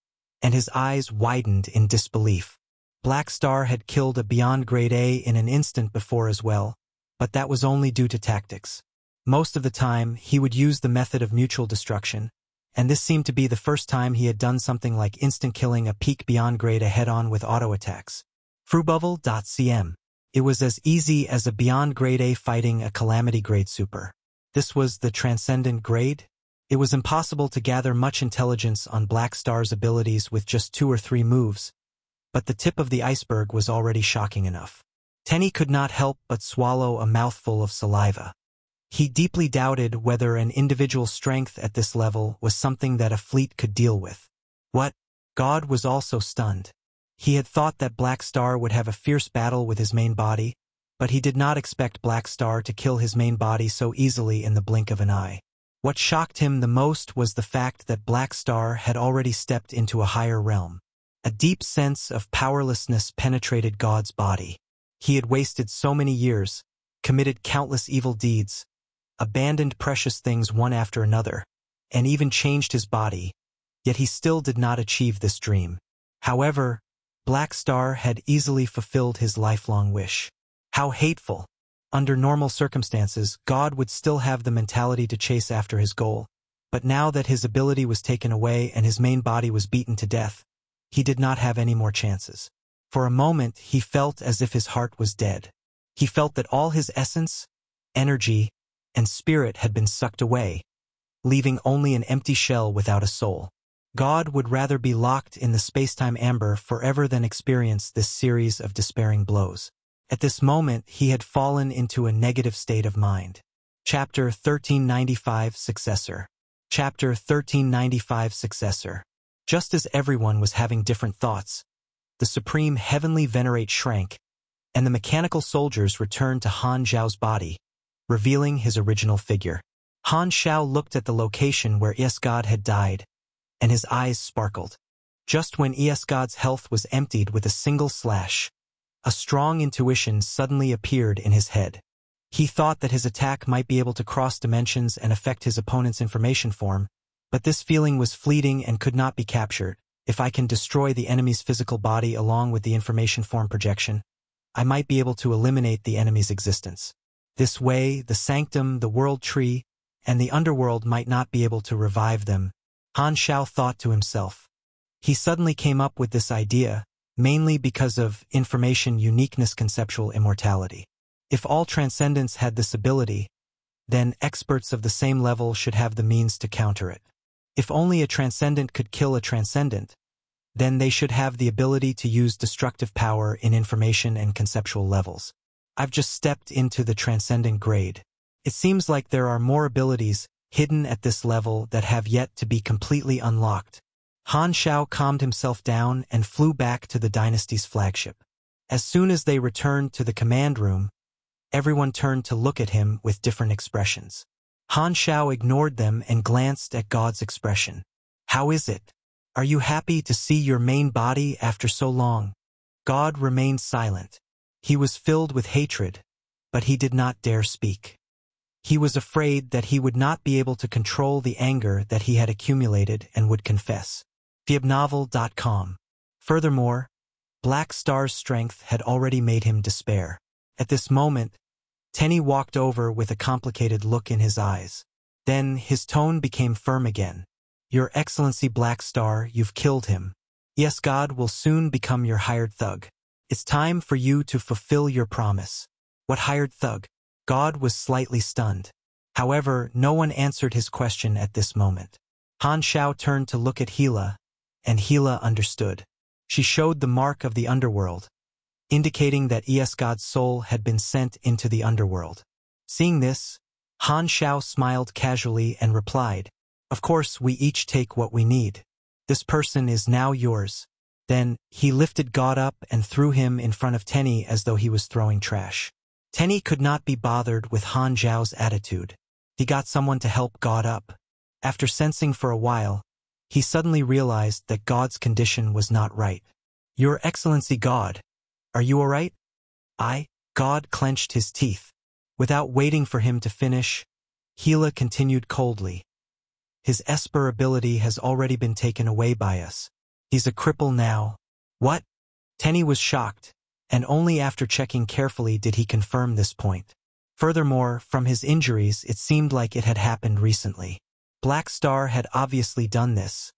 and his eyes widened in disbelief. Black Star had killed a Beyond Grade A in an instant before as well, but that was only due to tactics. Most of the time, he would use the method of mutual destruction, and this seemed to be the first time he had done something like instant killing a peak Beyond Grade A head-on with auto attacks. Frubuvel.cm. It was as easy as a Beyond Grade A fighting a Calamity Grade Super. This was the Transcendent Grade? It was impossible to gather much intelligence on Black Star's abilities with just 2 or 3 moves, but the tip of the iceberg was already shocking enough. Tenny could not help but swallow a mouthful of saliva. He deeply doubted whether an individual's strength at this level was something that a fleet could deal with. What? God was also stunned. He had thought that Black Star would have a fierce battle with his main body, but he did not expect Black Star to kill his main body so easily in the blink of an eye. What shocked him the most was the fact that Black Star had already stepped into a higher realm. A deep sense of powerlessness penetrated God's body. He had wasted so many years, committed countless evil deeds, abandoned precious things one after another, and even changed his body, yet he still did not achieve this dream. However, Black Star had easily fulfilled his lifelong wish. How hateful! Under normal circumstances, God would still have the mentality to chase after his goal, but now that his ability was taken away and his main body was beaten to death, he did not have any more chances. For a moment, he felt as if his heart was dead. He felt that all his essence, energy, and spirit had been sucked away, leaving only an empty shell without a soul. God would rather be locked in the spacetime amber forever than experience this series of despairing blows. At this moment, he had fallen into a negative state of mind. Chapter 1395 Successor. Chapter 1395 Successor. Just as everyone was having different thoughts, the Supreme Heavenly Venerate shrank, and the mechanical soldiers returned to Han Xiao's body, revealing his original figure. Han Xiao looked at the location where God had died, and his eyes sparkled. Just when God's health was emptied with a single slash, a strong intuition suddenly appeared in his head. He thought that his attack might be able to cross dimensions and affect his opponent's information form, but this feeling was fleeting and could not be captured. If I can destroy the enemy's physical body along with the information form projection, I might be able to eliminate the enemy's existence. This way, the Sanctum, the World Tree, and the Underworld might not be able to revive them, Han Xiao thought to himself. He suddenly came up with this idea, mainly because of information uniqueness conceptual immortality. If all transcendents had this ability, then experts of the same level should have the means to counter it. If only a transcendent could kill a transcendent, then they should have the ability to use destructive power in information and conceptual levels. I've just stepped into the transcendent grade. It seems like there are more abilities hidden at this level that have yet to be completely unlocked. Han Xiao calmed himself down and flew back to the dynasty's flagship. As soon as they returned to the command room, everyone turned to look at him with different expressions. Han Xiao ignored them and glanced at God's expression. "How is it? Are you happy to see your main body after so long?" God remained silent. He was filled with hatred, but he did not dare speak. He was afraid that he would not be able to control the anger that he had accumulated and would confess. Feibnovel.com. Furthermore, Black Star's strength had already made him despair. At this moment, Tenny walked over with a complicated look in his eyes. Then his tone became firm again. "Your Excellency Black Star, you've killed him. Yes, God will soon become your hired thug. It's time for you to fulfill your promise." "What hired thug?" God was slightly stunned. However, no one answered his question at this moment. Han Xiao turned to look at Hila, and Hila understood. She showed the mark of the underworld, indicating that God's soul had been sent into the underworld. Seeing this, Han Xiao smiled casually and replied, "Of course, we each take what we need. This person is now yours." Then, he lifted God up and threw him in front of Tenny as though he was throwing trash. Tenny could not be bothered with Han Xiao's attitude. He got someone to help God up. After sensing for a while, he suddenly realized that God's condition was not right. "Your Excellency God, are you all right?" God clenched his teeth. Without waiting for him to finish, Hila continued coldly. "His Esper ability has already been taken away by us. He's a cripple now." "What?" Tenny was shocked, and only after checking carefully did he confirm this point. Furthermore, from his injuries it seemed like it had happened recently. Black Star had obviously done this,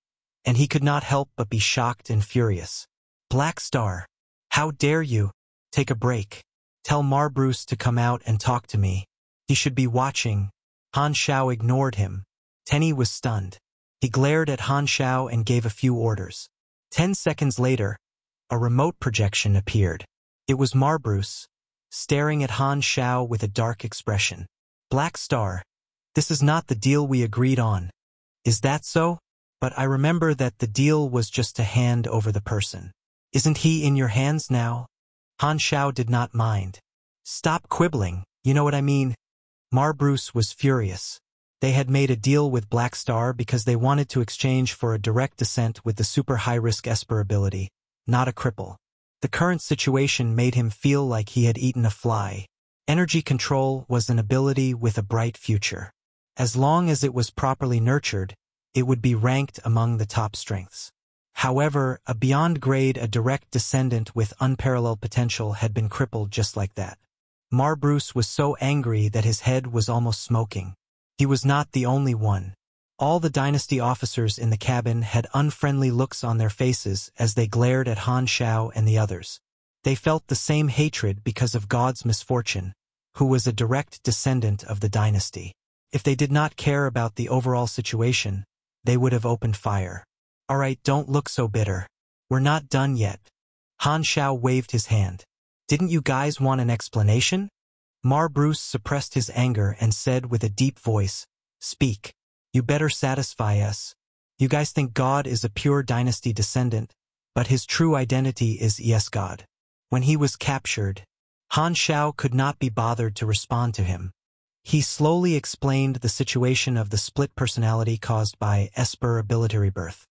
and he could not help but be shocked and furious. "Black Star, how dare you? Take a break. Tell Marbruce to come out and talk to me. He should be watching." Han Xiao ignored him. Tenny was stunned. He glared at Han Xiao and gave a few orders. 10 seconds later, a remote projection appeared. It was Marbruce, staring at Han Xiao with a dark expression. "Black Star, this is not the deal we agreed on. Is that so? But I remember that the deal was just to hand over the person. Isn't he in your hands now?" Han Xiao did not mind. "Stop quibbling, you know what I mean?" Marbruce was furious. They had made a deal with Black Star because they wanted to exchange for a direct descent with the super high-risk Esper ability, not a cripple. The current situation made him feel like he had eaten a fly. Energy control was an ability with a bright future. As long as it was properly nurtured, it would be ranked among the top strengths. However, a direct descendant with unparalleled potential had been crippled just like that. Marbruce was so angry that his head was almost smoking. He was not the only one. All the dynasty officers in the cabin had unfriendly looks on their faces as they glared at Han Xiao and the others. They felt the same hatred because of God's misfortune, who was a direct descendant of the dynasty. If they did not care about the overall situation, they would have opened fire. "All right, don't look so bitter. We're not done yet." Han Xiao waved his hand. "Didn't you guys want an explanation?" Marbruce suppressed his anger and said with a deep voice, "Speak. You better satisfy us. You guys think God is a pure dynasty descendant, but his true identity is God." When he was captured, Han Xiao could not be bothered to respond to him. He slowly explained the situation of the split personality caused by Esper ability rebirth.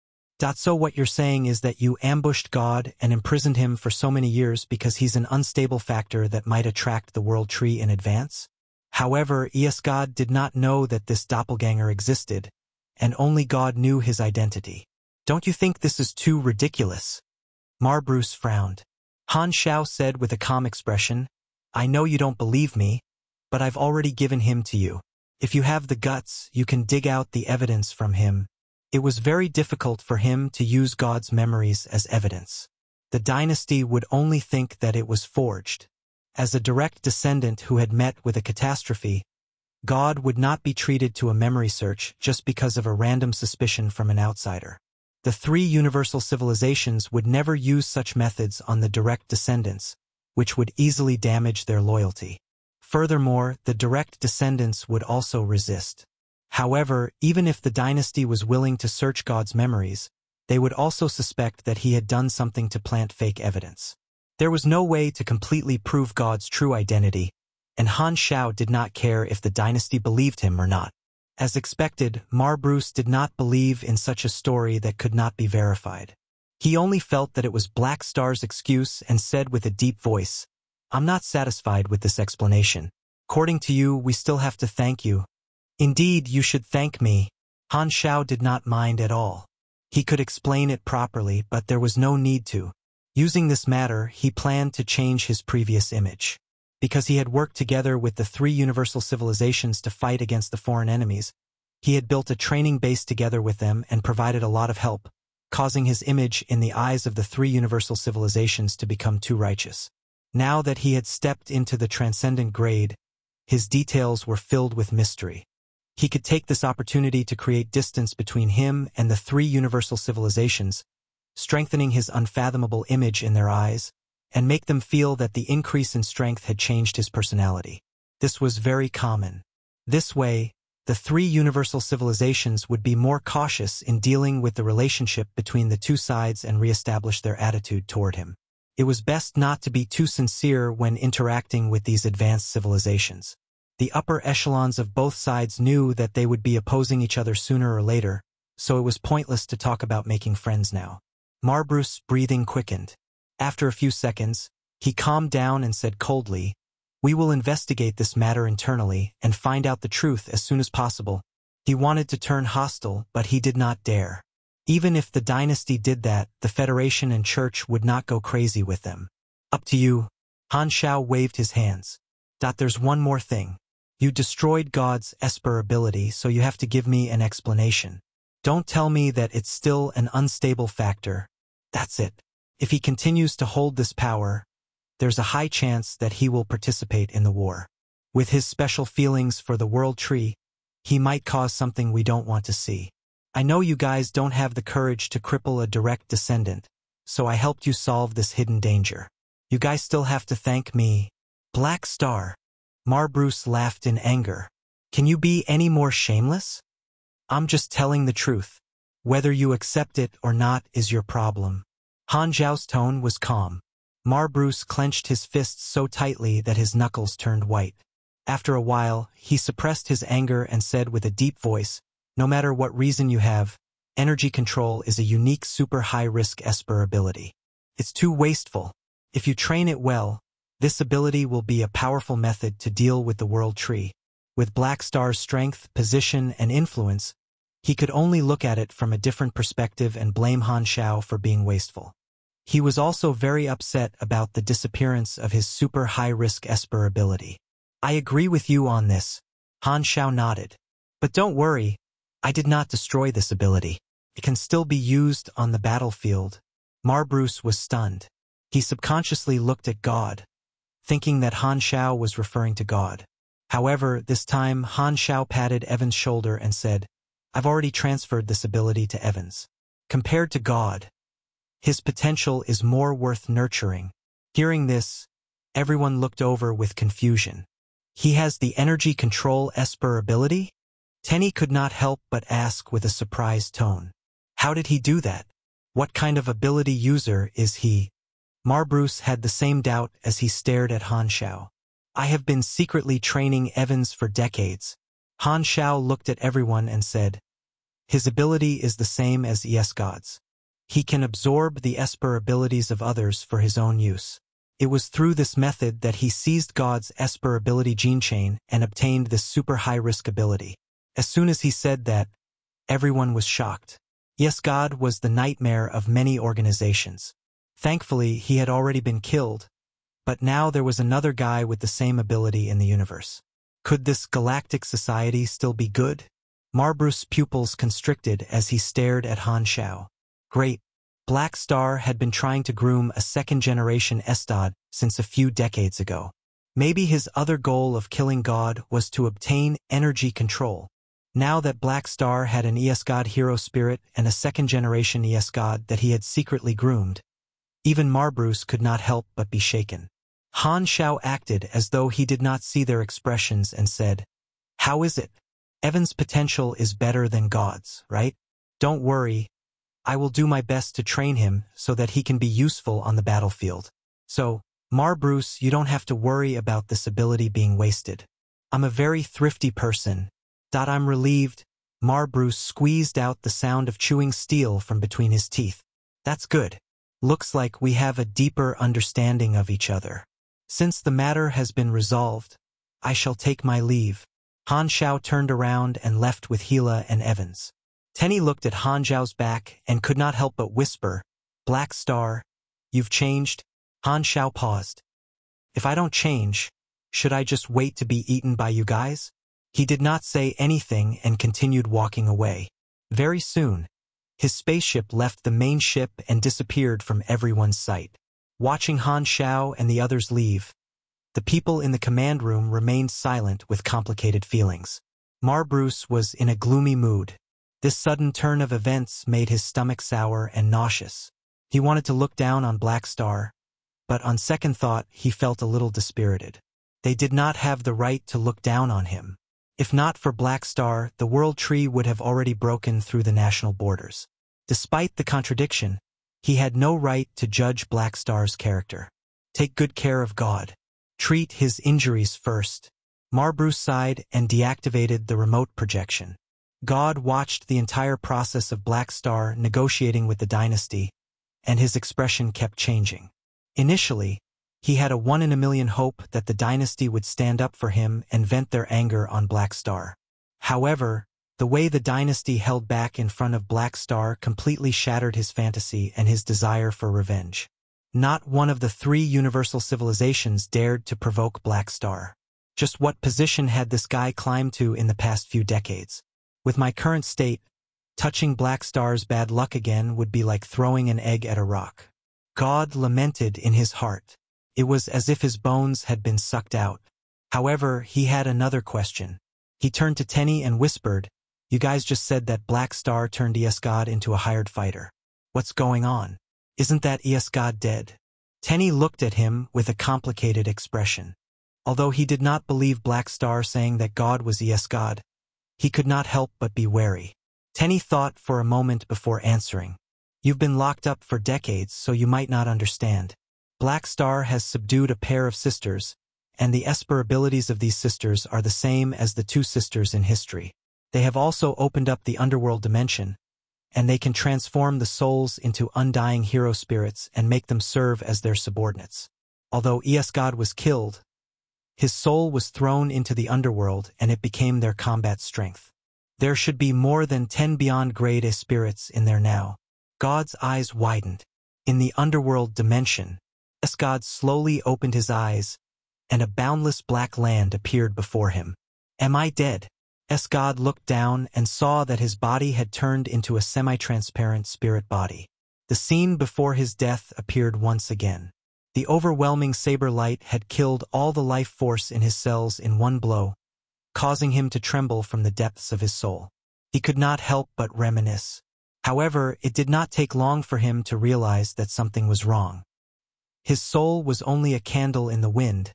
"So what you're saying is that you ambushed God and imprisoned him for so many years because he's an unstable factor that might attract the world tree in advance? However, God did not know that this doppelganger existed, and only God knew his identity. Don't you think this is too ridiculous?" Marbruce frowned. Han Xiao said with a calm expression, "I know you don't believe me, but I've already given him to you. If you have the guts, you can dig out the evidence from him." It was very difficult for him to use God's memories as evidence. the dynasty would only think that it was forged. As a direct descendant who had met with a catastrophe, God would not be treated to a memory search just because of a random suspicion from an outsider. The three universal civilizations would never use such methods on the direct descendants, which would easily damage their loyalty. Furthermore, the direct descendants would also resist. However, even if the dynasty was willing to search God's memories, they would also suspect that he had done something to plant fake evidence. There was no way to completely prove God's true identity, and Han Xiao did not care if the dynasty believed him or not. As expected, Bruce did not believe in such a story that could not be verified. He only felt that it was Black Star's excuse and said with a deep voice, "I'm not satisfied with this explanation. According to you, we still have to thank you." "Indeed, you should thank me." Han Xiao did not mind at all. He could explain it properly, but there was no need to. Using this matter, he planned to change his previous image. Because he had worked together with the three universal civilizations to fight against the foreign enemies, he had built a training base together with them and provided a lot of help, causing his image in the eyes of the three universal civilizations to become too righteous. Now that he had stepped into the transcendent grade, his details were filled with mystery. He could take this opportunity to create distance between him and the three universal civilizations, strengthening his unfathomable image in their eyes, and make them feel that the increase in strength had changed his personality. This was very common. This way, the three universal civilizations would be more cautious in dealing with the relationship between the two sides and re-establish their attitude toward him. It was best not to be too sincere when interacting with these advanced civilizations. The upper echelons of both sides knew that they would be opposing each other sooner or later, so it was pointless to talk about making friends now. Bruce's breathing quickened. After a few seconds, he calmed down and said coldly, "We will investigate this matter internally and find out the truth as soon as possible." He wanted to turn hostile, but he did not dare. Even if the dynasty did that, the Federation and Church would not go crazy with them. "Up to you." Han Xiao waved his hands. "There's one more thing. You destroyed God's Esper ability, so you have to give me an explanation. Don't tell me that it's still an unstable factor. That's it. If he continues to hold this power, there's a high chance that he will participate in the war. With his special feelings for the World Tree, he might cause something we don't want to see. I know you guys don't have the courage to cripple a direct descendant, so I helped you solve this hidden danger. You guys still have to thank me." "Black Star." Bruce laughed in anger. "Can you be any more shameless? I'm just telling the truth. Whether you accept it or not is your problem." Han Xiao's tone was calm. Bruce clenched his fists so tightly that his knuckles turned white. After a while, he suppressed his anger and said with a deep voice, "No matter what reason you have, energy control is a unique super high-risk Esper ability. It's too wasteful. If you train it well, this ability will be a powerful method to deal with the World Tree." With Black Star's strength, position, and influence, he could only look at it from a different perspective and blame Han Xiao for being wasteful. He was also very upset about the disappearance of his super high-risk Esper ability. "I agree with you on this." Han Xiao nodded. "But don't worry, I did not destroy this ability. It can still be used on the battlefield." Bruce was stunned. He subconsciously looked at God, thinking that Han Xiao was referring to God. However, this time Han Xiao patted Evan's shoulder and said, "I've already transferred this ability to Evans. Compared to God, his potential is more worth nurturing." Hearing this, everyone looked over with confusion. "He has the energy control Esper ability?" Tenny could not help but ask with a surprised tone. "How did he do that? What kind of ability user is he?" Bruce had the same doubt as he stared at Han Xiao. "I have been secretly training Evans for decades." Han Xiao looked at everyone and said, "His ability is the same as ES God's. He can absorb the Esper abilities of others for his own use. It was through this method that he seized God's Esper ability gene chain and obtained this super high-risk ability." As soon as he said that, everyone was shocked. Yes, God was the nightmare of many organizations. Thankfully, he had already been killed, but now there was another guy with the same ability in the universe. Could this galactic society still be good? Bruce's pupils constricted as he stared at Han Xiao. "Great. Black Star had been trying to groom a second-generation Estad since a few decades ago. Maybe his other goal of killing God was to obtain energy control. Now that Black Star had an Escad hero spirit and a second-generation Escad that he had secretly groomed, even Marbruce could not help but be shaken. Han Xiao acted as though he did not see their expressions and said, "How is it? Evan's potential is better than God's, right? Don't worry. I will do my best to train him so that he can be useful on the battlefield. So, Marbruce, you don't have to worry about this ability being wasted. I'm a very thrifty person. I'm relieved." Marbruce squeezed out the sound of chewing steel from between his teeth. "That's good. Looks like we have a deeper understanding of each other. Since the matter has been resolved, I shall take my leave." Han Xiao turned around and left with Hila and Evans. Tenny looked at Han Xiao's back and could not help but whisper, "Black Star, you've changed?" Han Xiao paused. "If I don't change, should I just wait to be eaten by you guys?" He did not say anything and continued walking away. Very soon, his spaceship left the main ship and disappeared from everyone's sight. Watching Han Xiao and the others leave, the people in the command room remained silent with complicated feelings. Marbruce was in a gloomy mood. This sudden turn of events made his stomach sour and nauseous. He wanted to look down on Black Star, but on second thought he felt a little dispirited. They did not have the right to look down on him. If not for Black Star, the World Tree would have already broken through the national borders. Despite the contradiction, he had no right to judge Black Star's character. Take good care of God. Treat his injuries first. Marbruce sighed and deactivated the remote projection. God watched the entire process of Black Star negotiating with the dynasty, and his expression kept changing. Initially, he had a 1 in a million hope that the dynasty would stand up for him and vent their anger on Black Star. However, the way the dynasty held back in front of Black Star completely shattered his fantasy and his desire for revenge. Not one of the 3 universal civilizations dared to provoke Black Star. Just what position had this guy climbed to in the past few decades? With my current state, touching Black Star's bad luck again would be like throwing an egg at a rock. God lamented in his heart. It was as if his bones had been sucked out. However, he had another question. He turned to Tenny and whispered, "You guys just said that Black Star turned Escad into a hired fighter. What's going on? Isn't that Escad dead?" Tenny looked at him with a complicated expression. Although he did not believe Black Star saying that God was Escad, he could not help but be wary. Tenny thought for a moment before answering. "You've been locked up for decades, so you might not understand. Black Star has subdued a pair of sisters, and the Esper abilities of these sisters are the same as the 2 sisters in history. They have also opened up the underworld dimension, and they can transform the souls into undying hero spirits and make them serve as their subordinates. Although Escad was killed, his soul was thrown into the underworld and it became their combat strength. There should be more than 10 beyond grade A spirits in there now." God's eyes widened. In the underworld dimension, Escad slowly opened his eyes, and a boundless black land appeared before him. "Am I dead?" Escad looked down and saw that his body had turned into a semi-transparent spirit body. The scene before his death appeared once again. The overwhelming saber light had killed all the life force in his cells in one blow, causing him to tremble from the depths of his soul. He could not help but reminisce. However, it did not take long for him to realize that something was wrong. His soul was only a candle in the wind,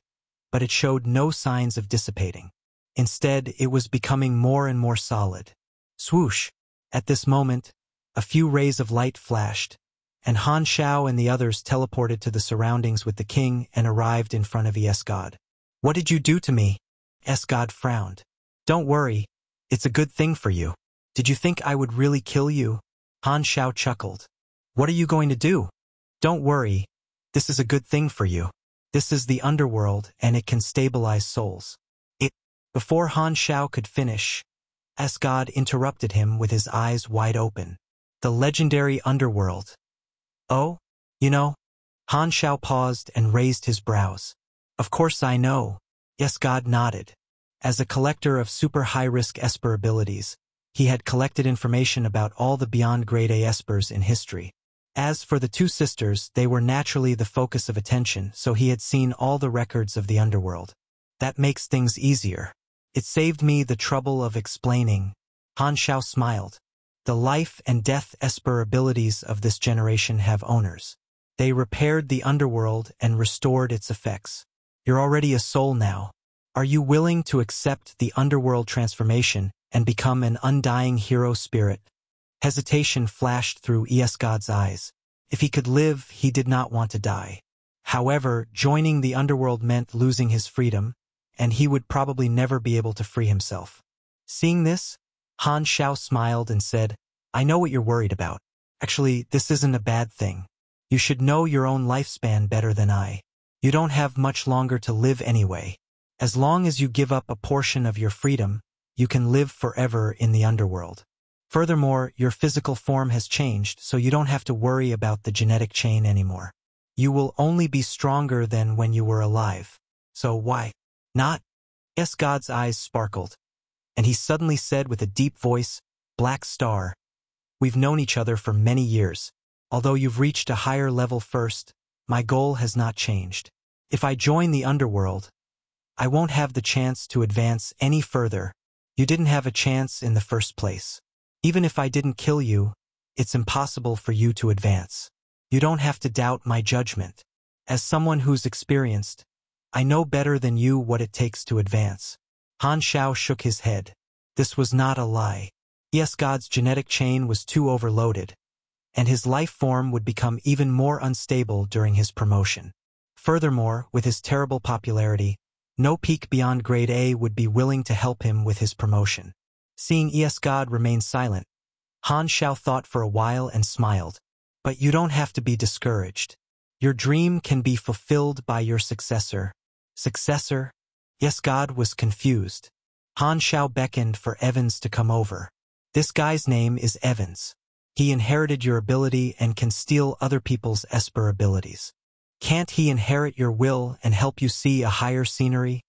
but it showed no signs of dissipating. Instead, it was becoming more and more solid. Swoosh! At this moment, a few rays of light flashed, and Han Xiao and the others teleported to the surroundings with the king and arrived in front of Escad. "What did you do to me?" Escad frowned. "Don't worry, it's a good thing for you. Did you think I would really kill you?" Han Xiao chuckled. "What are you going to do?" "Don't worry, this is a good thing for you. This is the underworld and it can stabilize souls." Before Han Xiao could finish, Escad interrupted him with his eyes wide open. "The legendary underworld. Oh, you know?" Han Xiao paused and raised his brows. "Of course I know." Escad nodded. As a collector of super high-risk Esper abilities, he had collected information about all the beyond grade A Espers in history. As for the two sisters, they were naturally the focus of attention, so he had seen all the records of the underworld. That makes things easier. It saved me the trouble of explaining. Han Xiao smiled. The life and death esper abilities of this generation have owners. They repaired the underworld and restored its effects. You're already a soul now. Are you willing to accept the underworld transformation and become an undying hero spirit? Hesitation flashed through God's eyes. If he could live, he did not want to die. However, joining the underworld meant losing his freedom, and he would probably never be able to free himself. Seeing this, Han Xiao smiled and said, I know what you're worried about. Actually, this isn't a bad thing. You should know your own lifespan better than I. You don't have much longer to live anyway. As long as you give up a portion of your freedom, you can live forever in the underworld. Furthermore, your physical form has changed, so you don't have to worry about the genetic chain anymore. You will only be stronger than when you were alive. So why not? God's eyes sparkled, and he suddenly said with a deep voice, Black Star, we've known each other for many years. Although you've reached a higher level first, my goal has not changed. If I join the underworld, I won't have the chance to advance any further. You didn't have a chance in the first place. Even if I didn't kill you, it's impossible for you to advance. You don't have to doubt my judgment. As someone who's experienced, I know better than you what it takes to advance. Han Xiao shook his head. This was not a lie. God's genetic chain was too overloaded, and his life form would become even more unstable during his promotion. Furthermore, with his terrible popularity, no peak beyond grade A would be willing to help him with his promotion. Seeing God remain silent, Han Xiao thought for a while and smiled. But you don't have to be discouraged. Your dream can be fulfilled by your successor. Successor? God was confused. Han Xiao beckoned for Evans to come over. This guy's name is Evans. He inherited your ability and can steal other people's esper abilities. Can't he inherit your will and help you see a higher scenery?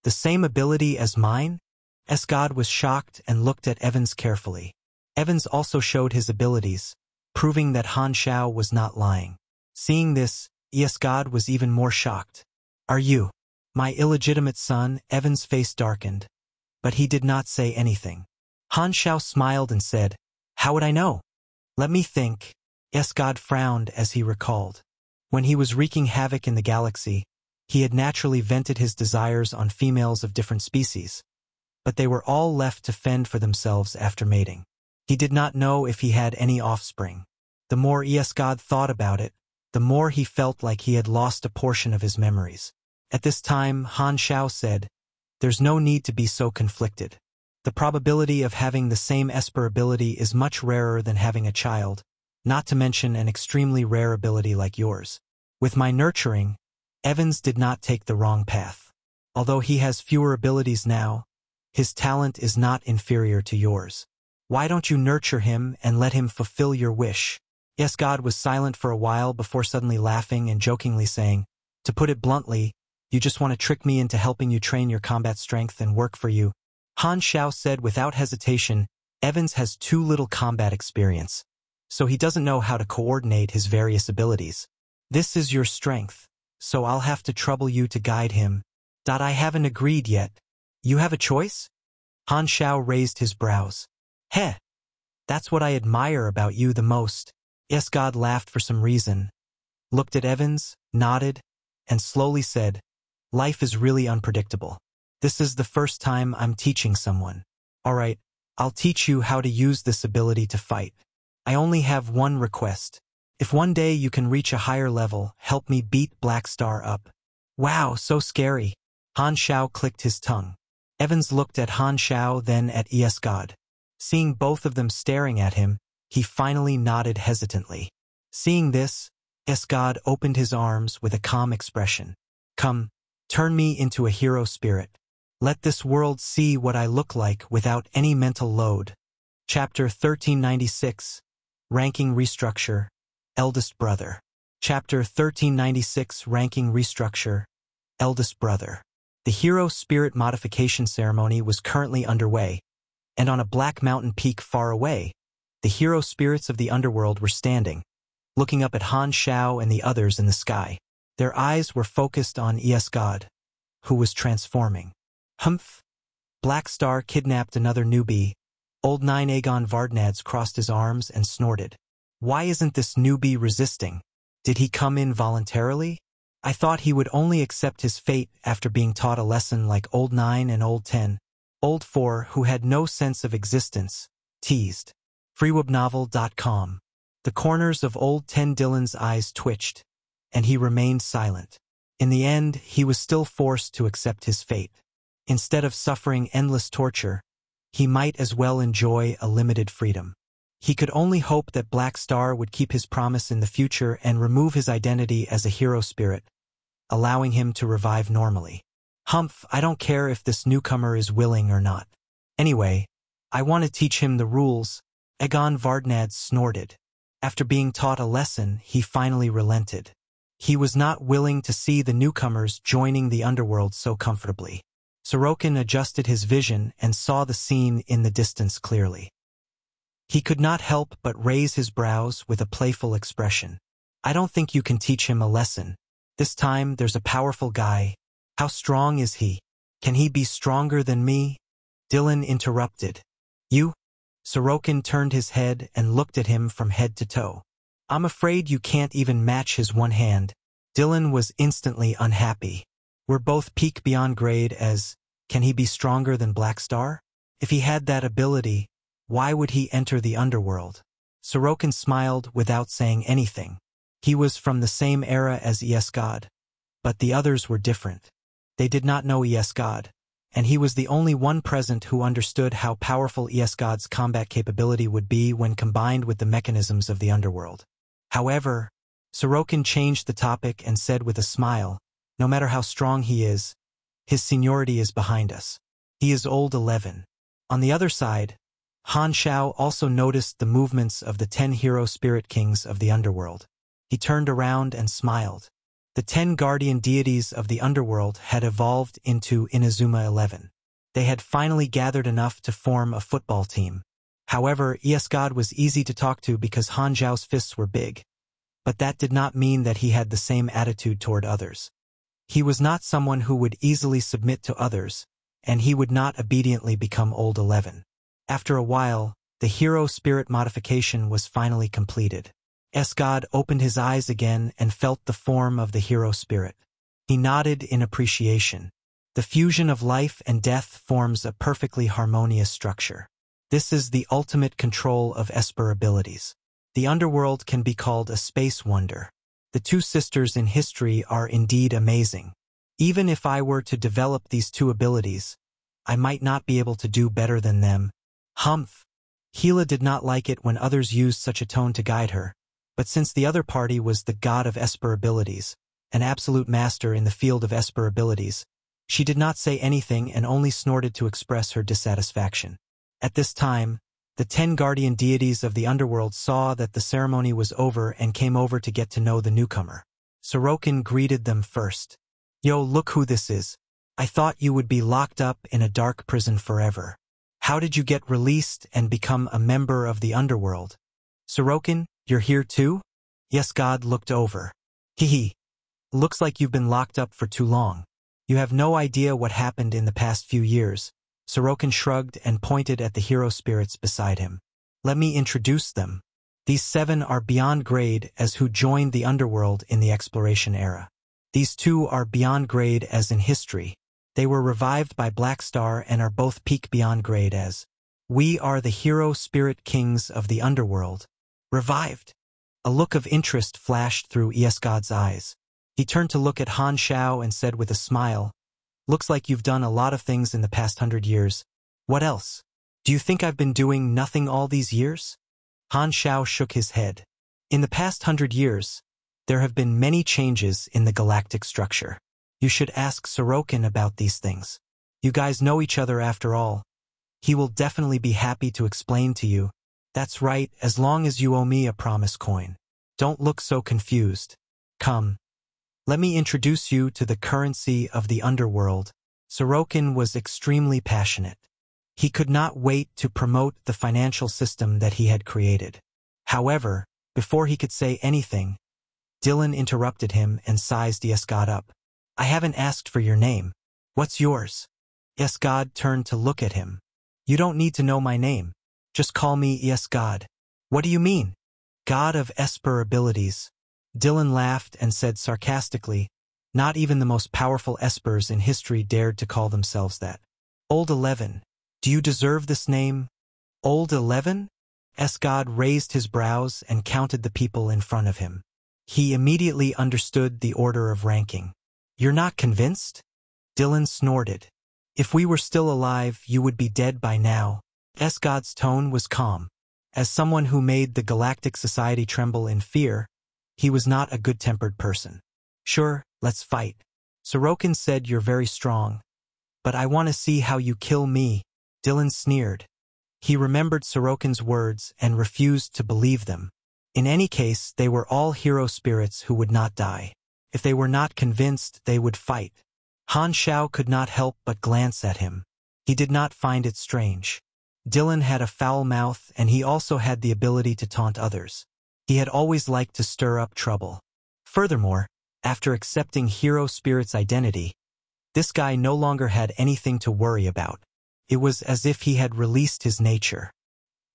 The same ability as mine? God was shocked and looked at Evans carefully. Evans also showed his abilities, proving that Han Xiao was not lying. Seeing this, God was even more shocked. Are you my illegitimate son? Evans' face darkened, but he did not say anything. Han Xiao smiled and said, How would I know? Let me think. God frowned as he recalled. When he was wreaking havoc in the galaxy, he had naturally vented his desires on females of different species, but they were all left to fend for themselves after mating. He did not know if he had any offspring. The more God thought about it, the more he felt like he had lost a portion of his memories. At this time, Han Xiao said, There's no need to be so conflicted. The probability of having the same esper ability is much rarer than having a child, not to mention an extremely rare ability like yours. With my nurturing, Evans did not take the wrong path. Although he has fewer abilities now, his talent is not inferior to yours. Why don't you nurture him and let him fulfill your wish? God was silent for a while before suddenly laughing and jokingly saying, To put it bluntly, you just want to trick me into helping you train your combat strength and work for you. Han Xiao said without hesitation, Evans has too little combat experience, so he doesn't know how to coordinate his various abilities. This is your strength, so I'll have to trouble you to guide him. I haven't agreed yet. You have a choice? Han Xiao raised his brows. Heh, that's what I admire about you the most. God laughed for some reason, looked at Evans, nodded, and slowly said, Life is really unpredictable. This is the first time I'm teaching someone. Alright, I'll teach you how to use this ability to fight. I only have one request. If one day you can reach a higher level, help me beat Black Star up. Wow, so scary. Han Xiao clicked his tongue. Evans looked at Han Xiao, then at God. Seeing both of them staring at him, he finally nodded hesitantly. Seeing this, God opened his arms with a calm expression. Come, turn me into a hero spirit. Let this world see what I look like without any mental load. Chapter 1396, Ranking Restructure, Eldest Brother. Chapter 1396, Ranking Restructure, Eldest Brother. The hero spirit modification ceremony was currently underway, and on a black mountain peak far away, the hero spirits of the underworld were standing, looking up at Han Xiao and the others in the sky. Their eyes were focused on God, who was transforming. Humph! Black Star kidnapped another newbie. Old 9 Aegon Vardnads crossed his arms and snorted. Why isn't this newbie resisting? Did he come in voluntarily? I thought he would only accept his fate after being taught a lesson like Old 9 and Old 10. Old 4, who had no sense of existence, teased. Freewebnovel.com. The corners of Old 10 Dylan's eyes twitched, and he remained silent. In the end, he was still forced to accept his fate. Instead of suffering endless torture, he might as well enjoy a limited freedom. He could only hope that Black Star would keep his promise in the future and remove his identity as a hero spirit, allowing him to revive normally. Humph, I don't care if this newcomer is willing or not. Anyway, I want to teach him the rules. Aegon Vardnad snorted. After being taught a lesson, he finally relented. He was not willing to see the newcomers joining the underworld so comfortably. Sorokin adjusted his vision and saw the scene in the distance clearly. He could not help but raise his brows with a playful expression. I don't think you can teach him a lesson. This time there's a powerful guy. How strong is he? Can he be stronger than me? Dylan interrupted. You? Sorokin turned his head and looked at him from head to toe. I'm afraid you can't even match his one hand. Dylan was instantly unhappy. We're both peak beyond grade as, can he be stronger than Black Star? If he had that ability, why would he enter the underworld? Sorokin smiled without saying anything. He was from the same era as God, but the others were different. They did not know God, and he was the only one present who understood how powerful God's combat capability would be when combined with the mechanisms of the underworld. However, Sorokin changed the topic and said with a smile, no matter how strong he is, his seniority is behind us. He is old 11. On the other side, Han Xiao also noticed the movements of the 10 hero spirit kings of the underworld. He turned around and smiled. The 10 guardian deities of the underworld had evolved into Inazuma 11. They had finally gathered enough to form a football team. However, God was easy to talk to because Han Xiao's fists were big. But that did not mean that he had the same attitude toward others. He was not someone who would easily submit to others, and he would not obediently become old 11. After a while, the hero spirit modification was finally completed. God opened his eyes again and felt the form of the hero spirit. He nodded in appreciation. The fusion of life and death forms a perfectly harmonious structure. This is the ultimate control of Esper abilities. The underworld can be called a space wonder. The two sisters in history are indeed amazing. Even if I were to develop these two abilities, I might not be able to do better than them. Humph! Hila did not like it when others used such a tone to guide her, but since the other party was the god of Esper abilities, an absolute master in the field of Esper abilities, she did not say anything and only snorted to express her dissatisfaction. At this time, the 10 guardian deities of the underworld saw that the ceremony was over and came over to get to know the newcomer. Sorokin greeted them first. Yo, look who this is. I thought you would be locked up in a dark prison forever. How did you get released and become a member of the underworld? Sorokin, you're here too? God looked over. Hehe. Looks like you've been locked up for too long. You have no idea what happened in the past few years. Sorokin shrugged and pointed at the hero spirits beside him. Let me introduce them. These 7 are beyond grade as who joined the underworld in the exploration era. These 2 are beyond grade as in history. They were revived by Black Star and are both peak beyond grade as. We are the hero spirit kings of the underworld. Revived. A look of interest flashed through God's eyes. He turned to look at Han Xiao and said with a smile, looks like you've done a lot of things in the past 100 years. What else? Do you think I've been doing nothing all these years? Han Xiao shook his head. In the past 100 years, there have been many changes in the galactic structure. You should ask Sorokin about these things. You guys know each other after all. He will definitely be happy to explain to you. That's right, as long as you owe me a promise coin. Don't look so confused. Come. Let me introduce you to the currency of the underworld. Sorokin was extremely passionate. He could not wait to promote the financial system that he had created. However, Before he could say anything, Dylan interrupted him and sized Yesgod up. I haven't asked for your name. What's yours? Yesgod turned to look at him. You don't need to know my name. Just call me Yesgod. What do you mean? God of Esper abilities. Dylan laughed and said sarcastically, not even the most powerful Espers in history dared to call themselves that. Old 11. Do you deserve this name? Old 11? Yesgod raised his brows and counted the people in front of him. He immediately understood the order of ranking. You're not convinced? Dylan snorted. If we were still alive, you would be dead by now. Yesgod's tone was calm. As someone who made the Galactic Society tremble in fear, he was not a good-tempered person. Sure, let's fight. Sorokin said you're very strong. But I want to see how you kill me. Dylan sneered. He remembered Sorokin's words and refused to believe them. In any case, they were all hero spirits who would not die. If they were not convinced, they would fight. Han Xiao could not help but glance at him. He did not find it strange. Dylan had a foul mouth and he also had the ability to taunt others. He had always liked to stir up trouble. Furthermore, after accepting Hero Spirit's identity, this guy no longer had anything to worry about. It was as if he had released his nature.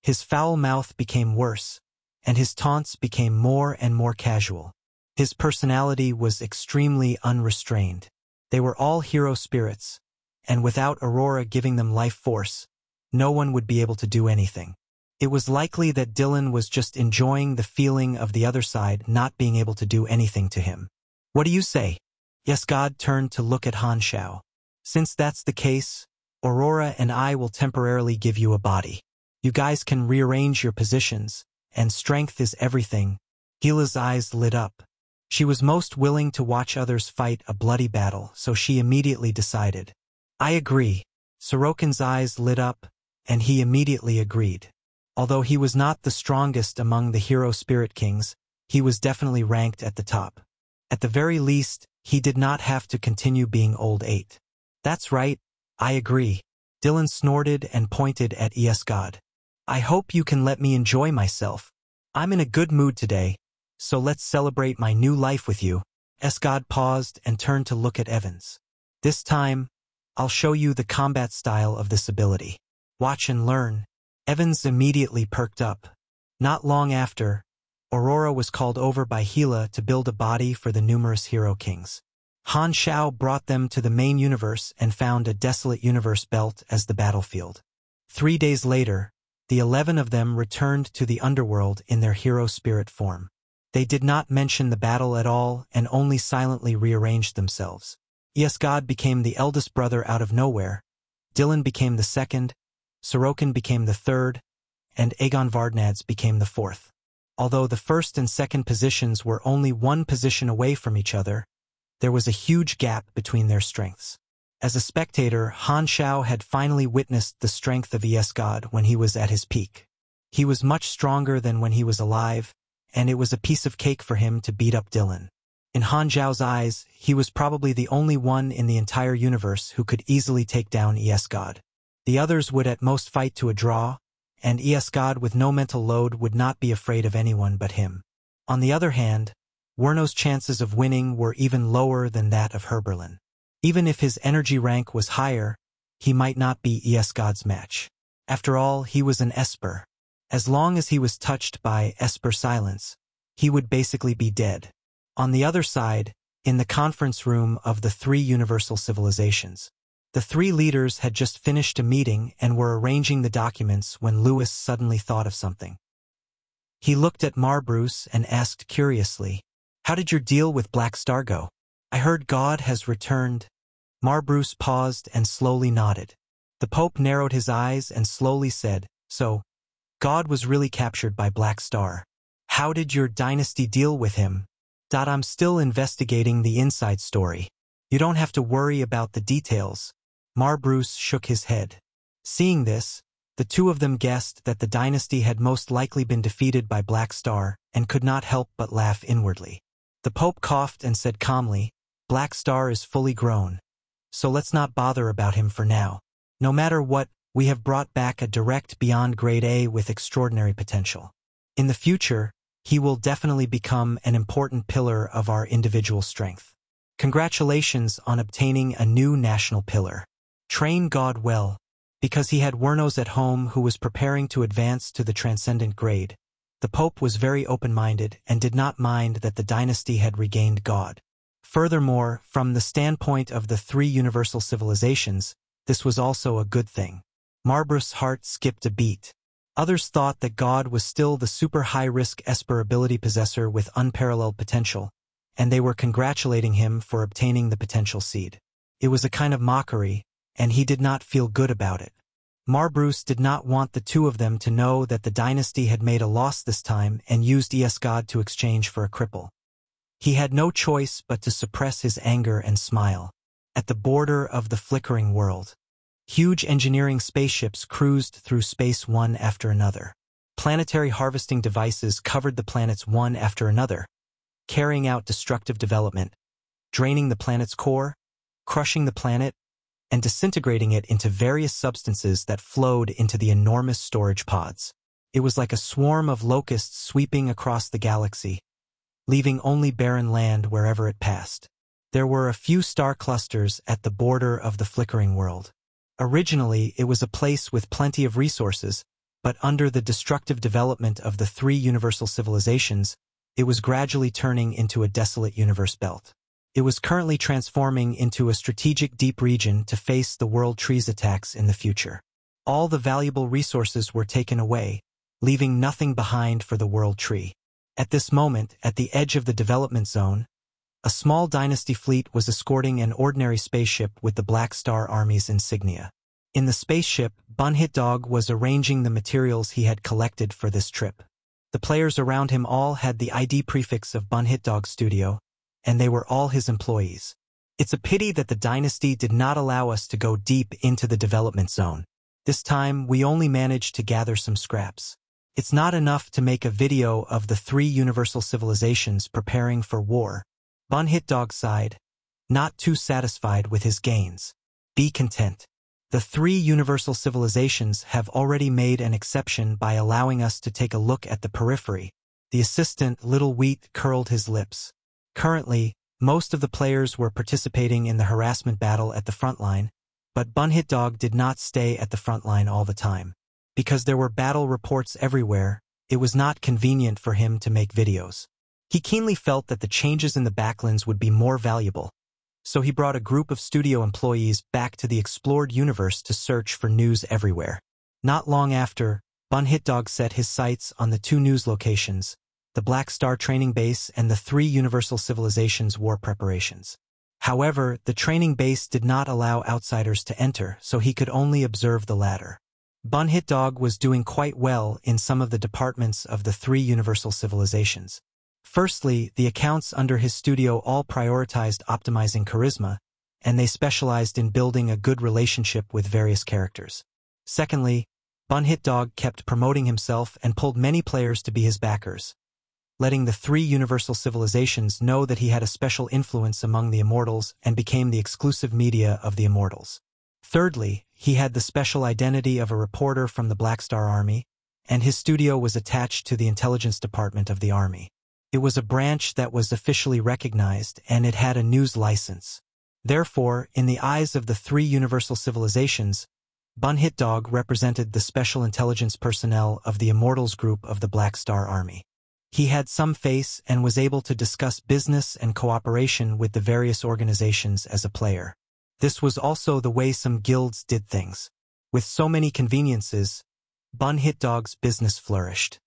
His foul mouth became worse, and his taunts became more and more casual. His personality was extremely unrestrained. They were all hero spirits, and without Aurora giving them life force, no one would be able to do anything. It was likely that Dylan was just enjoying the feeling of the other side not being able to do anything to him. What do you say? Yesgod turned to look at Han Xiao. Since that's the case, Aurora and I will temporarily give you a body. You guys can rearrange your positions, and strength is everything. Hila's eyes lit up. She was most willing to watch others fight a bloody battle, so she immediately decided. I agree. Sorokin's eyes lit up, and he immediately agreed. Although he was not the strongest among the hero spirit kings, he was definitely ranked at the top. At the very least, he did not have to continue being old 8. That's right, I agree. Dylan snorted and pointed at Yesgod. I hope you can let me enjoy myself. I'm in a good mood today, so let's celebrate my new life with you. Yesgod paused and turned to look at Evans. This time, I'll show you the combat style of this ability. Watch and learn. Evans immediately perked up. Not long after, Aurora was called over by Hila to build a body for the numerous hero kings. Han Xiao brought them to the main universe and found a desolate universe belt as the battlefield. 3 days later, the 11 of them returned to the underworld in their hero spirit form. They did not mention the battle at all and only silently rearranged themselves. Yesgod became the eldest brother out of nowhere, Dylan became the second, Sorokin became the third, and Aegon Vardnads became the fourth. Although the first and second positions were only one position away from each other, there was a huge gap between their strengths. As a spectator, Han Xiao had finally witnessed the strength of Yesgod when he was at his peak. He was much stronger than when he was alive, and it was a piece of cake for him to beat up Dylan. In Han Xiao's eyes, he was probably the only one in the entire universe who could easily take down Yesgod. The others would at most fight to a draw, and Yesgod with no mental load would not be afraid of anyone but him. On the other hand, Werno's chances of winning were even lower than that of Herberlin. Even if his energy rank was higher, he might not be Yesgod's match. After all, he was an Esper. As long as he was touched by Esper silence, he would basically be dead. On the other side, in the conference room of the 3 universal civilizations, the 3 leaders had just finished a meeting and were arranging the documents when Lewis suddenly thought of something. He looked at Marbruce and asked curiously, "How did your deal with Black Star go? I heard God has returned." Marbruce paused and slowly nodded. The Pope narrowed his eyes and slowly said, "So, God was really captured by Black Star. How did your dynasty deal with him?" I'm still investigating the inside story. You don't have to worry about the details." Marbruce shook his head. Seeing this, the 2 of them guessed that the dynasty had most likely been defeated by Black Star and could not help but laugh inwardly. The Pope coughed and said calmly, "Black Star is fully grown, so let's not bother about him for now. No matter what, we have brought back a direct beyond grade A with extraordinary potential. In the future, He will definitely become an important pillar of our individual strength. Congratulations on obtaining a new national pillar. Train God well. Because he had Wernos at home who was preparing to advance to the transcendent grade, the Pope was very open-minded and did not mind that the dynasty had regained God. Furthermore, from the standpoint of the three universal civilizations, this was also a good thing. Marbrus's heart skipped a beat. Others thought that God was still the super high-risk Esper ability possessor with unparalleled potential, and they were congratulating him for obtaining the potential seed. It was a kind of mockery, and he did not feel good about it. Marbrus did not want the two of them to know that the dynasty had made a loss this time and used God to exchange for a cripple. He had no choice but to suppress his anger and smile. At the border of the flickering world, huge engineering spaceships cruised through space one after another. Planetary harvesting devices covered the planets one after another, carrying out destructive development, draining the planet's core, crushing the planet, and disintegrating it into various substances that flowed into the enormous storage pods. It was like a swarm of locusts sweeping across the galaxy, leaving only barren land wherever it passed. There were a few star clusters at the border of the flickering world. Originally, it was a place with plenty of resources, but under the destructive development of the three universal civilizations, it was gradually turning into a desolate universe belt. It was currently transforming into a strategic deep region to face the World Tree's attacks in the future. All the valuable resources were taken away, leaving nothing behind for the World Tree. At this moment, at the edge of the development zone, a small dynasty fleet was escorting an ordinary spaceship with the Black Star Army's insignia. In the spaceship, Bunhitdog was arranging the materials he had collected for this trip. The players around him all had the ID prefix of Bunhitdog Studio, and they were all his employees. It's a pity that the dynasty did not allow us to go deep into the development zone. This time, we only managed to gather some scraps. It's not enough to make a video of the three universal civilizations preparing for war. Bunhitdog sighed, not too satisfied with his gains. Be content. The three universal civilizations have already made an exception by allowing us to take a look at the periphery. The assistant, Little Wheat, curled his lips. Currently, most of the players were participating in the harassment battle at the front line, but Bunhitdog did not stay at the front line all the time. Because there were battle reports everywhere, it was not convenient for him to make videos. He keenly felt that the changes in the backlands would be more valuable, so he brought a group of studio employees back to the explored universe to search for news everywhere. Not long after, Bunhitdog set his sights on the two news locations, the Black Star Training Base and the three Universal Civilizations war preparations. However, the training base did not allow outsiders to enter, so he could only observe the latter. Bunhitdog was doing quite well in some of the departments of the three Universal Civilizations. Firstly, the accounts under his studio all prioritized optimizing charisma, and they specialized in building a good relationship with various characters. Secondly, Bunhitdog kept promoting himself and pulled many players to be his backers, letting the three universal civilizations know that he had a special influence among the immortals and became the exclusive media of the immortals. Thirdly, he had the special identity of a reporter from the Black Star Army, and his studio was attached to the intelligence department of the army. It was a branch that was officially recognized, and it had a news license. Therefore, in the eyes of the three universal civilizations, Bunhitdog represented the special intelligence personnel of the Immortals group of the Black Star Army. He had some face and was able to discuss business and cooperation with the various organizations as a player. This was also the way some guilds did things. With so many conveniences, Bunhitdog's business flourished.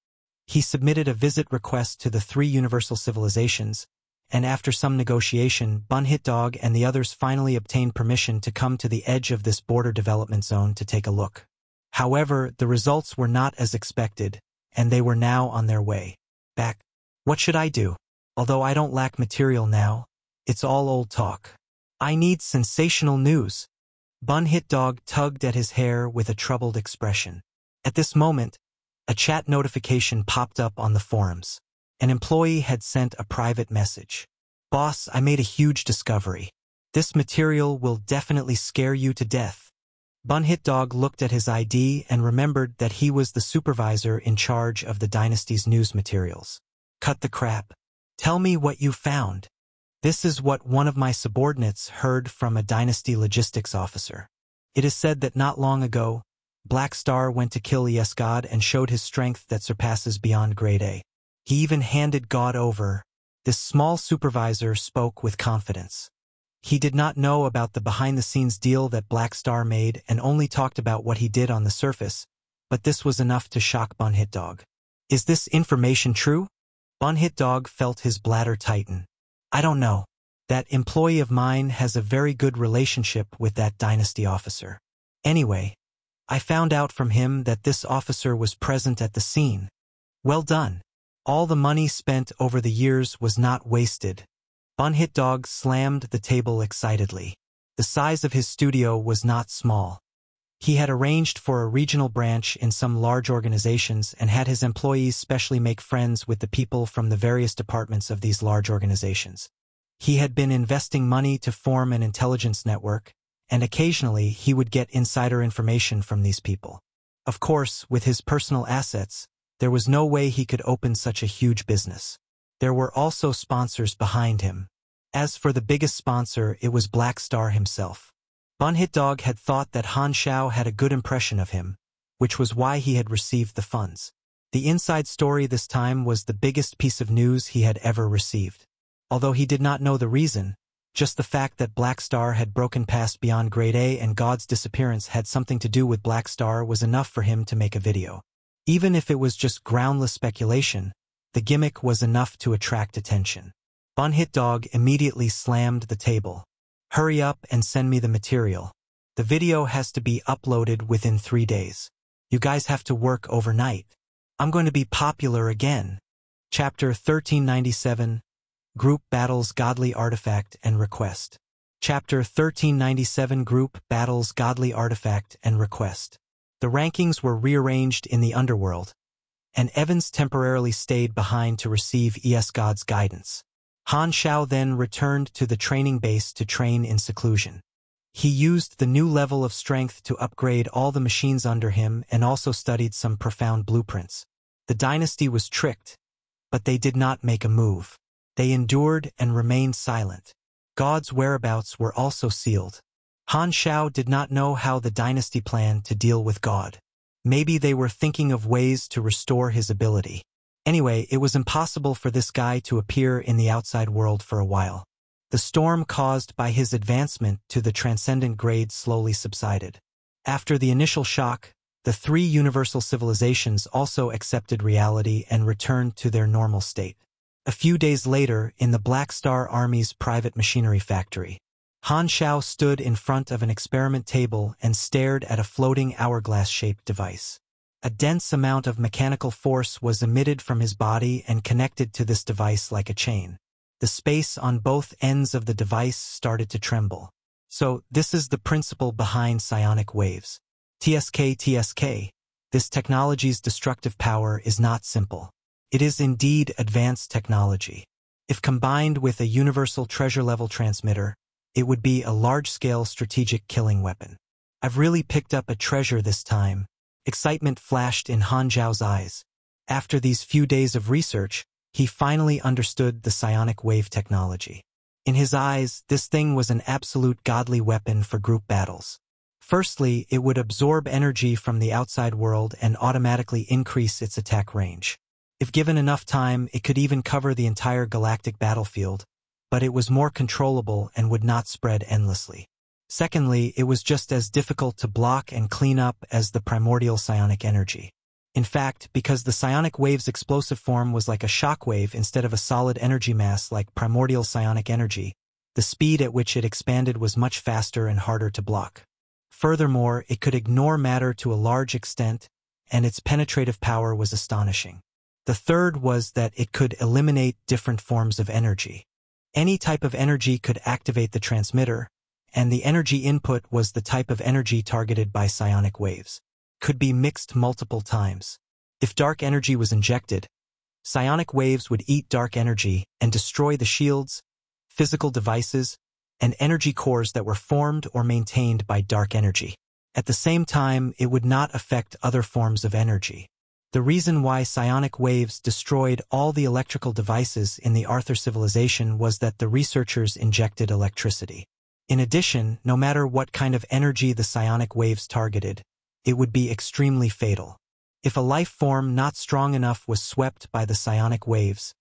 He submitted a visit request to the three universal civilizations, and after some negotiation, Bunhitdog and the others finally obtained permission to come to the edge of this border development zone to take a look. However, the results were not as expected, and they were now on their way back. What should I do? Although I don't lack material now, it's all old talk. I need sensational news. Bunhitdog tugged at his hair with a troubled expression. At this moment, a chat notification popped up on the forums. An employee had sent a private message. Boss, I made a huge discovery. This material will definitely scare you to death. Bunhitdog looked at his ID and remembered that he was the supervisor in charge of the dynasty's news materials. Cut the crap. Tell me what you found. This is what one of my subordinates heard from a Dynasty logistics officer. It is said that not long ago, Black Star went to kill ES God and showed his strength that surpasses beyond grade A. He even handed God over. This small supervisor spoke with confidence. He did not know about the behind-the-scenes deal that Black Star made and only talked about what he did on the surface, but this was enough to shock Bun Hit Dog. Is this information true? Bun Hit Dog felt his bladder tighten. I don't know. That employee of mine has a very good relationship with that Dynasty officer. Anyway, I found out from him that this officer was present at the scene. Well done. All the money spent over the years was not wasted. Bun Hit Dog slammed the table excitedly. The size of his studio was not small. He had arranged for a regional branch in some large organizations and had his employees specially make friends with the people from the various departments of these large organizations. He had been investing money to form an intelligence network, and occasionally he would get insider information from these people. Of course, with his personal assets, there was no way he could open such a huge business. There were also sponsors behind him. As for the biggest sponsor, it was Black Star himself. Bun Hit Dog had thought that Han Xiao had a good impression of him, which was why he had received the funds. The inside story this time was the biggest piece of news he had ever received. Although he did not know the reason, just the fact that Black Star had broken past beyond grade A and God's disappearance had something to do with Black Star was enough for him to make a video. Even if it was just groundless speculation, the gimmick was enough to attract attention. Bun Hit Dog immediately slammed the table. Hurry up and send me the material. The video has to be uploaded within 3 days. You guys have to work overnight. I'm going to be popular again. Chapter 1397, Group Battles Godly Artifact and Request. Chapter 1397, Group Battles Godly Artifact and Request. The rankings were rearranged in the underworld, and Evans temporarily stayed behind to receive ES God's guidance. Han Xiao then returned to the training base to train in seclusion. He used the new level of strength to upgrade all the machines under him and also studied some profound blueprints. The Dynasty was tricked, but they did not make a move. They endured and remained silent. God's whereabouts were also sealed. Han Xiao did not know how the Dynasty planned to deal with God. Maybe they were thinking of ways to restore his ability. Anyway, it was impossible for this guy to appear in the outside world for a while. The storm caused by his advancement to the transcendent grade slowly subsided. After the initial shock, the 3 universal civilizations also accepted reality and returned to their normal state. A few days later, in the Black Star Army's private machinery factory, Han Xiao stood in front of an experiment table and stared at a floating hourglass-shaped device. A dense amount of mechanical force was emitted from his body and connected to this device like a chain. The space on both ends of the device started to tremble. So, this is the principle behind psionic waves. TSK. This technology's destructive power is not simple. It is indeed advanced technology. If combined with a universal treasure-level transmitter, it would be a large-scale strategic killing weapon. I've really picked up a treasure this time. Excitement flashed in Han Xiao's eyes. After these few days of research, he finally understood the psionic wave technology. In his eyes, this thing was an absolute godly weapon for group battles. Firstly, it would absorb energy from the outside world and automatically increase its attack range. If given enough time, it could even cover the entire galactic battlefield, but it was more controllable and would not spread endlessly. Secondly, it was just as difficult to block and clean up as the primordial psionic energy. In fact, because the psionic wave's explosive form was like a shock wave instead of a solid energy mass like primordial psionic energy, the speed at which it expanded was much faster and harder to block. Furthermore, it could ignore matter to a large extent, and its penetrative power was astonishing. The third was that it could eliminate different forms of energy. Any type of energy could activate the transmitter, and the energy input was the type of energy targeted by psionic waves. Could be mixed multiple times. If dark energy was injected, psionic waves would eat dark energy and destroy the shields, physical devices, and energy cores that were formed or maintained by dark energy. At the same time, it would not affect other forms of energy. The reason why psionic waves destroyed all the electrical devices in the Arthur civilization was that the researchers injected electricity. In addition, no matter what kind of energy the psionic waves targeted, it would be extremely fatal. If a life form not strong enough was swept by the psionic waves,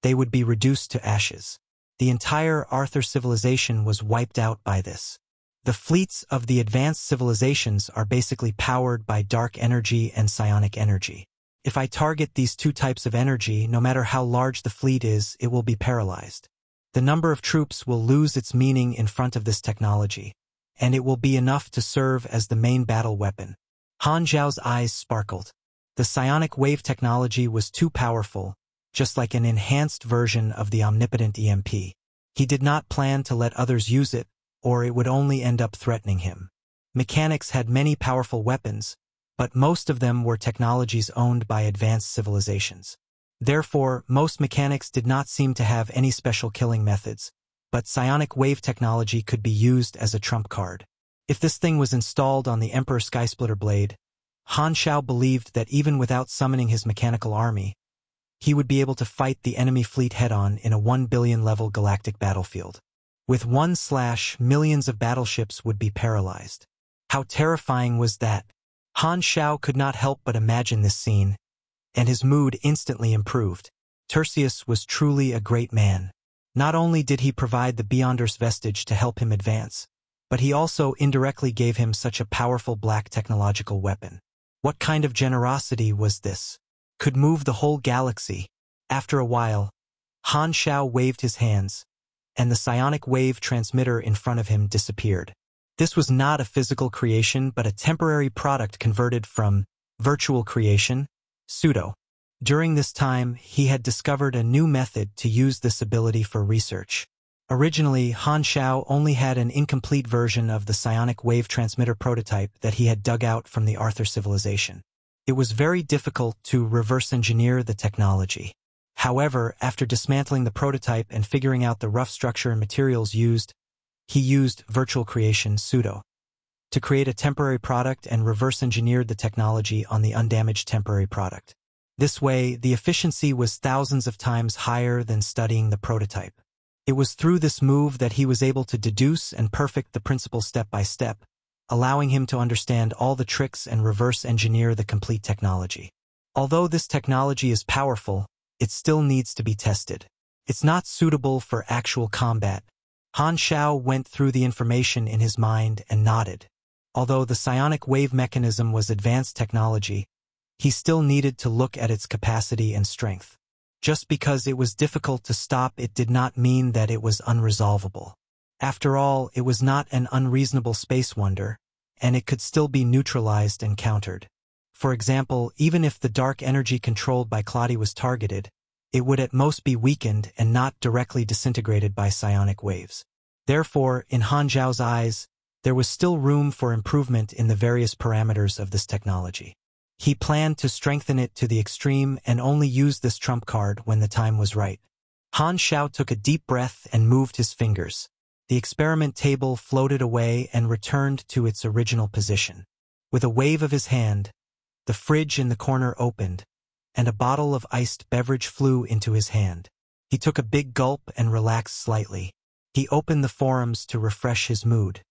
they would be reduced to ashes. The entire Arthur civilization was wiped out by this. The fleets of the advanced civilizations are basically powered by dark energy and psionic energy. If I target these two types of energy, no matter how large the fleet is, it will be paralyzed. The number of troops will lose its meaning in front of this technology, and it will be enough to serve as the main battle weapon. Han Xiao's eyes sparkled. The psionic wave technology was too powerful, just like an enhanced version of the omnipotent EMP. He did not plan to let others use it, or it would only end up threatening him. Mechanics had many powerful weapons, but most of them were technologies owned by advanced civilizations. Therefore, most mechanics did not seem to have any special killing methods, but psionic wave technology could be used as a trump card. If this thing was installed on the Emperor Skysplitter blade, Han Xiao believed that even without summoning his mechanical army, he would be able to fight the enemy fleet head-on in a 1 billion-level galactic battlefield. With one slash, millions of battleships would be paralyzed. How terrifying was that? Han Xiao could not help but imagine this scene, and his mood instantly improved. Tertius was truly a great man. Not only did he provide the Beyonders vestige to help him advance, but he also indirectly gave him such a powerful black technological weapon. What kind of generosity was this? Could move the whole galaxy. After a while, Han Xiao waved his hands, and the psionic wave transmitter in front of him disappeared. This was not a physical creation but a temporary product converted from virtual creation, pseudo. During this time, he had discovered a new method to use this ability for research. Originally, Han Xiao only had an incomplete version of the psionic wave transmitter prototype that he had dug out from the Arthur civilization. It was very difficult to reverse engineer the technology. However, after dismantling the prototype and figuring out the rough structure and materials used, he used virtual creation pseudo to create a temporary product and reverse engineered the technology on the undamaged temporary product. This way, the efficiency was thousands of times higher than studying the prototype. It was through this move that he was able to deduce and perfect the principle step by step, allowing him to understand all the tricks and reverse engineer the complete technology. Although this technology is powerful, it still needs to be tested. It's not suitable for actual combat. Han Xiao went through the information in his mind and nodded. Although the psionic wave mechanism was advanced technology, he still needed to look at its capacity and strength. Just because it was difficult to stop, it did not mean that it was unresolvable. After all, it was not an unreasonable space wonder, and it could still be neutralized and countered. For example, even if the dark energy controlled by Claudia was targeted, it would at most be weakened and not directly disintegrated by psionic waves. Therefore, in Han Xiao's eyes, there was still room for improvement in the various parameters of this technology. He planned to strengthen it to the extreme and only use this trump card when the time was right. Han Xiao took a deep breath and moved his fingers. The experiment table floated away and returned to its original position. With a wave of his hand, the fridge in the corner opened, and a bottle of iced beverage flew into his hand. He took a big gulp and relaxed slightly. He opened the forums to refresh his mood.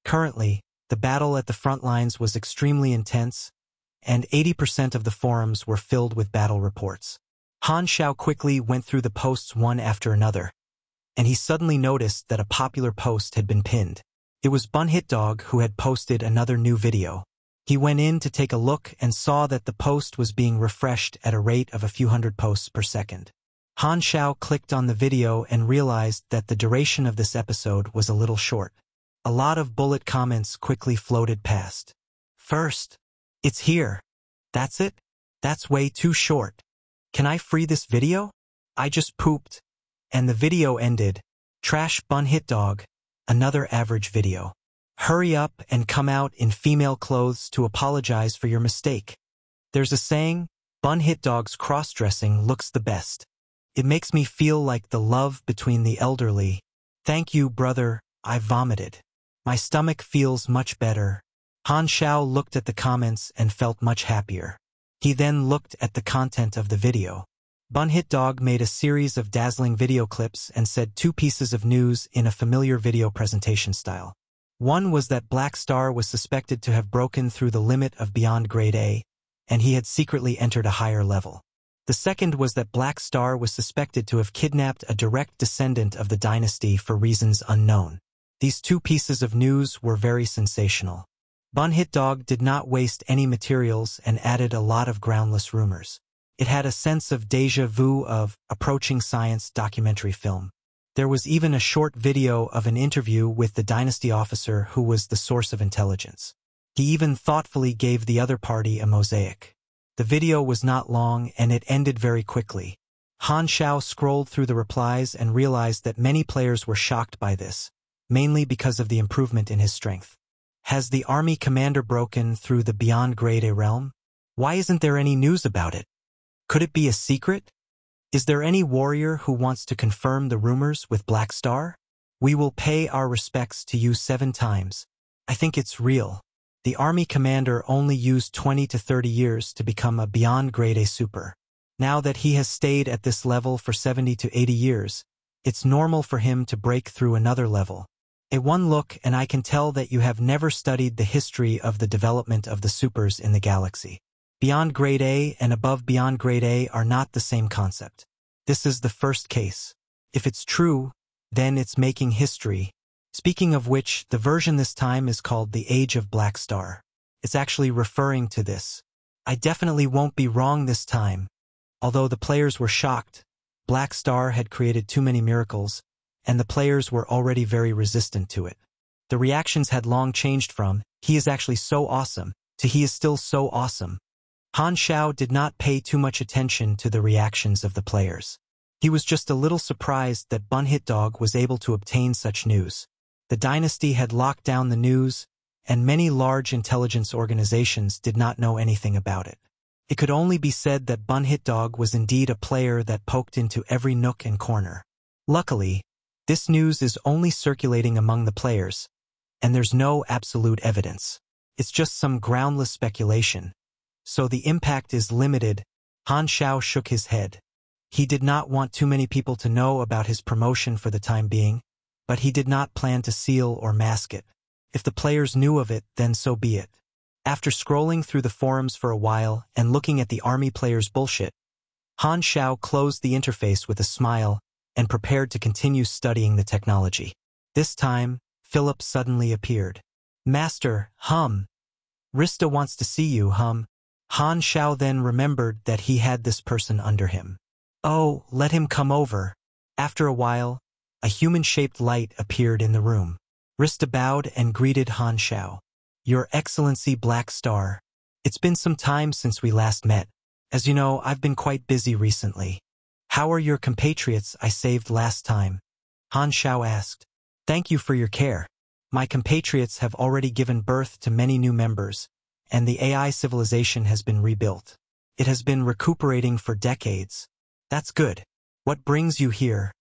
Currently, the battle at the front lines was extremely intense, and 80% of the forums were filled with battle reports. Han Xiao quickly went through the posts one after another, and he suddenly noticed that a popular post had been pinned. It was Bun Hit Dog who had posted another new video. He went in to take a look and saw that the post was being refreshed at a rate of a few hundred posts per second. Han Xiao clicked on the video and realized that the duration of this episode was a little short. A lot of bullet comments quickly floated past. First, it's here. That's it? That's way too short. Can I free this video? I just pooped. And the video ended. Trash Bun Hit Dog. Another average video. Hurry up and come out in female clothes to apologize for your mistake. There's a saying, Bun Hit Dog's cross-dressing looks the best. It makes me feel like the love between the elderly. Thank you, brother, I vomited. My stomach feels much better. Han Xiao looked at the comments and felt much happier. He then looked at the content of the video. Bunhitdog made a series of dazzling video clips and said two pieces of news in a familiar video presentation style. One was that Black Star was suspected to have broken through the limit of beyond grade A, and he had secretly entered a higher level. The second was that Black Star was suspected to have kidnapped a direct descendant of the dynasty for reasons unknown. These two pieces of news were very sensational. Bunhitdog did not waste any materials and added a lot of groundless rumors. It had a sense of déjà vu of approaching science documentary film. There was even a short video of an interview with the dynasty officer who was the source of intelligence. He even thoughtfully gave the other party a mosaic. The video was not long and it ended very quickly. Han Xiao scrolled through the replies and realized that many players were shocked by this, mainly because of the improvement in his strength. Has the army commander broken through the beyond grade A realm? Why isn't there any news about it? Could it be a secret? Is there any warrior who wants to confirm the rumors with Black Star? We will pay our respects to you 7 times. I think it's real. The army commander only used 20 to 30 years to become a beyond grade A super. Now that he has stayed at this level for 70 to 80 years, it's normal for him to break through another level. A one look and I can tell that you have never studied the history of the development of the supers in the galaxy. Beyond grade A and above beyond grade A are not the same concept. This is the first case. If it's true, then it's making history. Speaking of which, the version this time is called The Age of Black Star. It's actually referring to this. I definitely won't be wrong this time. Although the players were shocked, Black Star had created too many miracles, and the players were already very resistant to it. The reactions had long changed from, "He is actually so awesome," to "He is still so awesome." Han Xiao did not pay too much attention to the reactions of the players. He was just a little surprised that Bunhitdog was able to obtain such news. The dynasty had locked down the news, and many large intelligence organizations did not know anything about it. It could only be said that Bunhitdog was indeed a player that poked into every nook and corner. Luckily, this news is only circulating among the players, and there's no absolute evidence. It's just some groundless speculation. So the impact is limited. Han Xiao shook his head. He did not want too many people to know about his promotion for the time being, but he did not plan to seal or mask it. If the players knew of it, then so be it. After scrolling through the forums for a while and looking at the army players' bullshit, Han Xiao closed the interface with a smile and prepared to continue studying the technology. This time, Philip suddenly appeared. "Master, Rista wants to see you, Han Xiao then remembered that he had this person under him. "Oh, let him come over." After a while, a human-shaped light appeared in the room. Rista bowed and greeted Han Xiao. "Your Excellency Black Star. It's been some time since we last met. As you know, I've been quite busy recently. How are your compatriots I saved last time?" Han Xiao asked. "Thank you for your care. My compatriots have already given birth to many new members, and the AI civilization has been rebuilt. It has been recuperating for decades. That's good. What brings you here?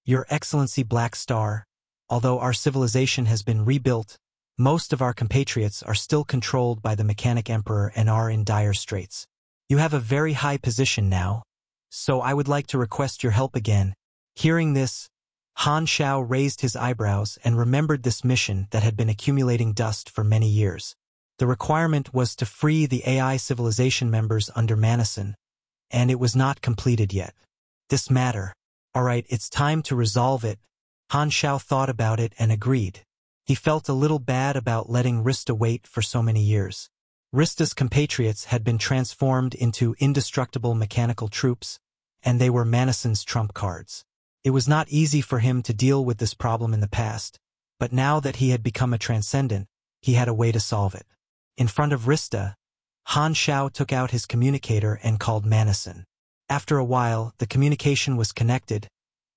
Your Excellency Black Star, although our civilization has been rebuilt, most of our compatriots are still controlled by the Mechanic Emperor and are in dire straits. You have a very high position now, so I would like to request your help again." Hearing this, Han Xiao raised his eyebrows and remembered this mission that had been accumulating dust for many years. The requirement was to free the AI civilization members under Manison, and it was not completed yet. This matter. All right, it's time to resolve it. Han Xiao thought about it and agreed. He felt a little bad about letting Rista wait for so many years. Rista's compatriots had been transformed into indestructible mechanical troops, and they were Manison's trump cards. It was not easy for him to deal with this problem in the past, but now that he had become a transcendent, he had a way to solve it. In front of Rista, Han Xiao took out his communicator and called Manison. After a while, the communication was connected,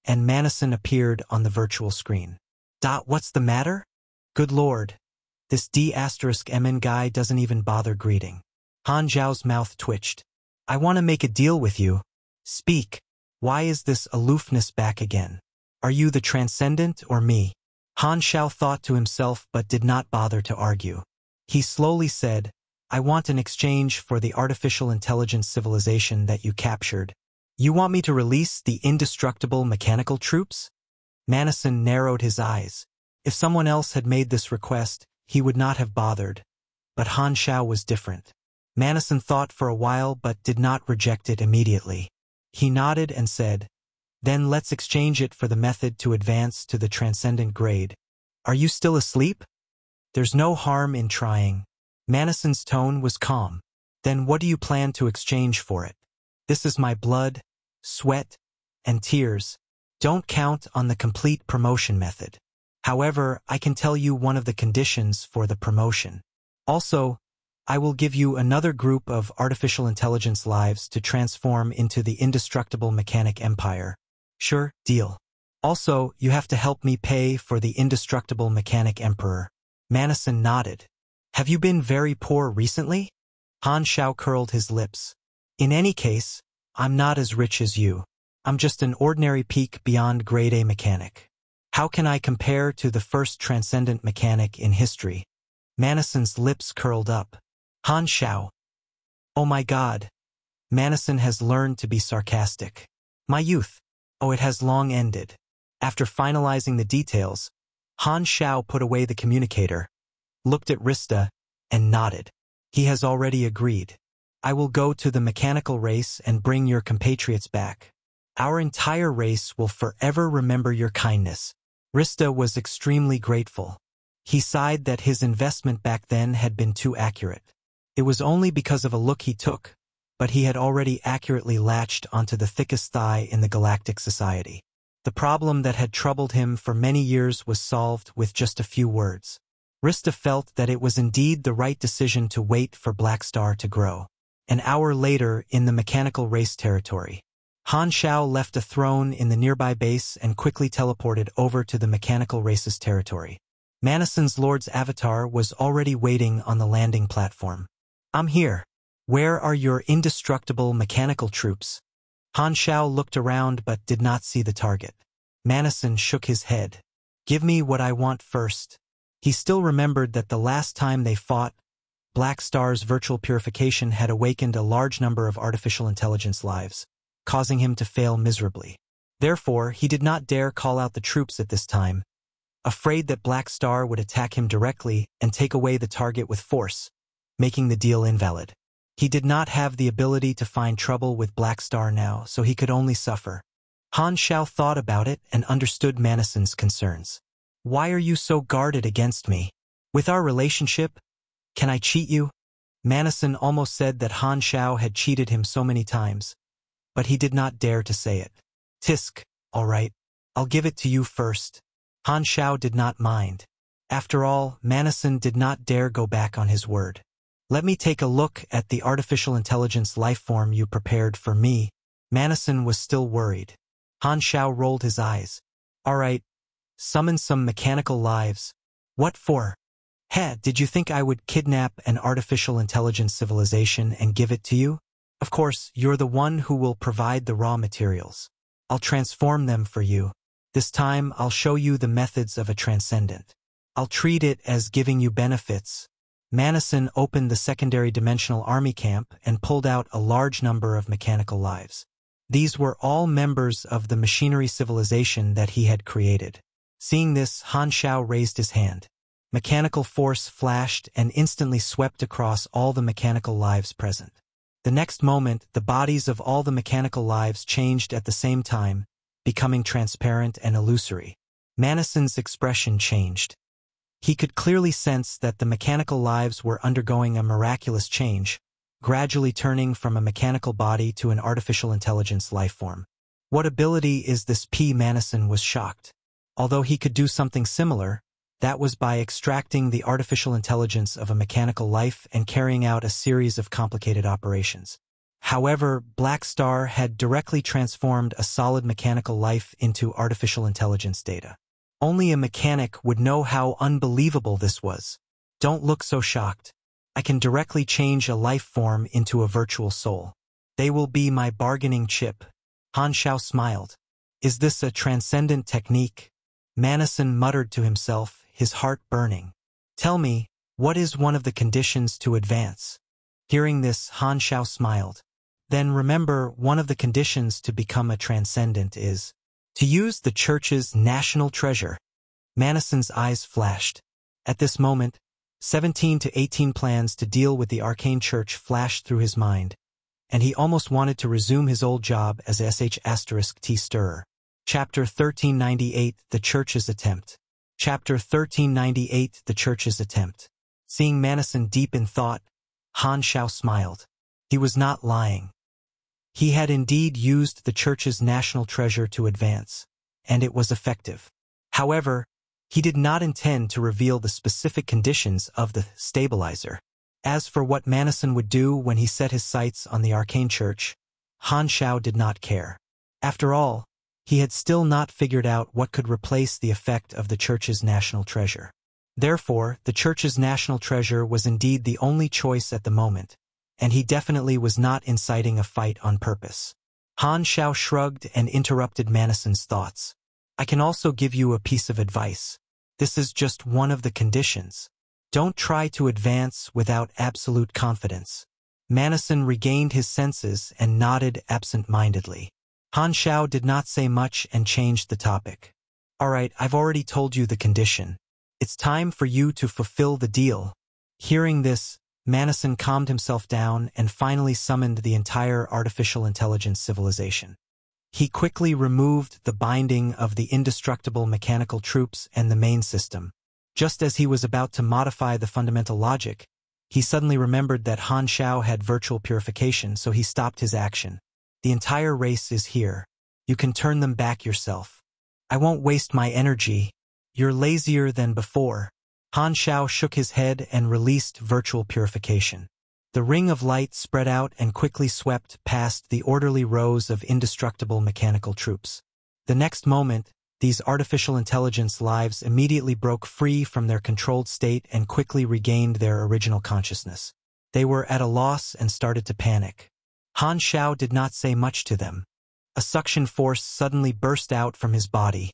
and Manison appeared on the virtual screen. What's the matter? Good lord. This D*MN guy doesn't even bother greeting. Han Xiao's mouth twitched. "I want to make a deal with you. Speak. Why is this aloofness back again? Are you the transcendent or me?" Han Xiao thought to himself but did not bother to argue. He slowly said, I want an exchange for the artificial intelligence civilization that you captured. You want me to release the indestructible mechanical troops? Manison narrowed his eyes. If someone else had made this request, he would not have bothered. But Han Xiao was different. Manison thought for a while but did not reject it immediately. He nodded and said, "Then let's exchange it for the method to advance to the transcendent grade. Are you still asleep? There's no harm in trying." Manison's tone was calm. "Then what do you plan to exchange for it? This is my blood, sweat, and tears. Don't count on the complete promotion method. However, I can tell you one of the conditions for the promotion. Also, I will give you another group of artificial intelligence lives to transform into the indestructible mechanic empire." "Sure, deal. Also, you have to help me pay for the indestructible mechanic emperor." Manison nodded. "Have you been very poor recently?" Han Xiao curled his lips. "In any case, I'm not as rich as you. I'm just an ordinary peak beyond grade A mechanic. How can I compare to the first transcendent mechanic in history?" Manison's lips curled up. Han Xiao. "Oh my God. Manison has learned to be sarcastic. My youth. Oh, it has long ended." After finalizing the details, Han Xiao put away the communicator, looked at Rista, and nodded. He has already agreed. "I will go to the mechanical race and bring your compatriots back. Our entire race will forever remember your kindness." Rista was extremely grateful. He sighed that his investment back then had been too accurate. It was only because of a look he took, but he had already accurately latched onto the thickest thigh in the galactic society. The problem that had troubled him for many years was solved with just a few words. Rista felt that it was indeed the right decision to wait for Black Star to grow. An hour later, in the mechanical race territory, Han Xiao left a throne in the nearby base and quickly teleported over to the mechanical race's territory. Manison's Lord's avatar was already waiting on the landing platform. "I'm here. Where are your indestructible mechanical troops?" Han Xiao looked around but did not see the target. Manison shook his head. "Give me what I want first." He still remembered that the last time they fought, Black Star's virtual purification had awakened a large number of artificial intelligence lives, causing him to fail miserably. Therefore, he did not dare call out the troops at this time, afraid that Black Star would attack him directly and take away the target with force, making the deal invalid. He did not have the ability to find trouble with Black Star now, so he could only suffer. Han Xiao thought about it and understood Manison's concerns. "Why are you so guarded against me? With our relationship, can I cheat you?" Manison almost said that Han Xiao had cheated him so many times, but he did not dare to say it. "Tisk, all right. I'll give it to you first." Han Xiao did not mind. After all, Manison did not dare go back on his word. "Let me take a look at the artificial intelligence lifeform you prepared for me." Manison was still worried. Han Xiao rolled his eyes. "All right. Summon some mechanical lives." "What for?" Did you think I would kidnap an artificial intelligence civilization and give it to you? Of course, you're the one who will provide the raw materials. I'll transform them for you. This time, I'll show you the methods of a transcendent. I'll treat it as giving you benefits." Manison opened the secondary dimensional army camp and pulled out a large number of mechanical lives. These were all members of the machinery civilization that he had created. Seeing this, Han Xiao raised his hand. Mechanical force flashed and instantly swept across all the mechanical lives present. The next moment, the bodies of all the mechanical lives changed at the same time, becoming transparent and illusory. Manison's expression changed. He could clearly sense that the mechanical lives were undergoing a miraculous change, gradually turning from a mechanical body to an artificial intelligence lifeform. What ability is this? Manison was shocked. Although he could do something similar, that was by extracting the artificial intelligence of a mechanical life and carrying out a series of complicated operations. However, Black Star had directly transformed a solid mechanical life into artificial intelligence data. Only a mechanic would know how unbelievable this was. "Don't look so shocked. I can directly change a life form into a virtual soul. They will be my bargaining chip." Han Xiao smiled. "Is this a transcendent technique?" Manison muttered to himself, his heart burning. "Tell me, What is one of the conditions to advance? Hearing this, Han Xiao smiled. Then remember, one of the conditions to become a transcendent is to use the church's national treasure. Manason's eyes flashed. At this moment, 17 to 18 plans to deal with the arcane church flashed through his mind, and he almost wanted to resume his old job as *T stirrer. Chapter 1398, The Church's Attempt. Chapter 1398, The Church's Attempt. Seeing Manason deep in thought, Han Xiao smiled. He was not lying. He had indeed used the church's national treasure to advance, and it was effective. However, he did not intend to reveal the specific conditions of the stabilizer. As for what Manason would do when he set his sights on the arcane church, Han Xiao did not care. After all, he had still not figured out what could replace the effect of the church's national treasure. Therefore, the church's national treasure was indeed the only choice at the moment, and he definitely was not inciting a fight on purpose. Han Xiao shrugged and interrupted Manason's thoughts. I can also give you a piece of advice. This is just one of the conditions. Don't try to advance without absolute confidence. Manason regained his senses and nodded absent-mindedly. Han Xiao did not say much and changed the topic. All right, I've already told you the condition. It's time for you to fulfill the deal. Hearing this, Manason calmed himself down and finally summoned the entire artificial intelligence civilization. He quickly removed the binding of the indestructible mechanical troops and the main system. Just as he was about to modify the fundamental logic, he suddenly remembered that Han Xiao had virtual purification, so he stopped his action. The entire race is here. You can turn them back yourself. I won't waste my energy. You're lazier than before. Han Xiao shook his head and released virtual purification. The ring of light spread out and quickly swept past the orderly rows of indestructible mechanical troops. The next moment, these artificial intelligence lives immediately broke free from their controlled state and quickly regained their original consciousness. They were at a loss and started to panic. Han Xiao did not say much to them. A suction force suddenly burst out from his body,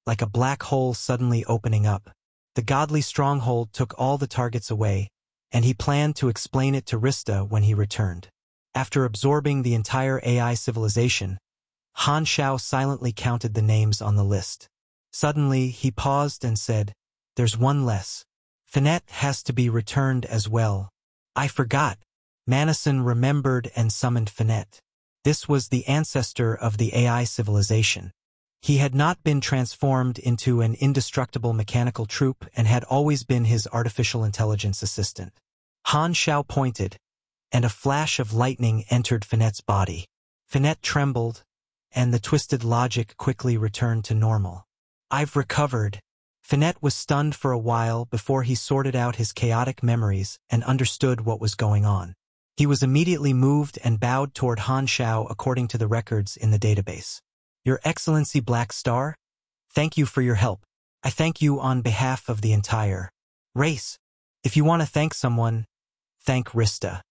like a black hole suddenly opening up. The godly stronghold took all the targets away, and he planned to explain it to Rista when he returned. After absorbing the entire AI civilization, Han Xiao silently counted the names on the list. Suddenly, he paused and said, "There's one less. Finette has to be returned as well." I forgot. Manason remembered and summoned Finette. This was the ancestor of the AI civilization. He had not been transformed into an indestructible mechanical troop and had always been his artificial intelligence assistant. Han Xiao pointed, and a flash of lightning entered Finette's body. Finette trembled, and the twisted logic quickly returned to normal. I've recovered. Finette was stunned for a while before he sorted out his chaotic memories and understood what was going on. He was immediately moved and bowed toward Han Xiao according to the records in the database. Your Excellency Black Star, thank you for your help. I thank you on behalf of the entire race. If you want to thank someone, thank Rista.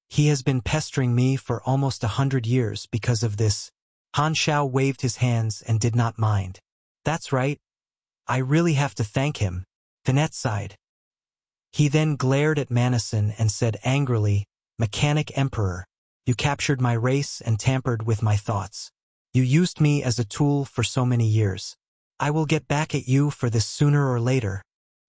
He has been pestering me for almost 100 years because of this. Han Xiao waved his hands and did not mind. That's right. I really have to thank him. Finette sighed. He then glared at Manason and said angrily, Mechanic Emperor, you captured my race and tampered with my thoughts. You used me as a tool for so many years. I will get back at you for this sooner or later.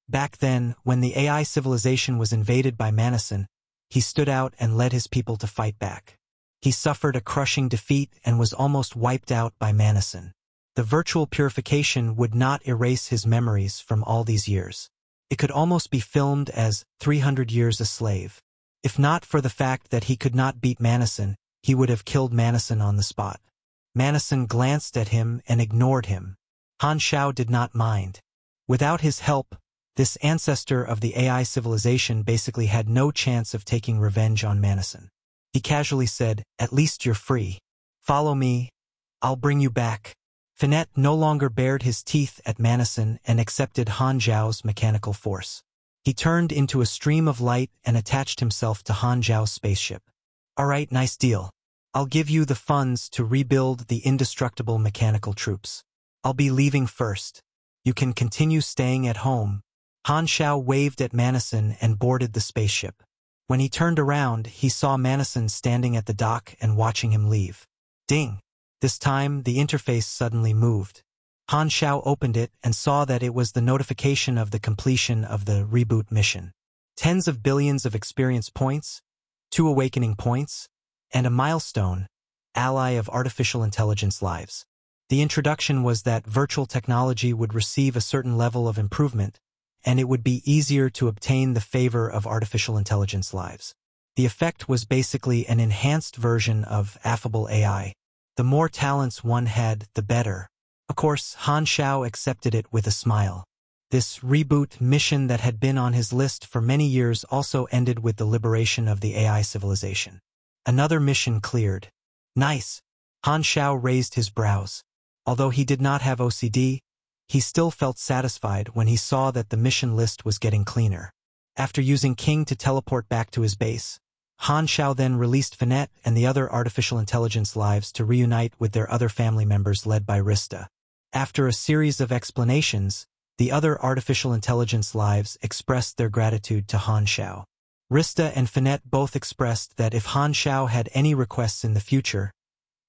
Back then, when the AI civilization was invaded by Manason, he stood out and led his people to fight back. He suffered a crushing defeat and was almost wiped out by Manason. The virtual purification would not erase his memories from all these years. It could almost be filmed as 300 years a slave. If not for the fact that he could not beat Manason, he would have killed Manason on the spot. Manason glanced at him and ignored him. Han Xiao did not mind. Without his help, this ancestor of the AI civilization basically had no chance of taking revenge on Manason. He casually said, at least you're free. Follow me. I'll bring you back. Finette no longer bared his teeth at Manason and accepted Han Xiao's mechanical force. He turned into a stream of light and attached himself to Han Xiao's spaceship. All right, nice deal. I'll give you the funds to rebuild the indestructible mechanical troops. I'll be leaving first. You can continue staying at home. Han Xiao waved at Manison and boarded the spaceship. When he turned around, he saw Manison standing at the dock and watching him leave. Ding! This time, the interface suddenly moved. Han Xiao opened it and saw that it was the notification of the completion of the reboot mission. Tens of billions of experience points, 2 awakening points, and a milestone, ally of artificial intelligence lives. The introduction was that virtual technology would receive a certain level of improvement, and it would be easier to obtain the favor of artificial intelligence lives. The effect was basically an enhanced version of affable AI. The more talents one had, the better. Of course, Han Xiao accepted it with a smile. This reboot mission that had been on his list for many years also ended with the liberation of the AI civilization. Another mission cleared. Nice! Han Xiao raised his brows. Although he did not have OCD, he still felt satisfied when he saw that the mission list was getting cleaner. After using King to teleport back to his base, Han Xiao then released Finette and the other artificial intelligence lives to reunite with their other family members led by Rista. After a series of explanations, the other artificial intelligence lives expressed their gratitude to Han Xiao. Rista and Finette both expressed that if Han Xiao had any requests in the future,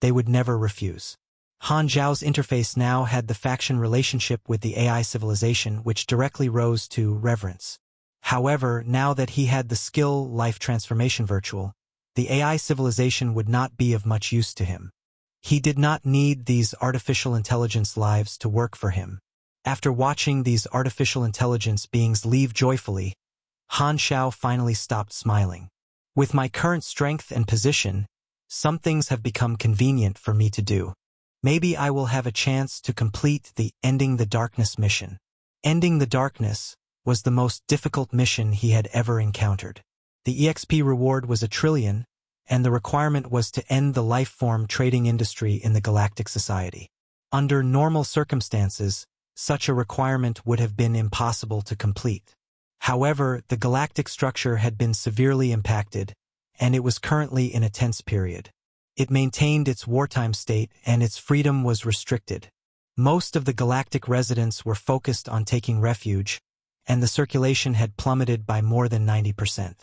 they would never refuse. Han Xiao's interface now had the faction relationship with the AI civilization, which directly rose to reverence. However, now that he had the skill life transformation virtual, the AI civilization would not be of much use to him. He did not need these artificial intelligence lives to work for him. After watching these artificial intelligence beings leave joyfully, Han Xiao finally stopped smiling. With my current strength and position, some things have become convenient for me to do. Maybe I will have a chance to complete the Ending the Darkness mission. Ending the Darkness was the most difficult mission he had ever encountered. The EXP reward was 1 trillion, and the requirement was to end the life-form trading industry in the Galactic Society. Under normal circumstances, such a requirement would have been impossible to complete. However, the galactic structure had been severely impacted, and it was currently in a tense period. It maintained its wartime state and its freedom was restricted. Most of the galactic residents were focused on taking refuge, and the circulation had plummeted by more than 90%.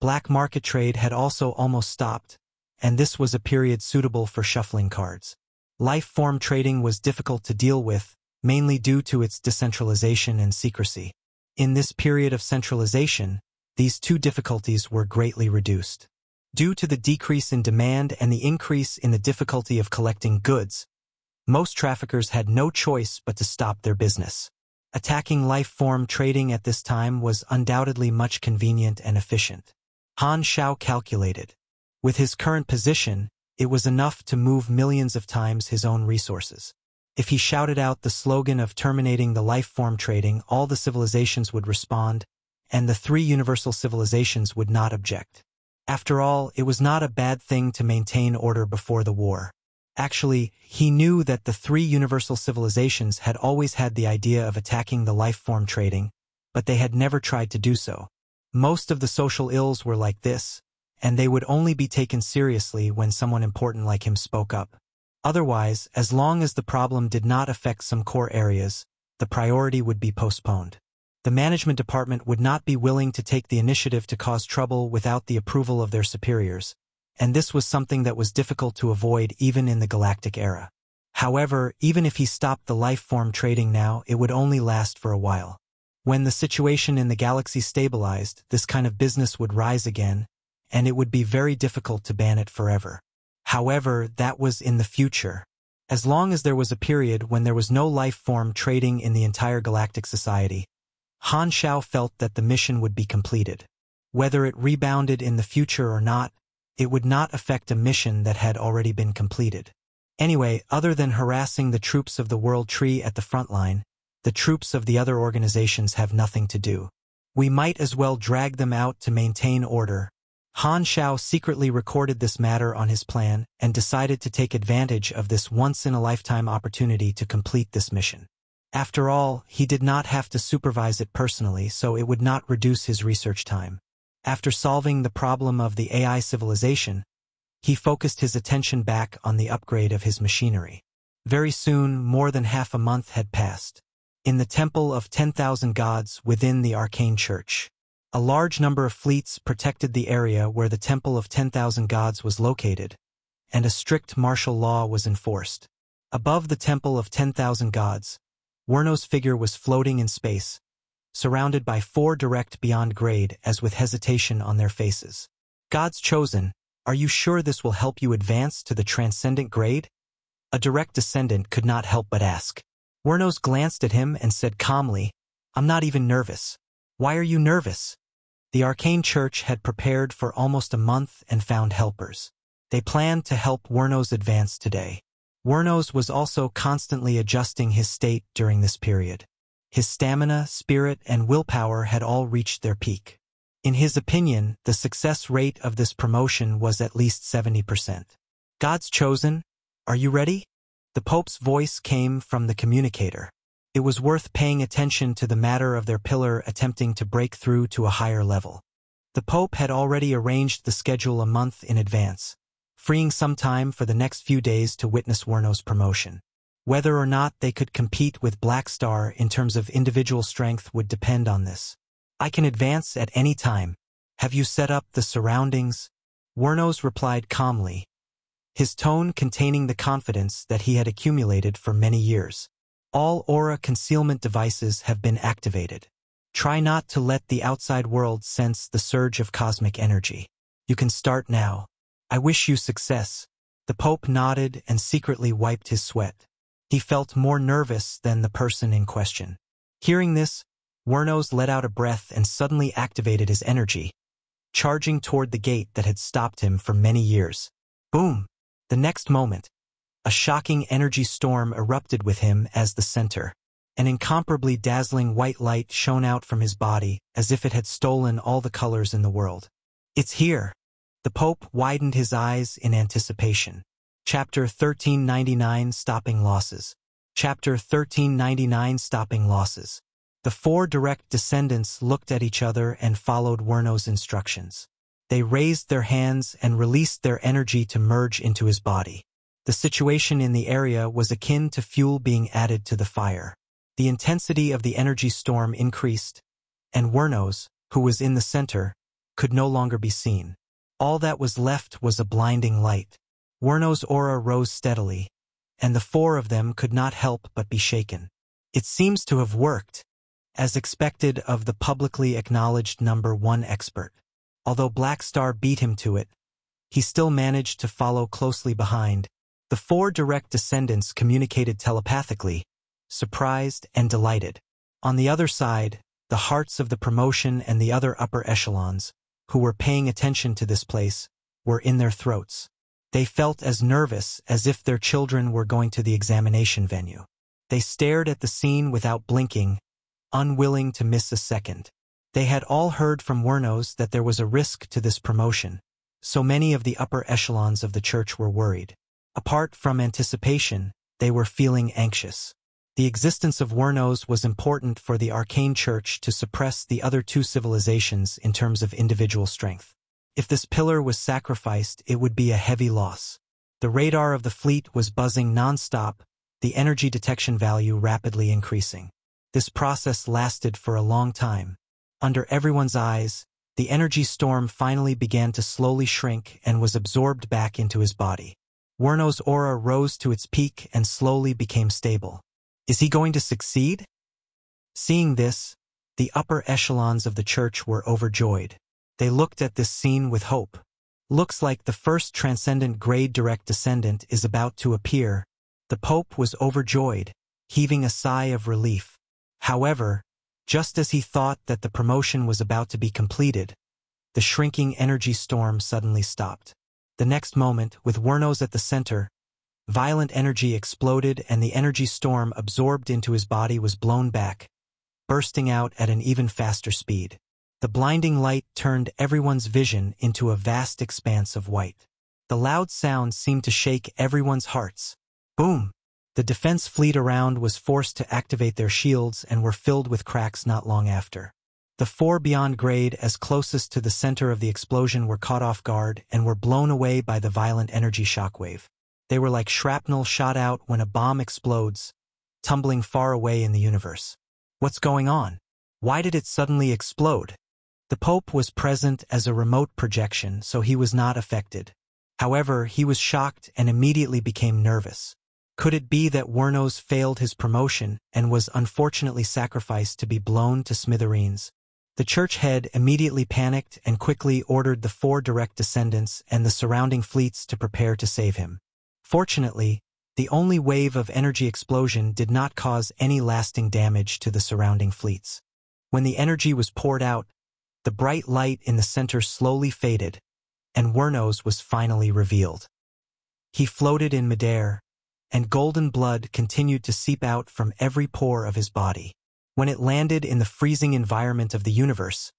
Black market trade had also almost stopped, and this was a period suitable for shuffling cards. Life-form trading was difficult to deal with, mainly due to its decentralization and secrecy. In this period of centralization, these two difficulties were greatly reduced. Due to the decrease in demand and the increase in the difficulty of collecting goods, most traffickers had no choice but to stop their business. Attacking life-form trading at this time was undoubtedly much convenient and efficient. Han Xiao calculated. With his current position, it was enough to move millions of times his own resources. If he shouted out the slogan of terminating the life-form trading, all the civilizations would respond, and the 3 universal civilizations would not object. After all, it was not a bad thing to maintain order before the war. Actually, he knew that the 3 universal civilizations had always had the idea of attacking the life-form trading, but they had never tried to do so. Most of the social ills were like this, and they would only be taken seriously when someone important like him spoke up. Otherwise, as long as the problem did not affect some core areas, the priority would be postponed. The management department would not be willing to take the initiative to cause trouble without the approval of their superiors, and this was something that was difficult to avoid even in the galactic era. However, even if he stopped the life-form trading now, it would only last for a while. When the situation in the galaxy stabilized, this kind of business would rise again, and it would be very difficult to ban it forever. However, that was in the future. As long as there was a period when there was no life-form trading in the entire galactic society, Han Xiao felt that the mission would be completed. Whether it rebounded in the future or not, it would not affect a mission that had already been completed. Anyway, other than harassing the troops of the World Tree at the front line, the troops of the other organizations have nothing to do. We might as well drag them out to maintain order. Han Xiao secretly recorded this matter on his plan and decided to take advantage of this once-in-a-lifetime opportunity to complete this mission. After all, he did not have to supervise it personally, so it would not reduce his research time. After solving the problem of the AI civilization, he focused his attention back on the upgrade of his machinery. Very soon, more than half a month had passed. in the Temple of 10,000 Gods within the Arcane Church. A large number of fleets protected the area where the Temple of 10,000 Gods was located, and a strict martial law was enforced. Above the Temple of 10,000 Gods, Werno's figure was floating in space, surrounded by 4 direct beyond grade as with hesitation on their faces. Gods chosen, are you sure this will help you advance to the transcendent grade? A direct descendant could not help but ask. Wernos glanced at him and said calmly, I'm not even nervous. Why are you nervous? The Arcane Church had prepared for almost a month and found helpers. They planned to help Wernos advance today. Wernos was also constantly adjusting his state during this period. His stamina, spirit, and willpower had all reached their peak. In his opinion, the success rate of this promotion was at least 70%. Gods chosen, are you ready? The Pope's voice came from the communicator. It was worth paying attention to the matter of their pillar attempting to break through to a higher level. The Pope had already arranged the schedule a month in advance, freeing some time for the next few days to witness Werno's promotion. Whether or not they could compete with Black Star in terms of individual strength would depend on this. I can advance at any time. Have you set up the surroundings? Wernos replied calmly, his tone containing the confidence that he had accumulated for many years. All aura concealment devices have been activated. Try not to let the outside world sense the surge of cosmic energy. You can start now. I wish you success. The Pope nodded and secretly wiped his sweat. He felt more nervous than the person in question. Hearing this, Wernos let out a breath and suddenly activated his energy, charging toward the gate that had stopped him for many years. Boom! The next moment, a shocking energy storm erupted with him as the center. An incomparably dazzling white light shone out from his body as if it had stolen all the colors in the world. It's here! The Pope widened his eyes in anticipation. Chapter 1399 Stopping Losses. Chapter 1399 Stopping Losses. The 4 direct descendants looked at each other and followed Werno's instructions. They raised their hands and released their energy to merge into his body. The situation in the area was akin to fuel being added to the fire. The intensity of the energy storm increased, and Wernos, who was in the center, could no longer be seen. All that was left was a blinding light. Werno's aura rose steadily, and the 4 of them could not help but be shaken. It seems to have worked, as expected of the publicly acknowledged number 1 expert. Although Black Star beat him to it, he still managed to follow closely behind. The 4 direct descendants communicated telepathically, surprised and delighted. On the other side, the hearts of the promotion and the other upper echelons, who were paying attention to this place, were in their throats. They felt as nervous as if their children were going to the examination venue. They stared at the scene without blinking, unwilling to miss a second. They had all heard from Wernos that there was a risk to this promotion, so many of the upper echelons of the church were worried. Apart from anticipation, they were feeling anxious. The existence of Wernos was important for the Arcane Church to suppress the other 2 civilizations in terms of individual strength. If this pillar was sacrificed, it would be a heavy loss. The radar of the fleet was buzzing non-stop, the energy detection value rapidly increasing. This process lasted for a long time. Under everyone's eyes, the energy storm finally began to slowly shrink and was absorbed back into his body. Werno's aura rose to its peak and slowly became stable. Is he going to succeed? Seeing this, the upper echelons of the church were overjoyed. They looked at this scene with hope. Looks like the first transcendent grade direct descendant is about to appear. The Pope was overjoyed, heaving a sigh of relief. However, just as he thought that the promotion was about to be completed, the shrinking energy storm suddenly stopped. The next moment, with Wernos at the center, violent energy exploded and the energy storm absorbed into his body was blown back, bursting out at an even faster speed. The blinding light turned everyone's vision into a vast expanse of white. The loud sound seemed to shake everyone's hearts. Boom! The defense fleet around was forced to activate their shields and were filled with cracks not long after. The 4 beyond grade as closest to the center of the explosion were caught off guard and were blown away by the violent energy shockwave. They were like shrapnel shot out when a bomb explodes, tumbling far away in the universe. What's going on? Why did it suddenly explode? The Pope was present as a remote projection, so he was not affected. However, he was shocked and immediately became nervous. Could it be that Wernos failed his promotion and was unfortunately sacrificed to be blown to smithereens? The church head immediately panicked and quickly ordered the 4 direct descendants and the surrounding fleets to prepare to save him. Fortunately, the only wave of energy explosion did not cause any lasting damage to the surrounding fleets. When the energy was poured out, the bright light in the center slowly faded, and Wernos was finally revealed. He floated in midair, and golden blood continued to seep out from every pore of his body. When it landed in the freezing environment of the universe,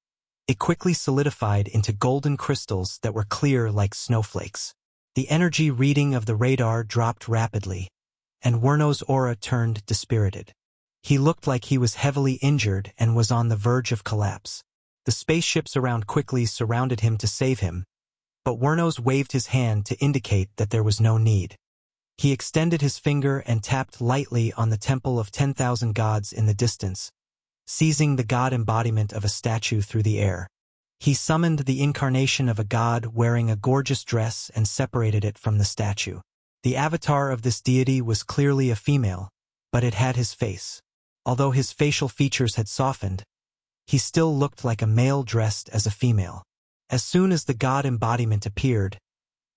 it quickly solidified into golden crystals that were clear like snowflakes. The energy reading of the radar dropped rapidly, and Wernos' aura turned dispirited. He looked like he was heavily injured and was on the verge of collapse. The spaceships around quickly surrounded him to save him, but Wernos waved his hand to indicate that there was no need. He extended his finger and tapped lightly on the temple of 10,000 gods in the distance, seizing the god embodiment of a statue through the air. He summoned the incarnation of a god wearing a gorgeous dress and separated it from the statue. The avatar of this deity was clearly a female, but it had his face. Although his facial features had softened, he still looked like a male dressed as a female. As soon as the god embodiment appeared,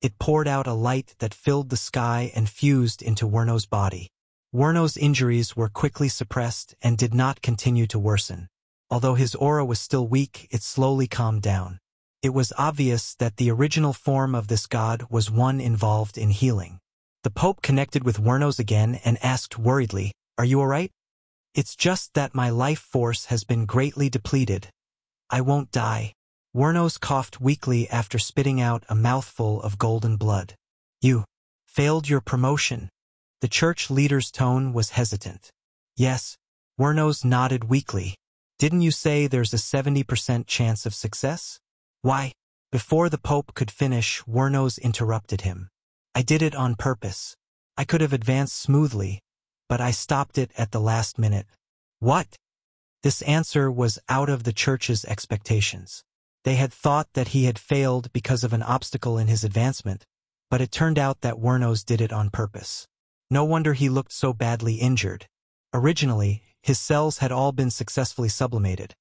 it poured out a light that filled the sky and fused into Wernos' body. Wernos' injuries were quickly suppressed and did not continue to worsen. Although his aura was still weak, it slowly calmed down. It was obvious that the original form of this god was one involved in healing. The Pope connected with Wernos again and asked worriedly, "Are you alright?" "It's just that my life force has been greatly depleted. I won't die." Wernos coughed weakly after spitting out a mouthful of golden blood. "You failed your promotion." The church leader's tone was hesitant. "Yes." Wernos nodded weakly. "Didn't you say there's a 70% chance of success?" "Why?" Before the Pope could finish, Wernos interrupted him. "I did it on purpose. I could have advanced smoothly, but I stopped it at the last minute." "What?" This answer was out of the church's expectations. They had thought that he had failed because of an obstacle in his advancement, but it turned out that Wernos did it on purpose. No wonder he looked so badly injured. Originally, his cells had all been successfully sublimated,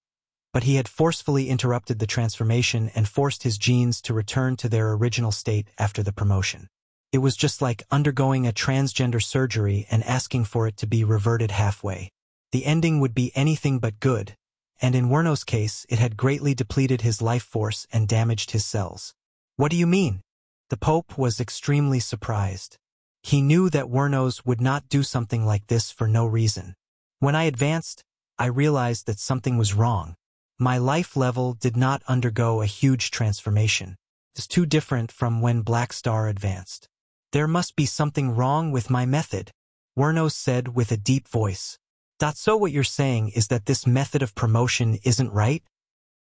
but he had forcefully interrupted the transformation and forced his genes to return to their original state after the promotion. It was just like undergoing a transgender surgery and asking for it to be reverted halfway. The ending would be anything but good, and in Wernos' case, it had greatly depleted his life force and damaged his cells. "What do you mean?" The Pope was extremely surprised. He knew that Wernos would not do something like this for no reason. "When I advanced, I realized that something was wrong. My life level did not undergo a huge transformation. It's too different from when Black Star advanced. There must be something wrong with my method," Wernos said with a deep voice. "So what you're saying is that this method of promotion isn't right?"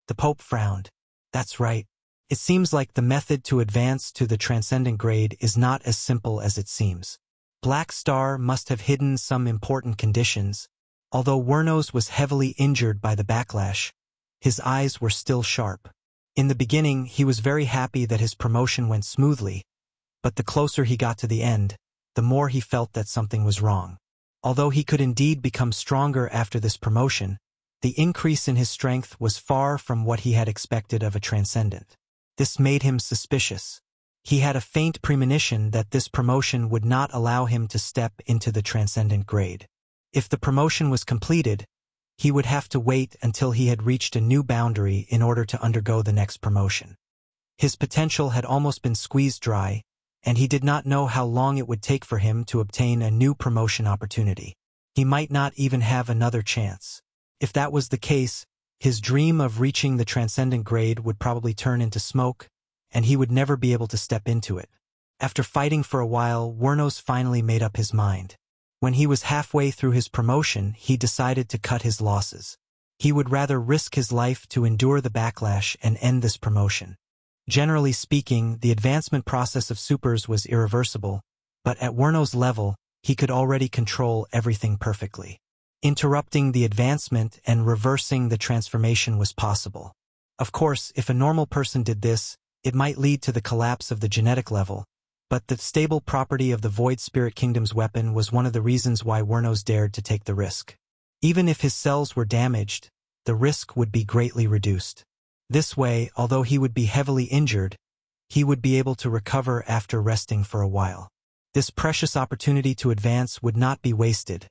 The Pope frowned. "That's right. It seems like the method to advance to the transcendent grade is not as simple as it seems. Black Star must have hidden some important conditions. Although Wernos was heavily injured by the backlash, his eyes were still sharp. In the beginning, he was very happy that his promotion went smoothly, but the closer he got to the end, the more he felt that something was wrong. Although he could indeed become stronger after this promotion, the increase in his strength was far from what he had expected of a transcendent. This made him suspicious. He had a faint premonition that this promotion would not allow him to step into the transcendent grade. If the promotion was completed, he would have to wait until he had reached a new boundary in order to undergo the next promotion. His potential had almost been squeezed dry, and he did not know how long it would take for him to obtain a new promotion opportunity. He might not even have another chance. If that was the case, his dream of reaching the transcendent grade would probably turn into smoke, and he would never be able to step into it. After fighting for a while, Wernos finally made up his mind. When he was halfway through his promotion, he decided to cut his losses. He would rather risk his life to endure the backlash and end this promotion. Generally speaking, the advancement process of supers was irreversible, but at Wernos' level, he could already control everything perfectly. Interrupting the advancement and reversing the transformation was possible. Of course, if a normal person did this, it might lead to the collapse of the genetic level, but the stable property of the Void Spirit Kingdom's weapon was one of the reasons why Wernos dared to take the risk. Even if his cells were damaged, the risk would be greatly reduced. This way, although he would be heavily injured, he would be able to recover after resting for a while. This precious opportunity to advance would not be wasted,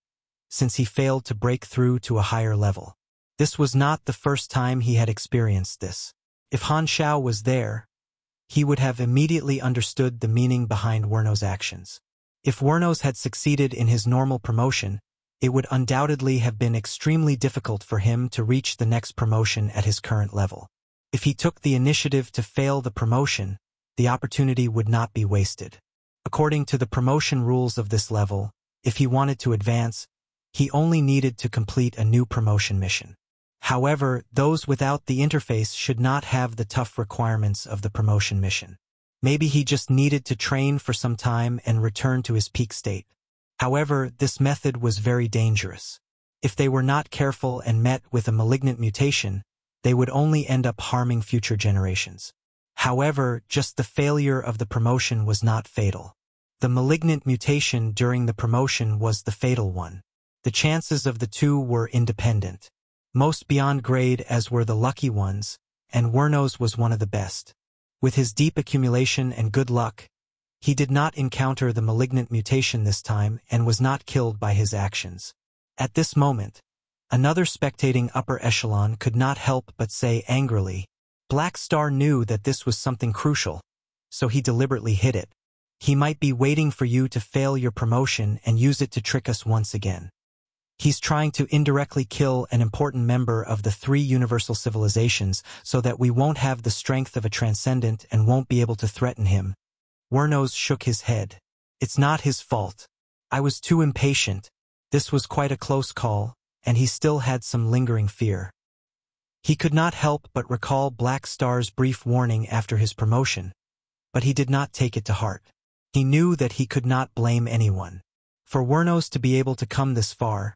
since he failed to break through to a higher level. This was not the first time he had experienced this. If Han Xiao was there, he would have immediately understood the meaning behind Wernos' actions. If Wernos had succeeded in his normal promotion, it would undoubtedly have been extremely difficult for him to reach the next promotion at his current level. If he took the initiative to fail the promotion, the opportunity would not be wasted. According to the promotion rules of this level, if he wanted to advance, he only needed to complete a new promotion mission. However, those without the interface should not have the tough requirements of the promotion mission. Maybe he just needed to train for some time and return to his peak state. However, this method was very dangerous. If they were not careful and met with a malignant mutation, they would only end up harming future generations. However, just the failure of the promotion was not fatal. The malignant mutation during the promotion was the fatal one. The chances of the two were independent. Most beyond grade as were the lucky ones, and Wernos was one of the best. With his deep accumulation and good luck, he did not encounter the malignant mutation this time and was not killed by his actions. At this moment, another spectating upper echelon could not help but say angrily, "Black Star knew that this was something crucial, so he deliberately hid it. He might be waiting for you to fail your promotion and use it to trick us once again. He's trying to indirectly kill an important member of the 3 universal civilizations so that we won't have the strength of a transcendent and won't be able to threaten him." Wernos shook his head. "It's not his fault. I was too impatient. This was quite a close call, and he still had some lingering fear." He could not help but recall Black Star's brief warning after his promotion, but he did not take it to heart. He knew that he could not blame anyone. For Wernos to be able to come this far,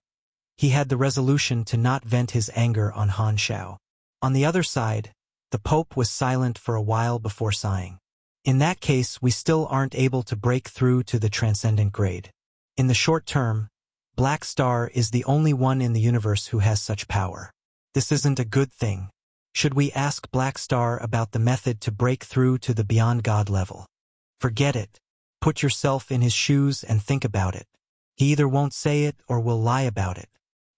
he had the resolution to not vent his anger on Han Xiao. On the other side, the Pope was silent for a while before sighing. "In that case, we still aren't able to break through to the transcendent grade. In the short term, Black Star is the only one in the universe who has such power. This isn't a good thing. Should we ask Black Star about the method to break through to the Beyond God level? Forget it. Put yourself in his shoes and think about it. He either won't say it or will lie about it.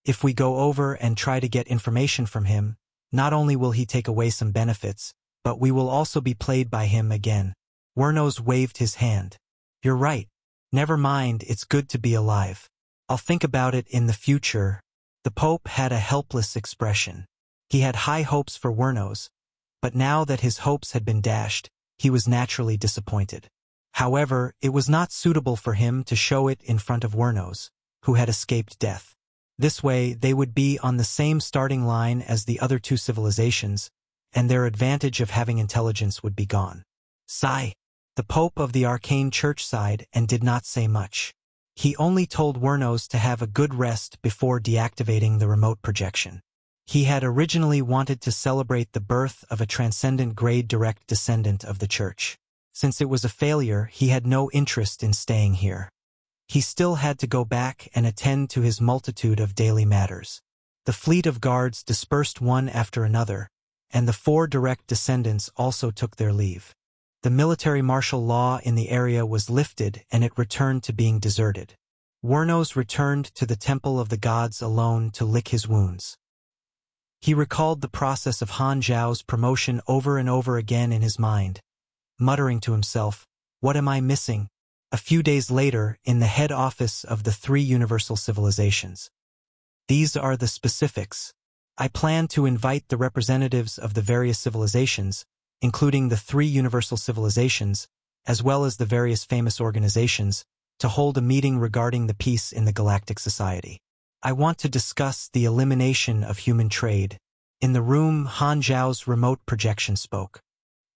If we go over and try to get information from him, not only will he take away some benefits, but we will also be played by him again." Wernos waved his hand. "You're right. Never mind, it's good to be alive. I'll think about it in the future." The Pope had a helpless expression. He had high hopes for Wernos, but now that his hopes had been dashed, he was naturally disappointed. However, it was not suitable for him to show it in front of Wernos, who had escaped death. This way, they would be on the same starting line as the other 2 civilizations, and their advantage of having intelligence would be gone. Sigh. The Pope of the Arcane Church sighed and did not say much. He only told Wernos to have a good rest before deactivating the remote projection. He had originally wanted to celebrate the birth of a transcendent grade direct descendant of the Church. Since it was a failure, he had no interest in staying here. He still had to go back and attend to his multitude of daily matters. The fleet of guards dispersed one after another, and the 4 direct descendants also took their leave. The military martial law in the area was lifted and it returned to being deserted. Wernos returned to the Temple of the Gods alone to lick his wounds. He recalled the process of Han Xiao's promotion over and over again in his mind, muttering to himself, "What am I missing?" A few days later, in the head office of the 3 universal civilizations. "These are the specifics. I plan to invite the representatives of the various civilizations, including the 3 universal civilizations, as well as the various famous organizations, to hold a meeting regarding the peace in the Galactic Society. I want to discuss the elimination of human trade." In the room, Han Xiao's remote projection spoke.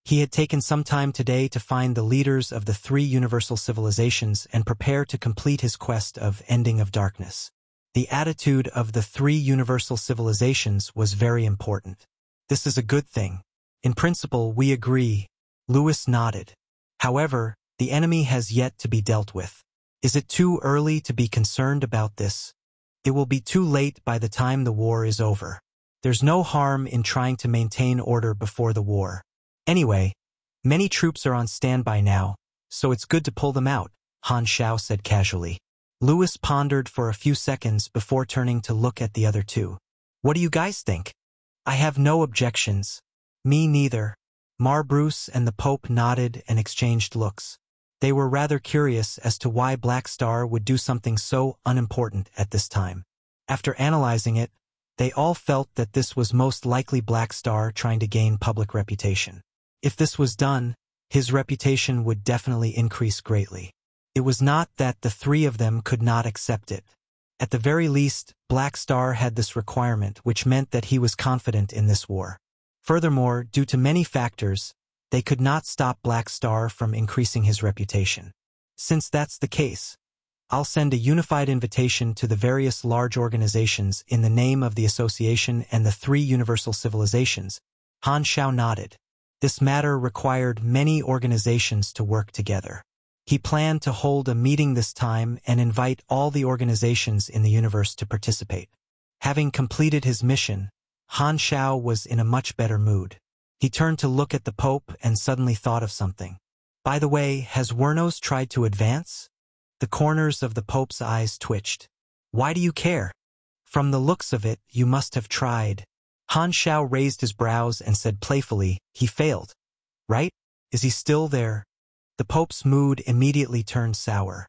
He had taken some time today to find the leaders of the 3 universal civilizations and prepare to complete his quest of ending of darkness. The attitude of the 3 universal civilizations was very important. This is a good thing. In principle, we agree. Lewis nodded. However, the enemy has yet to be dealt with. Is it too early to be concerned about this? It will be too late by the time the war is over. There's no harm in trying to maintain order before the war. Anyway, many troops are on standby now, so it's good to pull them out, Han Xiao said casually. Lewis pondered for a few seconds before turning to look at the other 2. What do you guys think? I have no objections. Me neither. Bruce and the Pope nodded and exchanged looks. They were rather curious as to why Black Star would do something so unimportant at this time. After analyzing it, they all felt that this was most likely Black Star trying to gain public reputation. If this was done, his reputation would definitely increase greatly. It was not that the 3 of them could not accept it. At the very least, Black Star had this requirement, which meant that he was confident in this war. Furthermore, due to many factors, they could not stop Black Star from increasing his reputation. Since that's the case, I'll send a unified invitation to the various large organizations in the name of the association and the 3 universal civilizations. Han Xiao nodded. This matter required many organizations to work together. He planned to hold a meeting this time and invite all the organizations in the universe to participate. Having completed his mission, Han Xiao was in a much better mood. He turned to look at the Pope and suddenly thought of something. By the way, has Wernos tried to advance? The corners of the Pope's eyes twitched. Why do you care? From the looks of it, you must have tried. Han Xiao raised his brows and said playfully, he failed. Right? Is he still there? The Pope's mood immediately turned sour.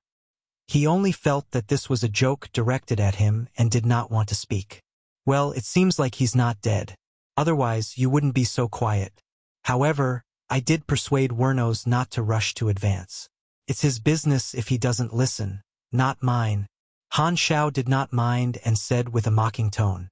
He only felt that this was a joke directed at him and did not want to speak. Well, it seems like he's not dead. Otherwise, you wouldn't be so quiet. However, I did persuade Wernos not to rush to advance. It's his business if he doesn't listen, not mine. Han Xiao did not mind and said with a mocking tone.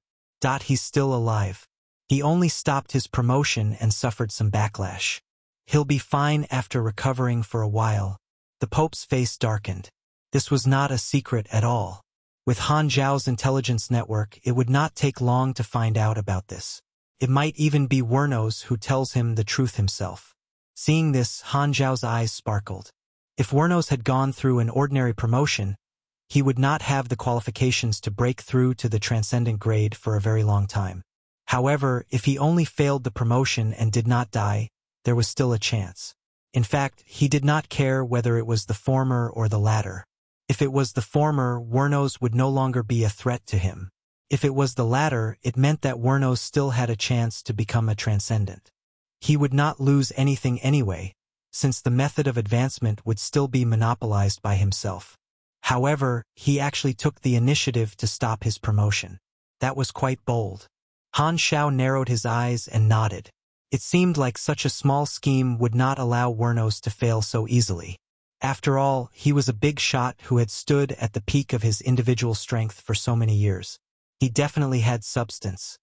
He's still alive. He only stopped his promotion and suffered some backlash. He'll be fine after recovering for a while. The Pope's face darkened. This was not a secret at all. With Han Xiao's intelligence network, it would not take long to find out about this. It might even be Wernos who tells him the truth himself. Seeing this, Han Xiao's eyes sparkled. If Wernos had gone through an ordinary promotion, he would not have the qualifications to break through to the transcendent grade for a very long time. However, if he only failed the promotion and did not die, there was still a chance. In fact, he did not care whether it was the former or the latter. If it was the former, Wernos would no longer be a threat to him. If it was the latter, it meant that Wernos still had a chance to become a transcendent. He would not lose anything anyway, since the method of advancement would still be monopolized by himself. However, he actually took the initiative to stop his promotion. That was quite bold. Han Xiao narrowed his eyes and nodded. It seemed like such a small scheme would not allow Wernos to fail so easily. After all, he was a big shot who had stood at the peak of his individual strength for so many years. He definitely had substance.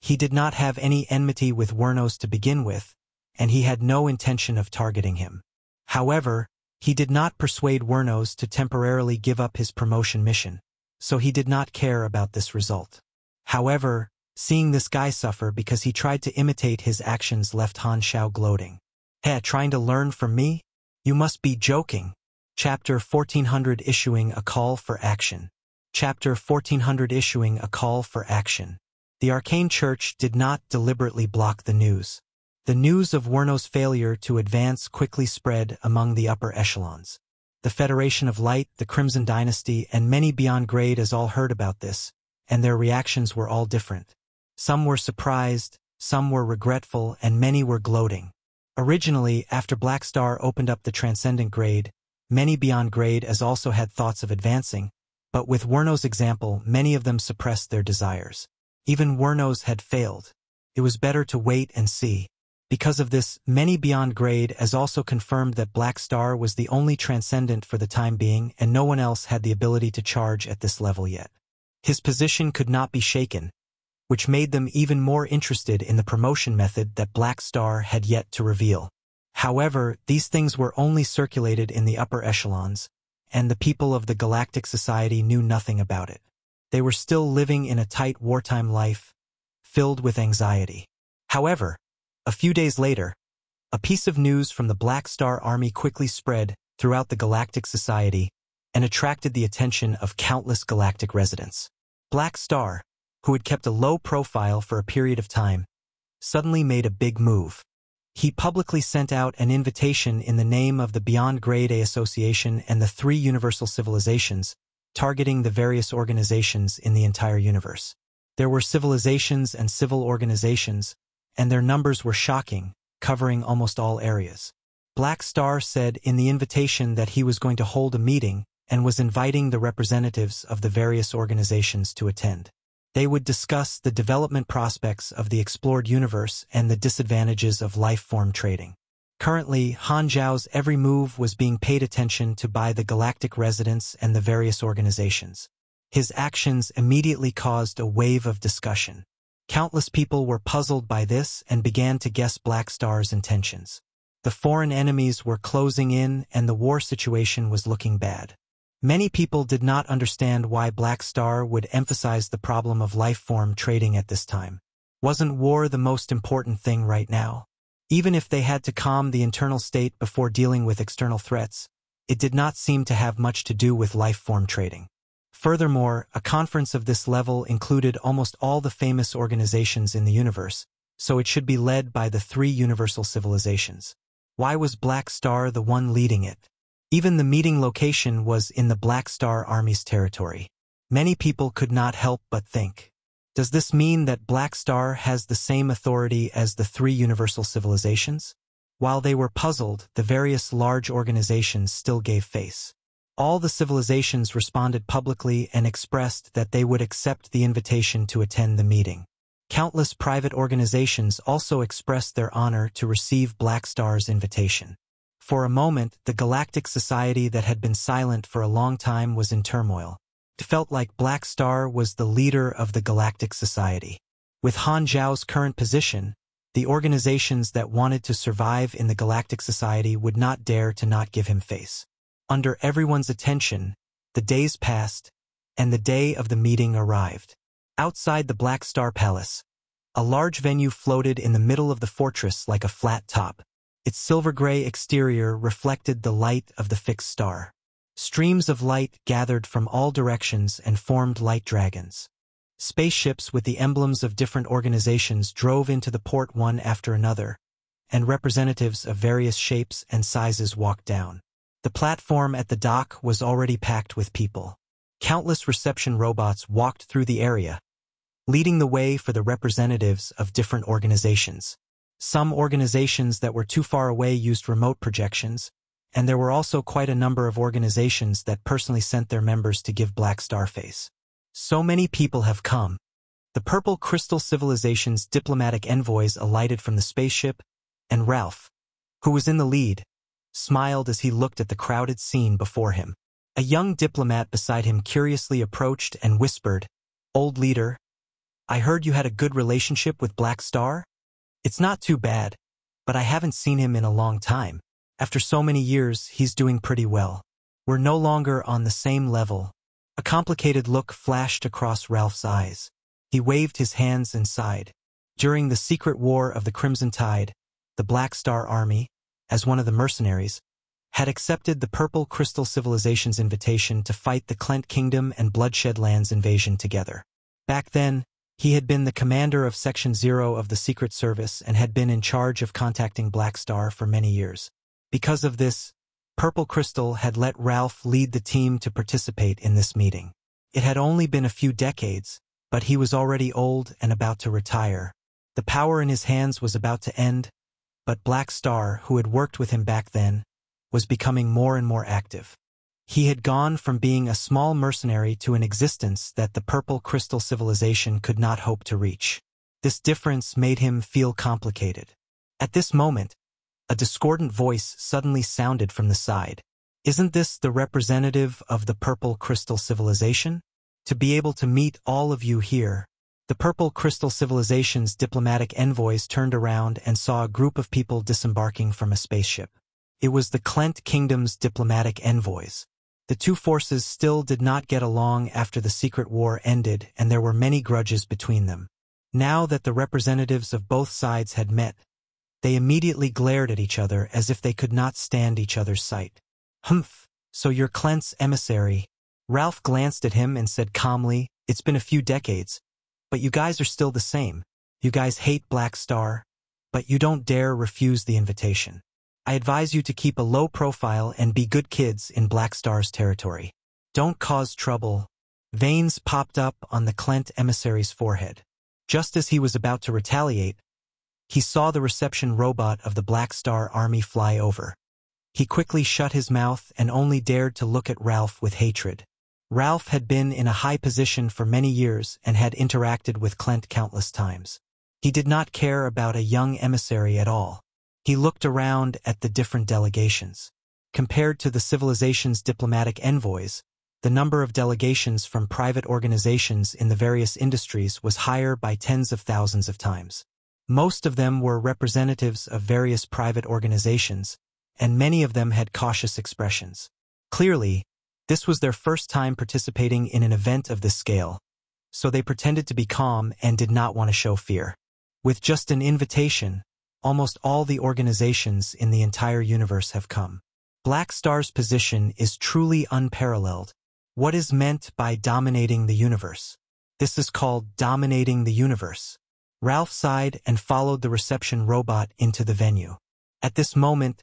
He did not have any enmity with Wernos to begin with, and he had no intention of targeting him. However, he did not persuade Wernos to temporarily give up his promotion mission, so he did not care about this result. However, seeing this guy suffer because he tried to imitate his actions left Han Xiao gloating. Hey, trying to learn from me? You must be joking. Chapter 1400 Issuing a Call for Action. Chapter 1400 Issuing a Call for Action. The Arcane Church did not deliberately block the news. The news of Wernos' failure to advance quickly spread among the upper echelons. The Federation of Light, the Crimson Dynasty, and many beyond grade as all heard about this, and their reactions were all different. Some were surprised, some were regretful, and many were gloating. Originally, after Black Star opened up the Transcendent grade, many beyond grade as also had thoughts of advancing, but with Wernos' example, many of them suppressed their desires. Even Wernos had failed. It was better to wait and see. Because of this, many beyond grade as also confirmed that Black Star was the only Transcendent for the time being and no one else had the ability to charge at this level yet. His position could not be shaken, which made them even more interested in the promotion method that Black Star had yet to reveal. However, these things were only circulated in the upper echelons, and the people of the Galactic Society knew nothing about it. They were still living in a tight wartime life, filled with anxiety. However, a few days later, a piece of news from the Black Star Army quickly spread throughout the Galactic Society and attracted the attention of countless galactic residents. Black Star, who had kept a low profile for a period of time, suddenly made a big move. He publicly sent out an invitation in the name of the Beyond Grade A Association and the 3 universal civilizations, targeting the various organizations in the entire universe. There were civilizations and civil organizations, and their numbers were shocking, covering almost all areas. Black Star said in the invitation that he was going to hold a meeting and was inviting the representatives of the various organizations to attend. They would discuss the development prospects of the explored universe and the disadvantages of life-form trading. Currently, Han Xiao's every move was being paid attention to by the galactic residents and the various organizations. His actions immediately caused a wave of discussion. Countless people were puzzled by this and began to guess Black Star's intentions. The foreign enemies were closing in and the war situation was looking bad. Many people did not understand why Black Star would emphasize the problem of life-form trading at this time. Wasn't war the most important thing right now? Even if they had to calm the internal state before dealing with external threats, it did not seem to have much to do with life-form trading. Furthermore, a conference of this level included almost all the famous organizations in the universe, so it should be led by the 3 universal civilizations. Why was Black Star the one leading it? Even the meeting location was in the Black Star Army's territory. Many people could not help but think, does this mean that Black Star has the same authority as the 3 universal civilizations? While they were puzzled, the various large organizations still gave face. All the civilizations responded publicly and expressed that they would accept the invitation to attend the meeting. Countless private organizations also expressed their honor to receive Black Star's invitation. For a moment, the Galactic Society that had been silent for a long time was in turmoil. It felt like Black Star was the leader of the Galactic Society. With Han Xiao's current position, the organizations that wanted to survive in the Galactic Society would not dare to not give him face. Under everyone's attention, the days passed, and the day of the meeting arrived. Outside the Black Star Palace, a large venue floated in the middle of the fortress like a flat top. Its silver-gray exterior reflected the light of the fixed star. Streams of light gathered from all directions and formed light dragons. Spaceships with the emblems of different organizations drove into the port one after another, and representatives of various shapes and sizes walked down. The platform at the dock was already packed with people. Countless reception robots walked through the area, leading the way for the representatives of different organizations. Some organizations that were too far away used remote projections, and there were also quite a number of organizations that personally sent their members to give Black Star face. So many people have come. The Purple Crystal Civilization's diplomatic envoys alighted from the spaceship, and Ralph, who was in the lead, smiled as he looked at the crowded scene before him. A young diplomat beside him curiously approached and whispered, "Old leader, I heard you had a good relationship with Black Star? It's not too bad, but I haven't seen him in a long time. After so many years, he's doing pretty well. We're no longer on the same level." A complicated look flashed across Ralph's eyes. He waved his hands and sighed. During the secret war of the Crimson Tide, the Black Star Army, as one of the mercenaries, had accepted the Purple Crystal Civilization's invitation to fight the Klent Kingdom and Bloodshed Land's invasion together. Back then, he had been the commander of Section 0 of the Secret Service and had been in charge of contacting Black Star for many years. Because of this, Purple Crystal had let Ralph lead the team to participate in this meeting. It had only been a few decades, but he was already old and about to retire. The power in his hands was about to end, but Black Star, who had worked with him back then, was becoming more and more active. He had gone from being a small mercenary to an existence that the Purple Crystal Civilization could not hope to reach. This difference made him feel complicated. At this moment, a discordant voice suddenly sounded from the side. "Isn't this the representative of the Purple Crystal Civilization? To be able to meet all of you here, The Purple Crystal Civilization's diplomatic envoys turned around and saw a group of people disembarking from a spaceship. It was the Klent Kingdom's diplomatic envoys. The two forces still did not get along after the secret war ended, and there were many grudges between them. Now that the representatives of both sides had met, they immediately glared at each other as if they could not stand each other's sight. "Humph, so you're Klent's emissary." Ralph glanced at him and said calmly, "It's been a few decades, but you guys are still the same. You guys hate Black Star, but you don't dare refuse the invitation. I advise you to keep a low profile and be good kids in Black Star's territory. Don't cause trouble." Veins popped up on the Klent emissary's forehead. Just as he was about to retaliate, he saw the reception robot of the Black Star army fly over. He quickly shut his mouth and only dared to look at Ralph with hatred. Ralph had been in a high position for many years and had interacted with Klent countless times. He did not care about a young emissary at all. He looked around at the different delegations. Compared to the civilization's diplomatic envoys, the number of delegations from private organizations in the various industries was higher by tens of thousands of times. Most of them were representatives of various private organizations, and many of them had cautious expressions. Clearly, this was their first time participating in an event of this scale, so they pretended to be calm and did not want to show fear. With just an invitation, almost all the organizations in the entire universe have come. Black Star's position is truly unparalleled. What is meant by dominating the universe? This is called dominating the universe. Ralph sighed and followed the reception robot into the venue. At this moment,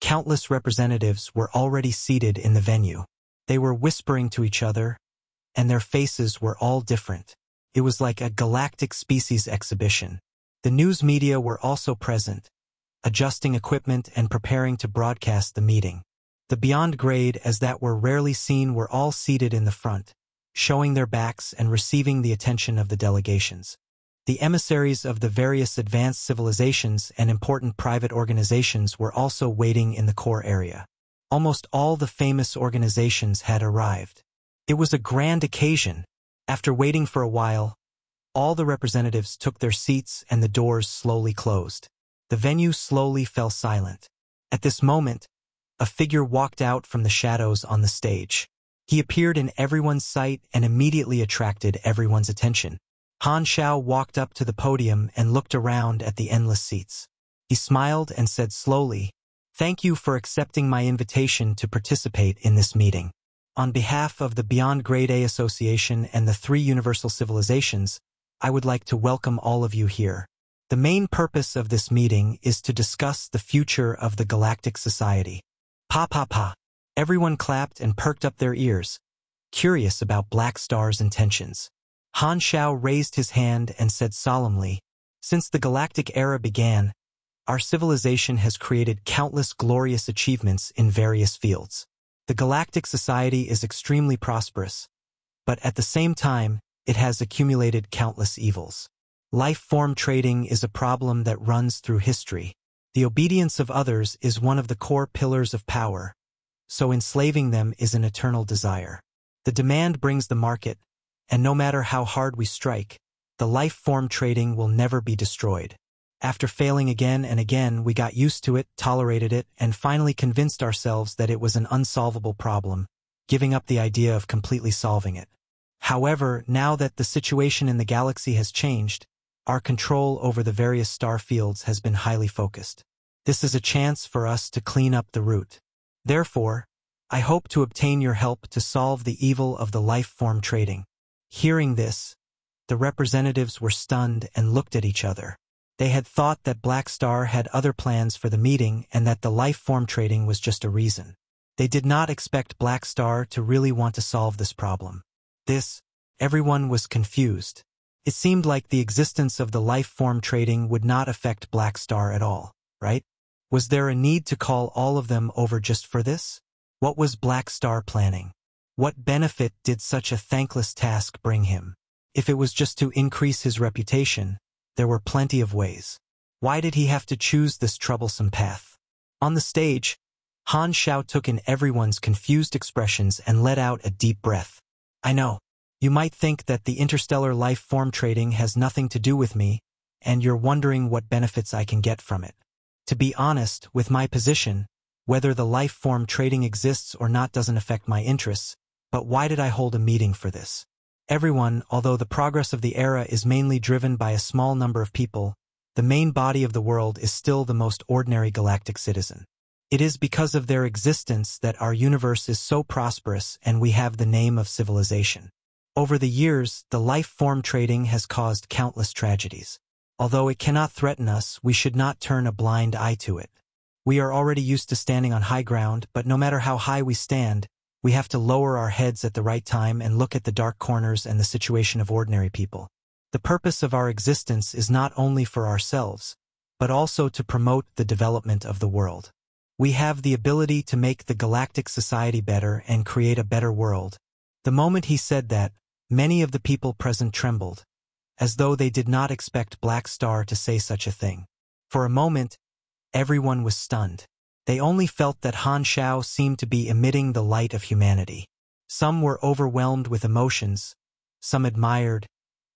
countless representatives were already seated in the venue. They were whispering to each other, and their faces were all different. It was like a galactic species exhibition. The news media were also present, adjusting equipment and preparing to broadcast the meeting. The beyond grade as that were rarely seen were all seated in the front, showing their backs and receiving the attention of the delegations. The emissaries of the various advanced civilizations and important private organizations were also waiting in the core area. Almost all the famous organizations had arrived. It was a grand occasion. After waiting for a while, all the representatives took their seats and the doors slowly closed. The venue slowly fell silent. At this moment, a figure walked out from the shadows on the stage. He appeared in everyone's sight and immediately attracted everyone's attention. Han Xiao walked up to the podium and looked around at the endless seats. He smiled and said slowly, "Thank you for accepting my invitation to participate in this meeting. On behalf of the Beyond Grade A Association and the 3 Universal Civilizations, I would like to welcome all of you here. The main purpose of this meeting is to discuss the future of the Galactic Society." Pa pa pa. Everyone clapped and perked up their ears, curious about Black Star's intentions. Han Xiao raised his hand and said solemnly, "Since the galactic era began, our civilization has created countless glorious achievements in various fields. The Galactic Society is extremely prosperous, but at the same time, it has accumulated countless evils. Life form trading is a problem that runs through history. The obedience of others is one of the core pillars of power, so enslaving them is an eternal desire. The demand brings the market, and no matter how hard we strike, the life form trading will never be destroyed. After failing again and again, we got used to it, tolerated it, and finally convinced ourselves that it was an unsolvable problem, giving up the idea of completely solving it. However, now that the situation in the galaxy has changed, our control over the various star fields has been highly focused. This is a chance for us to clean up the root. Therefore, I hope to obtain your help to solve the evil of the life form trading." Hearing this, the representatives were stunned and looked at each other. They had thought that Black Star had other plans for the meeting and that the life form trading was just a reason. They did not expect Black Star to really want to solve this problem. Everyone was confused. It seemed like the existence of the life form trading would not affect Black Star at all, right? Was there a need to call all of them over just for this? What was Black Star planning? What benefit did such a thankless task bring him? If it was just to increase his reputation, there were plenty of ways. Why did he have to choose this troublesome path? On the stage, Han Xiao took in everyone's confused expressions and let out a deep breath. "I know. You might think that the interstellar life form trading has nothing to do with me, and you're wondering what benefits I can get from it. To be honest, with my position, whether the life form trading exists or not doesn't affect my interests, but why did I hold a meeting for this? Everyone, although the progress of the era is mainly driven by a small number of people, the main body of the world is still the most ordinary galactic citizen. It is because of their existence that our universe is so prosperous and we have the name of civilization. Over the years, the life form trading has caused countless tragedies. Although it cannot threaten us, we should not turn a blind eye to it. We are already used to standing on high ground, but no matter how high we stand, we have to lower our heads at the right time and look at the dark corners and the situation of ordinary people. The purpose of our existence is not only for ourselves, but also to promote the development of the world. We have the ability to make the galactic society better and create a better world. The moment he said that, many of the people present trembled, as though they did not expect Black Star to say such a thing. For a moment, everyone was stunned. They only felt that Han Xiao seemed to be emitting the light of humanity. Some were overwhelmed with emotions, some admired,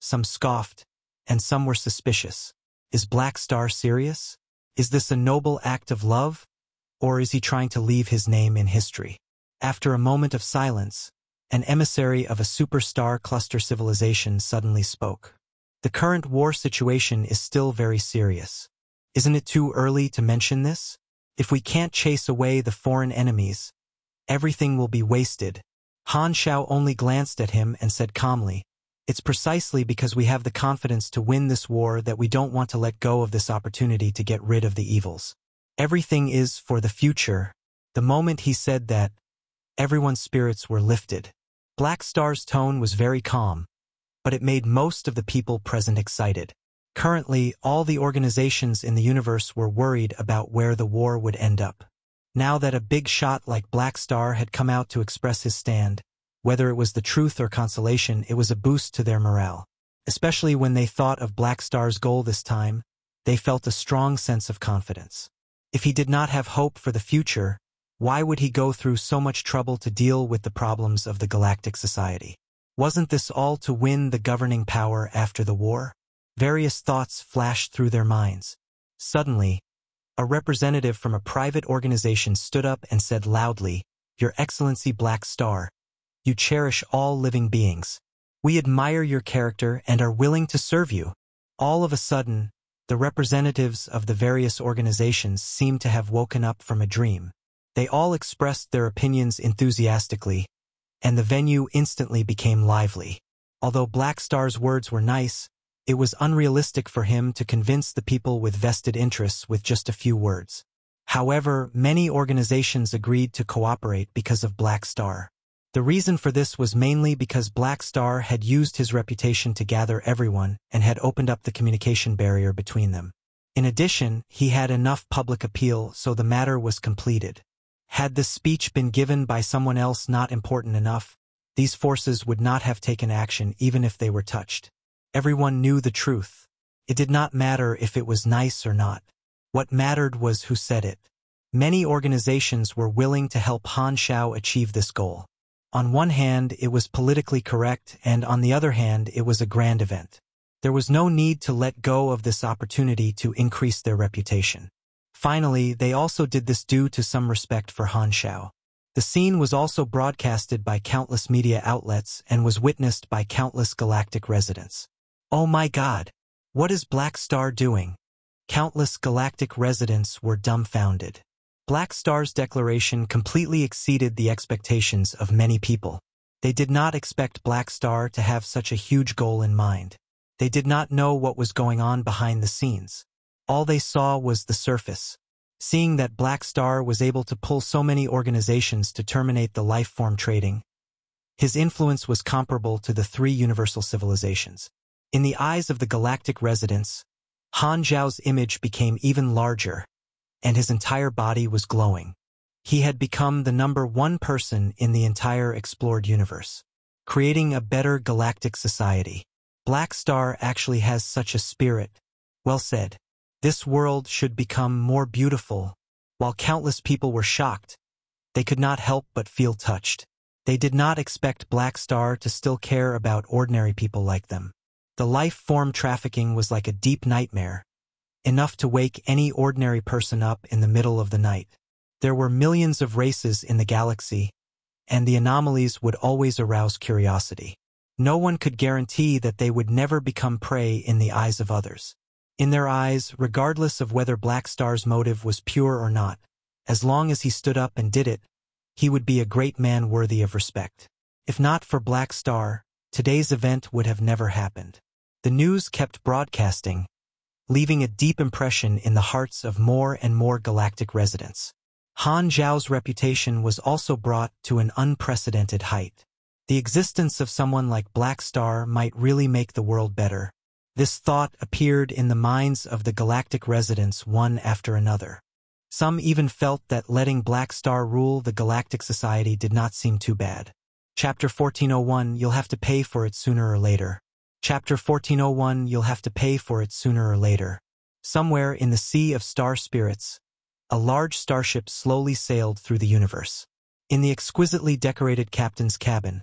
some scoffed, and some were suspicious. Is Black Star serious? Is this a noble act of love? Or is he trying to leave his name in history? After a moment of silence, an emissary of a superstar cluster civilization suddenly spoke. The current war situation is still very serious. Isn't it too early to mention this? If we can't chase away the foreign enemies, everything will be wasted. Han Xiao only glanced at him and said calmly, "It's precisely because we have the confidence to win this war that we don't want to let go of this opportunity to get rid of the evils. Everything is for the future." The moment he said that, everyone's spirits were lifted. Black Star's tone was very calm, but it made most of the people present excited. Currently, all the organizations in the universe were worried about where the war would end up. Now that a big shot like Black Star had come out to express his stand, whether it was the truth or consolation, it was a boost to their morale. Especially when they thought of Black Star's goal this time, they felt a strong sense of confidence. If he did not have hope for the future, why would he go through so much trouble to deal with the problems of the galactic society? Wasn't this all to win the governing power after the war? Various thoughts flashed through their minds. Suddenly, a representative from a private organization stood up and said loudly, "Your Excellency Black Star, you cherish all living beings. We admire your character and are willing to serve you." All of a sudden, the representatives of the various organizations seemed to have woken up from a dream. They all expressed their opinions enthusiastically, and the venue instantly became lively. Although Black Star's words were nice, it was unrealistic for him to convince the people with vested interests with just a few words. However, many organizations agreed to cooperate because of Black Star. The reason for this was mainly because Black Star had used his reputation to gather everyone and had opened up the communication barrier between them. In addition, he had enough public appeal, so the matter was completed. Had this speech been given by someone else not important enough, these forces would not have taken action even if they were touched. Everyone knew the truth. It did not matter if it was nice or not. What mattered was who said it. Many organizations were willing to help Han Xiao achieve this goal. On one hand, it was politically correct, and on the other hand, it was a grand event. There was no need to let go of this opportunity to increase their reputation. Finally, they also did this due to some respect for Han Xiao. The scene was also broadcasted by countless media outlets and was witnessed by countless galactic residents. "Oh my God! What is Black Star doing?" Countless galactic residents were dumbfounded. Black Star's declaration completely exceeded the expectations of many people. They did not expect Black Star to have such a huge goal in mind. They did not know what was going on behind the scenes. All they saw was the surface. Seeing that Black Star was able to pull so many organizations to terminate the life form trading, his influence was comparable to the three universal civilizations. In the eyes of the galactic residents, Han Xiao's image became even larger, and his entire body was glowing. He had become the #1 person in the entire explored universe, creating a better galactic society. Black Star actually has such a spirit. Well said. This world should become more beautiful. While countless people were shocked, they could not help but feel touched. They did not expect Black Star to still care about ordinary people like them. The life-form trafficking was like a deep nightmare, enough to wake any ordinary person up in the middle of the night. There were millions of races in the galaxy, and the anomalies would always arouse curiosity. No one could guarantee that they would never become prey in the eyes of others. In their eyes, regardless of whether Black Star's motive was pure or not, as long as he stood up and did it, he would be a great man worthy of respect. If not for Black Star, today's event would have never happened. The news kept broadcasting, leaving a deep impression in the hearts of more and more galactic residents. Han Xiao's reputation was also brought to an unprecedented height. The existence of someone like Black Star might really make the world better. This thought appeared in the minds of the galactic residents one after another. Some even felt that letting Black Star rule the galactic society did not seem too bad. Chapter 1401, you'll have to pay for it sooner or later. Chapter 1401, you'll have to pay for it sooner or later. Somewhere in the Sea of Star Spirits, a large starship slowly sailed through the universe. In the exquisitely decorated captain's cabin,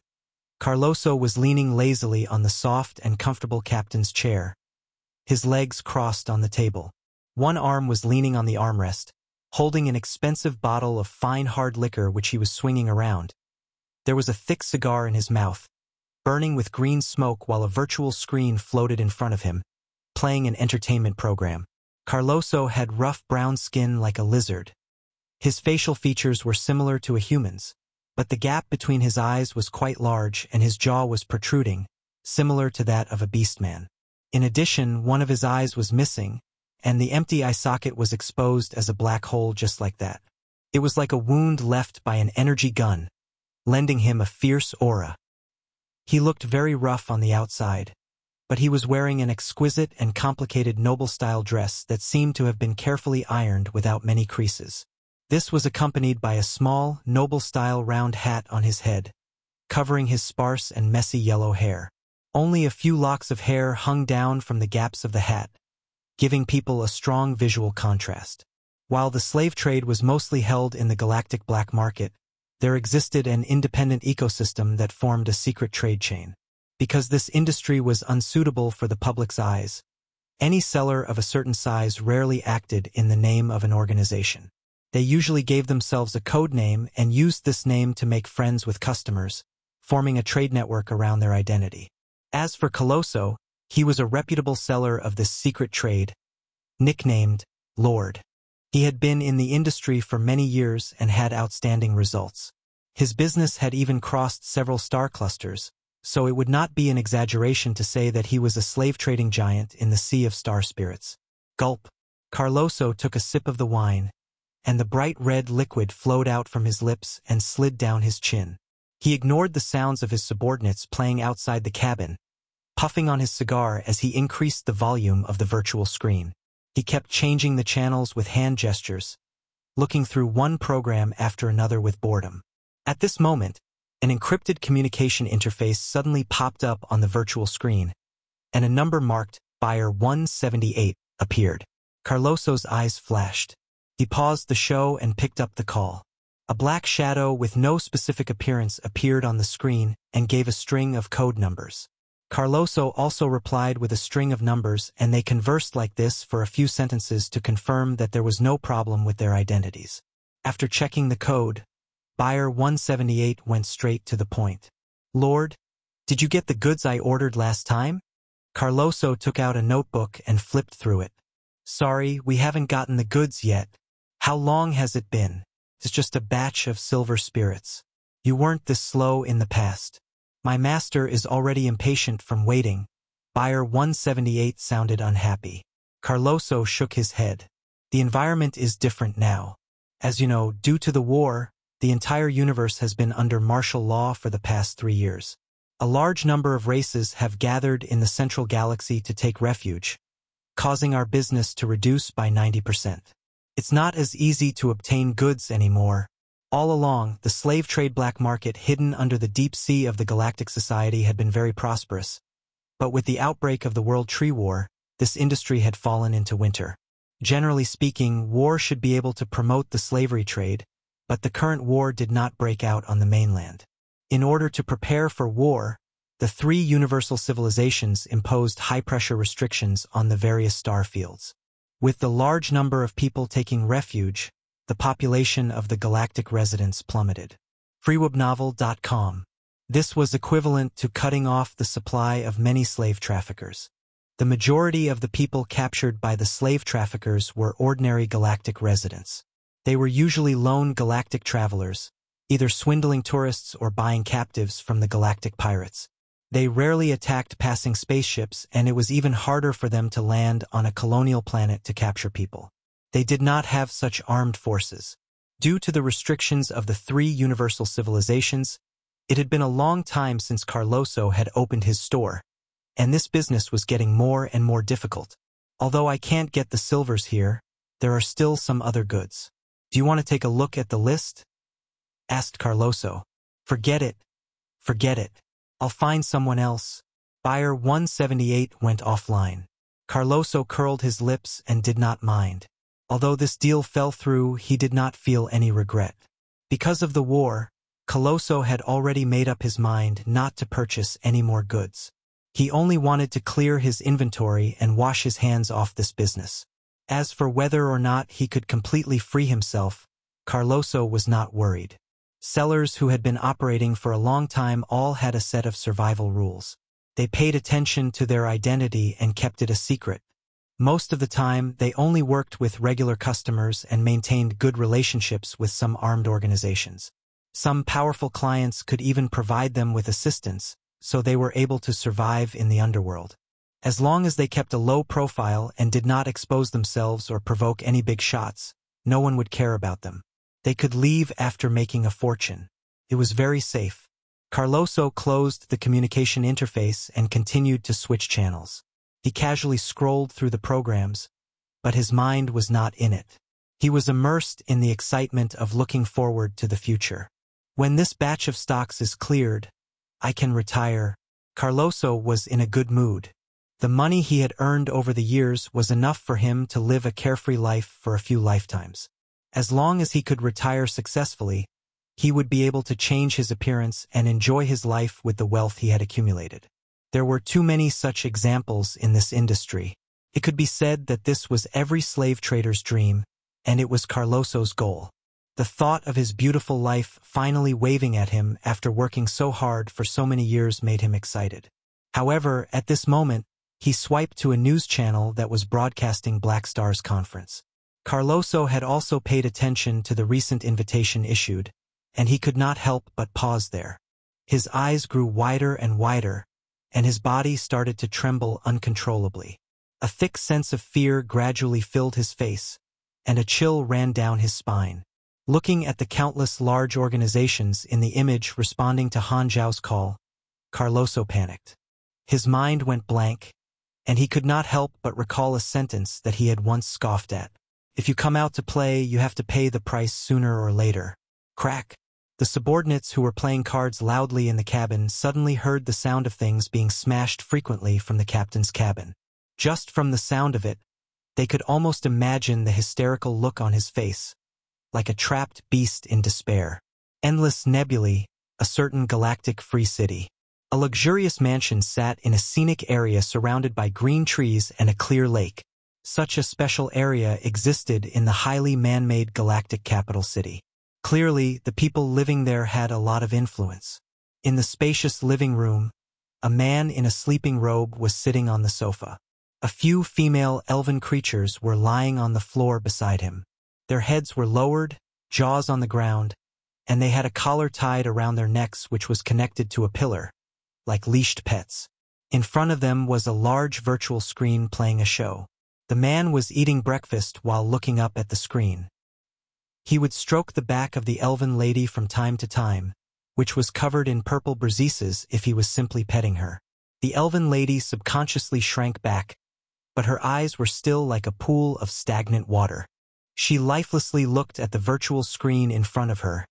Carloso was leaning lazily on the soft and comfortable captain's chair, his legs crossed on the table. One arm was leaning on the armrest, holding an expensive bottle of fine hard liquor which he was swinging around. There was a thick cigar in his mouth, burning with green smoke while a virtual screen floated in front of him, playing an entertainment program. Carloso had rough brown skin like a lizard. His facial features were similar to a human's, but the gap between his eyes was quite large and his jaw was protruding, similar to that of a beastman. In addition, one of his eyes was missing, and the empty eye socket was exposed as a black hole just like that. It was like a wound left by an energy gun, lending him a fierce aura. He looked very rough on the outside, but he was wearing an exquisite and complicated noble-style dress that seemed to have been carefully ironed without many creases. This was accompanied by a small, noble-style round hat on his head, covering his sparse and messy yellow hair. Only a few locks of hair hung down from the gaps of the hat, giving people a strong visual contrast. While the slave trade was mostly held in the galactic black market, there existed an independent ecosystem that formed a secret trade chain. Because this industry was unsuitable for the public's eyes, any seller of a certain size rarely acted in the name of an organization. They usually gave themselves a code name and used this name to make friends with customers, forming a trade network around their identity. As for Carloso, he was a reputable seller of this secret trade, nicknamed Lord. He had been in the industry for many years and had outstanding results. His business had even crossed several star clusters, so it would not be an exaggeration to say that he was a slave-trading giant in the Sea of Star Spirits. Gulp. Carloso took a sip of the wine, and the bright red liquid flowed out from his lips and slid down his chin. He ignored the sounds of his subordinates playing outside the cabin, puffing on his cigar as he increased the volume of the virtual screen. He kept changing the channels with hand gestures, looking through one program after another with boredom. At this moment, an encrypted communication interface suddenly popped up on the virtual screen, and a number marked Buyer 178 appeared. Carloso's eyes flashed. He paused the show and picked up the call. A black shadow with no specific appearance appeared on the screen and gave a string of code numbers. Carloso also replied with a string of numbers, and they conversed like this for a few sentences to confirm that there was no problem with their identities. After checking the code, Buyer 178 went straight to the point. Lord, did you get the goods I ordered last time? Carloso took out a notebook and flipped through it. Sorry, we haven't gotten the goods yet. How long has it been? It's just a batch of silver spirits. You weren't this slow in the past. My master is already impatient from waiting. Buyer 178 sounded unhappy. Carloso shook his head. The environment is different now. As you know, due to the war, the entire universe has been under martial law for the past 3 years. A large number of races have gathered in the central galaxy to take refuge, causing our business to reduce by 90%. It's not as easy to obtain goods anymore. All along, the slave trade black market hidden under the deep sea of the Galactic Society had been very prosperous. But with the outbreak of the World Tree War, this industry had fallen into winter. Generally speaking, war should be able to promote the slavery trade, but the current war did not break out on the mainland. In order to prepare for war, the three universal civilizations imposed high-pressure restrictions on the various star fields. With the large number of people taking refuge, the population of the galactic residents plummeted. Freewebnovel.com. This was equivalent to cutting off the supply of many slave traffickers. The majority of the people captured by the slave traffickers were ordinary galactic residents. They were usually lone galactic travelers, either swindling tourists or buying captives from the galactic pirates. They rarely attacked passing spaceships, and it was even harder for them to land on a colonial planet to capture people. They did not have such armed forces. Due to the restrictions of the three universal civilizations, it had been a long time since Carloso had opened his store, and this business was getting more and more difficult. Although I can't get the silvers here, there are still some other goods. Do you want to take a look at the list? Asked Carloso. Forget it. Forget it. I'll find someone else. Buyer 178 went offline. Carloso curled his lips and did not mind. Although this deal fell through, he did not feel any regret. Because of the war, Carloso had already made up his mind not to purchase any more goods. He only wanted to clear his inventory and wash his hands off this business. As for whether or not he could completely free himself, Carloso was not worried. Sellers who had been operating for a long time all had a set of survival rules. They paid attention to their identity and kept it a secret. Most of the time, they only worked with regular customers and maintained good relationships with some armed organizations. Some powerful clients could even provide them with assistance, so they were able to survive in the underworld. As long as they kept a low profile and did not expose themselves or provoke any big shots, no one would care about them. They could leave after making a fortune. It was very safe. Carloso closed the communication interface and continued to switch channels. He casually scrolled through the programs, but his mind was not in it. He was immersed in the excitement of looking forward to the future. When this batch of stocks is cleared, I can retire. Carloso was in a good mood. The money he had earned over the years was enough for him to live a carefree life for a few lifetimes. As long as he could retire successfully, he would be able to change his appearance and enjoy his life with the wealth he had accumulated. There were too many such examples in this industry. It could be said that this was every slave trader's dream, and it was Carloso's goal. The thought of his beautiful life finally waving at him after working so hard for so many years made him excited. However, at this moment, he swiped to a news channel that was broadcasting Black Star's conference. Carloso had also paid attention to the recent invitation issued, and he could not help but pause there. His eyes grew wider and wider, and his body started to tremble uncontrollably. A thick sense of fear gradually filled his face, and a chill ran down his spine. Looking at the countless large organizations in the image responding to Han Xiao's call, Carloso panicked. His mind went blank, and he could not help but recall a sentence that he had once scoffed at. If you come out to play, you have to pay the price sooner or later. Crack. The subordinates who were playing cards loudly in the cabin suddenly heard the sound of things being smashed frequently from the captain's cabin. Just from the sound of it, they could almost imagine the hysterical look on his face, like a trapped beast in despair. Endless nebulae, a certain galactic free city. A luxurious mansion sat in a scenic area surrounded by green trees and a clear lake. Such a special area existed in the highly man-made galactic capital city. Clearly, the people living there had a lot of influence. In the spacious living room, a man in a sleeping robe was sitting on the sofa. A few female elven creatures were lying on the floor beside him. Their heads were lowered, jaws on the ground, and they had a collar tied around their necks which was connected to a pillar, like leashed pets. In front of them was a large virtual screen playing a show. The man was eating breakfast while looking up at the screen. He would stroke the back of the elven lady from time to time, which was covered in purple brazices if he was simply petting her. The elven lady subconsciously shrank back, but her eyes were still like a pool of stagnant water. She lifelessly looked at the virtual screen in front of her,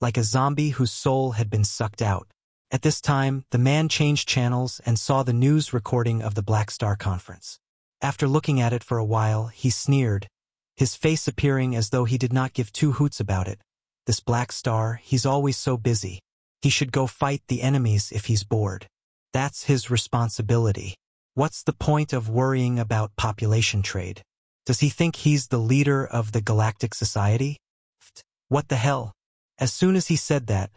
like a zombie whose soul had been sucked out. At this time, the man changed channels and saw the news recording of the Black Star conference. After looking at it for a while, he sneered, his face appearing as though he did not give two hoots about it. This Black Star, he's always so busy. He should go fight the enemies if he's bored. That's his responsibility. What's the point of worrying about population trade? Does he think he's the leader of the galactic society? What the hell? As soon as he said that,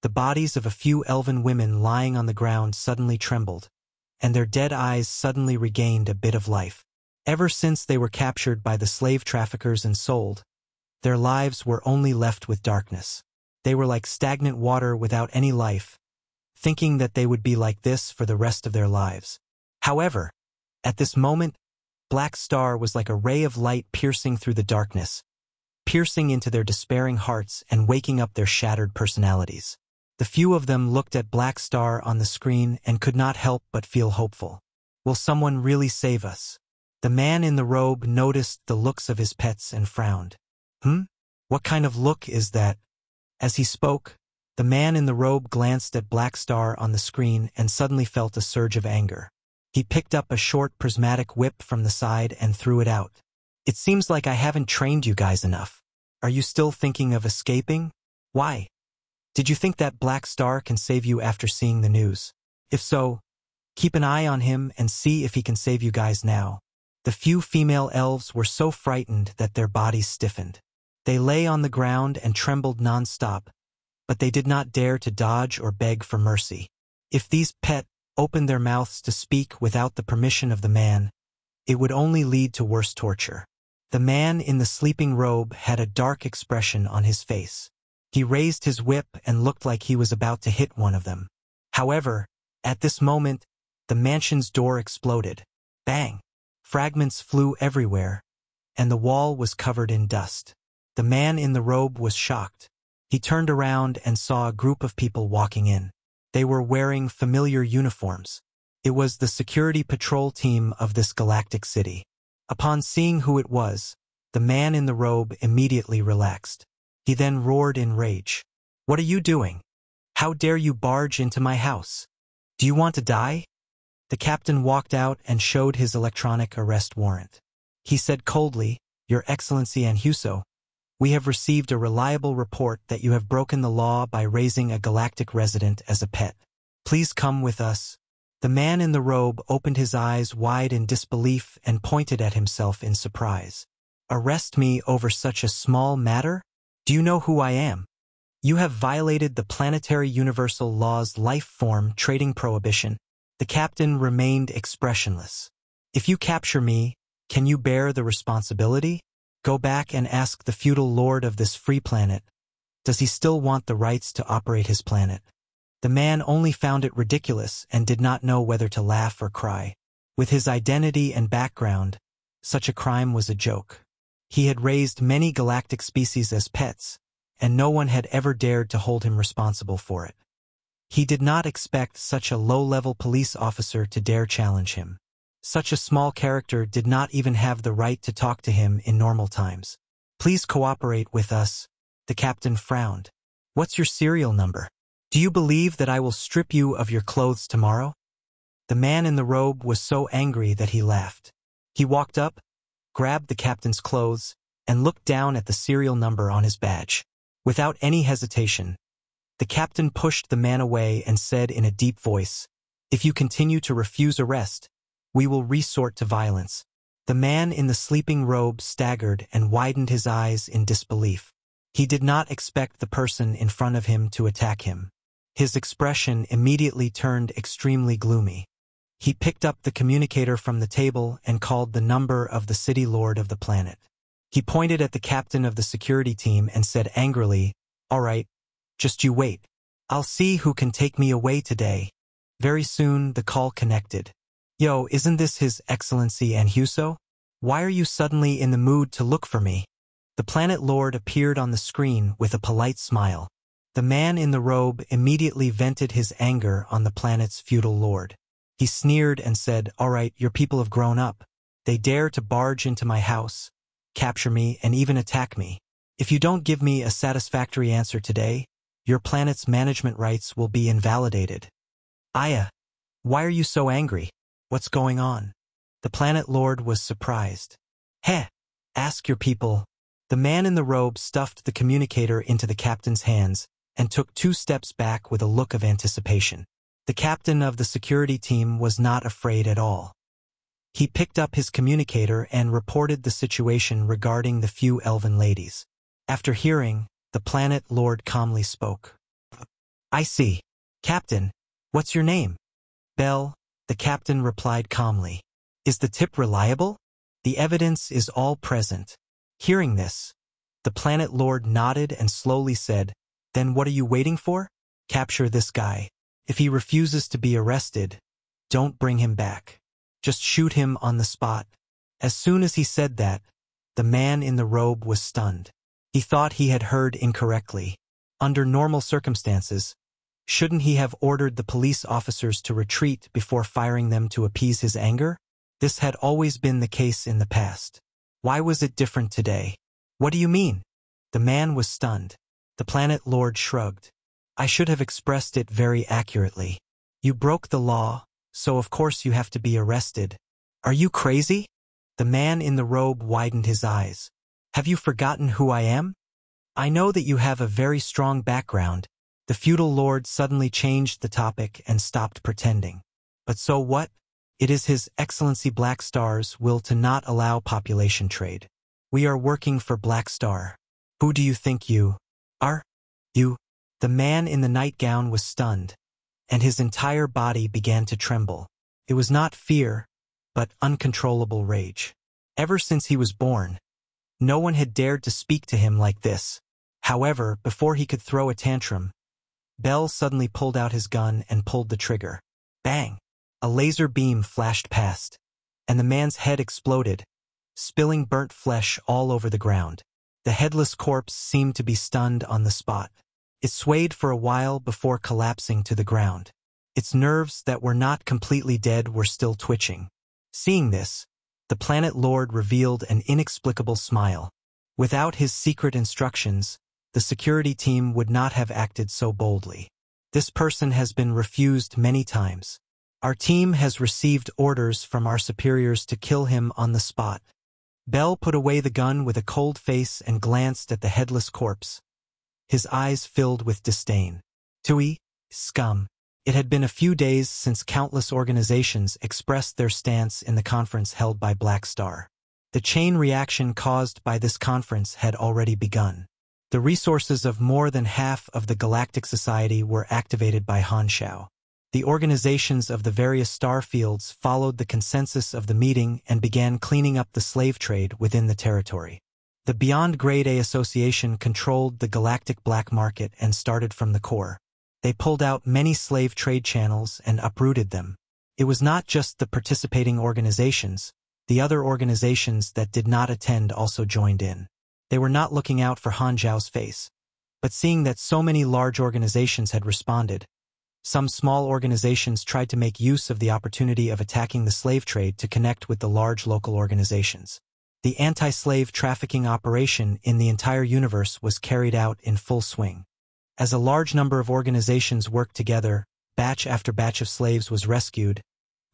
the bodies of a few elven women lying on the ground suddenly trembled, and their dead eyes suddenly regained a bit of life. Ever since they were captured by the slave traffickers and sold, their lives were only left with darkness. They were like stagnant water without any life, thinking that they would be like this for the rest of their lives. However, at this moment, Black Star was like a ray of light piercing through the darkness, piercing into their despairing hearts and waking up their shattered personalities. The few of them looked at Black Star on the screen and could not help but feel hopeful. Will someone really save us? The man in the robe noticed the looks of his pets and frowned. What kind of look is that? As he spoke, the man in the robe glanced at Black Star on the screen and suddenly felt a surge of anger. He picked up a short prismatic whip from the side and threw it out. It seems like I haven't trained you guys enough. Are you still thinking of escaping? Why? Did you think that Black Star can save you after seeing the news? If so, keep an eye on him and see if he can save you guys now. The few female elves were so frightened that their bodies stiffened. They lay on the ground and trembled non-stop, but they did not dare to dodge or beg for mercy. If these pets opened their mouths to speak without the permission of the man, it would only lead to worse torture. The man in the sleeping robe had a dark expression on his face. He raised his whip and looked like he was about to hit one of them. However, at this moment, the mansion's door exploded. Bang! Fragments flew everywhere, and the wall was covered in dust. The man in the robe was shocked. He turned around and saw a group of people walking in. They were wearing familiar uniforms. It was the security patrol team of this galactic city. Upon seeing who it was, the man in the robe immediately relaxed. He then roared in rage. What are you doing? How dare you barge into my house? Do you want to die? The captain walked out and showed his electronic arrest warrant. He said coldly, Your Excellency Han Xiao, we have received a reliable report that you have broken the law by raising a galactic resident as a pet. Please come with us. The man in the robe opened his eyes wide in disbelief and pointed at himself in surprise. Arrest me over such a small matter? Do you know who I am? You have violated the planetary universal law's life form trading prohibition. The captain remained expressionless. If you capture me, can you bear the responsibility? Go back and ask the feudal lord of this free planet. Does he still want the rights to operate his planet? The man only found it ridiculous and did not know whether to laugh or cry. With his identity and background, such a crime was a joke. He had raised many galactic species as pets, and no one had ever dared to hold him responsible for it. He did not expect such a low-level police officer to dare challenge him. Such a small character did not even have the right to talk to him in normal times. Please cooperate with us. The captain frowned. What's your serial number? Do you believe that I will strip you of your clothes tomorrow? The man in the robe was so angry that he laughed. He walked up, grabbed the captain's clothes, and looked down at the serial number on his badge. Without any hesitation, the captain pushed the man away and said in a deep voice, If you continue to refuse arrest, we will resort to violence. The man in the sleeping robe staggered and widened his eyes in disbelief. He did not expect the person in front of him to attack him. His expression immediately turned extremely gloomy. He picked up the communicator from the table and called the number of the city lord of the planet. He pointed at the captain of the security team and said angrily, All right, just you wait. I'll see who can take me away today. Very soon the call connected. Yo, isn't this His Excellency Han Xiao? Why are you suddenly in the mood to look for me? The planet lord appeared on the screen with a polite smile. The man in the robe immediately vented his anger on the planet's feudal lord. He sneered and said, All right, your people have grown up. They dare to barge into my house, capture me, and even attack me. If you don't give me a satisfactory answer today, your planet's management rights will be invalidated. Aya, why are you so angry? What's going on? The planet lord was surprised. Heh, ask your people. The man in the robe stuffed the communicator into the captain's hands and took 2 steps back with a look of anticipation. The captain of the security team was not afraid at all. He picked up his communicator and reported the situation regarding the few elven ladies. After hearing, the planet lord calmly spoke. "I see. Captain, what's your name?" "Bell," the captain replied calmly. "Is the tip reliable?" "The evidence is all present." Hearing this, the planet lord nodded and slowly said, "Then what are you waiting for? Capture this guy. If he refuses to be arrested, don't bring him back. Just shoot him on the spot." As soon as he said that, the man in the robe was stunned. He thought he had heard incorrectly. Under normal circumstances, shouldn't he have ordered the police officers to retreat before firing them to appease his anger? This had always been the case in the past. Why was it different today? "What do you mean?" The man was stunned. The planet lord shrugged. "I should have expressed it very accurately. You broke the law, so of course you have to be arrested. Are you crazy?" The man in the robe widened his eyes. "Have you forgotten who I am? I know that you have a very strong background." The feudal lord suddenly changed the topic and stopped pretending. "But so what? It is His Excellency Black Star's will to not allow population trade. We are working for Black Star. Who do you think you are?" "You?" The man in the nightgown was stunned, and his entire body began to tremble. It was not fear, but uncontrollable rage. Ever since he was born, no one had dared to speak to him like this. However, before he could throw a tantrum, Bell suddenly pulled out his gun and pulled the trigger. Bang! A laser beam flashed past, and the man's head exploded, spilling burnt flesh all over the ground. The headless corpse seemed to be stunned on the spot. It swayed for a while before collapsing to the ground. Its nerves that were not completely dead were still twitching. Seeing this, the planet lord revealed an inexplicable smile. Without his secret instructions, the security team would not have acted so boldly. "This person has been refused many times. Our team has received orders from our superiors to kill him on the spot." Bell put away the gun with a cold face and glanced at the headless corpse. His eyes filled with disdain. "Tui, scum." It had been a few days since countless organizations expressed their stance in the conference held by Black Star. The chain reaction caused by this conference had already begun. The resources of more than half of the Galactic Society were activated by Han Xiao. The organizations of the various star fields followed the consensus of the meeting and began cleaning up the slave trade within the territory. The Beyond Grade A Association controlled the galactic black market and started from the core. They pulled out many slave trade channels and uprooted them. It was not just the participating organizations. The other organizations that did not attend also joined in. They were not looking out for Han Xiao's face, but seeing that so many large organizations had responded, some small organizations tried to make use of the opportunity of attacking the slave trade to connect with the large local organizations. The anti-slave trafficking operation in the entire universe was carried out in full swing. As a large number of organizations worked together, batch after batch of slaves was rescued,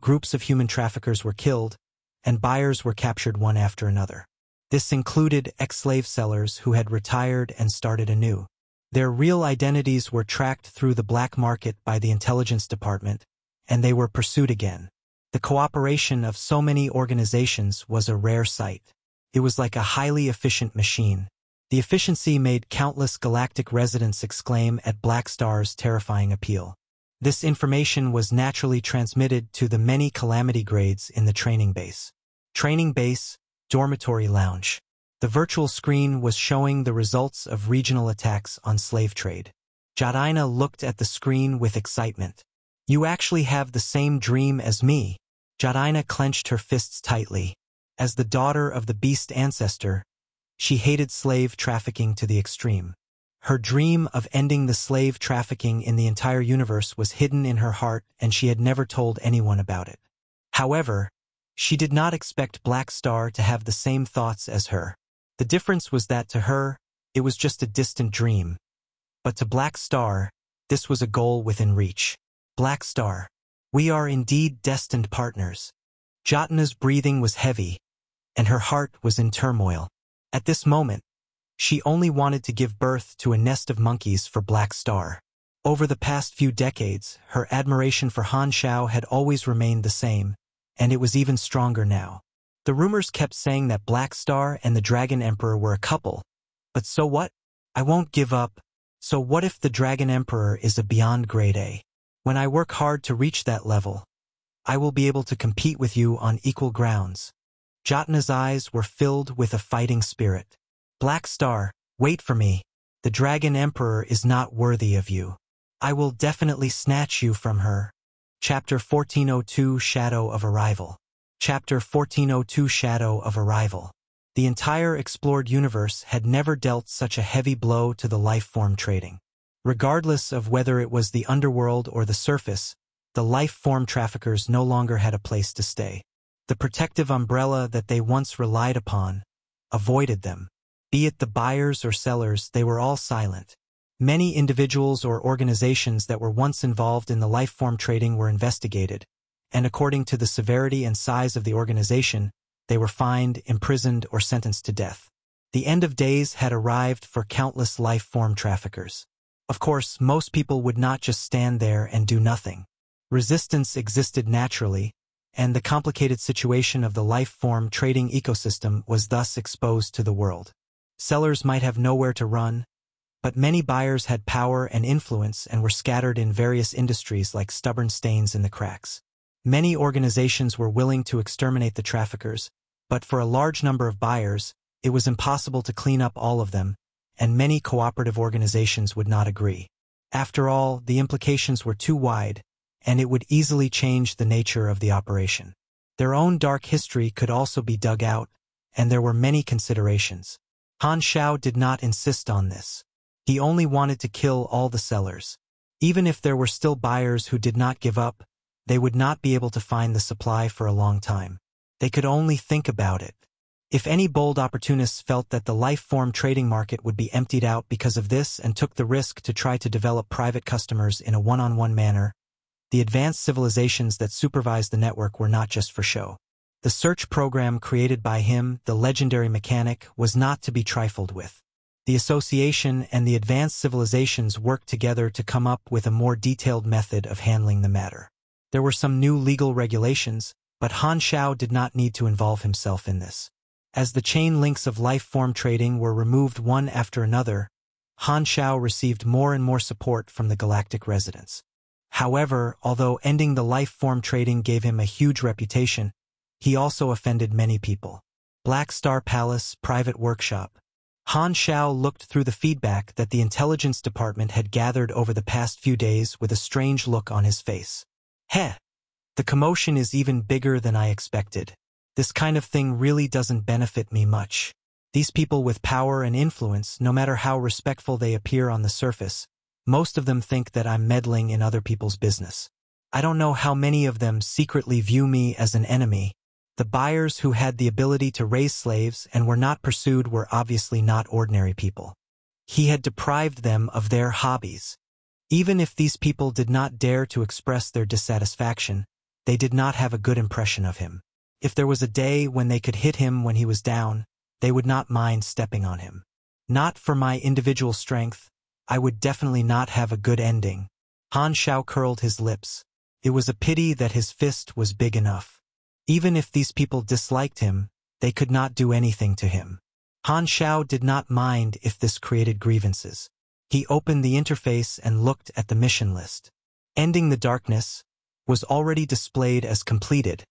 groups of human traffickers were killed, and buyers were captured one after another. This included ex-slave sellers who had retired and started anew. Their real identities were tracked through the black market by the intelligence department, and they were pursued again. The cooperation of so many organizations was a rare sight. It was like a highly efficient machine. The efficiency made countless galactic residents exclaim at Black Star's terrifying appeal. This information was naturally transmitted to the many calamity grades in the training base. Training base, dormitory lounge. The virtual screen was showing the results of regional attacks on slave trade. Jadaina looked at the screen with excitement. "You actually have the same dream as me." Jadaina clenched her fists tightly. As the daughter of the beast ancestor, she hated slave trafficking to the extreme. Her dream of ending the slave trafficking in the entire universe was hidden in her heart, and she had never told anyone about it. However, she did not expect Black Star to have the same thoughts as her. The difference was that to her, it was just a distant dream. But to Black Star, this was a goal within reach. "Black Star, we are indeed destined partners." Jotna's breathing was heavy, and her heart was in turmoil. At this moment, She only wanted to give birth to a nest of monkeys for Black Star. Over the past few decades, her admiration for Han Xiao had always remained the same, and it was even stronger now. The rumors kept saying that Black Star and the Dragon Emperor were a couple. But so what? I won't give up. So what if the Dragon Emperor is a beyond grade A? When I work hard to reach that level, I will be able to compete with you on equal grounds. Jotna's eyes were filled with a fighting spirit. Black Star, wait for me. The Dragon Emperor is not worthy of you. I will definitely snatch you from her. Chapter 1402 Shadow of Arrival. Chapter 1402 Shadow of Arrival. The entire explored universe had never dealt such a heavy blow to the life-form trading. Regardless of whether it was the underworld or the surface, the life-form traffickers no longer had a place to stay. The protective umbrella that they once relied upon avoided them. Be it the buyers or sellers, they were all silent. Many individuals or organizations that were once involved in the life-form trading were investigated, and according to the severity and size of the organization, they were fined, imprisoned, or sentenced to death. The end of days had arrived for countless life-form traffickers. Of course, most people would not just stand there and do nothing. Resistance existed naturally, and the complicated situation of the life-form trading ecosystem was thus exposed to the world. Sellers might have nowhere to run, but many buyers had power and influence and were scattered in various industries like stubborn stains in the cracks. Many organizations were willing to exterminate the traffickers, but for a large number of buyers, it was impossible to clean up all of them, and many cooperative organizations would not agree. After all, the implications were too wide, and it would easily change the nature of the operation. Their own dark history could also be dug out, and there were many considerations. Han Xiao did not insist on this. He only wanted to kill all the sellers. Even if there were still buyers who did not give up, they would not be able to find the supply for a long time. They could only think about it. If any bold opportunists felt that the life-form trading market would be emptied out because of this and took the risk to try to develop private customers in a one-on-one manner, the advanced civilizations that supervised the network were not just for show. The search program created by him, the legendary mechanic, was not to be trifled with. The association and the advanced civilizations worked together to come up with a more detailed method of handling the matter. There were some new legal regulations, but Han Xiao did not need to involve himself in this. As the chain links of life-form trading were removed one after another, Han Xiao received more and more support from the galactic residents. However, although ending the life-form trading gave him a huge reputation, he also offended many people. Black Star Palace, private workshop. Han Xiao looked through the feedback that the intelligence department had gathered over the past few days with a strange look on his face. Heh! The commotion is even bigger than I expected. This kind of thing really doesn't benefit me much. These people with power and influence, no matter how respectful they appear on the surface, most of them think that I'm meddling in other people's business. I don't know how many of them secretly view me as an enemy. The buyers who had the ability to raise slaves and were not pursued were obviously not ordinary people. He had deprived them of their hobbies. Even if these people did not dare to express their dissatisfaction, they did not have a good impression of him. If there was a day when they could hit him when he was down, they would not mind stepping on him. Not for my individual strength, I would definitely not have a good ending. Han Xiao curled his lips. It was a pity that his fist was big enough. Even if these people disliked him, they could not do anything to him. Han Xiao did not mind if this created grievances. He opened the interface and looked at the mission list. Ending the Darkness was already displayed as completed,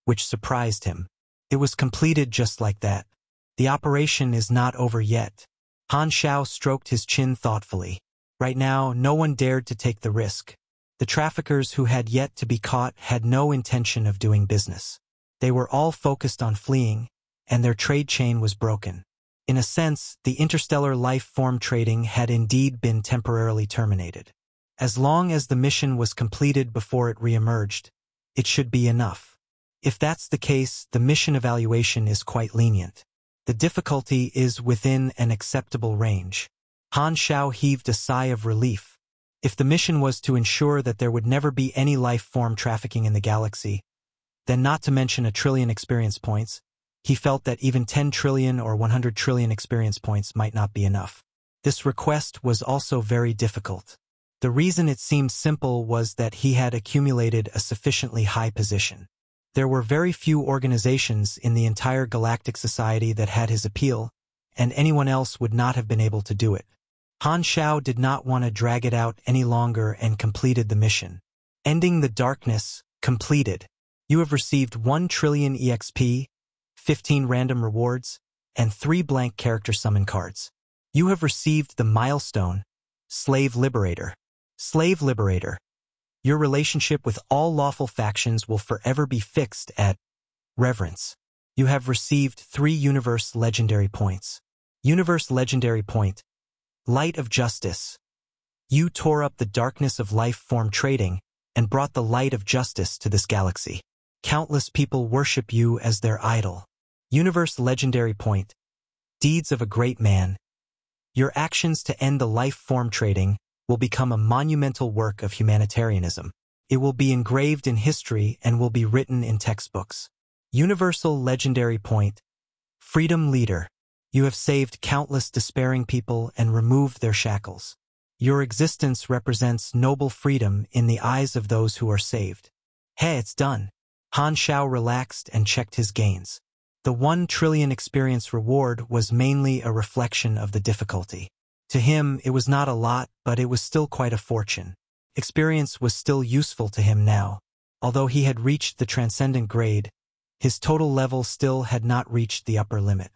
which surprised him. It was completed just like that. The operation is not over yet. Han Xiao stroked his chin thoughtfully. Right now, no one dared to take the risk. The traffickers who had yet to be caught had no intention of doing business. They were all focused on fleeing, and their trade chain was broken. In a sense, the interstellar life-form trading had indeed been temporarily terminated. As long as the mission was completed before it re-emerged, it should be enough. If that's the case, the mission evaluation is quite lenient. The difficulty is within an acceptable range. Han Xiao heaved a sigh of relief. If the mission was to ensure that there would never be any life-form trafficking in the galaxy, then not to mention 1 trillion experience points, He felt that even 10 trillion or 100 trillion experience points might not be enough. This request was also very difficult. The reason it seemed simple was that he had accumulated a sufficiently high position. There were very few organizations in the entire galactic society that had his appeal, and anyone else would not have been able to do it. Han Xiao did not want to drag it out any longer and completed the mission. Ending the darkness, completed. You have received 1 trillion EXP, 15 random rewards, and 3 blank character summon cards. You have received the milestone, Slave Liberator. Slave Liberator. Your relationship with all lawful factions will forever be fixed at Reverence. You have received 3 Universe Legendary Points. Universe Legendary Point. Light of Justice. You tore up the darkness of life form trading and brought the light of justice to this galaxy. Countless people worship you as their idol. Universe Legendary Point. Deeds of a Great Man. Your actions to end the life form trading will become a monumental work of humanitarianism. It will be engraved in history and will be written in textbooks. Universal Legendary Point. Freedom Leader. You have saved countless despairing people and removed their shackles. Your existence represents noble freedom in the eyes of those who are saved. Hey, it's done. Han Xiao relaxed and checked his gains. The 1 trillion experience reward was mainly a reflection of the difficulty. To him, it was not a lot, but it was still quite a fortune. Experience was still useful to him now. Although he had reached the transcendent grade, his total level still had not reached the upper limit.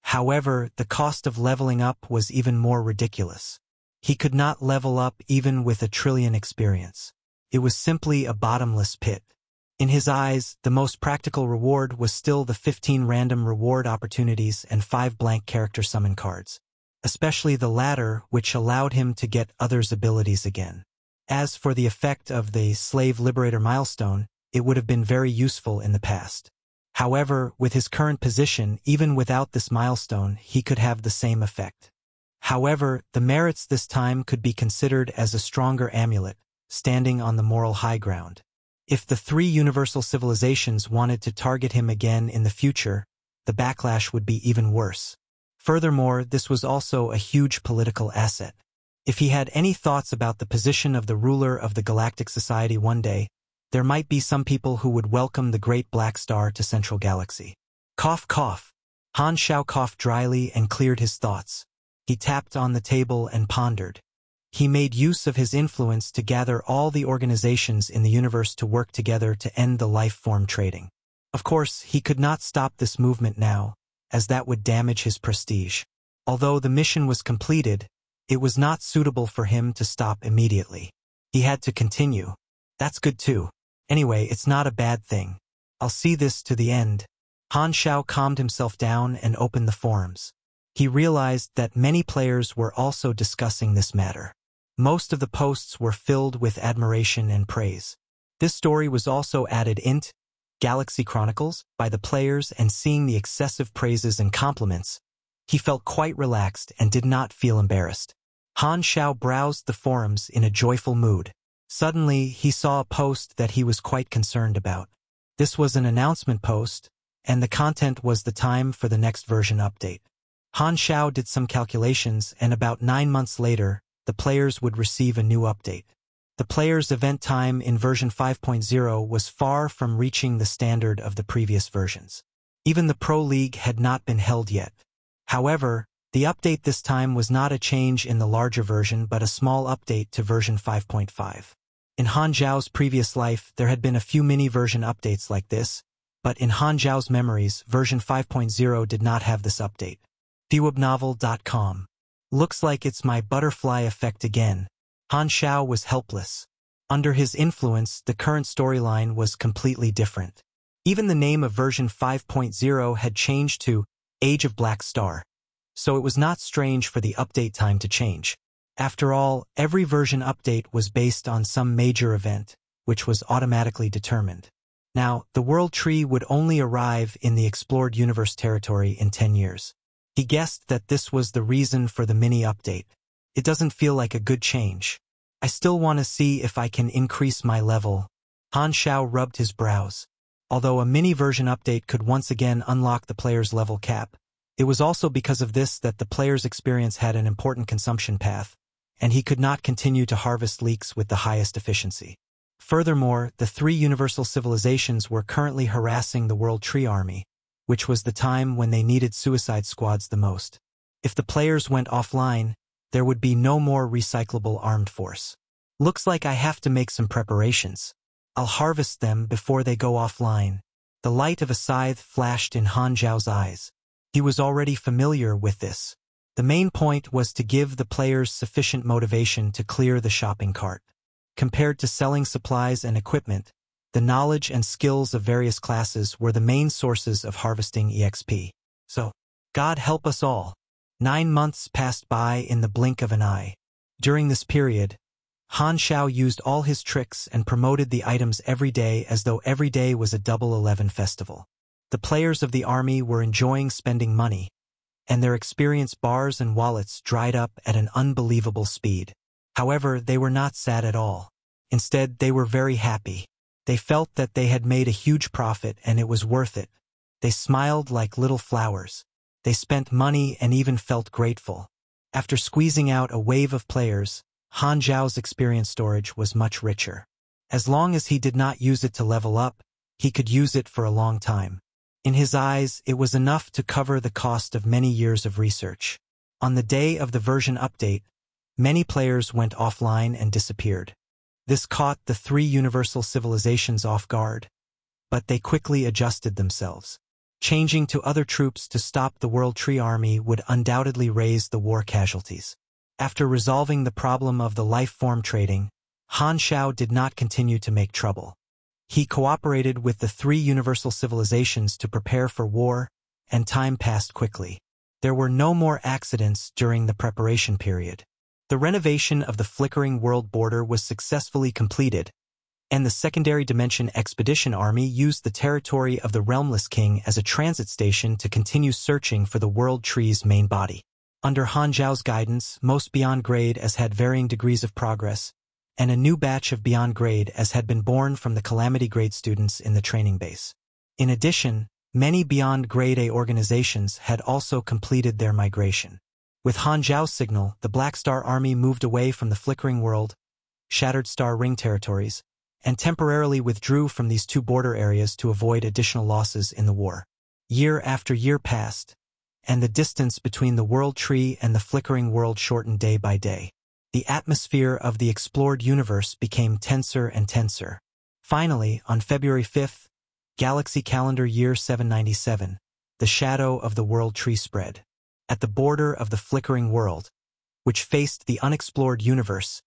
However, the cost of leveling up was even more ridiculous. He could not level up even with 1 trillion experience. It was simply a bottomless pit. In his eyes, the most practical reward was still the 15 random reward opportunities and 5 blank character summon cards. Especially the latter, which allowed him to get others' abilities again. As for the effect of the Slave Liberator milestone, it would have been very useful in the past. However, with his current position, even without this milestone, he could have the same effect. However, the merits this time could be considered as a stronger amulet, standing on the moral high ground. If the 3 universal civilizations wanted to target him again in the future, the backlash would be even worse. Furthermore, this was also a huge political asset. If he had any thoughts about the position of the ruler of the Galactic Society one day, there might be some people who would welcome the Great Black Star to Central Galaxy. Cough, cough. Han Xiao coughed dryly and cleared his thoughts. He tapped on the table and pondered. He made use of his influence to gather all the organizations in the universe to work together to end the life form trading. Of course, he could not stop this movement now, as that would damage his prestige. Although the mission was completed, it was not suitable for him to stop immediately. He had to continue. That's good too. Anyway, it's not a bad thing. I'll see this to the end. Han Xiao calmed himself down and opened the forums. He realized that many players were also discussing this matter. Most of the posts were filled with admiration and praise. This story was also added int. Galaxy Chronicles by the players, and seeing the excessive praises and compliments, he felt quite relaxed and did not feel embarrassed. Han Xiao browsed the forums in a joyful mood. Suddenly, he saw a post that he was quite concerned about. This was an announcement post, and the content was the time for the next version update. Han Xiao did some calculations, and about 9 months later, the players would receive a new update. The players' event time in version 5.0 was far from reaching the standard of the previous versions. Even the Pro League had not been held yet. However, the update this time was not a change in the larger version but a small update to version 5.5. In Han Xiao's previous life, there had been a few mini-version updates like this, but in Han Xiao's memories, version 5.0 did not have this update. TheWebNovel.com. Looks like it's my butterfly effect again. Han Xiao was helpless. Under his influence, the current storyline was completely different. Even the name of version 5.0 had changed to Age of Black Star, so it was not strange for the update time to change. After all, every version update was based on some major event, which was automatically determined. Now, the World Tree would only arrive in the explored universe territory in 10 years. He guessed that this was the reason for the mini-update. It doesn't feel like a good change. I still want to see if I can increase my level. Han Xiao rubbed his brows. Although a mini-version update could once again unlock the player's level cap, it was also because of this that the player's experience had an important consumption path, and he could not continue to harvest leaks with the highest efficiency. Furthermore, the three universal civilizations were currently harassing the World Tree Army, which was the time when they needed suicide squads the most. If the players went offline, there would be no more recyclable armed force. Looks like I have to make some preparations. I'll harvest them before they go offline. The light of a scythe flashed in Han Xiao's eyes. He was already familiar with this. The main point was to give the players sufficient motivation to clear the shopping cart. Compared to selling supplies and equipment, the knowledge and skills of various classes were the main sources of harvesting EXP. So, God help us all. 9 months passed by in the blink of an eye. During this period, Han Xiao used all his tricks and promoted the items every day as though every day was a Double 11 festival. The players of the army were enjoying spending money, and their experience bars and wallets dried up at an unbelievable speed. However, they were not sad at all. Instead, they were very happy. They felt that they had made a huge profit and it was worth it. They smiled like little flowers. They spent money and even felt grateful. After squeezing out a wave of players, Han Xiao's experience storage was much richer. As long as he did not use it to level up, he could use it for a long time. In his eyes, it was enough to cover the cost of many years of research. On the day of the version update, many players went offline and disappeared. This caught the three universal civilizations off guard, but they quickly adjusted themselves. Changing to other troops to stop the World Tree Army would undoubtedly raise the war casualties. After resolving the problem of the life form trading, Han Xiao did not continue to make trouble. He cooperated with the three universal civilizations to prepare for war, and time passed quickly. There were no more accidents during the preparation period. The renovation of the flickering world border was successfully completed, and the Secondary Dimension Expedition Army used the territory of the Realmless King as a transit station to continue searching for the World Tree's main body. Under Han Xiao's guidance, most Beyond Grade as had varying degrees of progress, and a new batch of Beyond Grade as had been born from the Calamity Grade students in the training base. In addition, many Beyond Grade A organizations had also completed their migration. With Han Xiao's signal, the Black Star Army moved away from the Flickering World, Shattered Star Ring territories, and temporarily withdrew from these two border areas to avoid additional losses in the war. Year after year passed, and the distance between the World Tree and the Flickering World shortened day by day. The atmosphere of the explored universe became tenser and tenser. Finally, on February 5th, Galaxy Calendar Year 797, the shadow of the World Tree spread. At the border of the Flickering World, which faced the unexplored universe,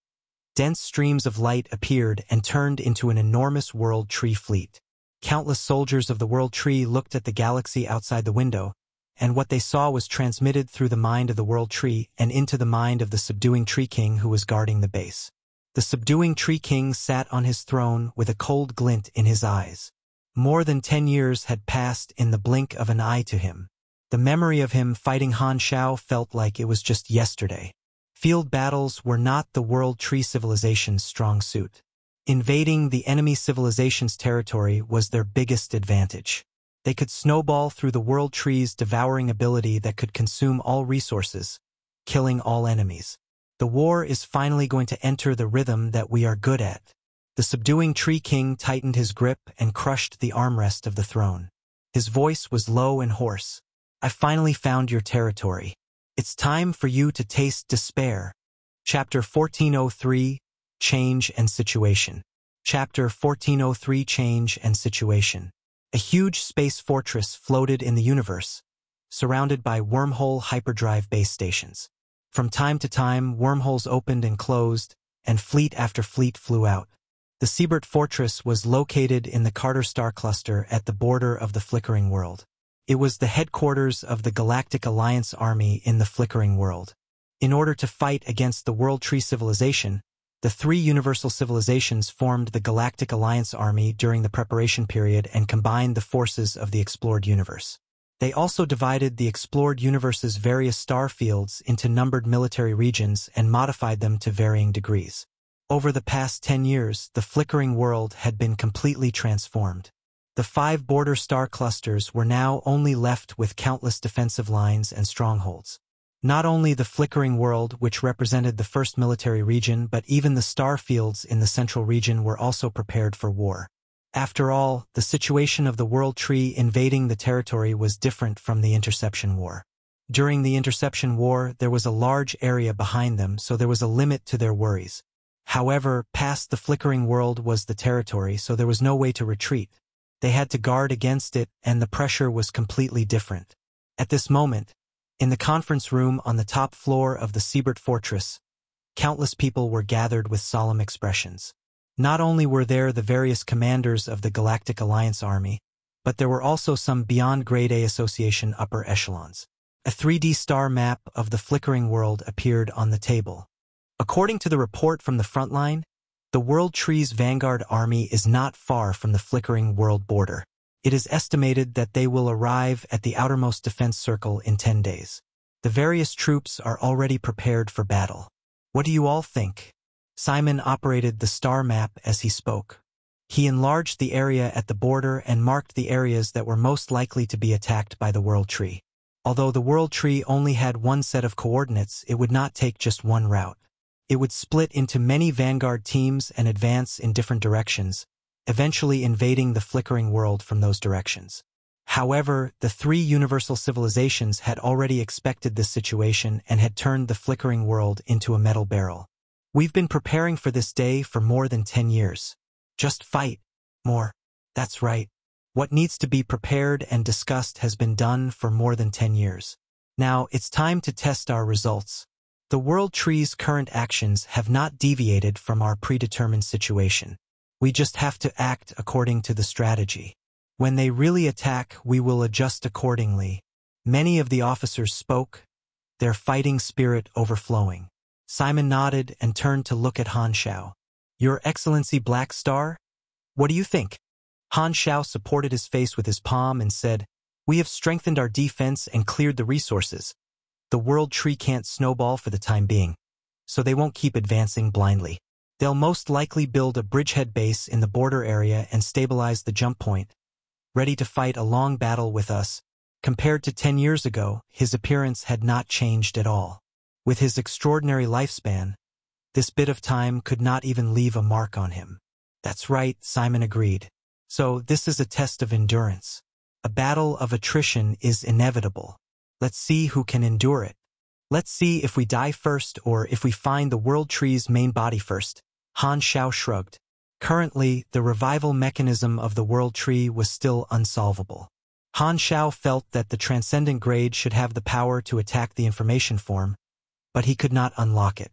dense streams of light appeared and turned into an enormous World Tree fleet. Countless soldiers of the World Tree looked at the galaxy outside the window, and what they saw was transmitted through the mind of the World Tree and into the mind of the Subduing Tree King who was guarding the base. The Subduing Tree King sat on his throne with a cold glint in his eyes. More than 10 years had passed in the blink of an eye to him. The memory of him fighting Han Xiao felt like it was just yesterday. Field battles were not the World Tree Civilization's strong suit. Invading the enemy civilization's territory was their biggest advantage. They could snowball through the World Tree's devouring ability that could consume all resources, killing all enemies. The war is finally going to enter the rhythm that we are good at. The Subduing Tree King tightened his grip and crushed the armrest of the throne. His voice was low and hoarse. I finally found your territory. It's time for you to taste despair. Chapter 1403, Change and Situation. Chapter 1403, Change and Situation. A huge space fortress floated in the universe, surrounded by wormhole hyperdrive base stations. From time to time, wormholes opened and closed, and fleet after fleet flew out. The Siebert Fortress was located in the Carter Star Cluster at the border of the Flickering World. It was the headquarters of the Galactic Alliance Army in the Flickering World. In order to fight against the World Tree Civilization, the three universal civilizations formed the Galactic Alliance Army during the preparation period and combined the forces of the explored universe. They also divided the explored universe's various star fields into numbered military regions and modified them to varying degrees. Over the past 10 years, the Flickering World had been completely transformed. The 5 border star clusters were now only left with countless defensive lines and strongholds. Not only the flickering world, which represented the first military region, but even the star fields in the central region were also prepared for war. After all, the situation of the World Tree invading the territory was different from the Interception War. During the Interception War, there was a large area behind them, so there was a limit to their worries. However, past the flickering world was the territory, so there was no way to retreat. They had to guard against it, and the pressure was completely different. At this moment, in the conference room on the top floor of the Siebert Fortress, countless people were gathered with solemn expressions. Not only were there the various commanders of the Galactic Alliance Army, but there were also some beyond Grade A Association upper echelons. A 3D star map of the flickering world appeared on the table. According to the report from the front line, the World Tree's vanguard army is not far from the flickering world border. It is estimated that they will arrive at the outermost defense circle in 10 days. The various troops are already prepared for battle. What do you all think? Simon operated the star map as he spoke. He enlarged the area at the border and marked the areas that were most likely to be attacked by the World Tree. Although the World Tree only had one set of coordinates, it would not take just one route. It would split into many vanguard teams and advance in different directions, eventually invading the flickering world from those directions. However, the 3 universal civilizations had already expected this situation and had turned the flickering world into a metal barrel. We've been preparing for this day for more than 10 years. Just fight. More. That's right. What needs to be prepared and discussed has been done for more than 10 years. Now, it's time to test our results. The World Tree's current actions have not deviated from our predetermined situation. We just have to act according to the strategy. When they really attack, we will adjust accordingly. Many of the officers spoke, their fighting spirit overflowing. Simon nodded and turned to look at Han Xiao. Your Excellency Black Star? What do you think? Han Xiao supported his face with his palm and said, We have strengthened our defense and cleared the resources. The World Tree can't snowball for the time being, so they won't keep advancing blindly. They'll most likely build a bridgehead base in the border area and stabilize the jump point, ready to fight a long battle with us. Compared to 10 years ago, his appearance had not changed at all. With his extraordinary lifespan, this bit of time could not even leave a mark on him. That's right, Simon agreed. So this is a test of endurance. A battle of attrition is inevitable. Let's see who can endure it. Let's see if we die first or if we find the World Tree's main body first. Han Xiao shrugged. Currently, the revival mechanism of the World Tree was still unsolvable. Han Xiao felt that the Transcendent Grade should have the power to attack the information form, but he could not unlock it.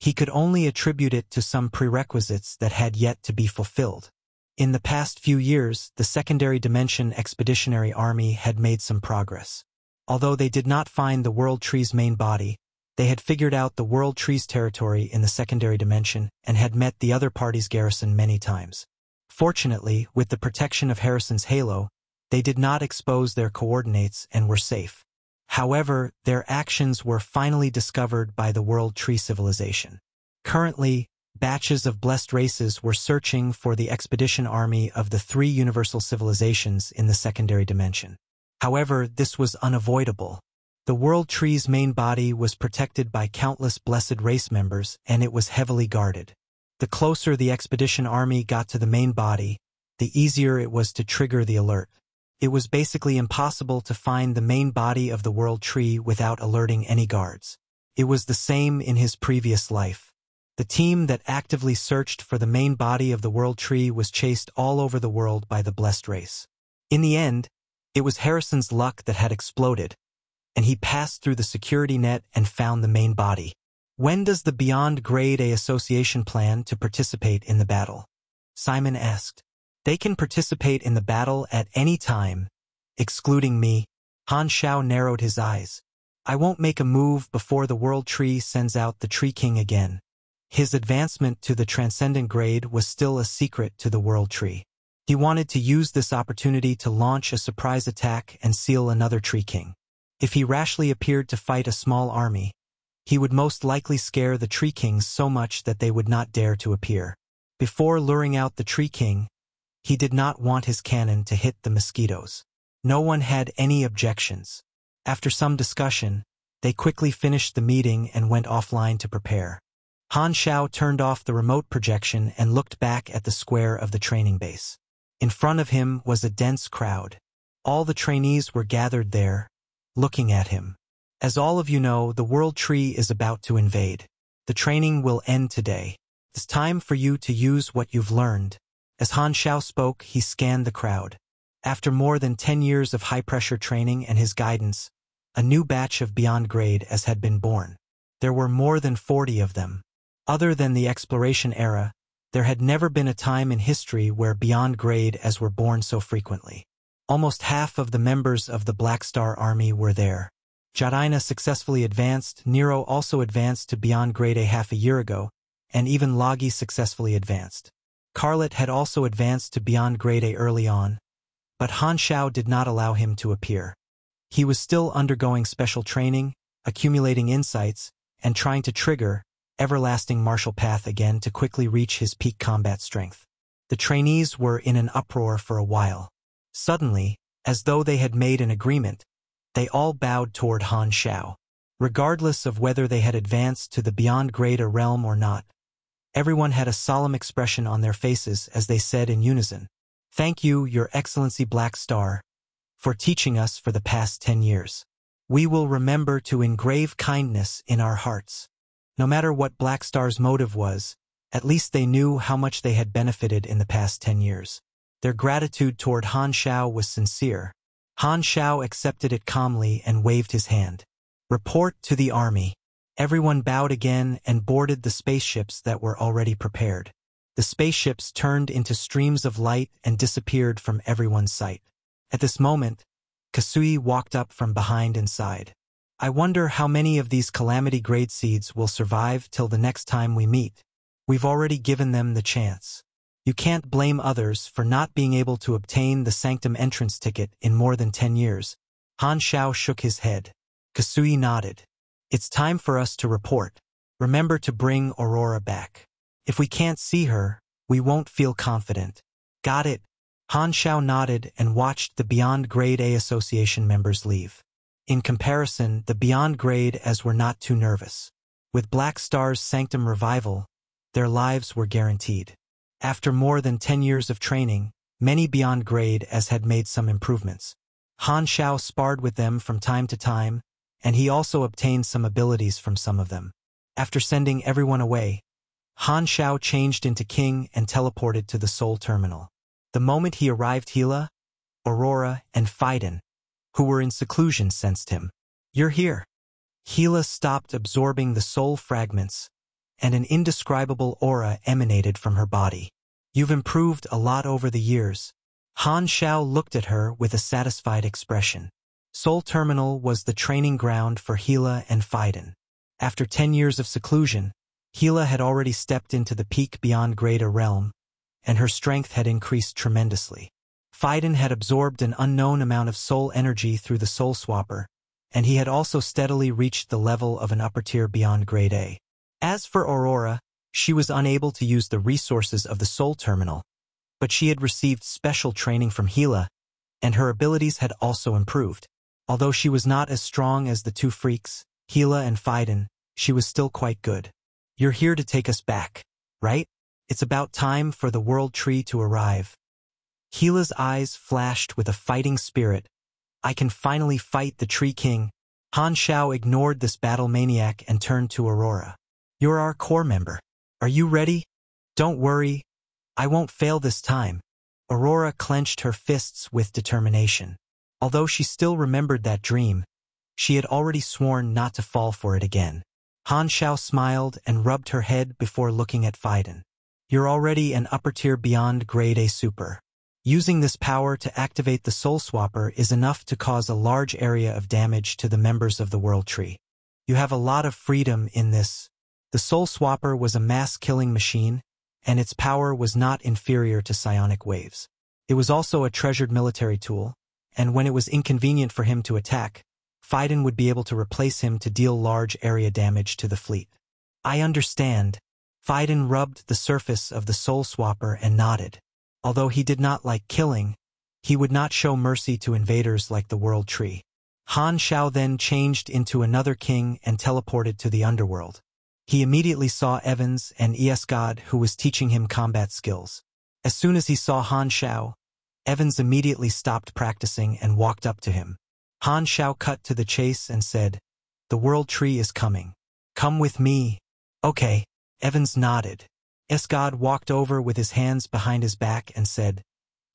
He could only attribute it to some prerequisites that had yet to be fulfilled. In the past few years, the Secondary Dimension Expeditionary Army had made some progress. Although they did not find the World Tree's main body, they had figured out the World Tree's territory in the secondary dimension and had met the other party's garrison many times. Fortunately, with the protection of Harrison's halo, they did not expose their coordinates and were safe. However, their actions were finally discovered by the World Tree civilization. Currently, batches of blessed races were searching for the expedition army of the 3 universal civilizations in the secondary dimension. However, this was unavoidable. The World Tree's main body was protected by countless blessed race members, and it was heavily guarded. The closer the expedition army got to the main body, the easier it was to trigger the alert. It was basically impossible to find the main body of the World Tree without alerting any guards. It was the same in his previous life. The team that actively searched for the main body of the World Tree was chased all over the world by the blessed race. In the end, it was Harrison's luck that had exploded, and he passed through the security net and found the main body. When does the Beyond Grade A Association plan to participate in the battle? Simon asked. They can participate in the battle at any time, excluding me. Han Xiao narrowed his eyes. I won't make a move before the World Tree sends out the Tree King again. His advancement to the Transcendent Grade was still a secret to the World Tree. He wanted to use this opportunity to launch a surprise attack and seal another Tree King. If he rashly appeared to fight a small army, he would most likely scare the Tree Kings so much that they would not dare to appear. Before luring out the Tree King, He did not want his cannon to hit the mosquitoes. No one had any objections. After some discussion, they quickly finished the meeting and went offline to prepare. Han Xiao turned off the remote projection and looked back at the square of the training base. In front of him was a dense crowd. All the trainees were gathered there, looking at him. As all of you know, the World Tree is about to invade. The training will end today. It's time for you to use what you've learned. As Han Xiao spoke, he scanned the crowd. After more than 10 years of high-pressure training and his guidance, a new batch of Beyond Grade as had been born. There were more than 40 of them. Other than the exploration era, there had never been a time in history where Beyond Grade as were born so frequently. Almost half of the members of the Black Star Army were there. Jadaina successfully advanced, Nero also advanced to Beyond Grade A half a year ago, and even Lagi successfully advanced. Carlet had also advanced to Beyond Grade A early on, but Han Xiao did not allow him to appear. He was still undergoing special training, accumulating insights, and trying to trigger everlasting martial path again to quickly reach his peak combat strength. The trainees were in an uproar for a while. Suddenly, as though they had made an agreement, they all bowed toward Han Xiao. Regardless of whether they had advanced to the Beyond Grade A realm or not, everyone had a solemn expression on their faces as they said in unison, "Thank you, Your Excellency Black Star, for teaching us for the past 10 years. We will remember to engrave kindness in our hearts." No matter what Black Star's motive was, at least they knew how much they had benefited in the past 10 years. Their gratitude toward Han Xiao was sincere. Han Xiao accepted it calmly and waved his hand. "Report to the army." Everyone bowed again and boarded the spaceships that were already prepared. The spaceships turned into streams of light and disappeared from everyone's sight. At this moment, Kasui walked up from behind and sighed. "I wonder how many of these calamity grade seeds will survive till the next time we meet. We've already given them the chance. You can't blame others for not being able to obtain the Sanctum entrance ticket in more than 10 years. Han Xiao shook his head. Kasui nodded. "It's time for us to report. Remember to bring Aurora back. If we can't see her, we won't feel confident." "Got it." Han Xiao nodded and watched the Beyond Grade A Association members leave. In comparison, the Beyond Grade as were not too nervous. With Black Star's Sanctum revival, their lives were guaranteed. After more than 10 years of training, many Beyond Grade as had made some improvements. Han Xiao sparred with them from time to time, and he also obtained some abilities from some of them. After sending everyone away, Han Xiao changed into king and teleported to the Soul Terminal. The moment he arrived, Hila, Aurora, and Feidin, who were in seclusion, sensed him. "You're here." Hila stopped absorbing the soul fragments, and an indescribable aura emanated from her body. "You've improved a lot over the years." Han Xiao looked at her with a satisfied expression. Soul Terminal was the training ground for Hila and Feidin. After 10 years of seclusion, Hila had already stepped into the peak Beyond Grade A realm, and her strength had increased tremendously. Feidin had absorbed an unknown amount of soul energy through the Soul Swapper, and he had also steadily reached the level of an upper-tier Beyond Grade A. As for Aurora, she was unable to use the resources of the Soul Terminal, but she had received special training from Hila, and her abilities had also improved. Although she was not as strong as the two freaks, Hila and Feidin, she was still quite good. "You're here to take us back, right? It's about time for the World Tree to arrive." Hila's eyes flashed with a fighting spirit. "I can finally fight the Tree King." Han Xiao ignored this battle maniac and turned to Aurora. "You're our core member. Are you ready?" "Don't worry. I won't fail this time." Aurora clenched her fists with determination. Although she still remembered that dream, she had already sworn not to fall for it again. Han Xiao smiled and rubbed her head before looking at Feidin. "You're already an upper-tier Beyond Grade A super. Using this power to activate the Soul Swapper is enough to cause a large area of damage to the members of the World Tree. You have a lot of freedom in this." The Soul Swapper was a mass-killing machine, and its power was not inferior to psionic waves. It was also a treasured military tool, and when it was inconvenient for him to attack, Feidin would be able to replace him to deal large area damage to the fleet. "I understand." Feidin rubbed the surface of the Soul Swapper and nodded. Although he did not like killing, he would not show mercy to invaders like the World Tree. Han Xiao then changed into another king and teleported to the underworld. He immediately saw Evans and Esgod, who was teaching him combat skills. As soon as he saw Han Xiao, Evans immediately stopped practicing and walked up to him. Han Xiao cut to the chase and said, "The World Tree is coming. Come with me." "Okay." Evans nodded. Esgod walked over with his hands behind his back and said,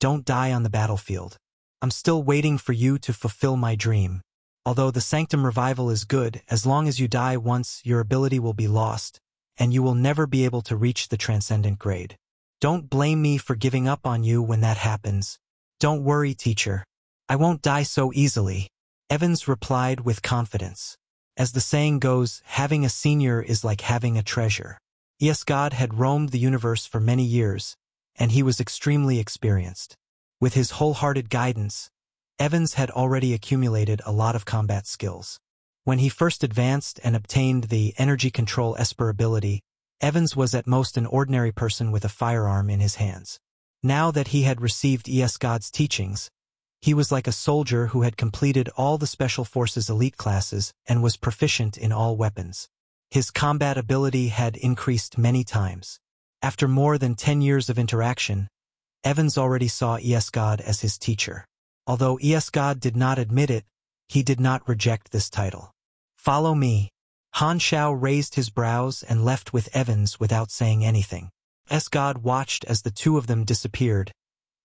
"Don't die on the battlefield. I'm still waiting for you to fulfill my dream. Although the Sanctum Revival is good, as long as you die once, your ability will be lost, and you will never be able to reach the Transcendent grade. Don't blame me for giving up on you when that happens. Don't worry, teacher. I won't die so easily." Evans replied with confidence. As the saying goes, having a senior is like having a treasure. Esgod had roamed the universe for many years, and he was extremely experienced. With his wholehearted guidance, Evans had already accumulated a lot of combat skills. When he first advanced and obtained the Energy Control Esper ability, Evans was at most an ordinary person with a firearm in his hands. Now that he had received Esgod's teachings, he was like a soldier who had completed all the Special Forces elite classes and was proficient in all weapons. His combat ability had increased many times. After more than 10 years of interaction, Evans already saw Esgod as his teacher. Although Esgod did not admit it, he did not reject this title. "Follow me." Han Xiao raised his brows and left with Evans without saying anything. Esgod watched as the two of them disappeared,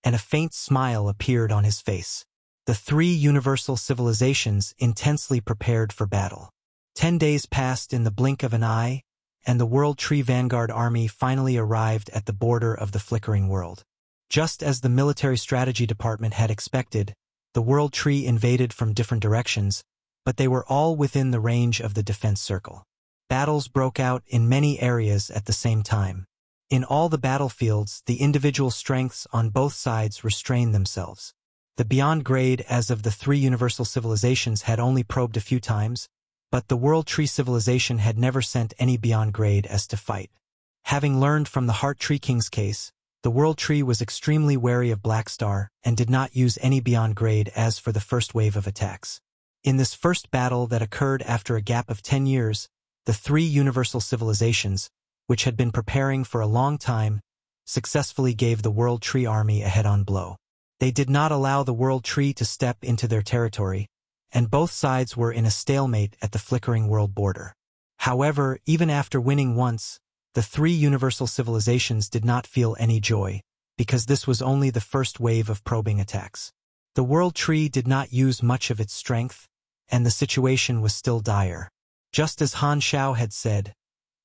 and a faint smile appeared on his face. The three universal civilizations intensely prepared for battle. 10 days passed in the blink of an eye, and the World Tree Vanguard army finally arrived at the border of the flickering world. Just as the military strategy department had expected, the World Tree invaded from different directions, but they were all within the range of the defense circle. Battles broke out in many areas at the same time. In all the battlefields, the individual strengths on both sides restrained themselves. The Beyond Grade as of the three universal civilizations had only probed a few times, but the World Tree civilization had never sent any Beyond Grade as to fight. Having learned from the Heart Tree King's case, the World Tree was extremely wary of Black Star and did not use any Beyond Grade as for the first wave of attacks. In this first battle that occurred after a gap of 10 years, the three universal civilizations, which had been preparing for a long time, successfully gave the World Tree army a head-on blow. They did not allow the World Tree to step into their territory, and both sides were in a stalemate at the flickering world border. However, even after winning once, the three universal civilizations did not feel any joy, because this was only the first wave of probing attacks. The World Tree did not use much of its strength, and the situation was still dire. Just as Han Xiao had said,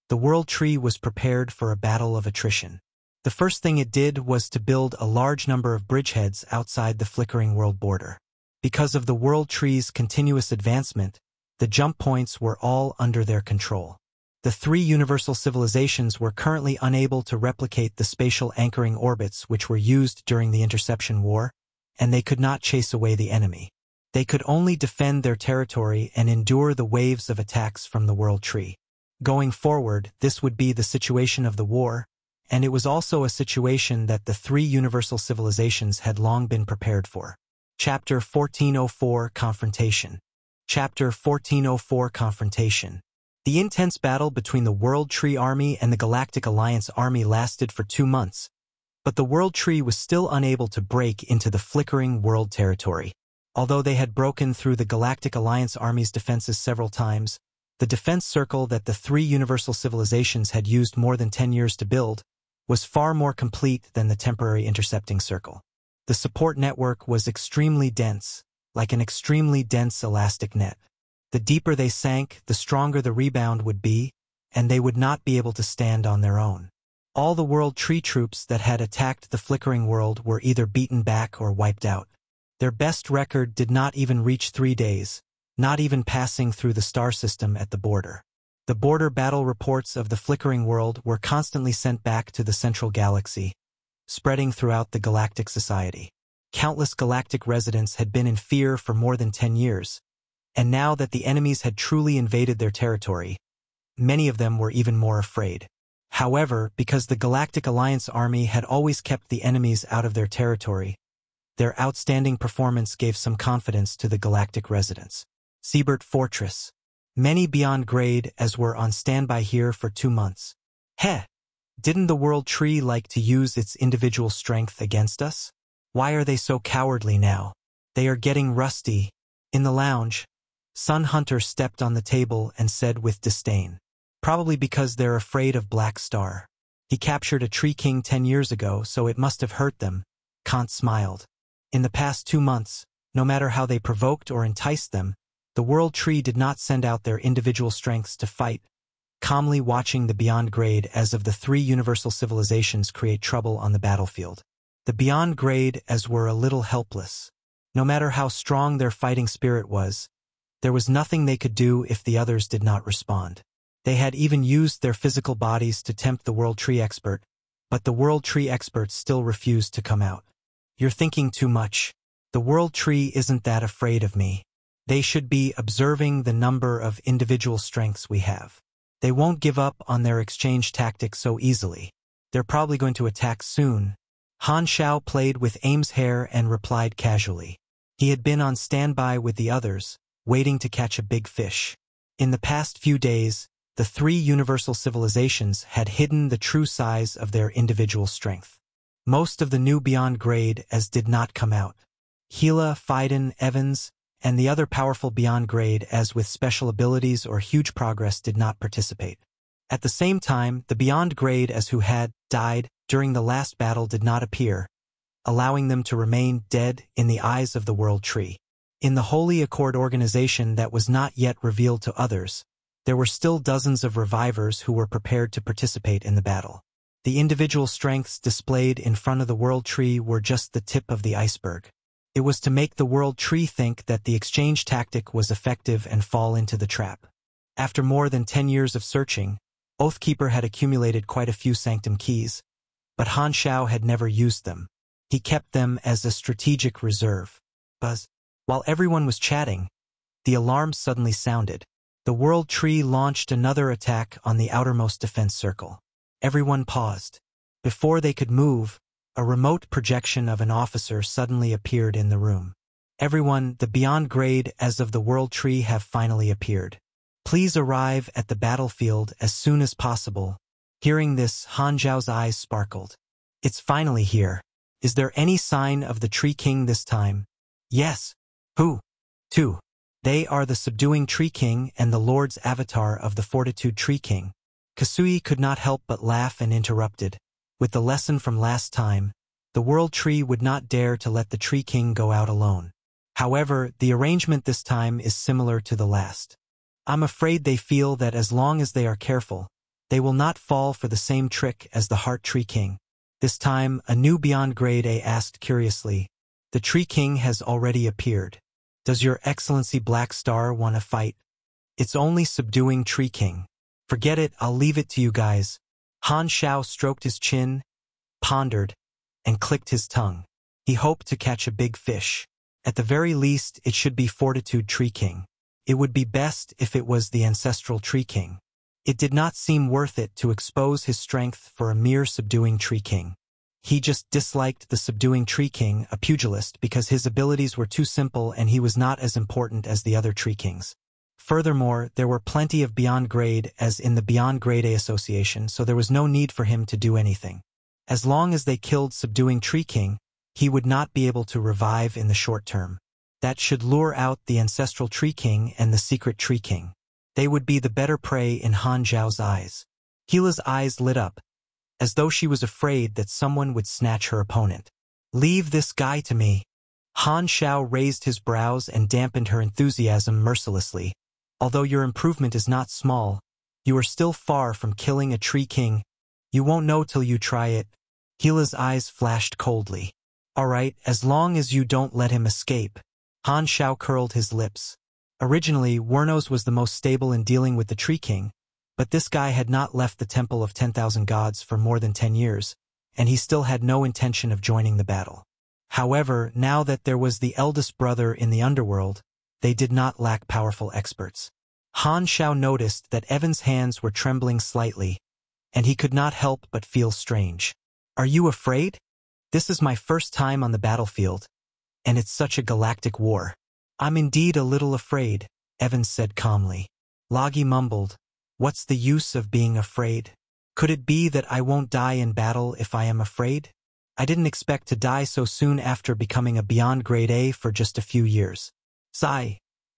the World Tree was prepared for a battle of attrition. The first thing it did was to build a large number of bridgeheads outside the flickering world border. Because of the World Tree's continuous advancement, the jump points were all under their control. The three universal civilizations were currently unable to replicate the spatial anchoring orbits which were used during the Interception War, and they could not chase away the enemy. They could only defend their territory and endure the waves of attacks from the World Tree. Going forward, this would be the situation of the war, and it was also a situation that the three universal civilizations had long been prepared for. Chapter 1404 Confrontation. Chapter 1404 Confrontation. The intense battle between the World Tree Army and the Galactic Alliance Army lasted for 2 months, but the World Tree was still unable to break into the flickering world territory. Although they had broken through the Galactic Alliance Army's defenses several times, the defense circle that the three universal civilizations had used more than 10 years to build was far more complete than the temporary intercepting circle. The support network was extremely dense, like an extremely dense elastic net. The deeper they sank, the stronger the rebound would be, and they would not be able to stand on their own. All the World Tree troops that had attacked the flickering world were either beaten back or wiped out. Their best record did not even reach 3 days, not even passing through the star system at the border. The border battle reports of the flickering world were constantly sent back to the central galaxy, spreading throughout the galactic society. Countless galactic residents had been in fear for more than 10 years, and now that the enemies had truly invaded their territory, many of them were even more afraid. However, because the Galactic Alliance army had always kept the enemies out of their territory, their outstanding performance gave some confidence to the galactic residents. Siebert Fortress. Many beyond grade as were on standby here for 2 months. Heh! Didn't the World Tree like to use its individual strength against us? Why are they so cowardly now? They are getting rusty. In the lounge, Sun Hunter stepped on the table and said with disdain. Probably because they're afraid of Black Star. He captured a Tree King 10 years ago, so it must have hurt them. Kant smiled. In the past 2 months, no matter how they provoked or enticed them, the World Tree did not send out their individual strengths to fight, calmly watching the Beyond Grade as of the 3 universal civilizations create trouble on the battlefield. The Beyond Grade as were a little helpless. No matter how strong their fighting spirit was, there was nothing they could do if the others did not respond. They had even used their physical bodies to tempt the World Tree expert, but the World Tree experts still refused to come out. You're thinking too much. The World Tree isn't that afraid of me. They should be observing the number of individual strengths we have. They won't give up on their exchange tactic so easily. They're probably going to attack soon. Han Xiao played with Aim's hair and replied casually. He had been on standby with the others, waiting to catch a big fish. In the past few days, the 3 universal civilizations had hidden the true size of their individual strength. Most of the new Beyond Grade as did not come out. Hila, Feidin, Evans, and the other powerful Beyond Grade as with special abilities or huge progress did not participate. At the same time, the Beyond Grade as who had died during the last battle did not appear, allowing them to remain dead in the eyes of the World Tree. In the Holy Accord organization that was not yet revealed to others, there were still dozens of revivers who were prepared to participate in the battle. The individual strengths displayed in front of the World Tree were just the tip of the iceberg. It was to make the World Tree think that the exchange tactic was effective and fall into the trap. After more than 10 years of searching, Oathkeeper had accumulated quite a few Sanctum keys, but Han Xiao had never used them. He kept them as a strategic reserve. Buzz. While everyone was chatting, the alarm suddenly sounded. The World Tree launched another attack on the outermost defense circle. Everyone paused. Before they could move, a remote projection of an officer suddenly appeared in the room. Everyone, the Beyond Grade as of the World Tree have finally appeared. Please arrive at the battlefield as soon as possible. Hearing this, Han Xiao's eyes sparkled. It's finally here. Is there any sign of the Tree King this time? Yes. Who? 2. They are the Subduing Tree King and the Lord's avatar of the Fortitude Tree King. Kasui could not help but laugh and interrupted. With the lesson from last time, the World Tree would not dare to let the Tree King go out alone. However, the arrangement this time is similar to the last. I'm afraid they feel that as long as they are careful, they will not fall for the same trick as the Heart Tree King. This time, a new Beyond Grade A asked curiously, "The Tree King has already appeared. Does Your Excellency Black Star want to fight?" "It's only Subduing Tree King. Forget it, I'll leave it to you guys." Han Xiao stroked his chin, pondered, and clicked his tongue. He hoped to catch a big fish. At the very least, it should be Fortitude Tree King. It would be best if it was the Ancestral Tree King. It did not seem worth it to expose his strength for a mere Subduing Tree King. He just disliked the Subduing Tree King, a pugilist, because his abilities were too simple and he was not as important as the other Tree Kings. Furthermore, there were plenty of Beyond Grade as in the Beyond Grade A Association, so there was no need for him to do anything. As long as they killed Subduing Tree King, he would not be able to revive in the short term. That should lure out the Ancestral Tree King and the Secret Tree King. They would be the better prey in Han Xiao's eyes. Hila's eyes lit up, as though she was afraid that someone would snatch her opponent. "Leave this guy to me." Han Xiao raised his brows and dampened her enthusiasm mercilessly. "Although your improvement is not small, you are still far from killing a Tree King. You won't know till you try it." Hila's eyes flashed coldly. "All right, as long as you don't let him escape." Han Xiao curled his lips. Originally, Wernos was the most stable in dealing with the Tree King, but this guy had not left the Temple of 10,000 Gods for more than 10 years, and he still had no intention of joining the battle. However, now that there was the eldest brother in the underworld, they did not lack powerful experts. Han Xiao noticed that Evan's hands were trembling slightly, and he could not help but feel strange. "Are you afraid? This is my first time on the battlefield, and it's such a galactic war." "I'm indeed a little afraid," Evans said calmly. Loggy mumbled, "What's the use of being afraid? Could it be that I won't die in battle if I am afraid? I didn't expect to die so soon after becoming a Beyond Grade A for just a few years.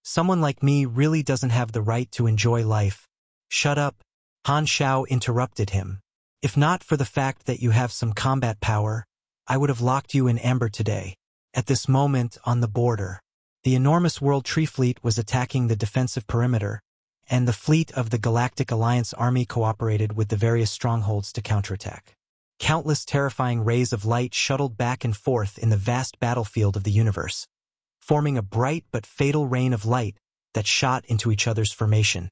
Someone like me really doesn't have the right to enjoy life." "Shut up," Han Xiao interrupted him. "If not for the fact that you have some combat power, I would have locked you in amber today." At this moment, on the border, the enormous World Tree Fleet was attacking the defensive perimeter, and the fleet of the Galactic Alliance Army cooperated with the various strongholds to counterattack. Countless terrifying rays of light shuttled back and forth in the vast battlefield of the universe, forming a bright but fatal rain of light that shot into each other's formation,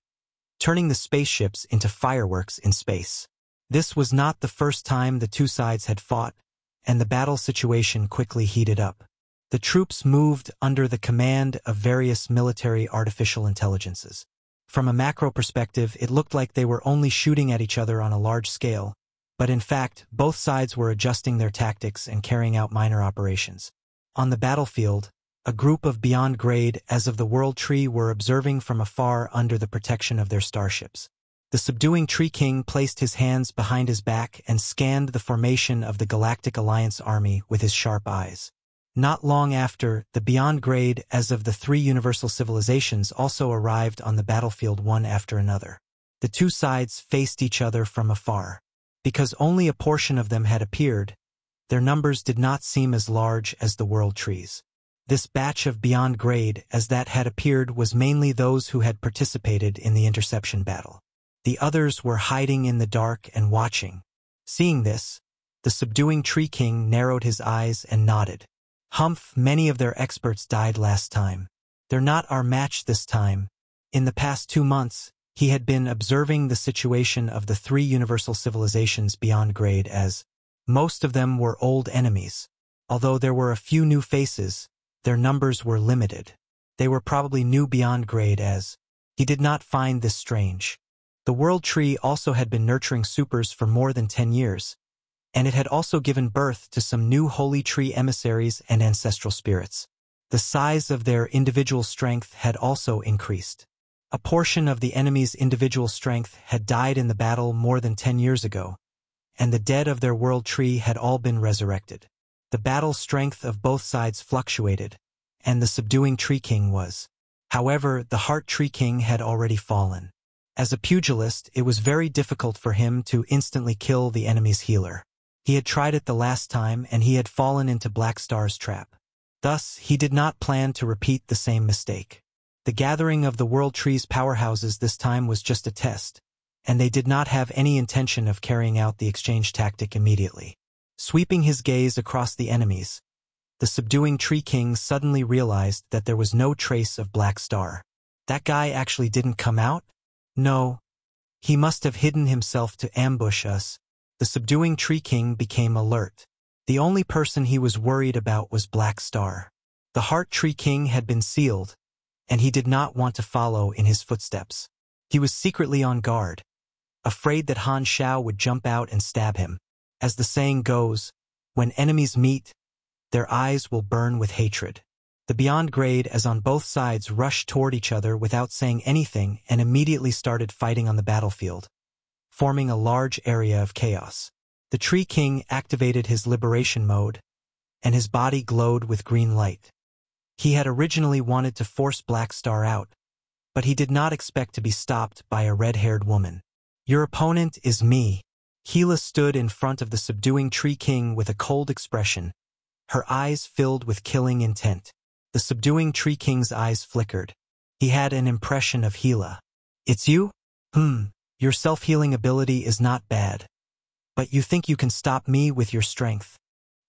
turning the spaceships into fireworks in space. This was not the first time the two sides had fought, and the battle situation quickly heated up. The troops moved under the command of various military artificial intelligences. From a macro perspective, it looked like they were only shooting at each other on a large scale, but in fact, both sides were adjusting their tactics and carrying out minor operations. On the battlefield, a group of Beyond Grade as of the World Tree were observing from afar under the protection of their starships. The subduing Tree King placed his hands behind his back and scanned the formation of the Galactic Alliance Army with his sharp eyes. Not long after, the Beyond Grade as of the three universal civilizations also arrived on the battlefield one after another. The two sides faced each other from afar. Because only a portion of them had appeared, their numbers did not seem as large as the World Trees. This batch of Beyond Grade as that had appeared was mainly those who had participated in the interception battle. The others were hiding in the dark and watching. Seeing this, the subduing Tree King narrowed his eyes and nodded. "Humph, many of their experts died last time. They're not our match this time." In the past 2 months, he had been observing the situation of the three universal civilizations Beyond Grade as most of them were old enemies. Although there were a few new faces, their numbers were limited. They were probably new Beyond Grade as he did not find this strange. The World Tree also had been nurturing supers for more than 10 years, and it had also given birth to some new Holy Tree emissaries and ancestral spirits. The size of their individual strength had also increased. A portion of the enemy's individual strength had died in the battle more than 10 years ago, and the dead of their World Tree had all been resurrected. The battle strength of both sides fluctuated, and the subduing Tree King was. However, the Heart Tree King had already fallen. As a pugilist, it was very difficult for him to instantly kill the enemy's healer. He had tried it the last time, and he had fallen into Black Star's trap. Thus, he did not plan to repeat the same mistake. The gathering of the World Tree's powerhouses this time was just a test, and they did not have any intention of carrying out the exchange tactic immediately. Sweeping his gaze across the enemies, the subduing Tree King suddenly realized that there was no trace of Black Star. That guy actually didn't come out? No. He must have hidden himself to ambush us. The subduing Tree King became alert. The only person he was worried about was Black Star. The Heart Tree King had been sealed, and he did not want to follow in his footsteps. He was secretly on guard, afraid that Han Xiao would jump out and stab him. As the saying goes, when enemies meet, their eyes will burn with hatred. The Beyond Grade as on both sides rushed toward each other without saying anything and immediately started fighting on the battlefield, forming a large area of chaos. The Tree King activated his liberation mode, and his body glowed with green light. He had originally wanted to force Black Star out, but he did not expect to be stopped by a red-haired woman. "Your opponent is me." Hila stood in front of the subduing Tree King with a cold expression, her eyes filled with killing intent. The subduing Tree King's eyes flickered. He had an impression of Hila. "It's you? Your self-healing ability is not bad. But you think you can stop me with your strength."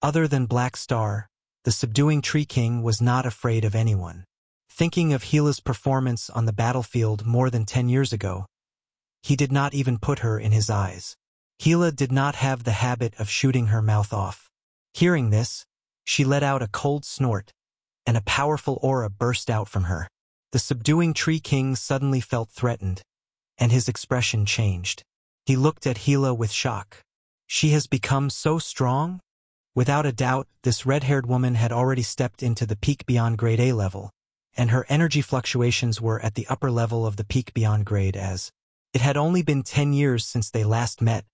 Other than Black Star, the subduing Tree King was not afraid of anyone. Thinking of Hila's performance on the battlefield more than 10 years ago, he did not even put her in his eyes. Hila did not have the habit of shooting her mouth off. Hearing this, she let out a cold snort, and a powerful aura burst out from her. The subduing Tree King suddenly felt threatened, and his expression changed. He looked at Hila with shock. She has become so strong? Without a doubt, this red-haired woman had already stepped into the peak beyond grade A level, and her energy fluctuations were at the upper level of the peak beyond grade as. It had only been 10 years since they last met,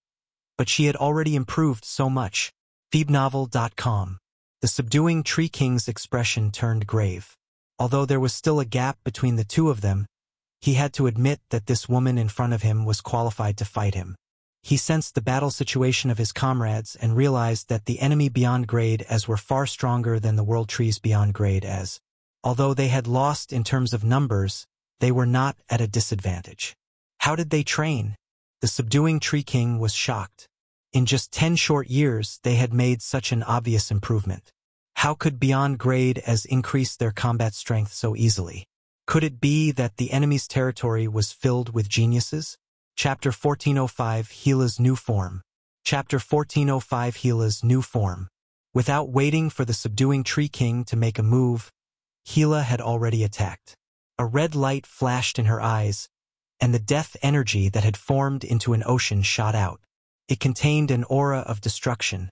but she had already improved so much. Feebnovel.com. The subduing Tree King's expression turned grave. Although there was still a gap between the two of them, he had to admit that this woman in front of him was qualified to fight him. He sensed the battle situation of his comrades and realized that the enemy beyond grade as were far stronger than the world trees beyond grade as. Although they had lost in terms of numbers, they were not at a disadvantage. How did they train? The subduing Tree King was shocked. In just 10 short years, they had made such an obvious improvement. How could beyond grade as increase their combat strength so easily? Could it be that the enemy's territory was filled with geniuses? Chapter 1405 Hila's New Form. Chapter 1405 Hila's New Form. Without waiting for the subduing Tree King to make a move, Hila had already attacked. A red light flashed in her eyes, and the death energy that had formed into an ocean shot out. It contained an aura of destruction,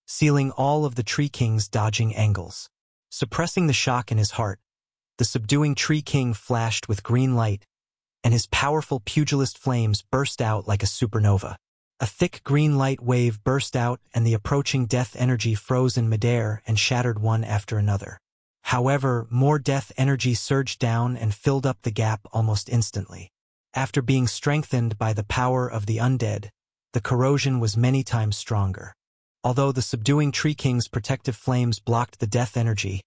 sealing all of the Tree King's dodging angles. Suppressing the shock in his heart, the subduing Tree King flashed with green light, and his powerful pugilist flames burst out like a supernova. A thick green light wave burst out, and the approaching death energy froze in midair and shattered one after another. However, more death energy surged down and filled up the gap almost instantly. After being strengthened by the power of the undead, the corrosion was many times stronger. Although the subduing Tree King's protective flames blocked the death energy,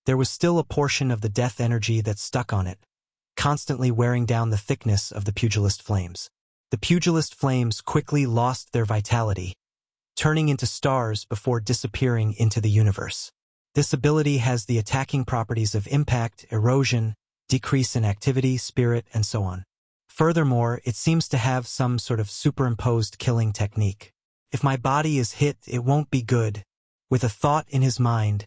there was still a portion of the death energy that stuck on it, constantly wearing down the thickness of the pugilist flames. The pugilist flames quickly lost their vitality, turning into stars before disappearing into the universe. This ability has the attacking properties of impact, erosion, decrease in activity, spirit, and so on. Furthermore, it seems to have some sort of superimposed killing technique. If my body is hit, it won't be good. With a thought in his mind,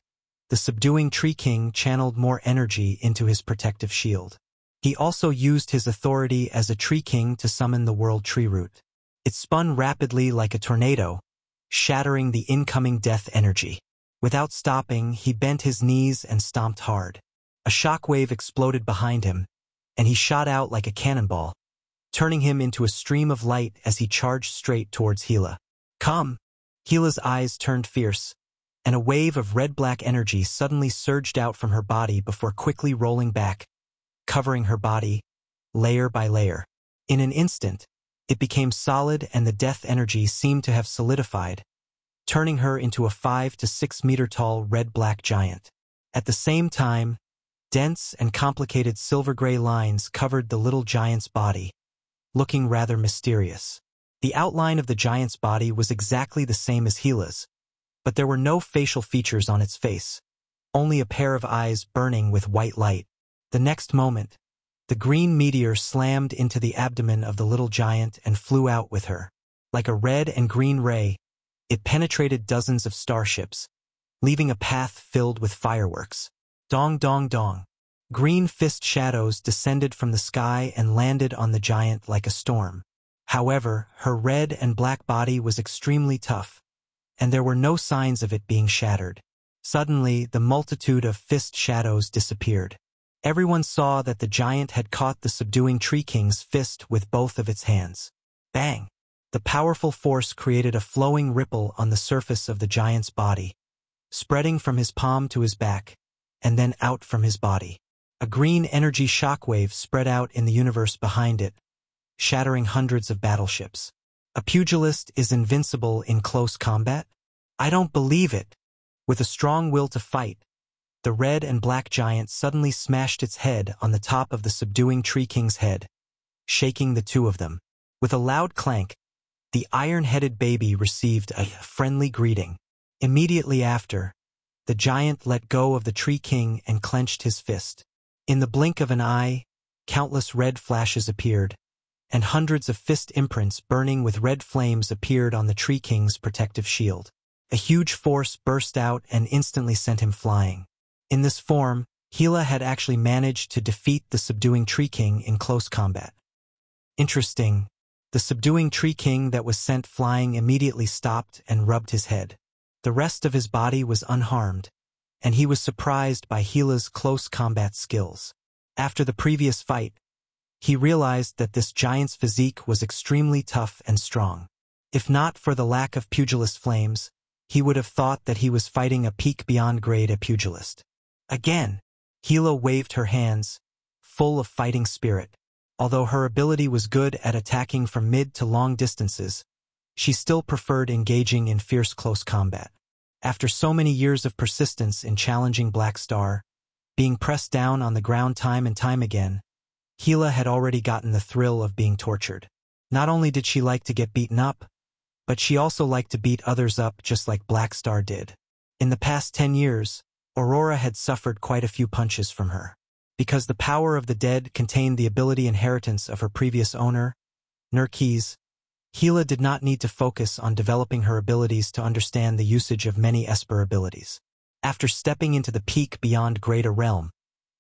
the subduing Tree King channeled more energy into his protective shield. He also used his authority as a Tree King to summon the World Tree Root. It spun rapidly like a tornado, shattering the incoming death energy. Without stopping, he bent his knees and stomped hard. A shockwave exploded behind him, and he shot out like a cannonball, turning him into a stream of light as he charged straight towards Hila. Come! Hila's eyes turned fierce, and a wave of red-black energy suddenly surged out from her body before quickly rolling back, covering her body, layer by layer. In an instant, it became solid and the death energy seemed to have solidified, turning her into a 5 to 6 meter tall red-black giant. At the same time, dense and complicated silver-gray lines covered the little giant's body, looking rather mysterious. The outline of the giant's body was exactly the same as Hila's, but there were no facial features on its face, only a pair of eyes burning with white light. The next moment, the green meteor slammed into the abdomen of the little giant and flew out with her. Like a red and green ray, it penetrated dozens of starships, leaving a path filled with fireworks. Dong dong dong. Green fist shadows descended from the sky and landed on the giant like a storm. However, her red and black body was extremely tough, and there were no signs of it being shattered. Suddenly, the multitude of fist shadows disappeared. Everyone saw that the giant had caught the subduing Tree King's fist with both of its hands. Bang! The powerful force created a flowing ripple on the surface of the giant's body, spreading from his palm to his back, and then out from his body. A green energy shockwave spread out in the universe behind it, shattering hundreds of battleships. A pugilist is invincible in close combat? I don't believe it. With a strong will to fight, the red and black giant suddenly smashed its head on the top of the subduing Tree King's head, shaking the two of them. With a loud clank, the iron-headed baby received a friendly greeting. Immediately after, the giant let go of the Tree King and clenched his fist. In the blink of an eye, countless red flashes appeared, and hundreds of fist imprints burning with red flames appeared on the Tree King's protective shield. A huge force burst out and instantly sent him flying. In this form, Hila had actually managed to defeat the subduing Tree King in close combat. Interesting. The subduing tree king that was sent flying immediately stopped and rubbed his head. The rest of his body was unharmed, and he was surprised by Hila's close combat skills. After the previous fight, he realized that this giant's physique was extremely tough and strong. If not for the lack of pugilist flames, he would have thought that he was fighting a peak beyond grade a pugilist. Again, Hila waved her hands, full of fighting spirit. Although her ability was good at attacking from mid to long distances, she still preferred engaging in fierce close combat. After so many years of persistence in challenging Black Star, being pressed down on the ground time and time again, Hila had already gotten the thrill of being tortured. Not only did she like to get beaten up, but she also liked to beat others up just like Black Star did. In the past 10 years, Aurora had suffered quite a few punches from her. Because the power of the dead contained the ability inheritance of her previous owner, Nurkiz, Hila did not need to focus on developing her abilities to understand the usage of many Esper abilities. After stepping into the peak beyond greater realm,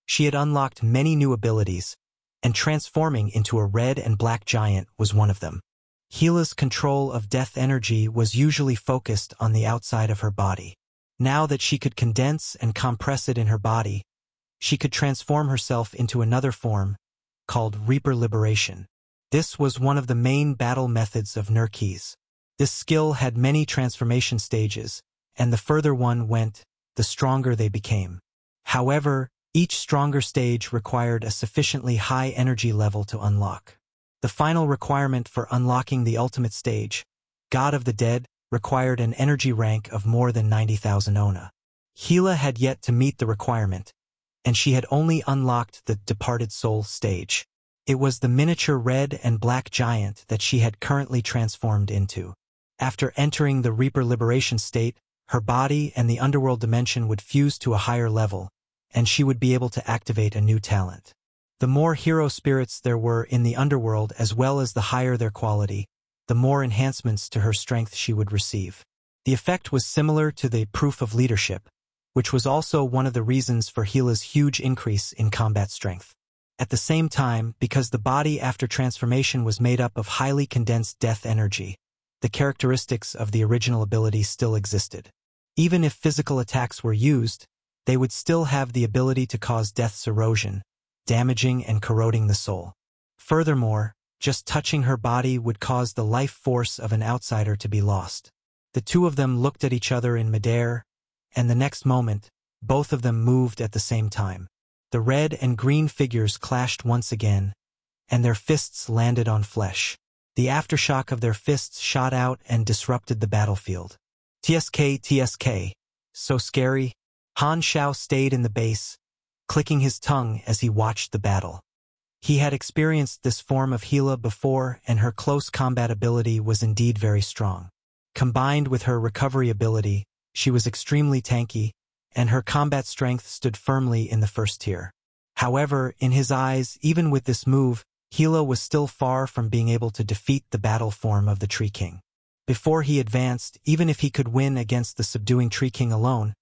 she had unlocked many new abilities, and transforming into a red and black giant was one of them. Hila's control of death energy was usually focused on the outside of her body. Now that she could condense and compress it in her body, she could transform herself into another form, called Reaper Liberation. This was one of the main battle methods of Nurkiz. This skill had many transformation stages, and the further one went, the stronger they became. However, each stronger stage required a sufficiently high energy level to unlock. The final requirement for unlocking the ultimate stage, God of the Dead, required an energy rank of more than 90,000 Ona. Hila had yet to meet the requirement, and she had only unlocked the Departed Soul stage. It was the miniature red and black giant that she had currently transformed into. After entering the Reaper Liberation state, her body and the underworld dimension would fuse to a higher level, and she would be able to activate a new talent. The more hero spirits there were in the underworld as well as the higher their quality, the more enhancements to her strength she would receive. The effect was similar to the Proof of Leadership, which was also one of the reasons for Hila's huge increase in combat strength. At the same time, because the body after transformation was made up of highly condensed death energy, the characteristics of the original ability still existed. Even if physical attacks were used, they would still have the ability to cause death's erosion, damaging and corroding the soul. Furthermore, just touching her body would cause the life force of an outsider to be lost. The two of them looked at each other in midair, and the next moment, both of them moved at the same time. The red and green figures clashed once again, and their fists landed on flesh. The aftershock of their fists shot out and disrupted the battlefield. TSK. So scary. Han Xiao stayed in the base, clicking his tongue as he watched the battle. He had experienced this form of Hila before, and her close combat ability was indeed very strong. Combined with her recovery ability, she was extremely tanky, and her combat strength stood firmly in the first tier. However, in his eyes, even with this move, Hila was still far from being able to defeat the battle form of the Tree King. Before he advanced, even if he could win against the subduing Tree King alone,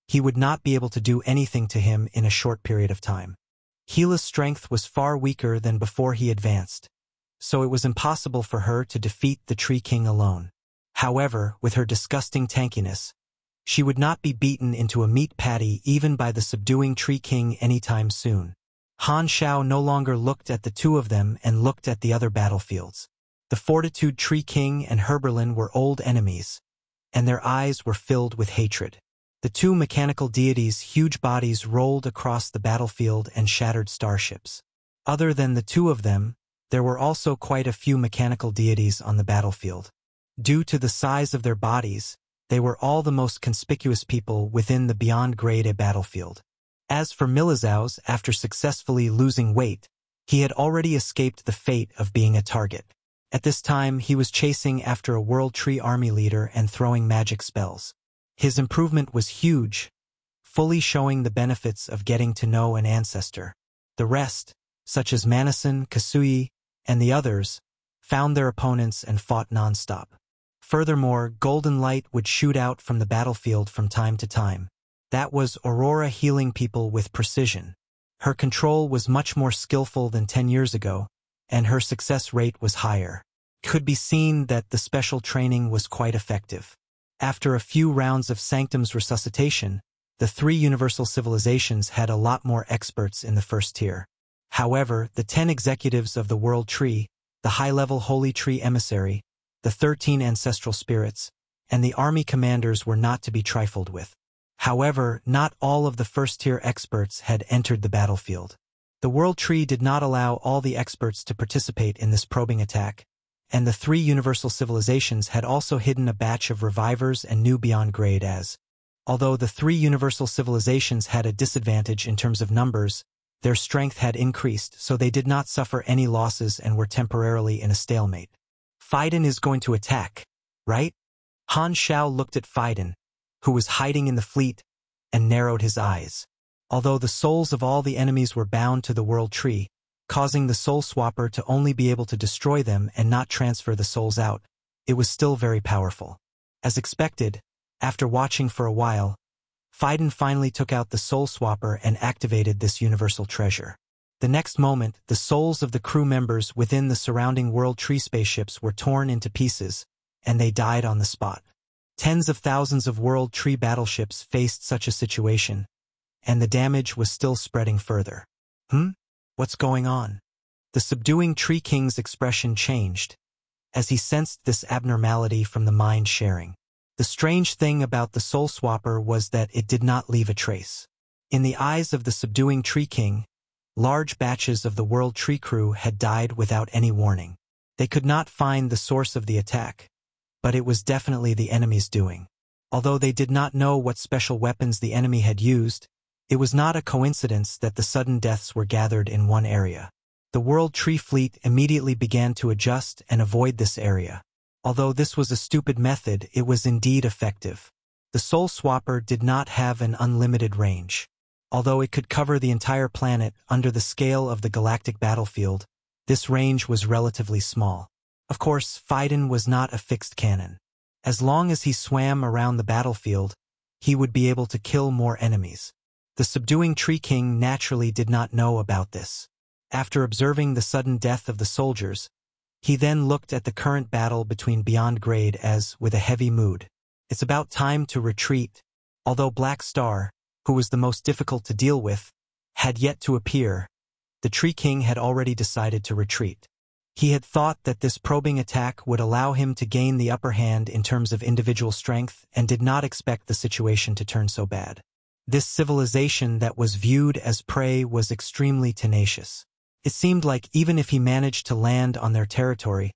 he would not be able to do anything to him in a short period of time. Hila's strength was far weaker than before he advanced, so it was impossible for her to defeat the Tree King alone. However, with her disgusting tankiness, she would not be beaten into a meat patty even by the subduing Tree King anytime soon. Han Xiao no longer looked at the two of them and looked at the other battlefields. The Fortitude Tree King and Herberlin were old enemies, and their eyes were filled with hatred. The two mechanical deities' huge bodies rolled across the battlefield and shattered starships. Other than the two of them, there were also quite a few mechanical deities on the battlefield. Due to the size of their bodies, they were all the most conspicuous people within the beyond grade A battlefield. As for Milizaus, after successfully losing weight, he had already escaped the fate of being a target. At this time, he was chasing after a World Tree Army leader and throwing magic spells. His improvement was huge, fully showing the benefits of getting to know an ancestor. The rest, such as Manison, Kasui, and the others, found their opponents and fought non-stop. Furthermore, golden light would shoot out from the battlefield from time to time. That was Aurora healing people with precision. Her control was much more skillful than 10 years ago, and her success rate was higher. could be seen that the special training was quite effective. After a few rounds of Sanctum's resuscitation, the 3 universal civilizations had a lot more experts in the first tier. However, the 10 executives of the World Tree, the high-level Holy Tree Emissary, the 13 ancestral spirits, and the army commanders were not to be trifled with. However, not all of the first-tier experts had entered the battlefield. The World Tree did not allow all the experts to participate in this probing attack, and the 3 universal civilizations had also hidden a batch of revivers and new beyond grade as. Although the 3 universal civilizations had a disadvantage in terms of numbers, their strength had increased, so they did not suffer any losses and were temporarily in a stalemate. Feidin is going to attack, right? Han Xiao looked at Feidin, who was hiding in the fleet, and narrowed his eyes. Although the souls of all the enemies were bound to the World Tree, causing the Soul Swapper to only be able to destroy them and not transfer the souls out, it was still very powerful. As expected, after watching for a while, Feidin finally took out the Soul Swapper and activated this universal treasure. The next moment, the souls of the crew members within the surrounding World Tree spaceships were torn into pieces, and they died on the spot. Tens of thousands of World Tree battleships faced such a situation, and the damage was still spreading further. What's going on? The subduing Tree King's expression changed, as he sensed this abnormality from the mind sharing. The strange thing about the Soul Swapper was that it did not leave a trace. In the eyes of the subduing Tree King, large batches of the World Tree crew had died without any warning. They could not find the source of the attack, but it was definitely the enemy's doing. Although they did not know what special weapons the enemy had used, it was not a coincidence that the sudden deaths were gathered in one area. The World Tree fleet immediately began to adjust and avoid this area. Although this was a stupid method, it was indeed effective. The Soul Swapper did not have an unlimited range. Although it could cover the entire planet under the scale of the galactic battlefield, this range was relatively small. Of course, Feidin was not a fixed cannon. As long as he swam around the battlefield, he would be able to kill more enemies. The subduing Tree King naturally did not know about this. After observing the sudden death of the soldiers, he then looked at the current battle between Beyond Grade as, with a heavy mood. It's about time to retreat. Although Black Star, who was the most difficult to deal with, had yet to appear, the Tree King had already decided to retreat. He had thought that this probing attack would allow him to gain the upper hand in terms of individual strength and did not expect the situation to turn so bad. This civilization that was viewed as prey was extremely tenacious. It seemed like even if he managed to land on their territory,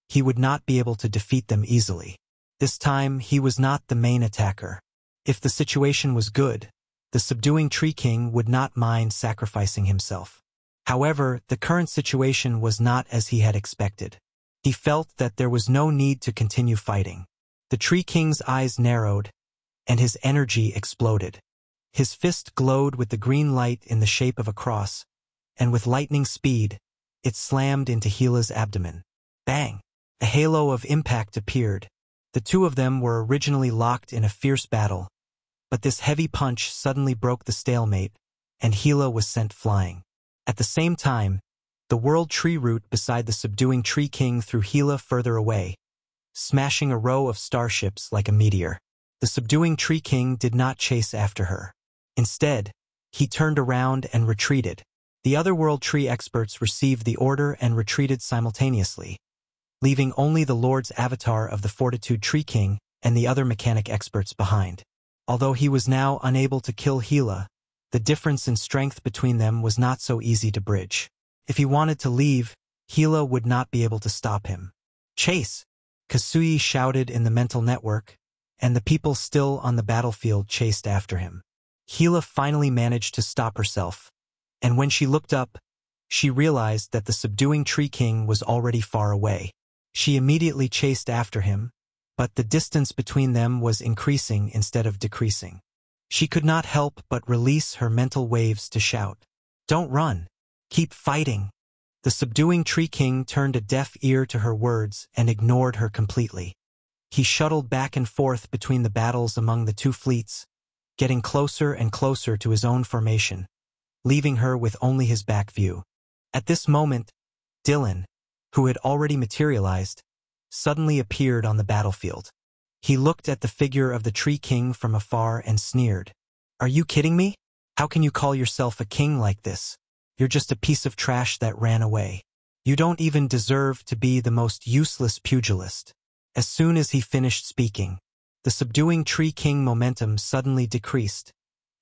he would not be able to defeat them easily. This time, he was not the main attacker. If the situation was good, the subduing Tree King would not mind sacrificing himself. However, the current situation was not as he had expected. He felt that there was no need to continue fighting. The Tree King's eyes narrowed, and his energy exploded. His fist glowed with the green light in the shape of a cross, and with lightning speed, it slammed into Hila's abdomen. Bang! A halo of impact appeared. The two of them were originally locked in a fierce battle, but this heavy punch suddenly broke the stalemate, and Hila was sent flying. At the same time, the World Tree route beside the subduing Tree King threw Hila further away, smashing a row of starships like a meteor. The subduing Tree King did not chase after her. Instead, he turned around and retreated. The other World Tree experts received the order and retreated simultaneously, leaving only the Lord's avatar of the Fortitude Tree King and the other mechanic experts behind. Although he was now unable to kill Hila, the difference in strength between them was not so easy to bridge. If he wanted to leave, Hila would not be able to stop him. Chase! Kasui shouted in the mental network, and the people still on the battlefield chased after him. Hila finally managed to stop herself, and when she looked up, she realized that the subduing Tree King was already far away. She immediately chased after him, but the distance between them was increasing instead of decreasing. She could not help but release her mental waves to shout, "Don't run! Keep fighting!" The subduing Tree King turned a deaf ear to her words and ignored her completely. He shuttled back and forth between the battles among the two fleets, getting closer and closer to his own formation, leaving her with only his back view. At this moment, Dylan, who had already materialized, suddenly appeared on the battlefield. He looked at the figure of the Tree King from afar and sneered. "Are you kidding me? How can you call yourself a king like this? You're just a piece of trash that ran away. You don't even deserve to be the most useless pugilist." As soon as he finished speaking, the subduing Tree King momentum suddenly decreased,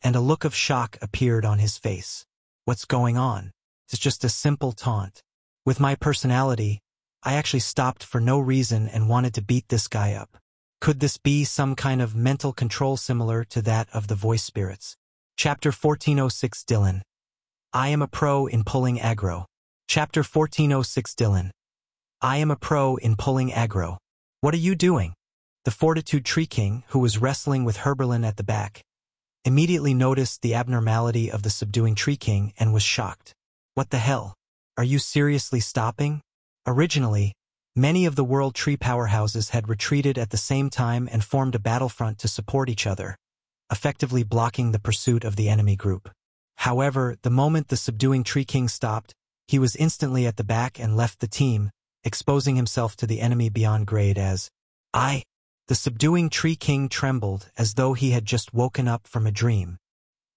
and a look of shock appeared on his face. "What's going on? It's just a simple taunt. With my personality, I actually stopped for no reason and wanted to beat this guy up. Could this be some kind of mental control similar to that of the voice spirits?" Chapter 1406 Dylan. I am a pro in pulling aggro. Chapter 1406 Dylan. I am a pro in pulling aggro. "What are you doing?" The Fortitude Tree King, who was wrestling with Herberlin at the back, immediately noticed the abnormality of the subduing Tree King and was shocked. "What the hell? Are you seriously stopping?" Originally, many of the world tree powerhouses had retreated at the same time and formed a battlefront to support each other, effectively blocking the pursuit of the enemy group. However, the moment the subduing Tree King stopped, he was instantly at the back and left the team, exposing himself to the enemy beyond grade as The subduing Tree King trembled as though he had just woken up from a dream.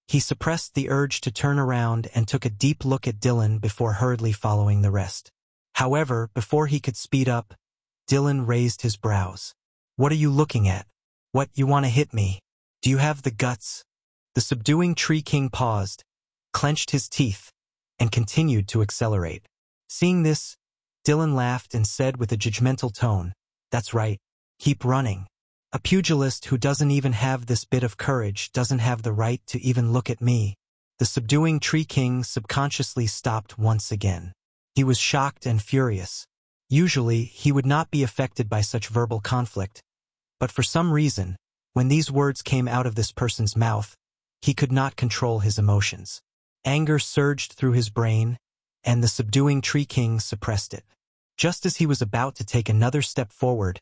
He suppressed the urge to turn around and took a deep look at Dylan before hurriedly following the rest. However, before he could speed up, Dylan raised his brows. "What are you looking at? What, you want to hit me? Do you have the guts?" The subduing Tree King paused, clenched his teeth, and continued to accelerate. Seeing this, Dylan laughed and said with a judgmental tone, "That's right, keep running. A pugilist who doesn't even have this bit of courage doesn't have the right to even look at me." The subduing Tree King subconsciously stopped once again. He was shocked and furious. Usually, he would not be affected by such verbal conflict, but for some reason, when these words came out of this person's mouth, he could not control his emotions. Anger surged through his brain, and the subduing Tree King suppressed it. Just as he was about to take another step forward,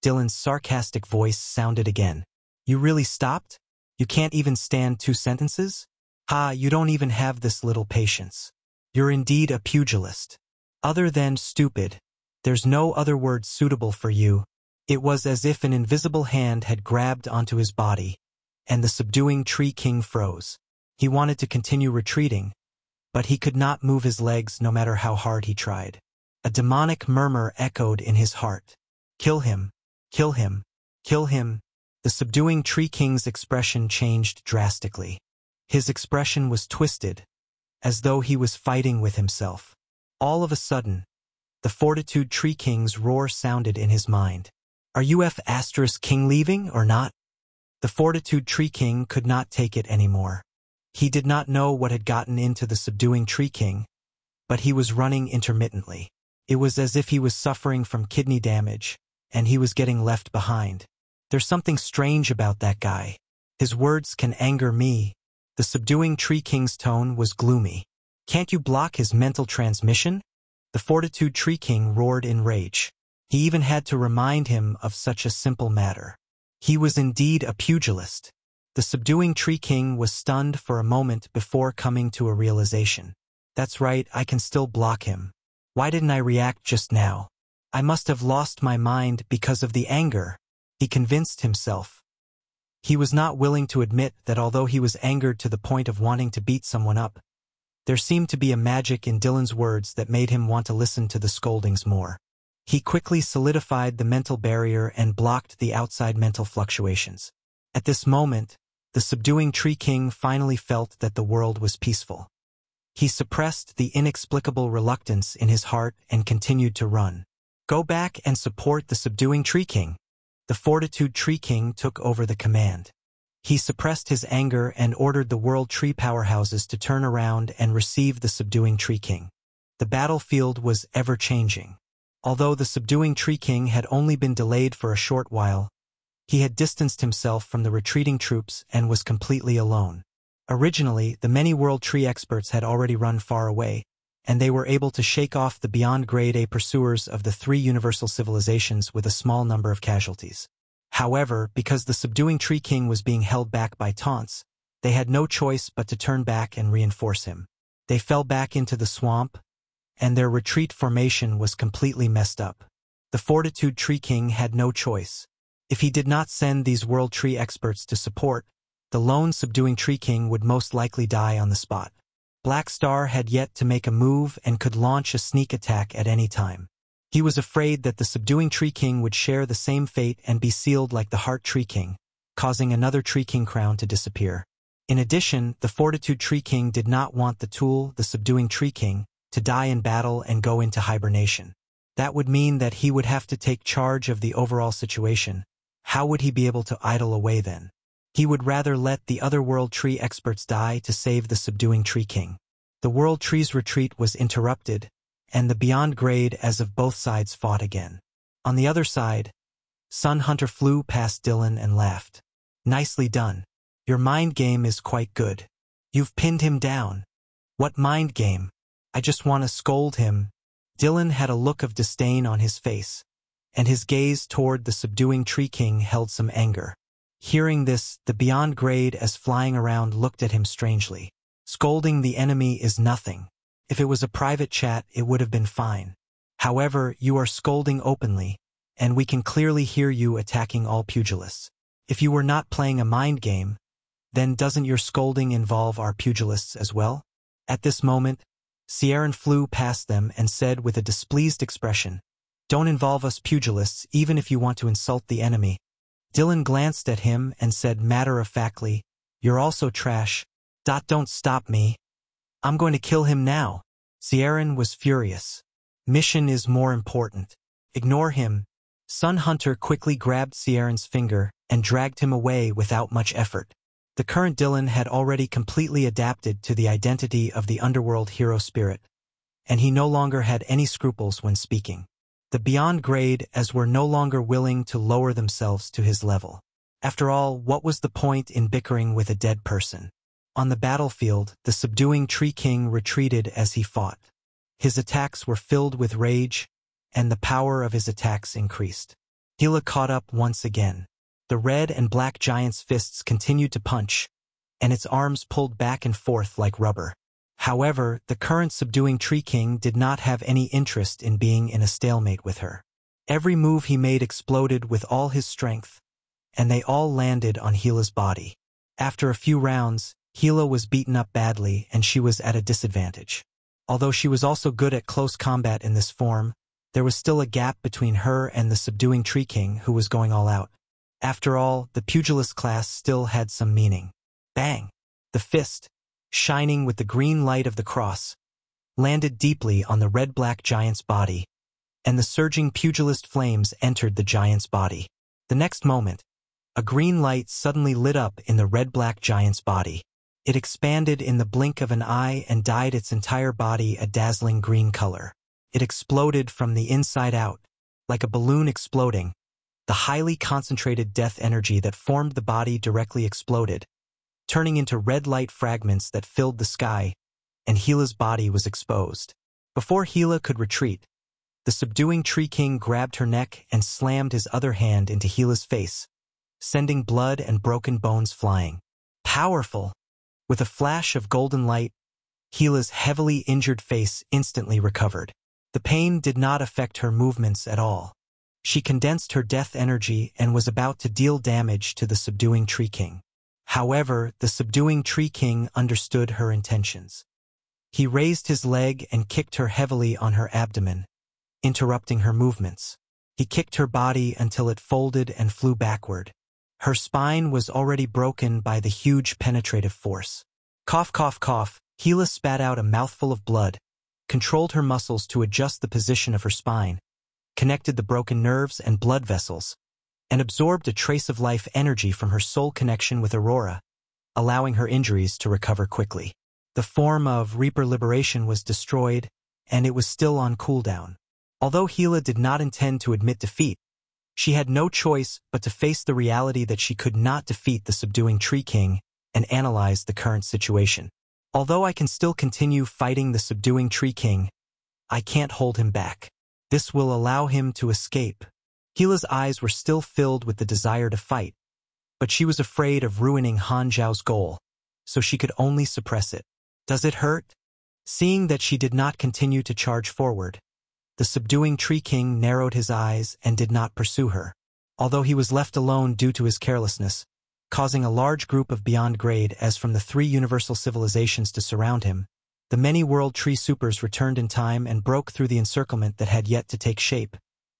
Dylan's sarcastic voice sounded again. "You really stopped? You can't even stand 2 sentences? Ha, you don't even have this little patience. You're indeed a pugilist. Other than stupid, there's no other word suitable for you." It was as if an invisible hand had grabbed onto his body, and the subduing Tree King froze. He wanted to continue retreating, but he could not move his legs no matter how hard he tried. A demonic murmur echoed in his heart. "Kill him! Kill him! Kill him!" The subduing Tree King's expression changed drastically. His expression was twisted, as though he was fighting with himself. All of a sudden, the Fortitude Tree King's roar sounded in his mind. "Are you King leaving or not?" The Fortitude Tree King could not take it anymore. He did not know what had gotten into the subduing Tree King, but he was running intermittently. It was as if he was suffering from kidney damage, and he was getting left behind. "There's something strange about that guy. His words can anger me." The subduing Tree King's tone was gloomy. "Can't you block his mental transmission?" The Fortitude Tree King roared in rage. He even had to remind him of such a simple matter. He was indeed a pugilist. The subduing Tree King was stunned for a moment before coming to a realization. "That's right, I can still block him. Why didn't I react just now? I must have lost my mind because of the anger," he convinced himself. He was not willing to admit that although he was angered to the point of wanting to beat someone up, there seemed to be a magic in Dylan's words that made him want to listen to the scoldings more. He quickly solidified the mental barrier and blocked the outside mental fluctuations. At this moment, the subduing Tree King finally felt that the world was peaceful. He suppressed the inexplicable reluctance in his heart and continued to run. "Go back and support the subduing Tree King." The Fortitude Tree King took over the command. He suppressed his anger and ordered the world tree powerhouses to turn around and receive the subduing Tree King. The battlefield was ever-changing. Although the subduing Tree King had only been delayed for a short while, he had distanced himself from the retreating troops and was completely alone. Originally, the many world tree experts had already run far away, and they were able to shake off the beyond grade A pursuers of the 3 universal civilizations with a small number of casualties. However, because the subduing Tree King was being held back by taunts, they had no choice but to turn back and reinforce him. They fell back into the swamp, and their retreat formation was completely messed up. The Fortitude Tree King had no choice. If he did not send these World Tree experts to support, the lone subduing Tree King would most likely die on the spot. Black Star had yet to make a move and could launch a sneak attack at any time. He was afraid that the subduing Tree King would share the same fate and be sealed like the Heart Tree King, causing another Tree King crown to disappear. In addition, the Fortitude Tree King did not want the tool, the subduing Tree King, to die in battle and go into hibernation. That would mean that he would have to take charge of the overall situation. How would he be able to idle away then? He would rather let the other World Tree experts die to save the subduing Tree King. The World Tree's retreat was interrupted, and the Beyond Grade as of both sides fought again. On the other side, Sun Hunter flew past Dylan and laughed. Nicely done. Your mind game is quite good. You've pinned him down. What mind game? I just want to scold him. Dylan had a look of disdain on his face, and his gaze toward the subduing Tree King held some anger. Hearing this, the Beyond Grade as flying around looked at him strangely. Scolding the enemy is nothing. If it was a private chat, it would have been fine. However, you are scolding openly, and we can clearly hear you attacking all pugilists. If you were not playing a mind game, then doesn't your scolding involve our pugilists as well? At this moment, Sieran flew past them and said with a displeased expression, "Don't involve us pugilists even if you want to insult the enemy." Dylan glanced at him and said matter-of-factly, "You're also trash. Don't stop me. I'm going to kill him now." Sieran was furious. Mission is more important. Ignore him. Sun Hunter quickly grabbed Sieran's finger and dragged him away without much effort. The current Dylan had already completely adapted to the identity of the underworld hero spirit, and he no longer had any scruples when speaking. The Beyond Grade as were no longer willing to lower themselves to his level. After all, what was the point in bickering with a dead person? On the battlefield, the subduing Tree King retreated as he fought. His attacks were filled with rage, and the power of his attacks increased. Hila caught up once again. The red and black giant's fists continued to punch, and its arms pulled back and forth like rubber. However, the current subduing Tree King did not have any interest in being in a stalemate with her. Every move he made exploded with all his strength, and they all landed on Hila's body. After a few rounds, Hila was beaten up badly and she was at a disadvantage. Although she was also good at close combat in this form, there was still a gap between her and the subduing Tree King who was going all out. After all, the pugilist class still had some meaning. Bang! The fist, shining with the green light of the cross, landed deeply on the red-black giant's body, and the surging pugilist flames entered the giant's body. The next moment, a green light suddenly lit up in the red-black giant's body. It expanded in the blink of an eye and dyed its entire body a dazzling green color. It exploded from the inside out, like a balloon exploding. The highly concentrated death energy that formed the body directly exploded, turning into red light fragments that filled the sky, and Hila's body was exposed. Before Hila could retreat, the subduing Tree King grabbed her neck and slammed his other hand into Hila's face, sending blood and broken bones flying. Powerful! With a flash of golden light, Hila's heavily injured face instantly recovered. The pain did not affect her movements at all. She condensed her death energy and was about to deal damage to the subduing Tree King. However, the subduing Tree King understood her intentions. He raised his leg and kicked her heavily on her abdomen, interrupting her movements. He kicked her body until it folded and flew backward. Her spine was already broken by the huge penetrative force. Cough, cough, cough. Hila spat out a mouthful of blood, controlled her muscles to adjust the position of her spine, connected the broken nerves and blood vessels, and absorbed a trace of life energy from her soul connection with Aurora, allowing her injuries to recover quickly. The form of Reaper Liberation was destroyed, and it was still on cooldown. Although Hila did not intend to admit defeat, she had no choice but to face the reality that she could not defeat the subduing Tree King and analyze the current situation. Although I can still continue fighting the subduing Tree King, I can't hold him back. This will allow him to escape. Hila's eyes were still filled with the desire to fight, but she was afraid of ruining Han Xiao's goal, so she could only suppress it. Does it hurt? Seeing that she did not continue to charge forward, The subduing Tree King narrowed his eyes and did not pursue her, although he was left alone due to his carelessness, causing a large group of beyond grade as from the 3 universal civilizations to surround him. The many world tree supers returned in time and broke through the encirclement that had yet to take shape,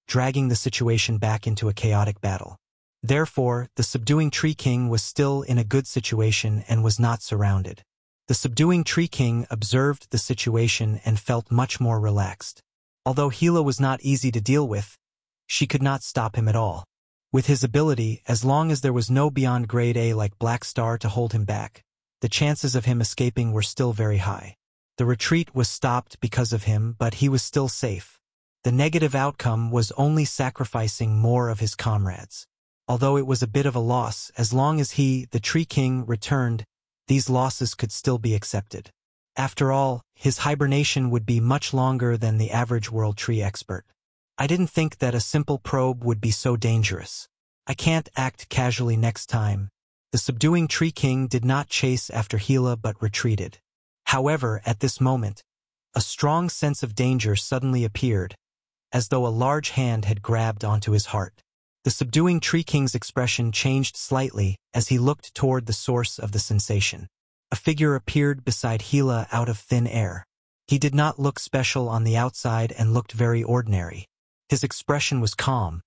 dragging the situation back into a chaotic battle. Therefore, the subduing Tree King was still in a good situation and was not surrounded. The subduing Tree King observed the situation and felt much more relaxed. Although Hila was not easy to deal with, she could not stop him at all. With his ability, as long as there was no beyond grade A like Black Star to hold him back, the chances of him escaping were still very high. The retreat was stopped because of him, but he was still safe. The negative outcome was only sacrificing more of his comrades. Although it was a bit of a loss, as long as he, the Tree King, returned, these losses could still be accepted. After all, his hibernation would be much longer than the average world tree expert. I didn't think that a simple probe would be so dangerous. I can't act casually next time. The subduing Tree King did not chase after Hila but retreated. However, at this moment, a strong sense of danger suddenly appeared, as though a large hand had grabbed onto his heart. The subduing Tree King's expression changed slightly as he looked toward the source of the sensation. A figure appeared beside Hila out of thin air. He did not look special on the outside and looked very ordinary. His expression was calm,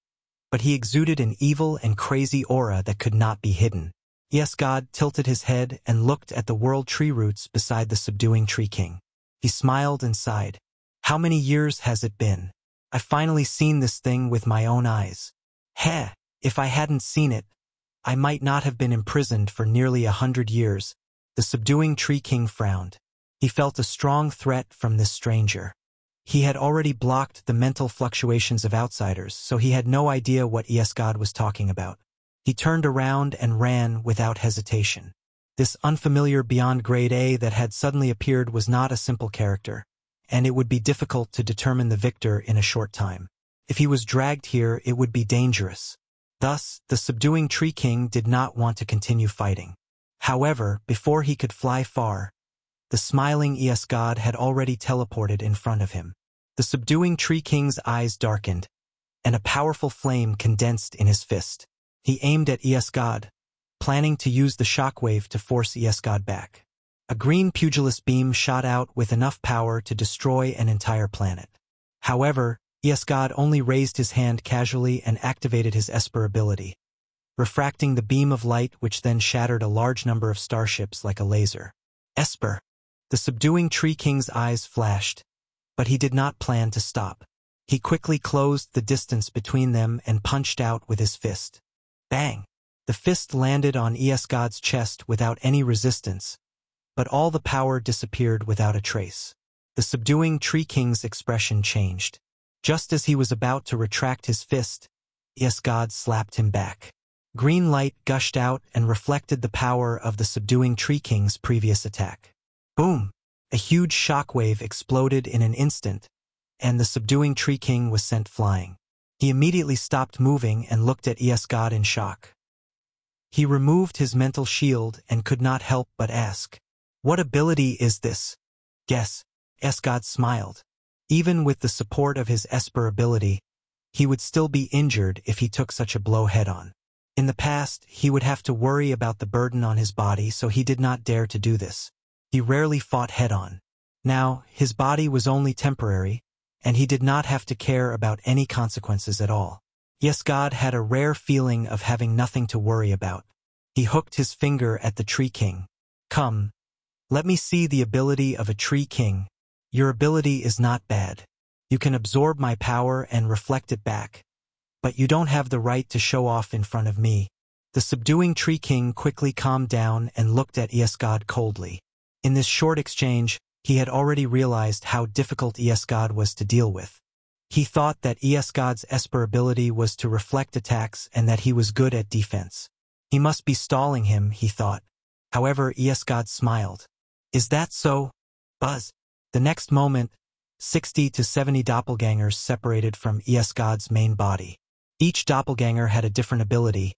but he exuded an evil and crazy aura that could not be hidden. Yes, God tilted his head and looked at the world tree roots beside the subduing Tree King. He smiled and sighed. How many years has it been? I've finally seen this thing with my own eyes. Heh, if I hadn't seen it, I might not have been imprisoned for nearly 100 years. The subduing Tree King frowned. He felt a strong threat from this stranger. He had already blocked the mental fluctuations of outsiders, so he had no idea what God was talking about. He turned around and ran without hesitation. This unfamiliar beyond grade A that had suddenly appeared was not a simple character, and it would be difficult to determine the victor in a short time. If he was dragged here, it would be dangerous. Thus, the subduing Tree King did not want to continue fighting. However, before he could fly far, the smiling God had already teleported in front of him. The subduing Tree King's eyes darkened, and a powerful flame condensed in his fist. He aimed at God, planning to use the shockwave to force God back. A green pugilist beam shot out with enough power to destroy an entire planet. However, God only raised his hand casually and activated his Esper ability, refracting the beam of light which then shattered a large number of starships like a laser. Esper! The subduing Tree King's eyes flashed, but he did not plan to stop. He quickly closed the distance between them and punched out with his fist. Bang! The fist landed on God's chest without any resistance, but all the power disappeared without a trace. The subduing Tree King's expression changed. Just as he was about to retract his fist, God slapped him back. Green light gushed out and reflected the power of the subduing Tree King's previous attack. Boom! A huge shockwave exploded in an instant, and the subduing Tree King was sent flying. He immediately stopped moving and looked at God in shock. He removed his mental shield and could not help but ask, "What ability is this?" Guess. God smiled. Even with the support of his Esper ability, he would still be injured if he took such a blow head-on. In the past, he would have to worry about the burden on his body, so he did not dare to do this. He rarely fought head-on. Now, his body was only temporary, and he did not have to care about any consequences at all. God had a rare feeling of having nothing to worry about. He hooked his finger at the Tree King. "Come, let me see the ability of a Tree King. Your ability is not bad. You can absorb my power and reflect it back, but you don't have the right to show off in front of me." The subduing Tree King quickly calmed down and looked at God coldly. In this short exchange, he had already realized how difficult God was to deal with. He thought that God's Esper ability was to reflect attacks and that he was good at defense. He must be stalling him, he thought. However, God smiled. "Is that so?" Buzz. The next moment, 60 to 70 doppelgangers separated from God's main body. Each doppelganger had a different ability,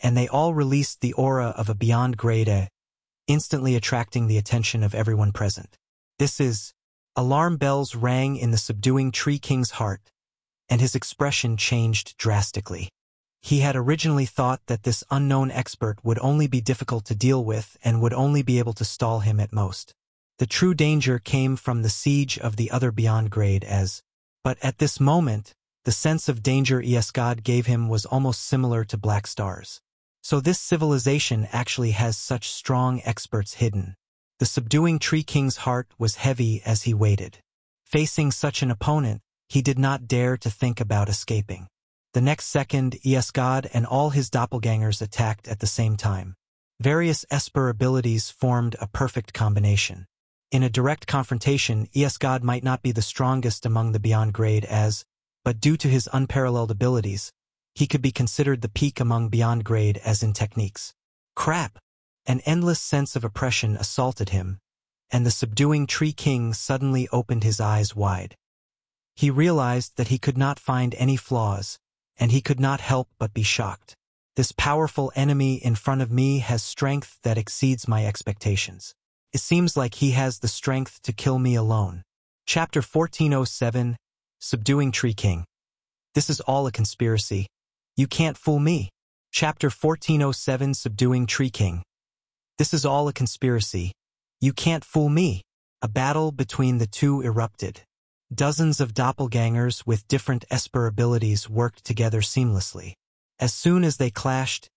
and they all released the aura of a beyond grade A, instantly attracting the attention of everyone present. "This is..." Alarm bells rang in the subduing Tree King's heart, and his expression changed drastically. He had originally thought that this unknown expert would only be difficult to deal with and would only be able to stall him at most. The true danger came from the siege of the other beyond grade but at this moment, the sense of danger God gave him was almost similar to Black Star's. So this civilization actually has such strong experts hidden. The subduing Tree King's heart was heavy as he waited. Facing such an opponent, he did not dare to think about escaping. The next second, God and all his doppelgangers attacked at the same time. Various Esper abilities formed a perfect combination. In a direct confrontation, God might not be the strongest among the beyond grade but due to his unparalleled abilities, he could be considered the peak among beyond grade as in techniques. Crap! An endless sense of oppression assaulted him, and the subduing Tree King suddenly opened his eyes wide. He realized that he could not find any flaws, and he could not help but be shocked. This powerful enemy in front of me has strength that exceeds my expectations. It seems like he has the strength to kill me alone. Chapter 1407, Subduing Tree King. This is all a conspiracy. You can't fool me. Chapter 1407, Subduing Tree King. This is all a conspiracy. You can't fool me. A battle between the two erupted. Dozens of doppelgangers with different Esper abilities worked together seamlessly. As soon as they clashed,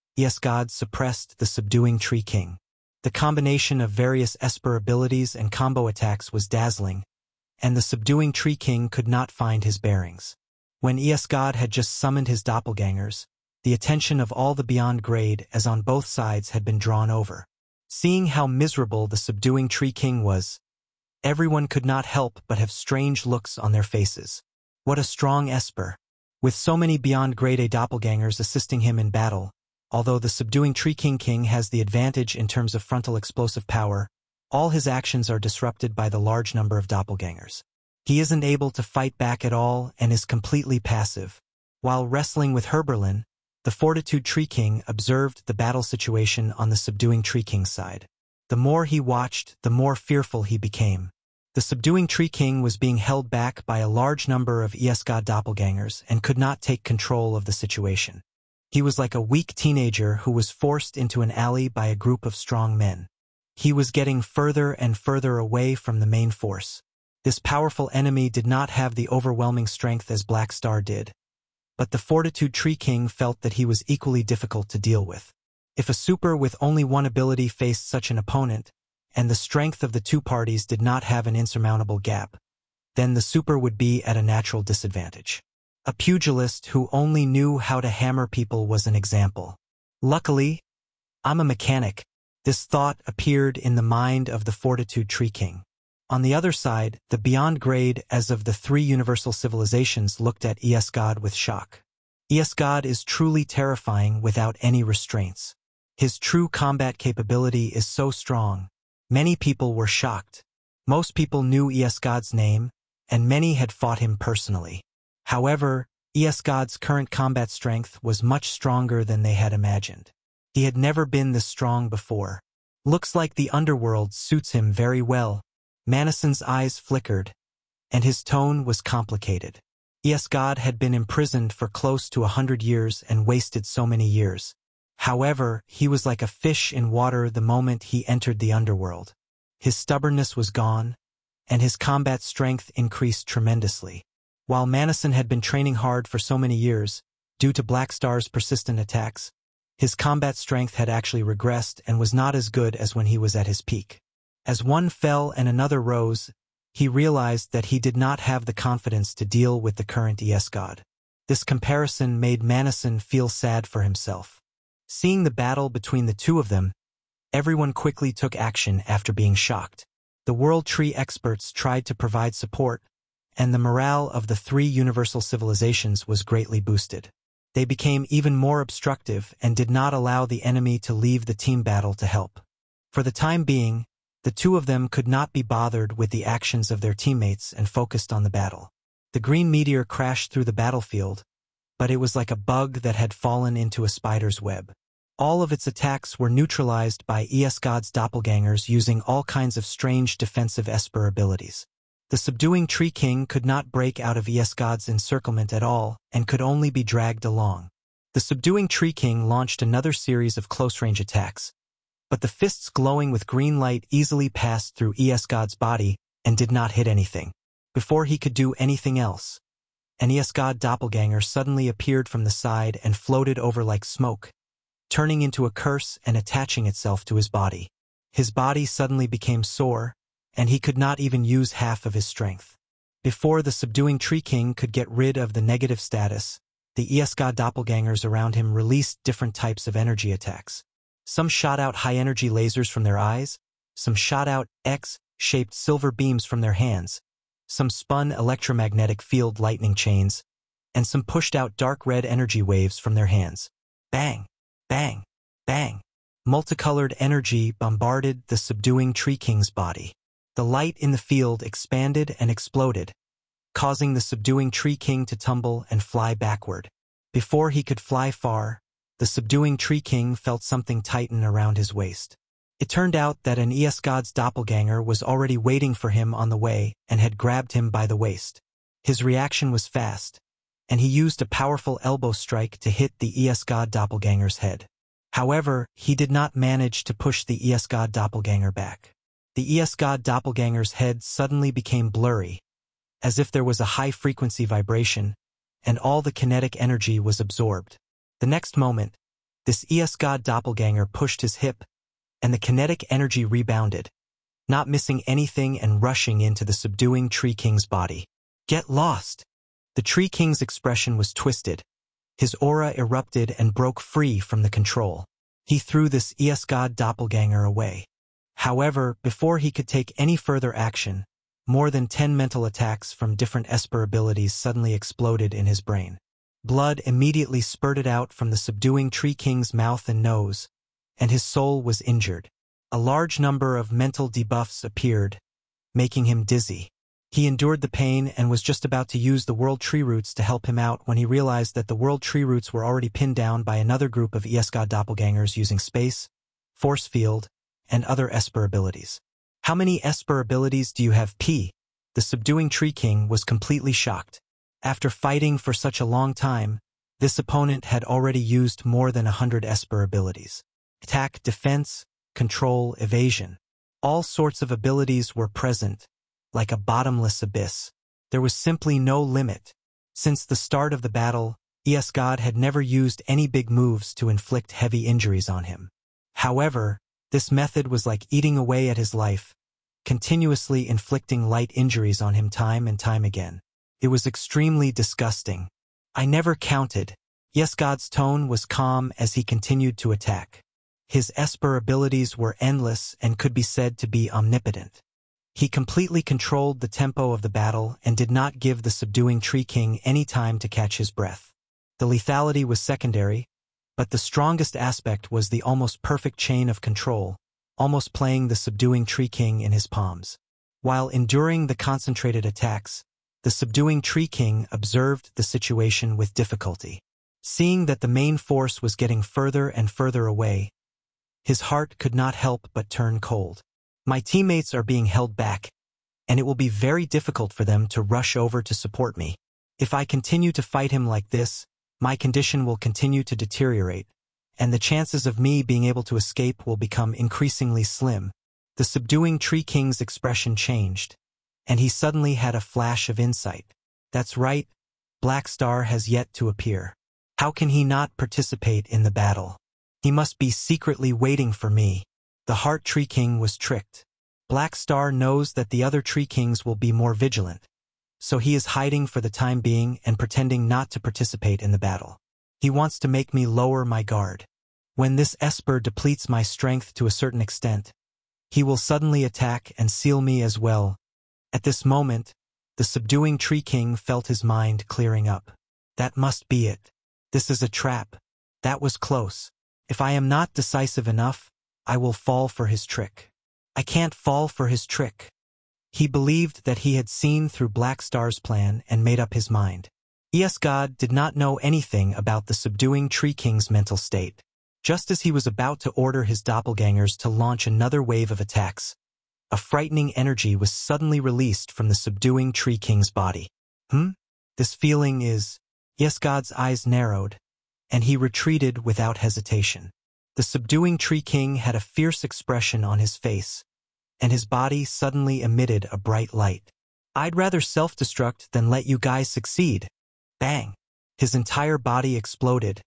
God suppressed the subduing Tree King. The combination of various Esper abilities and combo attacks was dazzling, and the subduing Tree King could not find his bearings. When God had just summoned his doppelgangers, the attention of all the beyond grade as on both sides had been drawn over. Seeing how miserable the subduing Tree King was, everyone could not help but have strange looks on their faces. What a strong Esper! With so many beyond grade A doppelgangers assisting him in battle, although the subduing Tree King has the advantage in terms of frontal explosive power, all his actions are disrupted by the large number of doppelgangers. He isn't able to fight back at all and is completely passive. While wrestling with Herberlin, the Fortitude Tree King observed the battle situation on the subduing Tree King's side. The more he watched, the more fearful he became. The subduing Tree King was being held back by a large number of God doppelgangers and could not take control of the situation. He was like a weak teenager who was forced into an alley by a group of strong men. He was getting further and further away from the main force. This powerful enemy did not have the overwhelming strength as Black Star did, but the Fortitude Tree King felt that he was equally difficult to deal with. If a super with only one ability faced such an opponent, and the strength of the two parties did not have an insurmountable gap, then the super would be at a natural disadvantage. A pugilist who only knew how to hammer people was an example. Luckily, I'm a mechanic. This thought appeared in the mind of the Fortitude Tree King. On the other side, the beyond grade as of the three universal civilizations looked at God with shock. God is truly terrifying without any restraints. His true combat capability is so strong. Many people were shocked. Most people knew God's name, and many had fought him personally. However, God's current combat strength was much stronger than they had imagined. He had never been this strong before. Looks like the underworld suits him very well. Manason's eyes flickered, and his tone was complicated. God had been imprisoned for close to 100 years and wasted so many years. However, he was like a fish in water the moment he entered the underworld. His stubbornness was gone, and his combat strength increased tremendously. While Manason had been training hard for so many years, due to Black Star's persistent attacks, his combat strength had actually regressed and was not as good as when he was at his peak. As one fell and another rose, he realized that he did not have the confidence to deal with the current God. This comparison made Manason feel sad for himself. Seeing the battle between the two of them, everyone quickly took action after being shocked. The World Tree experts tried to provide support, and the morale of the three universal civilizations was greatly boosted. They became even more obstructive and did not allow the enemy to leave the team battle to help. For the time being, the two of them could not be bothered with the actions of their teammates and focused on the battle. The green meteor crashed through the battlefield, but it was like a bug that had fallen into a spider's web. All of its attacks were neutralized by God's doppelgangers using all kinds of strange defensive Esper abilities. The subduing Tree King could not break out of God's encirclement at all and could only be dragged along. The subduing Tree King launched another series of close-range attacks, but the fists glowing with green light easily passed through God's body and did not hit anything. Before he could do anything else, an God doppelganger suddenly appeared from the side and floated over like smoke, turning into a curse and attaching itself to his body. His body suddenly became sore, and he could not even use half of his strength. Before the subduing Tree King could get rid of the negative status, the God doppelgangers around him released different types of energy attacks. Some shot out high-energy lasers from their eyes, some shot out X-shaped silver beams from their hands, some spun electromagnetic field lightning chains, and some pushed out dark red energy waves from their hands. Bang! Bang! Bang! Multicolored energy bombarded the subduing Tree King's body. The light in the field expanded and exploded, causing the subduing Tree King to tumble and fly backward. Before he could fly far, the subduing Tree King felt something tighten around his waist. It turned out that an God's doppelganger was already waiting for him on the way and had grabbed him by the waist. His reaction was fast, and he used a powerful elbow strike to hit the God doppelganger's head. However, he did not manage to push the God doppelganger back. The God doppelganger's head suddenly became blurry, as if there was a high-frequency vibration, and all the kinetic energy was absorbed. The next moment, this God doppelganger pushed his hip, and the kinetic energy rebounded, not missing anything and rushing into the subduing Tree King's body. Get lost! The Tree King's expression was twisted. His aura erupted and broke free from the control. He threw this God doppelganger away. However, before he could take any further action, more than 10 mental attacks from different Esper abilities suddenly exploded in his brain. Blood immediately spurted out from the subduing Tree King's mouth and nose, and his soul was injured. A large number of mental debuffs appeared, making him dizzy. He endured the pain and was just about to use the World Tree Roots to help him out when he realized that the World Tree Roots were already pinned down by another group of God doppelgangers using space, force field, and other Esper abilities. How many Esper abilities do you have, P? The subduing Tree King was completely shocked. After fighting for such a long time, this opponent had already used more than 100 Esper abilities. Attack, defense, control, evasion. All sorts of abilities were present, like a bottomless abyss. There was simply no limit. Since the start of the battle, God had never used any big moves to inflict heavy injuries on him. However, this method was like eating away at his life, continuously inflicting light injuries on him time and time again. It was extremely disgusting. I never counted. God's tone was calm as he continued to attack. His Esper abilities were endless and could be said to be omnipotent. He completely controlled the tempo of the battle and did not give the subduing Tree King any time to catch his breath. The lethality was secondary, but the strongest aspect was the almost perfect chain of control, almost playing the subduing Tree King in his palms. While enduring the concentrated attacks, the subduing Tree King observed the situation with difficulty. Seeing that the main force was getting further and further away, his heart could not help but turn cold. My teammates are being held back, and it will be very difficult for them to rush over to support me. If I continue to fight him like this, my condition will continue to deteriorate, and the chances of me being able to escape will become increasingly slim. The subduing Tree King's expression changed, and he suddenly had a flash of insight. That's right, Black Star has yet to appear. How can he not participate in the battle? He must be secretly waiting for me. The Heart Tree King was tricked. Black Star knows that the other Tree Kings will be more vigilant, so he is hiding for the time being and pretending not to participate in the battle. He wants to make me lower my guard. When this Esper depletes my strength to a certain extent, he will suddenly attack and seal me as well. At this moment, the subduing Tree King felt his mind clearing up. That must be it. This is a trap. That was close. If I am not decisive enough, I will fall for his trick. I can't fall for his trick. He believed that he had seen through Black Star's plan and made up his mind. God did not know anything about the subduing Tree King's mental state. Just as he was about to order his doppelgangers to launch another wave of attacks, A frightening energy was suddenly released from the subduing Tree King's body. This feeling is... Yes, God's eyes narrowed, and he retreated without hesitation. The subduing Tree King had a fierce expression on his face, and his body suddenly emitted a bright light. I'd rather self-destruct than let you guys succeed. Bang! His entire body exploded,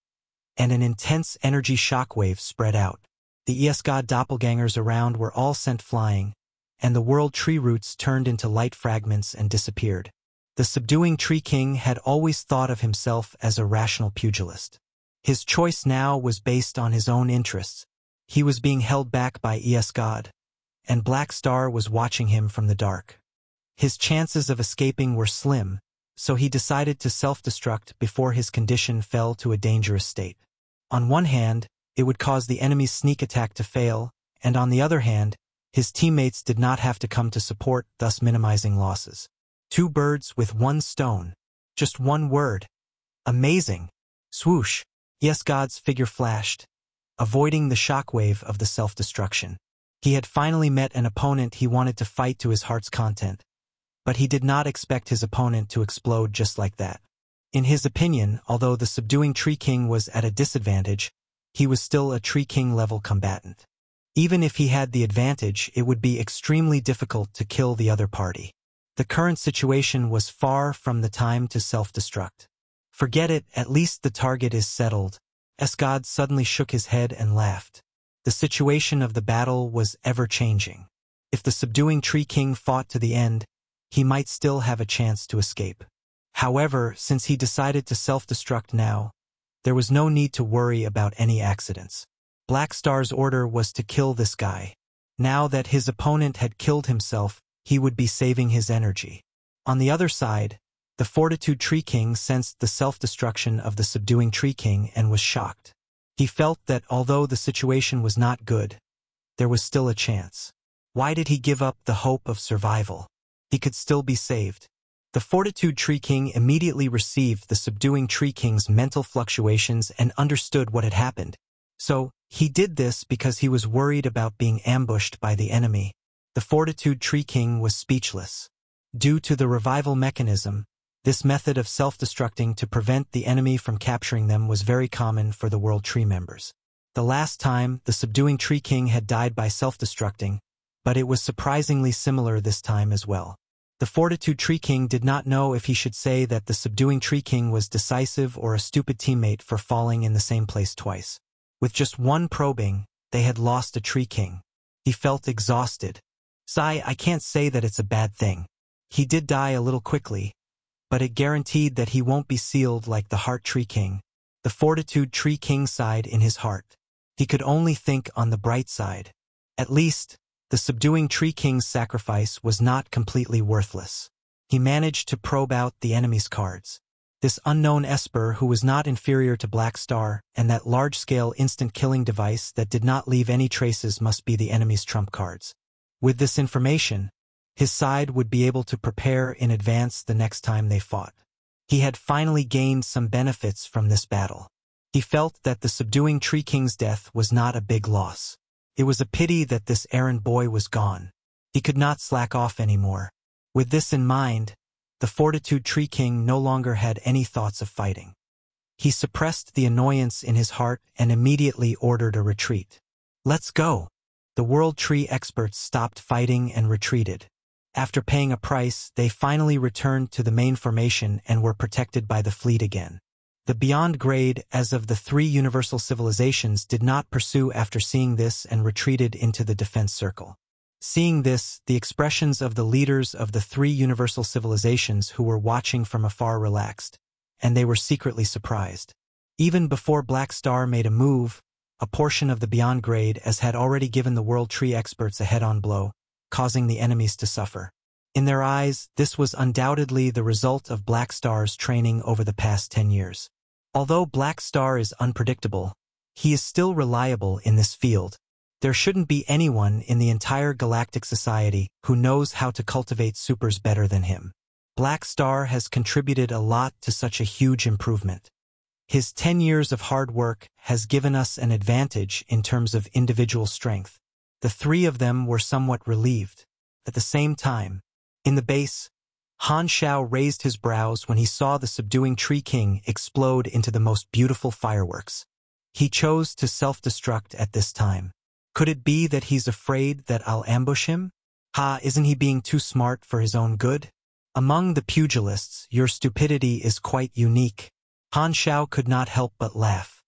and an intense energy shockwave spread out. The ES-God doppelgangers around were all sent flying, and the world tree roots turned into light fragments and disappeared. The subduing Tree King had always thought of himself as a rational pugilist. His choice now was based on his own interests. He was being held back by ES-God, and Black Star was watching him from the dark. His chances of escaping were slim, so he decided to self-destruct before his condition fell to a dangerous state. On one hand, it would cause the enemy's sneak attack to fail, and on the other hand, his teammates did not have to come to support, thus minimizing losses. Two birds with one stone. Just one word. Amazing. Swoosh. Yes, God's figure flashed, avoiding the shockwave of the self-destruction. He had finally met an opponent he wanted to fight to his heart's content, but he did not expect his opponent to explode just like that. In his opinion, although the subduing Tree King was at a disadvantage, he was still a Tree King-level combatant. Even if he had the advantage, it would be extremely difficult to kill the other party. The current situation was far from the time to self-destruct. Forget it, at least the target is settled. S-God suddenly shook his head and laughed. The situation of the battle was ever-changing. If the subduing Tree King fought to the end, he might still have a chance to escape. However, since he decided to self-destruct now, there was no need to worry about any accidents. Black Star's order was to kill this guy. Now that his opponent had killed himself, he would be saving his energy. On the other side, the Fortitude Tree King sensed the self-destruction of the subduing Tree King and was shocked. He felt that although the situation was not good, there was still a chance. Why did he give up the hope of survival? He could still be saved. The Fortitude Tree King immediately received the subduing Tree King's mental fluctuations and understood what had happened. So, he did this because he was worried about being ambushed by the enemy. The Fortitude Tree King was speechless. Due to the revival mechanism, this method of self-destructing to prevent the enemy from capturing them was very common for the World Tree members. The last time, the subduing Tree King had died by self-destructing, but it was surprisingly similar this time as well. The Fortitude Tree King did not know if he should say that the subduing Tree King was decisive or a stupid teammate for falling in the same place twice. With just one probing, they had lost a Tree King. He felt exhausted. I can't say that it's a bad thing. He did die a little quickly, but it guaranteed that he won't be sealed like the Heart Tree King. The Fortitude Tree King sighed in his heart. He could only think on the bright side. At least, the subduing Tree King's sacrifice was not completely worthless. He managed to probe out the enemy's cards. This unknown Esper who was not inferior to Black Star, and that large-scale instant killing device that did not leave any traces must be the enemy's trump cards. With this information, his side would be able to prepare in advance the next time they fought. He had finally gained some benefits from this battle. He felt that the subduing Tree King's death was not a big loss. It was a pity that this errand boy was gone. He could not slack off anymore. With this in mind, the Fortitude Tree King no longer had any thoughts of fighting. He suppressed the annoyance in his heart and immediately ordered a retreat. Let's go! The World Tree experts stopped fighting and retreated. After paying a price, they finally returned to the main formation and were protected by the fleet again. The Beyond Grade, as of the three universal civilizations, did not pursue after seeing this and retreated into the defense circle. Seeing this, the expressions of the leaders of the three universal civilizations who were watching from afar relaxed, and they were secretly surprised. Even before Black Star made a move, a portion of the Beyond Grade as had already given the World Tree experts a head-on blow, causing the enemies to suffer. In their eyes, this was undoubtedly the result of Black Star's training over the past 10 years. Although Black Star is unpredictable, he is still reliable in this field. There shouldn't be anyone in the entire galactic society who knows how to cultivate supers better than him. Black Star has contributed a lot to such a huge improvement. His 10 years of hard work has given us an advantage in terms of individual strength. The three of them were somewhat relieved. At the same time, in the base, Han Xiao raised his brows when he saw the subduing Tree King explode into the most beautiful fireworks. He chose to self-destruct at this time. Could it be that he's afraid that I'll ambush him? Ha, isn't he being too smart for his own good? Among the pugilists, your stupidity is quite unique. Han Xiao could not help but laugh.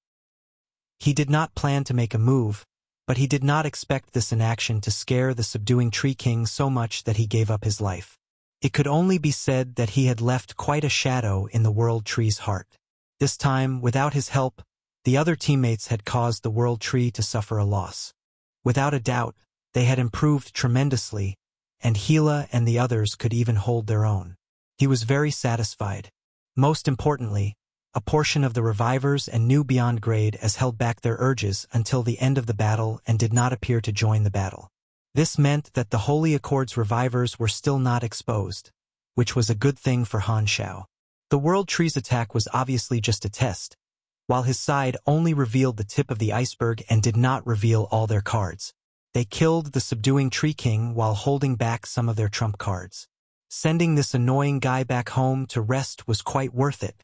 He did not plan to make a move, but he did not expect this inaction to scare the subduing Tree King so much that he gave up his life. It could only be said that he had left quite a shadow in the World Tree's heart. This time, without his help, the other teammates had caused the World Tree to suffer a loss. Without a doubt, they had improved tremendously, and Hila and the others could even hold their own. He was very satisfied. Most importantly, a portion of the revivers and new beyond grade as held back their urges until the end of the battle and did not appear to join the battle. This meant that the Holy Accord's revivers were still not exposed, which was a good thing for Han Xiao. The World Tree's attack was obviously just a test, while his side only revealed the tip of the iceberg and did not reveal all their cards. They killed the subduing Tree King while holding back some of their trump cards. Sending this annoying guy back home to rest was quite worth it.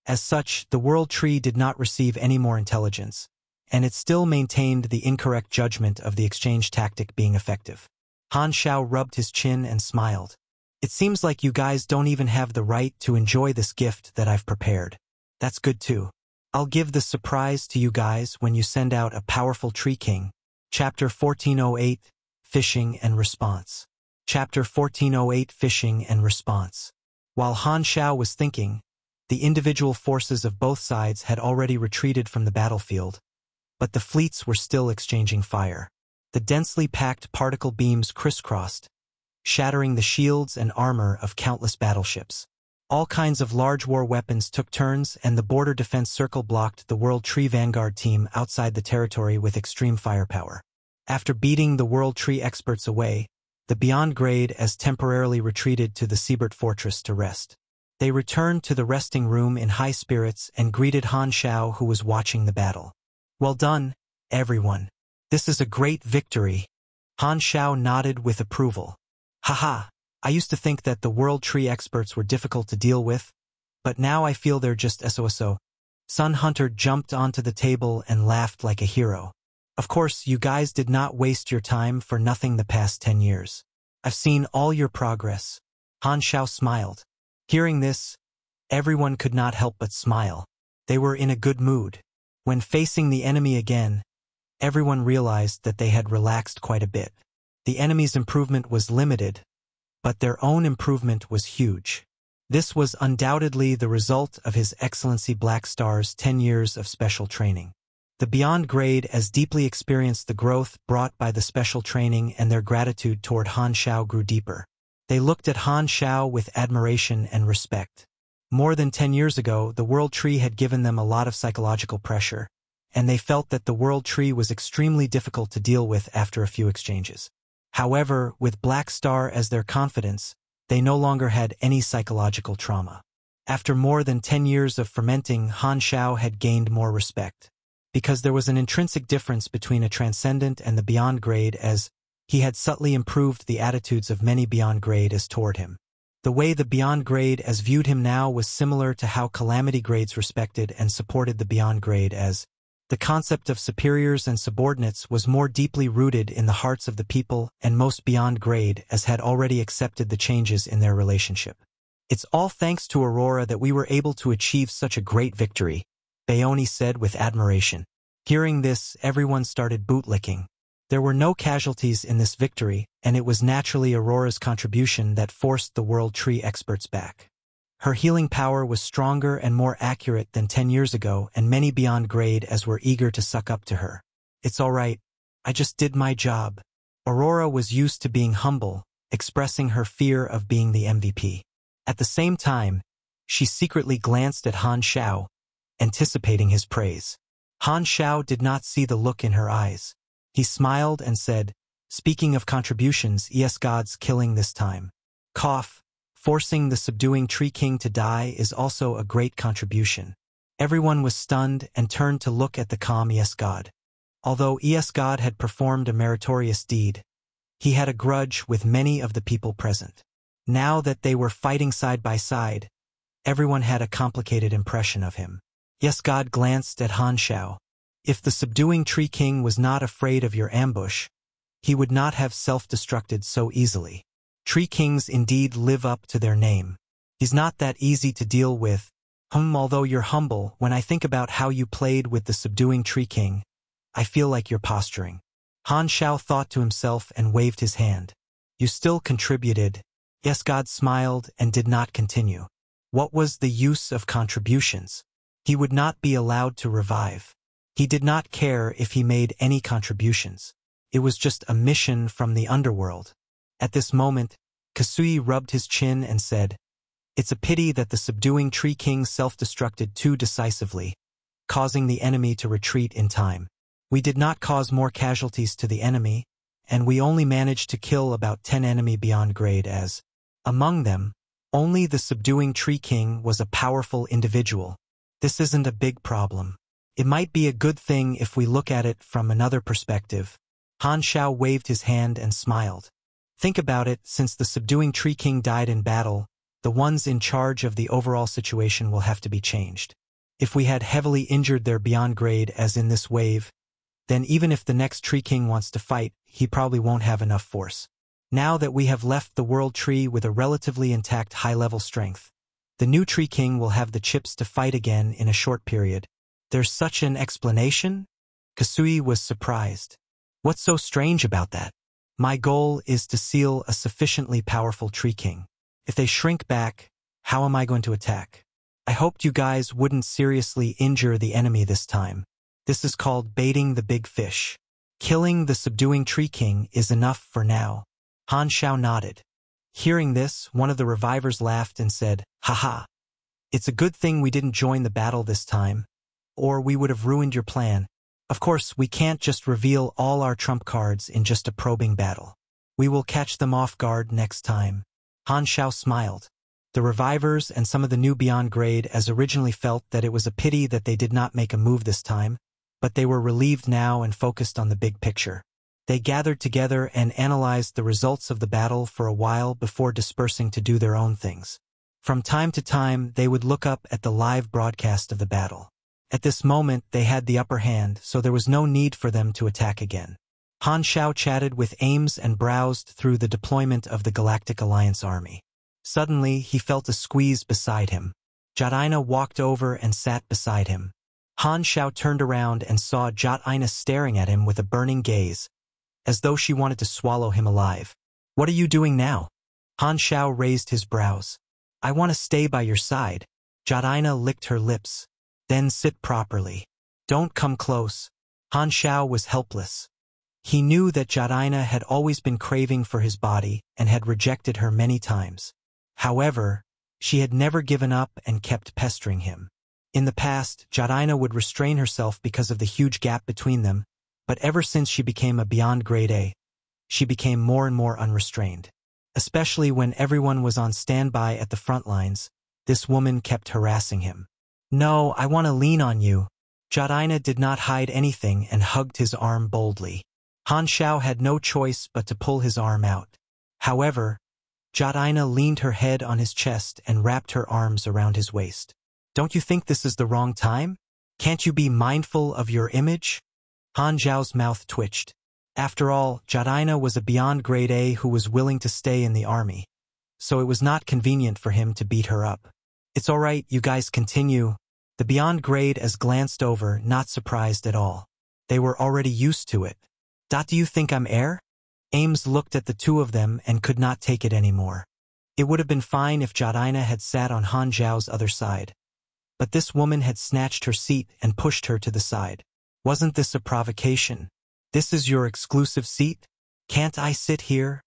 As such, the World Tree did not receive any more intelligence, and it still maintained the incorrect judgment of the exchange tactic being effective. Han Xiao rubbed his chin and smiled. It seems like you guys don't even have the right to enjoy this gift that I've prepared. That's good too. I'll give the surprise to you guys when you send out a powerful Tree King. Chapter 1408, Fishing and Response. Chapter 1408, Fishing and Response. While Han Xiao was thinking, the individual forces of both sides had already retreated from the battlefield, but the fleets were still exchanging fire. The densely packed particle beams crisscrossed, shattering the shields and armor of countless battleships. All kinds of large war weapons took turns, and the border defense circle blocked the World Tree Vanguard team outside the territory with extreme firepower. After beating the World Tree experts away, the Beyond Grade as temporarily retreated to the Siebert Fortress to rest. They returned to the resting room in high spirits and greeted Han Xiao, who was watching the battle. Well done, everyone. This is a great victory. Han Xiao nodded with approval. Haha, I used to think that the World Tree experts were difficult to deal with, but now I feel they're just SOSO. Sun Hunter jumped onto the table and laughed like a hero. Of course, you guys did not waste your time for nothing the past 10 years. I've seen all your progress. Han Xiao smiled. Hearing this, everyone could not help but smile. They were in a good mood. When facing the enemy again, everyone realized that they had relaxed quite a bit. The enemy's improvement was limited, but their own improvement was huge. This was undoubtedly the result of His Excellency Black Star's 10 years of special training. The Beyond Grade as deeply experienced the growth brought by the special training, and their gratitude toward Han Xiao grew deeper. They looked at Han Xiao with admiration and respect. More than 10 years ago, the World Tree had given them a lot of psychological pressure, and they felt that the World Tree was extremely difficult to deal with after a few exchanges. However, with Black Star as their confidence, they no longer had any psychological trauma. After more than 10 years of fermenting, Han Xiao had gained more respect, because there was an intrinsic difference between a transcendent and the Beyond Grade, as he had subtly improved the attitudes of many Beyond Grade as toward him. The way the Beyond Grade as viewed him now was similar to how Calamity Grades respected and supported the Beyond Grade as. The concept of superiors and subordinates was more deeply rooted in the hearts of the people, and most Beyond Grade as had already accepted the changes in their relationship. It's all thanks to Aurora that we were able to achieve such a great victory, Bayoni said with admiration. Hearing this, everyone started bootlicking. There were no casualties in this victory, and it was naturally Aurora's contribution that forced the World Tree experts back. Her healing power was stronger and more accurate than 10 years ago, and many Beyond Grade as were eager to suck up to her. It's all right. I just did my job. Aurora was used to being humble, expressing her fear of being the MVP. At the same time, she secretly glanced at Han Xiao, anticipating his praise. Han Xiao did not see the look in her eyes. He smiled and said, "Speaking of contributions, yes, God's killing this time. Cough. Forcing the subduing Tree King to die is also a great contribution." Everyone was stunned and turned to look at the calm Yes God. Although Es God had performed a meritorious deed, He had a grudge with many of the people present. Now that they were fighting side by side, everyone had a complicated impression of him. Yes, God glanced at Han Xiao. If the subduing Tree King was not afraid of your ambush, he would not have self-destructed so easily. Tree Kings indeed live up to their name. He's not that easy to deal with. Although you're humble, when I think about how you played with the subduing Tree King, I feel like you're posturing. Han Xiao thought to himself and waved his hand. You still contributed. Yes, God smiled and did not continue. What was the use of contributions? He would not be allowed to revive. He did not care if he made any contributions. It was just a mission from the underworld. At this moment, Kasui rubbed his chin and said, It's a pity that the subduing Tree King self-destructed too decisively, causing the enemy to retreat in time. We did not cause more casualties to the enemy, and we only managed to kill about 10 enemy beyond grade as, among them, only the subduing Tree King was a powerful individual. This isn't a big problem. It might be a good thing if we look at it from another perspective. Han Xiao waved his hand and smiled. Think about it, since the subduing Tree King died in battle, the ones in charge of the overall situation will have to be changed. If we had heavily injured their beyond grade as in this wave, then even if the next Tree King wants to fight, he probably won't have enough force. Now that we have left the World Tree with a relatively intact high-level strength, the new Tree King will have the chips to fight again in a short period. There's such an explanation? Kasui was surprised. What's so strange about that? My goal is to seal a sufficiently powerful Tree King. If they shrink back, how am I going to attack? I hoped you guys wouldn't seriously injure the enemy this time. This is called baiting the big fish. Killing the subduing Tree King is enough for now. Han Xiao nodded. Hearing this, one of the revivers laughed and said, Haha. It's a good thing we didn't join the battle this time, or we would have ruined your plan. Of course, we can't just reveal all our trump cards in just a probing battle. We will catch them off guard next time. Han Xiao smiled. The revivers and some of the new beyond grade as originally felt that it was a pity that they did not make a move this time, but they were relieved now and focused on the big picture. They gathered together and analyzed the results of the battle for a while before dispersing to do their own things. From time to time, they would look up at the live broadcast of the battle. At this moment, they had the upper hand, so there was no need for them to attack again. Han Xiao chatted with Ames and browsed through the deployment of the Galactic Alliance army. Suddenly, he felt a squeeze beside him. Jadaina walked over and sat beside him. Han Xiao turned around and saw Jadaina staring at him with a burning gaze, as though she wanted to swallow him alive. What are you doing now? Han Xiao raised his brows. I want to stay by your side. Jadaina licked her lips. Then sit properly. Don't come close. Han Xiao was helpless. He knew that Jadaina had always been craving for his body and had rejected her many times. However, she had never given up and kept pestering him. In the past, Jadaina would restrain herself because of the huge gap between them, but ever since she became a beyond grade A, she became more and more unrestrained. Especially when everyone was on standby at the front lines, this woman kept harassing him. No, I want to lean on you. Jadaina did not hide anything and hugged his arm boldly. Han Xiao had no choice but to pull his arm out. However, Jadaina leaned her head on his chest and wrapped her arms around his waist. Don't you think this is the wrong time? Can't you be mindful of your image? Han Xiao's mouth twitched. After all, Jadaina was a beyond grade A who was willing to stay in the army, so it was not convenient for him to beat her up. It's all right, you guys continue. The beyond grade as glanced over, not surprised at all. They were already used to it. Do you think I'm air? Ames looked at the two of them and could not take it anymore. It would have been fine if Jadaina had sat on Han Xiao's other side. But this woman had snatched her seat and pushed her to the side. Wasn't this a provocation? This is your exclusive seat? Can't I sit here?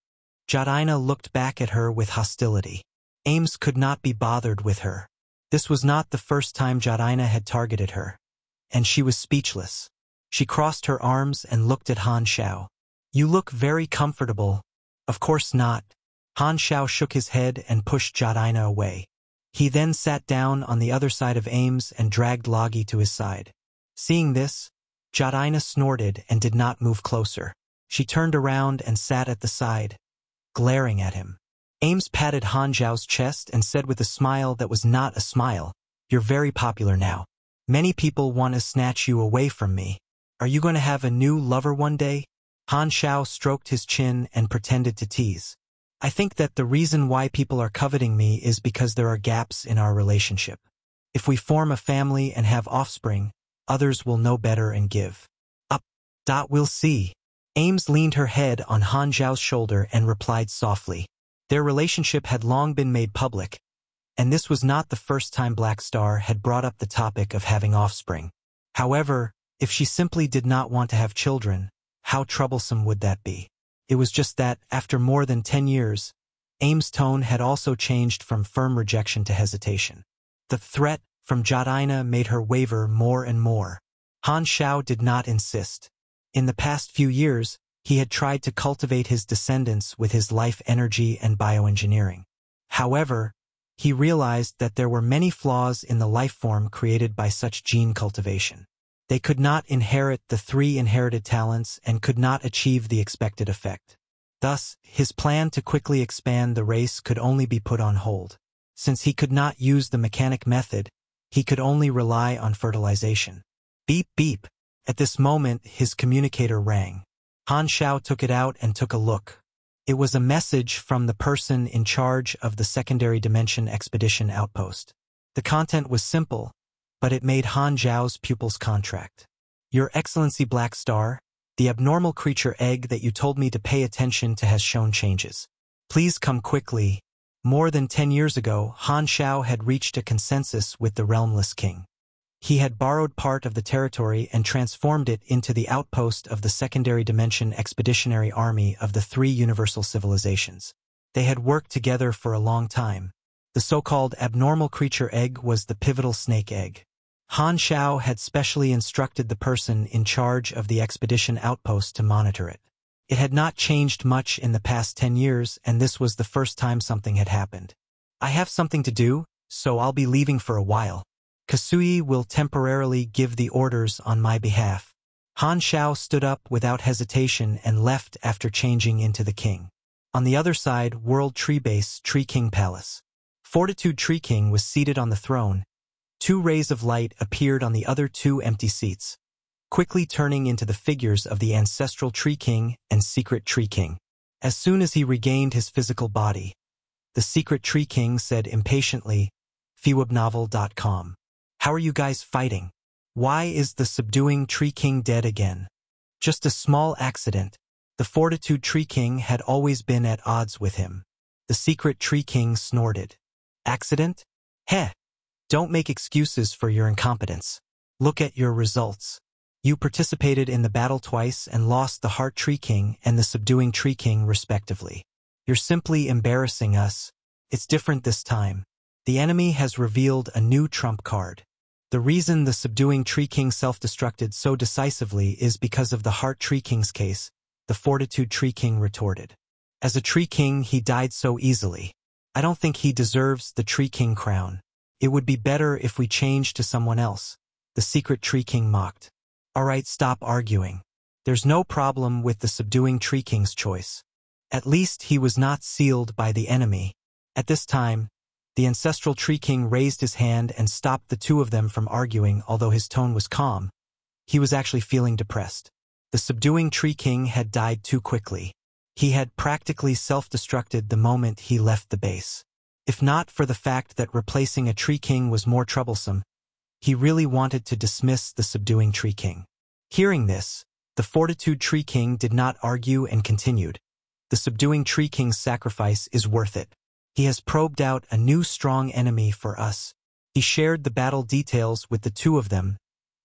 Jadaina looked back at her with hostility. Ames could not be bothered with her. This was not the first time Jadaina had targeted her, and she was speechless. She crossed her arms and looked at Han Xiao. You look very comfortable. Of course not. Han Xiao shook his head and pushed Jadaina away. He then sat down on the other side of Ames and dragged Logi to his side. Seeing this, Jadaina snorted and did not move closer. She turned around and sat at the side, glaring at him. Ames patted Han Xiao's chest and said with a smile that was not a smile, "You're very popular now. Many people want to snatch you away from me. Are you going to have a new lover one day?" Han Xiao stroked his chin and pretended to tease. "I think that the reason why people are coveting me is because there are gaps in our relationship. If we form a family and have offspring, others will know better and give up. We'll see." Ames leaned her head on Han Xiao's shoulder and replied softly. Their relationship had long been made public, and this was not the first time Black Star had brought up the topic of having offspring. However, if she simply did not want to have children, how troublesome would that be? It was just that, after more than 10 years, Ames' tone had also changed from firm rejection to hesitation. The threat from Jadaina made her waver more and more. Han Xiao did not insist. In the past few years, he had tried to cultivate his descendants with his life energy and bioengineering. However, he realized that there were many flaws in the life form created by such gene cultivation. They could not inherit the 3 inherited talents and could not achieve the expected effect. Thus, his plan to quickly expand the race could only be put on hold. Since he could not use the mechanic method, he could only rely on fertilization. Beep beep. At this moment, his communicator rang. Han Xiao took it out and took a look. It was a message from the person in charge of the Secondary Dimension Expedition Outpost. The content was simple, but it made Han Xiao's pupils contract. "Your Excellency Black Star, the abnormal creature egg that you told me to pay attention to has shown changes. Please come quickly." More than 10 years ago, Han Xiao had reached a consensus with the Realmless King. He had borrowed part of the territory and transformed it into the outpost of the Secondary Dimension Expeditionary Army of the 3 Universal Civilizations. They had worked together for a long time. The so-called abnormal creature egg was the pivotal snake egg. Han Xiao had specially instructed the person in charge of the expedition outpost to monitor it. It had not changed much in the past 10 years, and this was the first time something had happened. "I have something to do, so I'll be leaving for a while. Kasui will temporarily give the orders on my behalf." Han Xiao stood up without hesitation and left after changing into the king. On the other side, World Tree Base, Tree King Palace. Fortitude Tree King was seated on the throne. 2 rays of light appeared on the other 2 empty seats, quickly turning into the figures of the Ancestral Tree King and Secret Tree King. As soon as he regained his physical body, the Secret Tree King said impatiently, "Fewebnovel.com. How are you guys fighting? Why is the Subduing Tree King dead again?" "Just a small accident." The Fortitude Tree King had always been at odds with him. The Secret Tree King snorted. "Accident? Heh! Don't make excuses for your incompetence. Look at your results. You participated in the battle twice and lost the Heart Tree King and the Subduing Tree King respectively. You're simply embarrassing us. It's different this time. The enemy has revealed a new trump card. The reason the Subduing Tree King self-destructed so decisively is because of the Heart Tree King's case," the Fortitude Tree King retorted. "As a Tree King, he died so easily. I don't think he deserves the Tree King crown. It would be better if we changed to someone else," the Secret Tree King mocked. "All right, stop arguing. There's no problem with the Subduing Tree King's choice. At least he was not sealed by the enemy." At this time, the Ancestral Tree King raised his hand and stopped the 2 of them from arguing. Although his tone was calm, he was actually feeling depressed. The Subduing Tree King had died too quickly. He had practically self-destructed the moment he left the base. If not for the fact that replacing a Tree King was more troublesome, he really wanted to dismiss the Subduing Tree King. Hearing this, the Fortitude Tree King did not argue and continued. "The Subduing Tree King's sacrifice is worth it. He has probed out a new strong enemy for us." He shared the battle details with the 2 of them,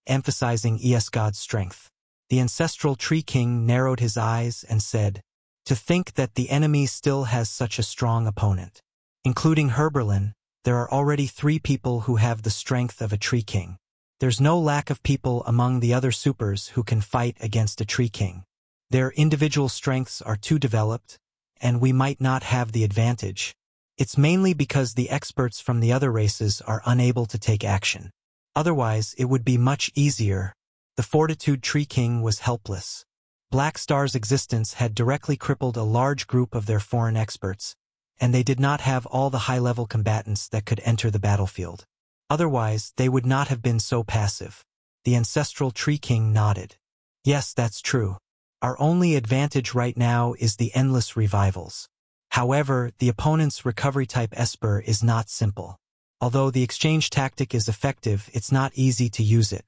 emphasizing God's strength. The Ancestral Tree King narrowed his eyes and said, "To think that the enemy still has such a strong opponent. Including Herberlin, there are already 3 people who have the strength of a Tree King. There's no lack of people among the other supers who can fight against a Tree King. Their individual strengths are too developed, and we might not have the advantage. It's mainly because the experts from the other races are unable to take action. Otherwise, it would be much easier." The Fortitude Tree King was helpless. Black Star's existence had directly crippled a large group of their foreign experts, and they did not have all the high-level combatants that could enter the battlefield. Otherwise, they would not have been so passive. The Ancestral Tree King nodded. Yes, that's true. Our only advantage right now is the endless revivals. However, the opponent's recovery-type Esper is not simple. Although the exchange tactic is effective, it's not easy to use it.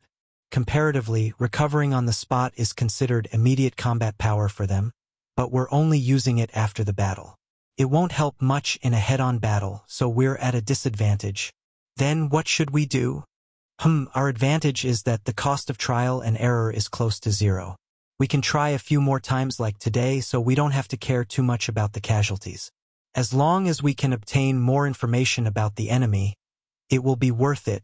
Comparatively, recovering on the spot is considered immediate combat power for them, but we're only using it after the battle. It won't help much in a head-on battle, so we're at a disadvantage. Then what should we do? Our advantage is that the cost of trial and error is close to zero. We can try a few more times like today, so we don't have to care too much about the casualties. As long as we can obtain more information about the enemy, it will be worth it,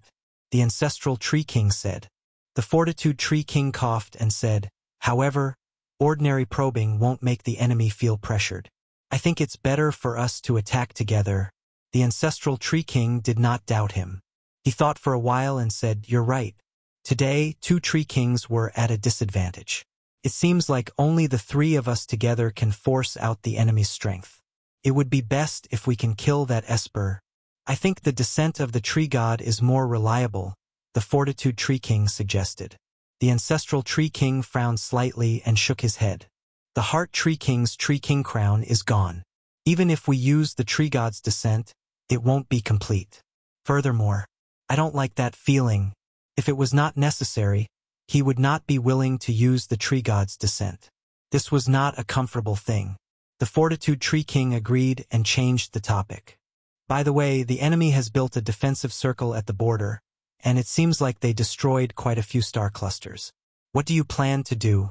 the Ancestral Tree King said. The Fortitude Tree King coughed and said, however, ordinary probing won't make the enemy feel pressured. I think it's better for us to attack together. The Ancestral Tree King did not doubt him. He thought for a while and said, you're right. Today, 2 Tree Kings were at a disadvantage. It seems like only the 3 of us together can force out the enemy's strength. It would be best if we can kill that Esper. I think the descent of the Tree God is more reliable, the Fortitude Tree King suggested. The Ancestral Tree King frowned slightly and shook his head. The Heart Tree King's Tree King crown is gone. Even if we use the Tree God's descent, it won't be complete. Furthermore, I don't like that feeling. If it was not necessary, he would not be willing to use the Tree God's descent. This was not a comfortable thing. The Fortitude Tree King agreed and changed the topic. By the way, the enemy has built a defensive circle at the border, and it seems like they destroyed quite a few star clusters. What do you plan to do?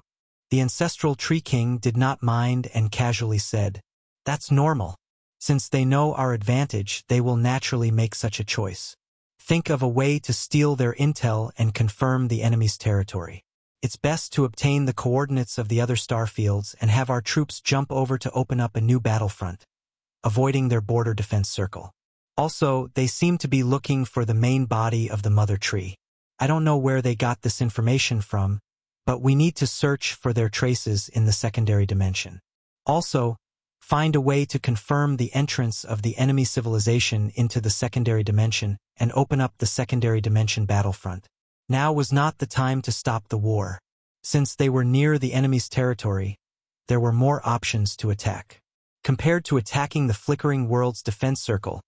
The Ancestral Tree King did not mind and casually said, that's normal. Since they know our advantage, they will naturally make such a choice. Think of a way to steal their intel and confirm the enemy's territory. It's best to obtain the coordinates of the other star fields and have our troops jump over to open up a new battlefront, avoiding their border defense circle. Also, they seem to be looking for the main body of the mother tree. I don't know where they got this information from, but we need to search for their traces in the secondary dimension. Also, find a way to confirm the entrance of the enemy civilization into the secondary dimension and open up the secondary dimension battlefront. Now was not the time to stop the war. Since they were near the enemy's territory, there were more options to attack. Compared to attacking the flickering world's defense circle,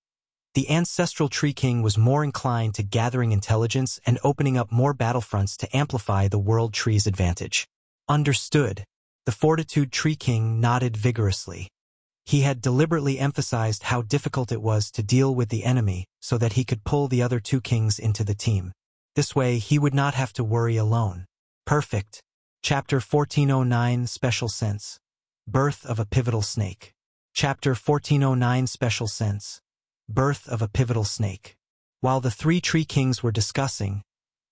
the Ancestral Tree King was more inclined to gathering intelligence and opening up more battlefronts to amplify the world tree's advantage. Understood. The Fortitude Tree King nodded vigorously. He had deliberately emphasized how difficult it was to deal with the enemy so that he could pull the other 2 kings into the team. This way, he would not have to worry alone. Perfect. Chapter 1409 Special Sense. Birth of a Pivotal Snake. Chapter 1409 Special Sense. Birth of a Pivotal Snake. While the 3 Tree Kings were discussing,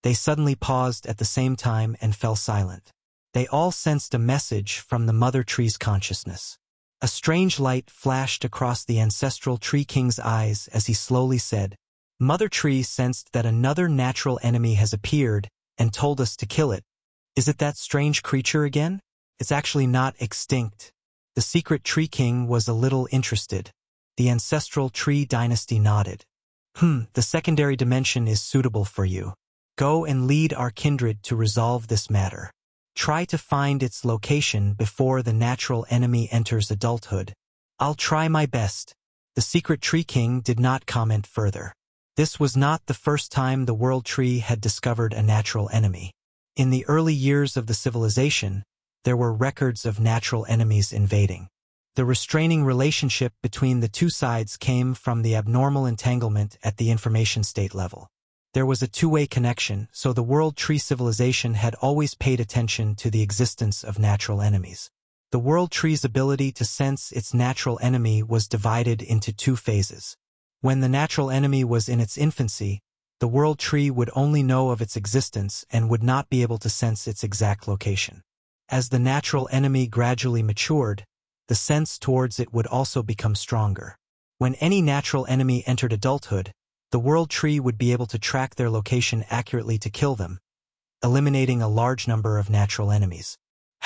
they suddenly paused at the same time and fell silent. They all sensed a message from the Mother Tree's consciousness. A strange light flashed across the Ancestral Tree King's eyes as he slowly said, Mother Tree sensed that another natural enemy has appeared and told us to kill it. Is it that strange creature again? It's actually not extinct. The secret Tree King was a little interested. The Ancestral Tree Dynasty nodded. The secondary dimension is suitable for you. Go and lead our kindred to resolve this matter. Try to find its location before the natural enemy enters adulthood. I'll try my best. The secret Tree King did not comment further. This was not the first time the World Tree had discovered a natural enemy. In the early years of the civilization, there were records of natural enemies invading. The restraining relationship between the 2 sides came from the abnormal entanglement at the information state level. There was a 2-way connection, so the World Tree civilization had always paid attention to the existence of natural enemies. The World Tree's ability to sense its natural enemy was divided into 2 phases. When the natural enemy was in its infancy, the World Tree would only know of its existence and would not be able to sense its exact location. As the natural enemy gradually matured, the sense towards it would also become stronger. When any natural enemy entered adulthood, the World Tree would be able to track their location accurately to kill them, eliminating a large number of natural enemies.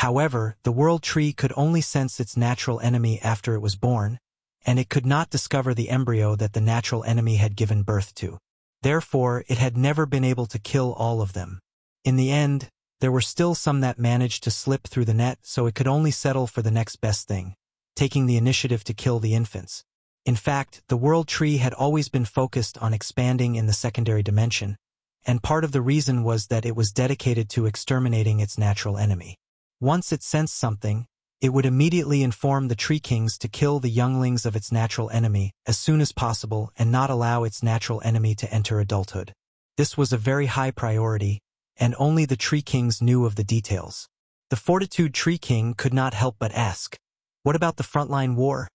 However, the world tree could only sense its natural enemy after it was born, and it could not discover the embryo that the natural enemy had given birth to. Therefore, it had never been able to kill all of them. In the end, there were still some that managed to slip through the net, so it could only settle for the next best thing, taking the initiative to kill the infants. In fact, the world tree had always been focused on expanding in the secondary dimension, and part of the reason was that it was dedicated to exterminating its natural enemy. Once it sensed something, it would immediately inform the Tree Kings to kill the younglings of its natural enemy as soon as possible and not allow its natural enemy to enter adulthood. This was a very high priority, and only the Tree Kings knew of the details. The Fortitude Tree King could not help but ask, "What about the frontline war?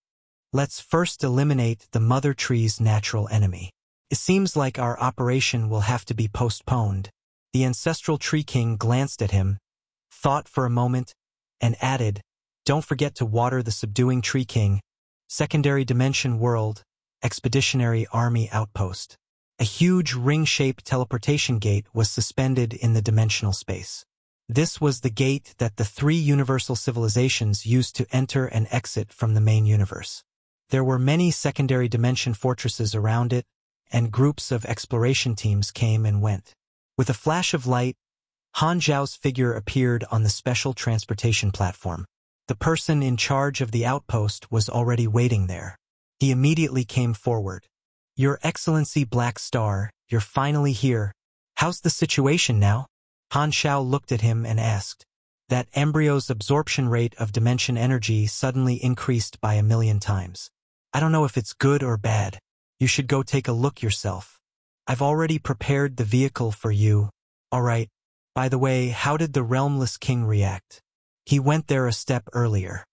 Let's first eliminate the Mother Tree's natural enemy. It seems like our operation will have to be postponed." The Ancestral Tree King glanced at him, thought for a moment, and added, "Don't forget to water the Subduing Tree King, Secondary Dimension World, Expeditionary Army Outpost." A huge ring-shaped teleportation gate was suspended in the dimensional space. This was the gate that the three universal civilizations used to enter and exit from the main universe. There were many secondary dimension fortresses around it, and groups of exploration teams came and went. With a flash of light, Han Xiao's figure appeared on the special transportation platform. The person in charge of the outpost was already waiting there. He immediately came forward. "Your Excellency Black Star, you're finally here. How's the situation now?" Han Xiao looked at him and asked. That embryo's absorption rate of dimension energy suddenly increased by 1,000,000 times. "I don't know if it's good or bad. You should go take a look yourself. I've already prepared the vehicle for you. All right. By the way, how did the Realmless King react? He went there a step earlier.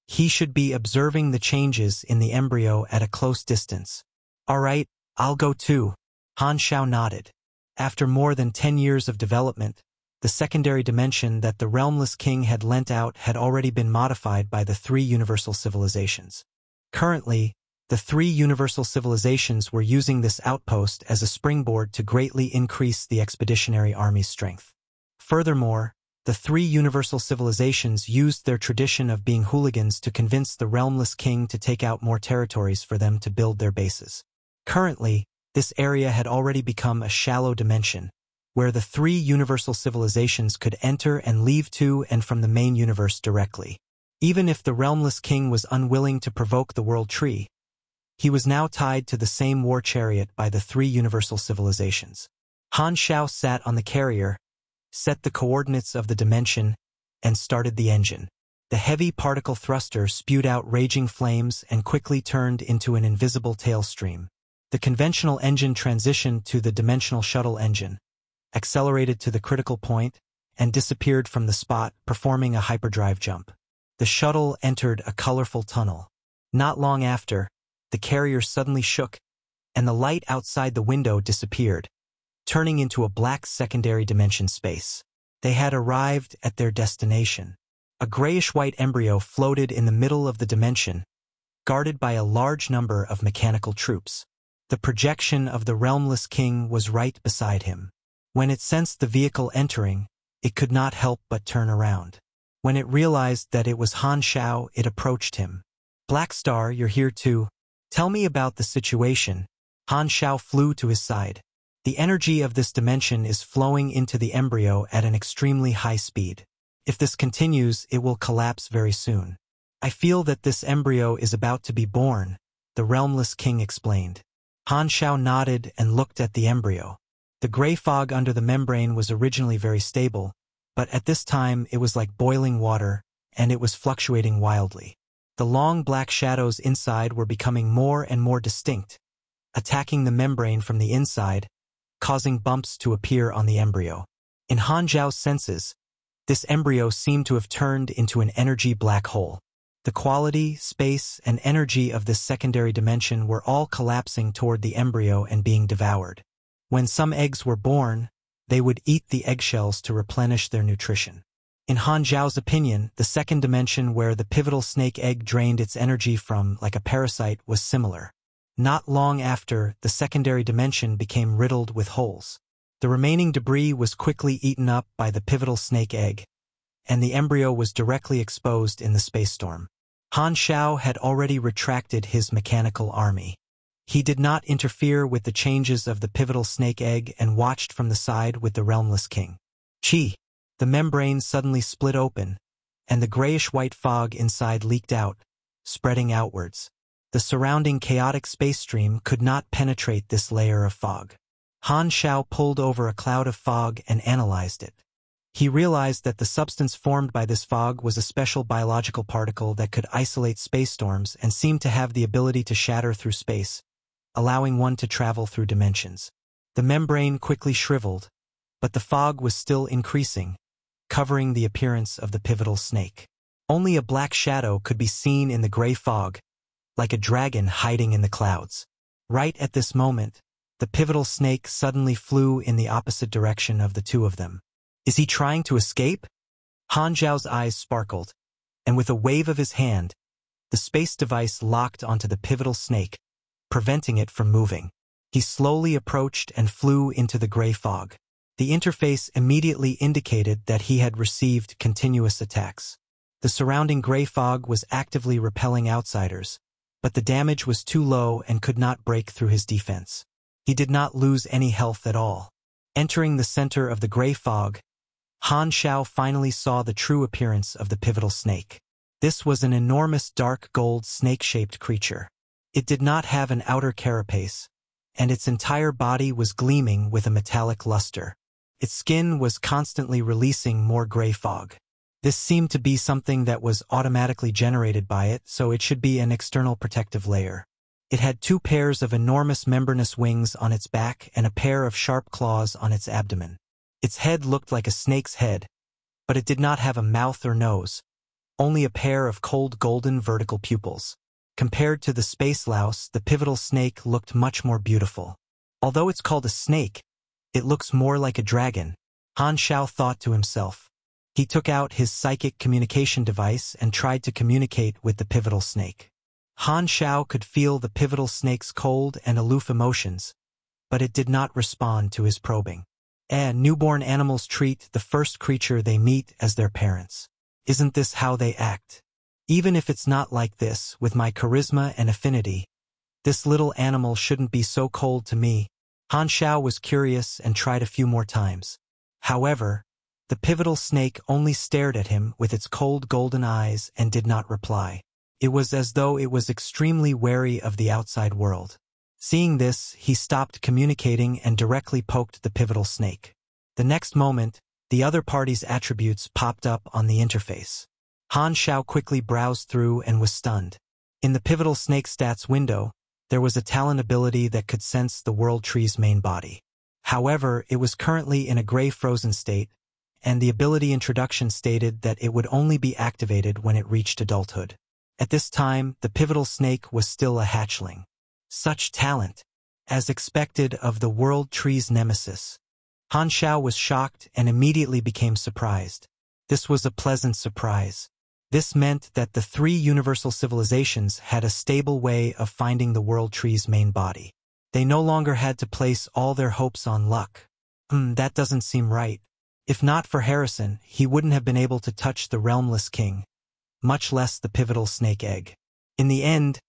He should be observing the changes in the embryo at a close distance." "All right, I'll go too." Han Xiao nodded. After more than 10 years of development, the secondary dimension that the Realmless King had lent out had already been modified by the three universal civilizations. Currently, the three universal civilizations were using this outpost as a springboard to greatly increase the expeditionary army's strength. Furthermore, the three universal civilizations used their tradition of being hooligans to convince the Realmless King to take out more territories for them to build their bases. Currently, this area had already become a shallow dimension, where the three universal civilizations could enter and leave to and from the main universe directly. Even if the Realmless King was unwilling to provoke the World Tree, he was now tied to the same war chariot by the three universal civilizations. Han Xiao sat on the carrier, set the coordinates of the dimension, and started the engine. The heavy particle thruster spewed out raging flames and quickly turned into an invisible tailstream. The conventional engine transitioned to the dimensional shuttle engine, accelerated to the critical point, and disappeared from the spot, performing a hyperdrive jump. The shuttle entered a colorful tunnel. Not long after, the carrier suddenly shook, and the light outside the window disappeared, turning into a black secondary dimension space. They had arrived at their destination. A grayish-white embryo floated in the middle of the dimension, guarded by a large number of mechanical troops. The projection of the Realmless King was right beside him. When it sensed the vehicle entering, it could not help but turn around. When it realized that it was Han Xiao, it approached him. "Black Star, you're here too. Tell me about the situation." Han Xiao flew to his side. "The energy of this dimension is flowing into the embryo at an extremely high speed. If this continues, it will collapse very soon. I feel that this embryo is about to be born," the Realmless King explained. Han Xiao nodded and looked at the embryo. The gray fog under the membrane was originally very stable, but at this time it was like boiling water, and it was fluctuating wildly. The long black shadows inside were becoming more and more distinct, attacking the membrane from the inside, causing bumps to appear on the embryo. In Han Xiao's senses, this embryo seemed to have turned into an energy black hole. The quality, space, and energy of this secondary dimension were all collapsing toward the embryo and being devoured. When some eggs were born, they would eat the eggshells to replenish their nutrition. In Han Xiao's opinion, the second dimension where the pivotal snake egg drained its energy from like a parasite was similar. Not long after, the secondary dimension became riddled with holes. The remaining debris was quickly eaten up by the pivotal snake egg, and the embryo was directly exposed in the space storm. Han Xiao had already retracted his mechanical army. He did not interfere with the changes of the pivotal snake egg and watched from the side with the realmless king. Chi! The membrane suddenly split open, and the grayish-white fog inside leaked out, spreading outwards. The surrounding chaotic space stream could not penetrate this layer of fog. Han Xiao pulled over a cloud of fog and analyzed it. He realized that the substance formed by this fog was a special biological particle that could isolate space storms and seemed to have the ability to shatter through space, allowing one to travel through dimensions. The membrane quickly shriveled, but the fog was still increasing, covering the appearance of the pivotal snake. Only a black shadow could be seen in the gray fog, like a dragon hiding in the clouds. Right at this moment, the pivotal snake suddenly flew in the opposite direction of the two of them. Is he trying to escape? Han Xiao's eyes sparkled, and with a wave of his hand, the space device locked onto the pivotal snake, preventing it from moving. He slowly approached and flew into the gray fog. The interface immediately indicated that he had received continuous attacks. The surrounding gray fog was actively repelling outsiders, but the damage was too low and could not break through his defense. He did not lose any health at all. Entering the center of the gray fog, Han Xiao finally saw the true appearance of the pivotal snake. This was an enormous dark gold snake-shaped creature. It did not have an outer carapace, and its entire body was gleaming with a metallic luster. Its skin was constantly releasing more gray fog. This seemed to be something that was automatically generated by it, so it should be an external protective layer. It had 2 pairs of enormous membranous wings on its back and a pair of sharp claws on its abdomen. Its head looked like a snake's head, but it did not have a mouth or nose, only a pair of cold golden vertical pupils. Compared to the space louse, the pivotal snake looked much more beautiful. Although it's called a snake, it looks more like a dragon, Han Xiao thought to himself. He took out his psychic communication device and tried to communicate with the pivotal snake. Han Xiao could feel the pivotal snake's cold and aloof emotions, but it did not respond to his probing. Newborn animals treat the first creature they meet as their parents. Isn't this how they act? Even if it's not like this, with my charisma and affinity, this little animal shouldn't be so cold to me. Han Xiao was curious and tried a few more times. However, the pivotal snake only stared at him with its cold golden eyes and did not reply. It was as though it was extremely wary of the outside world. Seeing this, he stopped communicating and directly poked the pivotal snake. The next moment, the other party's attributes popped up on the interface. Han Xiao quickly browsed through and was stunned. In the pivotal snake stats window, there was a talent ability that could sense the world tree's main body. However, it was currently in a gray frozen state, and the ability introduction stated that it would only be activated when it reached adulthood. At this time, the pivotal snake was still a hatchling. Such talent, as expected of the world tree's nemesis. Han Xiao was shocked and immediately became surprised. This was a pleasant surprise. This meant that the 3 universal civilizations had a stable way of finding the world tree's main body. They no longer had to place all their hopes on luck. That doesn't seem right. If not for Harrison, he wouldn't have been able to touch the realmless king, much less the pivotal snake egg. In the end,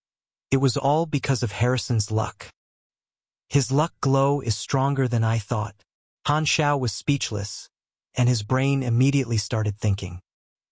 it was all because of Harrison's luck. His luck glow is stronger than I thought. Han Xiao was speechless, and his brain immediately started thinking.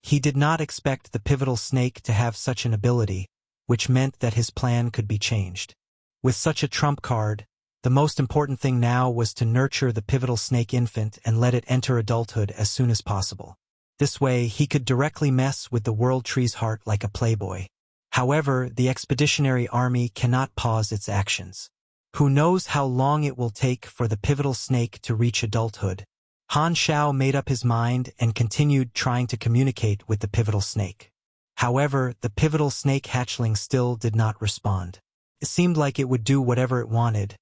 He did not expect the pivotal snake to have such an ability, which meant that his plan could be changed. With such a trump card, the most important thing now was to nurture the pivotal snake infant and let it enter adulthood as soon as possible. This way, he could directly mess with the world tree's heart like a playboy. However, the expeditionary army cannot pause its actions. Who knows how long it will take for the pivotal snake to reach adulthood? Han Xiao made up his mind and continued trying to communicate with the pivotal snake. However, the pivotal snake hatchling still did not respond. It seemed like it would do whatever it wanted,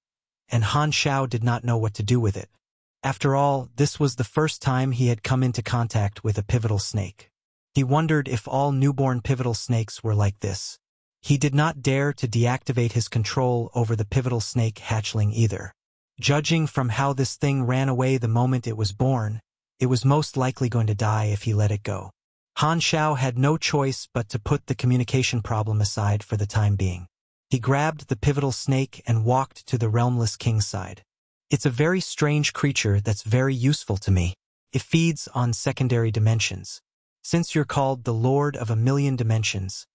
and Han Xiao did not know what to do with it. After all, this was the first time he had come into contact with a pivotal snake. He wondered if all newborn pivotal snakes were like this. He did not dare to deactivate his control over the pivotal snake hatchling either. Judging from how this thing ran away the moment it was born, It was most likely going to die if he let it go. Han Xiao had no choice but to put the communication problem aside for the time being. He grabbed the pivotal snake and walked to the realmless king's side. It's a very strange creature that's very useful to me. It feeds on secondary dimensions. Since you're called the Lord of a Million Dimensions,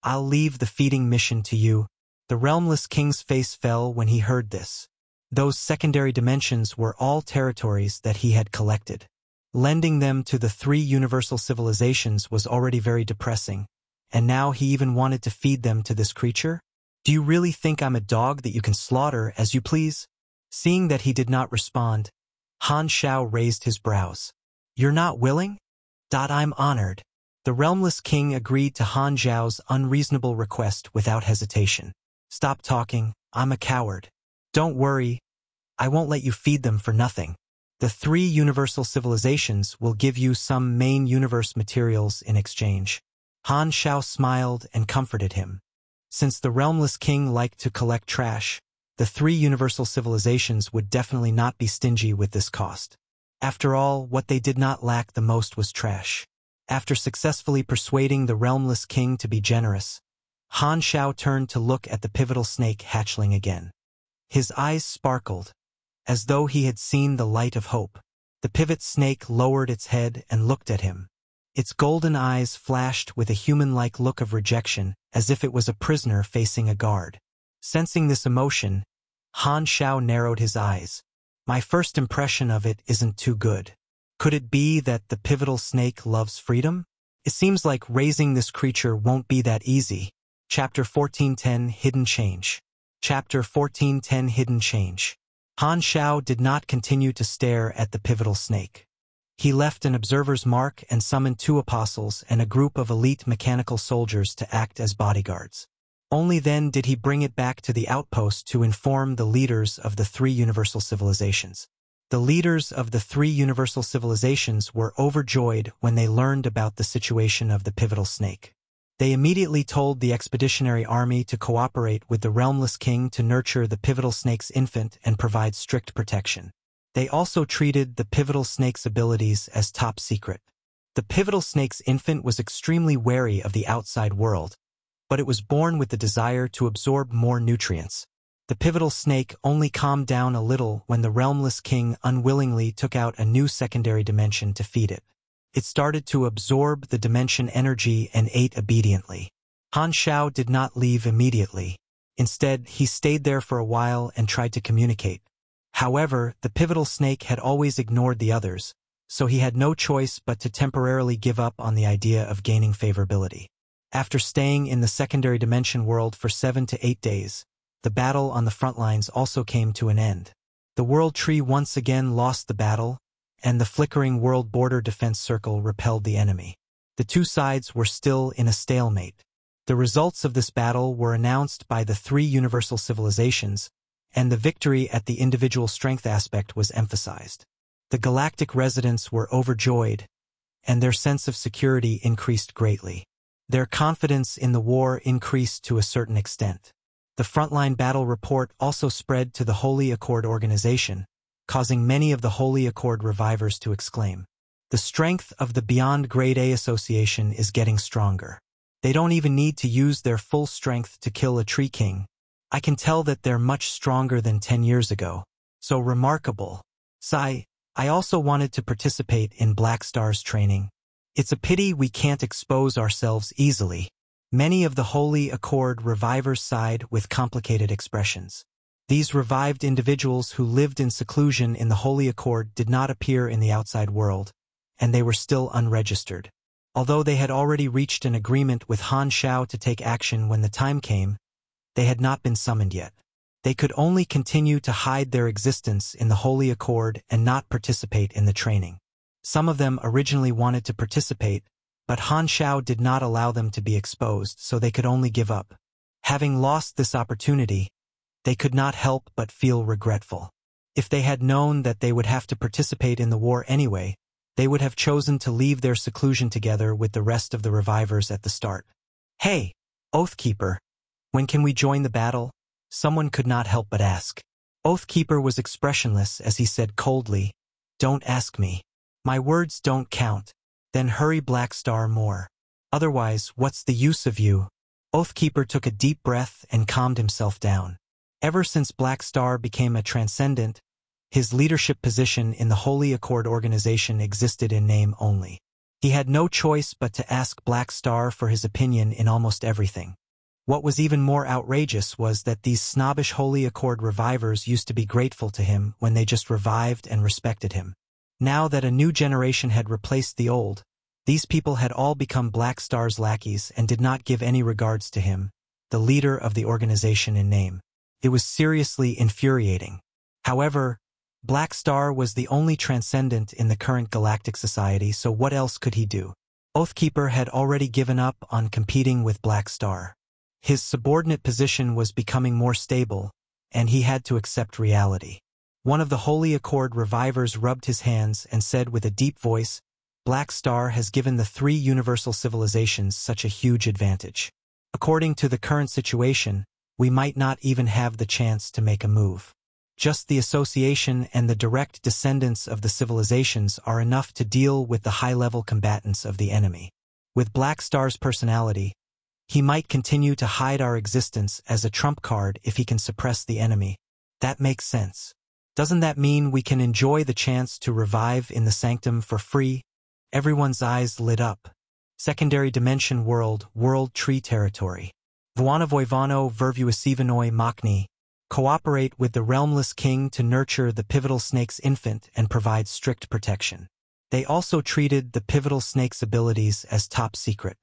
I'll leave the feeding mission to you. The realmless king's face fell when he heard this. Those secondary dimensions were all territories that he had collected. Lending them to the three universal civilizations was already very depressing, and now he even wanted to feed them to this creature? Do you really think I'm a dog that you can slaughter as you please? Seeing that he did not respond, Han Xiao raised his brows. You're not willing? I'm honored. The realmless king agreed to Han Xiao's unreasonable request without hesitation. Stop talking, I'm a coward. Don't worry, I won't let you feed them for nothing. The three universal civilizations will give you some main universe materials in exchange. Han Xiao smiled and comforted him. Since the realmless king liked to collect trash, the three universal civilizations would definitely not be stingy with this cost. After all, what they did not lack the most was trash. After successfully persuading the realmless king to be generous, Han Xiao turned to look at the pivotal snake hatchling again. His eyes sparkled, as though he had seen the light of hope. The pivot snake lowered its head and looked at him. Its golden eyes flashed with a human-like look of rejection, as if it was a prisoner facing a guard. Sensing this emotion, Han Xiao narrowed his eyes. My first impression of it isn't too good. Could it be that the pivotal snake loves freedom? It seems like raising this creature won't be that easy. Chapter 1410 Hidden Change. Chapter 1410 Hidden Change. Han Xiao did not continue to stare at the pivotal snake. He left an observer's mark and summoned 2 apostles and a group of elite mechanical soldiers to act as bodyguards. Only then did he bring it back to the outpost to inform the leaders of the 3 universal civilizations. The leaders of the 3 universal civilizations were overjoyed when they learned about the situation of the pivotal snake. They immediately told the expeditionary army to cooperate with the realmless king to nurture the pivotal snake's infant and provide strict protection. They also treated the pivotal snake's abilities as top secret. The pivotal snake's infant was extremely wary of the outside world, but it was born with the desire to absorb more nutrients. The pivotal snake only calmed down a little when the realmless king unwillingly took out a new secondary dimension to feed it. It started to absorb the dimension energy and ate obediently. Han Xiao did not leave immediately. Instead, he stayed there for a while and tried to communicate. However, the pivotal snake had always ignored the others, so he had no choice but to temporarily give up on the idea of gaining favorability. After staying in the secondary dimension world for 7 to 8 days, the battle on the front lines also came to an end. The World Tree once again lost the battle, and the flickering world border defense circle repelled the enemy. The 2 sides were still in a stalemate. The results of this battle were announced by the 3 universal civilizations, and the victory at the individual strength aspect was emphasized. The galactic residents were overjoyed, and their sense of security increased greatly. Their confidence in the war increased to a certain extent. The frontline battle report also spread to the Holy Accord organization, causing many of the Holy Accord revivers to exclaim, "The strength of the Beyond Grade A Association is getting stronger. They don't even need to use their full strength to kill a tree king. I can tell that they're much stronger than 10 years ago. So remarkable. I also wanted to participate in Black Star's training. It's a pity we can't expose ourselves easily." Many of the Holy Accord revivers sighed with complicated expressions. These revived individuals who lived in seclusion in the Holy Accord did not appear in the outside world, and they were still unregistered. Although they had already reached an agreement with Han Xiao to take action when the time came, they had not been summoned yet. They could only continue to hide their existence in the Holy Accord and not participate in the training. Some of them originally wanted to participate, but Han Xiao did not allow them to be exposed, so they could only give up. Having lost this opportunity, they could not help but feel regretful. If they had known that they would have to participate in the war anyway, they would have chosen to leave their seclusion together with the rest of the revivers at the start. "Hey, Oathkeeper, when can we join the battle?" Someone could not help but ask. Oathkeeper was expressionless as he said coldly, "Don't ask me. My words don't count. Then hurry, Black Star, more. Otherwise, what's the use of you? Oathkeeper took a deep breath and calmed himself down. Ever since Black Star became a transcendent, his leadership position in the Holy Accord organization existed in name only. He had no choice but to ask Black Star for his opinion in almost everything. What was even more outrageous was that these snobbish Holy Accord revivers used to be grateful to him when they just revived and respected him. Now that a new generation had replaced the old, these people had all become Black Star's lackeys and did not give any regards to him, the leader of the organization in name. It was seriously infuriating. However, Black Star was the only transcendent in the current galactic society, so what else could he do? Oathkeeper had already given up on competing with Black Star. His subordinate position was becoming more stable, and he had to accept reality. One of the Holy Accord revivers rubbed his hands and said with a deep voice, Black Star has given the 3 universal civilizations such a huge advantage. According to the current situation, we might not even have the chance to make a move. Just the association and the direct descendants of the civilizations are enough to deal with the high-level combatants of the enemy. With Black Star's personality, he might continue to hide our existence as a trump card if he can suppress the enemy. That makes sense. Doesn't that mean we can enjoy the chance to revive in the sanctum for free? Everyone's eyes lit up. Secondary dimension world tree territory. Vuanavoivano Vervuasivanoi Machni. Cooperate with the realmless king to nurture the pivotal snake's infant and provide strict protection. They also treated the pivotal snake's abilities as top secret.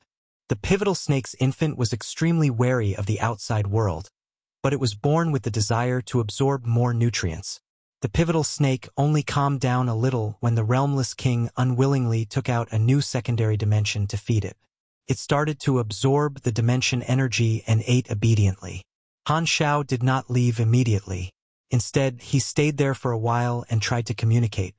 The pivotal snake's infant was extremely wary of the outside world, but it was born with the desire to absorb more nutrients. The pivotal snake only calmed down a little when the realmless king unwillingly took out a new secondary dimension to feed it. It started to absorb the dimension energy and ate obediently. Han Xiao did not leave immediately. Instead, he stayed there for a while and tried to communicate.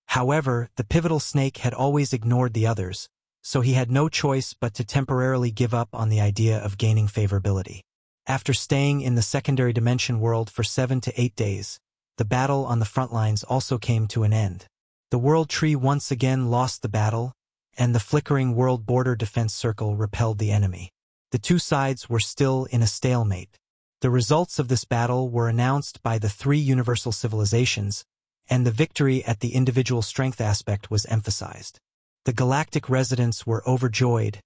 However, the pivotal snake had always ignored the others, so he had no choice but to temporarily give up on the idea of gaining favorability. After staying in the secondary dimension world for 7 to 8 days, the battle on the front lines also came to an end. The World Tree once again lost the battle, and the flickering World Border Defense Circle repelled the enemy. The two sides were still in a stalemate. The results of this battle were announced by the 3 universal civilizations, and the victory at the individual strength aspect was emphasized. The galactic residents were overjoyed,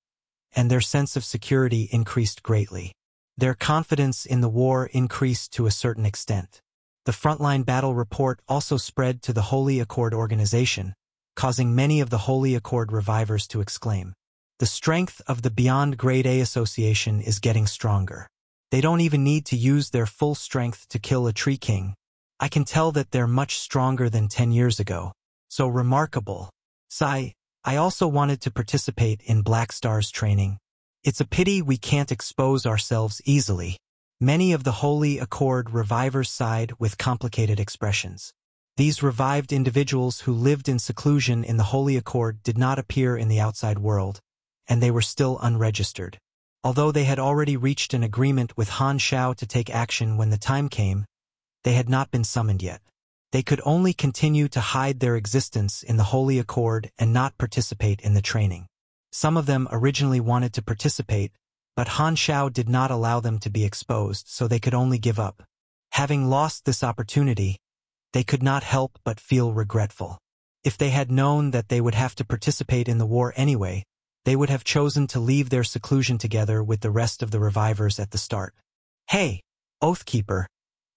and their sense of security increased greatly. Their confidence in the war increased to a certain extent. The frontline battle report also spread to the Holy Accord organization, causing many of the Holy Accord revivers to exclaim, "The strength of the Beyond Grade A Association is getting stronger. They don't even need to use their full strength to kill a tree king. I can tell that they're much stronger than 10 years ago. So remarkable. I also wanted to participate in Black Star's training. It's a pity we can't expose ourselves easily." Many of the Holy Accord revivers sighed with complicated expressions. These revived individuals who lived in seclusion in the Holy Accord did not appear in the outside world, and they were still unregistered. Although they had already reached an agreement with Han Xiao to take action when the time came, they had not been summoned yet. They could only continue to hide their existence in the Holy Accord and not participate in the training. Some of them originally wanted to participate, but Han Xiao did not allow them to be exposed, so they could only give up. Having lost this opportunity, they could not help but feel regretful. If they had known that they would have to participate in the war anyway, they would have chosen to leave their seclusion together with the rest of the revivers at the start. "Hey, Oathkeeper,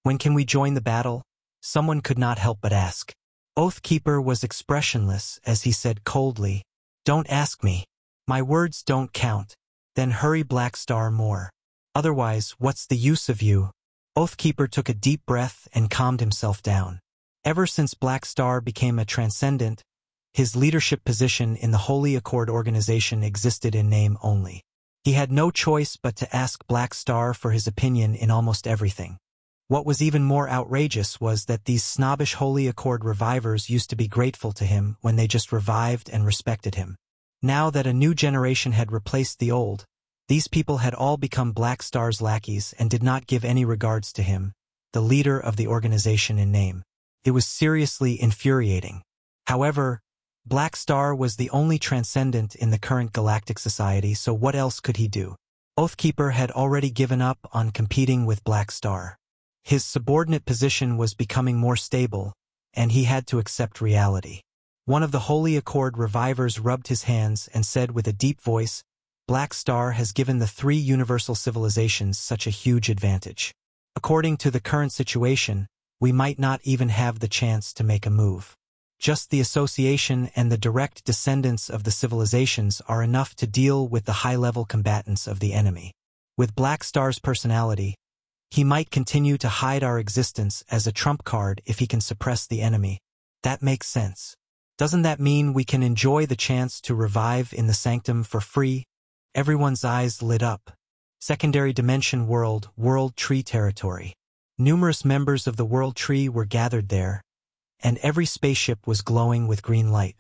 when can we join the battle?" Someone could not help but ask. Oathkeeper was expressionless as he said coldly, "Don't ask me. My words don't count. Then hurry, Black Star, more. Otherwise, what's the use of you?" Oathkeeper took a deep breath and calmed himself down. Ever since Black Star became a transcendent, his leadership position in the Holy Accord organization existed in name only. He had no choice but to ask Black Star for his opinion in almost everything. What was even more outrageous was that these snobbish Holy Accord revivers used to be grateful to him when they just revived and respected him. Now that a new generation had replaced the old, these people had all become Black Star's lackeys and did not give any regards to him, the leader of the organization in name. It was seriously infuriating. However, Black Star was the only transcendent in the current galactic society, so what else could he do? Oathkeeper had already given up on competing with Black Star. His subordinate position was becoming more stable, and he had to accept reality. One of the Holy Accord revivers rubbed his hands and said with a deep voice, "Black Star has given the 3 universal civilizations such a huge advantage. According to the current situation, we might not even have the chance to make a move. Just the association and the direct descendants of the civilizations are enough to deal with the high-level combatants of the enemy. With Black Star's personality, he might continue to hide our existence as a trump card if he can suppress the enemy. That makes sense. Doesn't that mean we can enjoy the chance to revive in the sanctum for free?" Everyone's eyes lit up. Secondary Dimension World, World Tree Territory. Numerous members of the World Tree were gathered there, and every spaceship was glowing with green light.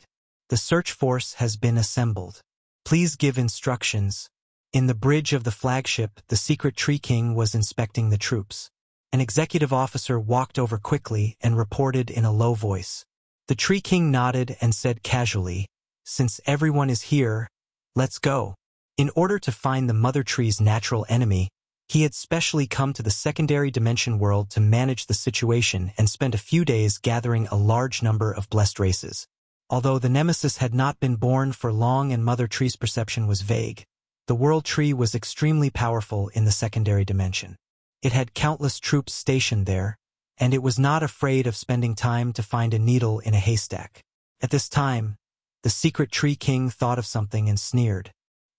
"The search force has been assembled. Please give instructions." In the bridge of the flagship, the secret Tree King was inspecting the troops. An executive officer walked over quickly and reported in a low voice. The Tree King nodded and said casually, "Since everyone is here, let's go." In order to find the Mother Tree's natural enemy, he had specially come to the secondary dimension world to manage the situation and spent a few days gathering a large number of blessed races. Although the nemesis had not been born for long and Mother Tree's perception was vague, the World Tree was extremely powerful in the secondary dimension. It had countless troops stationed there, and it was not afraid of spending time to find a needle in a haystack. At this time, the secret Tree King thought of something and sneered.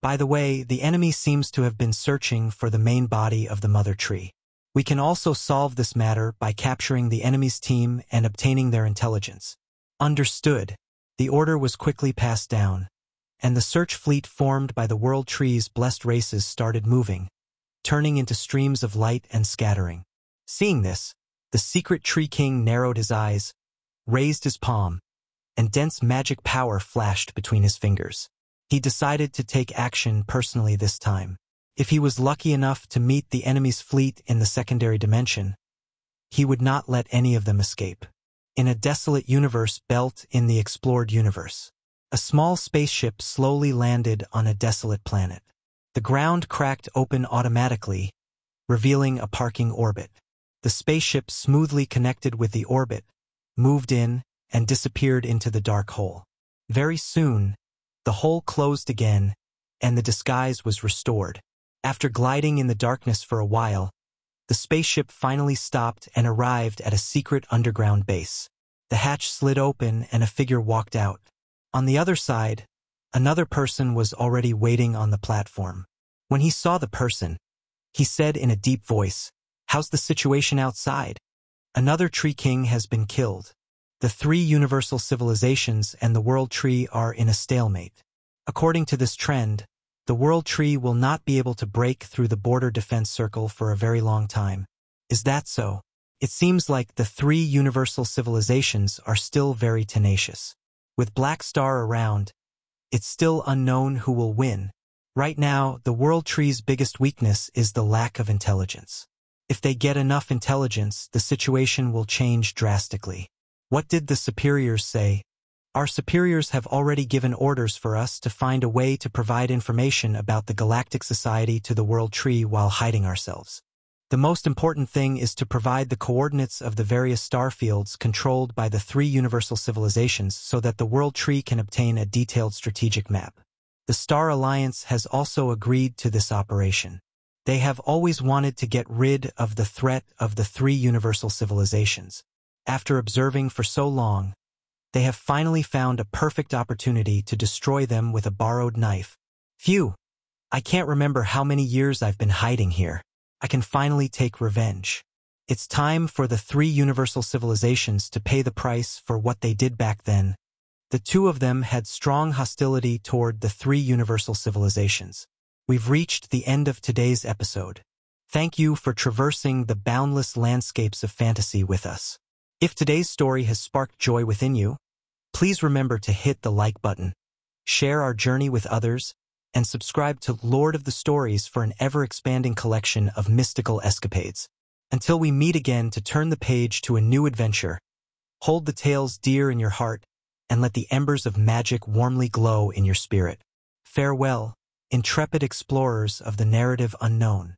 "By the way, the enemy seems to have been searching for the main body of the Mother Tree. We can also solve this matter by capturing the enemy's team and obtaining their intelligence." Understood. The order was quickly passed down, and the search fleet formed by the World Tree's blessed races started moving, turning into streams of light and scattering. Seeing this, the secret Tree King narrowed his eyes, raised his palm, and dense magic power flashed between his fingers. He decided to take action personally this time. If he was lucky enough to meet the enemy's fleet in the secondary dimension, he would not let any of them escape. In a desolate universe built in the explored universe, a small spaceship slowly landed on a desolate planet. The ground cracked open automatically, revealing a parking orbit. The spaceship smoothly connected with the orbit, moved in, and disappeared into the dark hole. Very soon, the hole closed again, and the disguise was restored. After gliding in the darkness for a while, the spaceship finally stopped and arrived at a secret underground base. The hatch slid open and a figure walked out. On the other side, another person was already waiting on the platform. When he saw the person, he said in a deep voice, "How's the situation outside?" "Another Tree King has been killed. The 3 universal civilizations and the World Tree are in a stalemate. According to this trend, the World Tree will not be able to break through the border defense circle for a very long time." "Is that so?" "It seems like the 3 universal civilizations are still very tenacious. With Black Star around, it's still unknown who will win. Right now, the World Tree's biggest weakness is the lack of intelligence. If they get enough intelligence, the situation will change drastically." "What did the superiors say?" "Our superiors have already given orders for us to find a way to provide information about the Galactic Society to the World Tree while hiding ourselves. The most important thing is to provide the coordinates of the various star fields controlled by the 3 universal civilizations so that the World Tree can obtain a detailed strategic map. The Star Alliance has also agreed to this operation. They have always wanted to get rid of the threat of the 3 universal civilizations. After observing for so long, they have finally found a perfect opportunity to destroy them with a borrowed knife. Phew! I can't remember how many years I've been hiding here. I can finally take revenge. It's time for the 3 universal civilizations to pay the price for what they did back then." The 2 of them had strong hostility toward the 3 universal civilizations. We've reached the end of today's episode. Thank you for traversing the boundless landscapes of fantasy with us. If today's story has sparked joy within you, please remember to hit the like button, share our journey with others, and subscribe to Lord of the Stories for an ever-expanding collection of mystical escapades. Until we meet again to turn the page to a new adventure, hold the tales dear in your heart, and let the embers of magic warmly glow in your spirit. Farewell, intrepid explorers of the narrative unknown.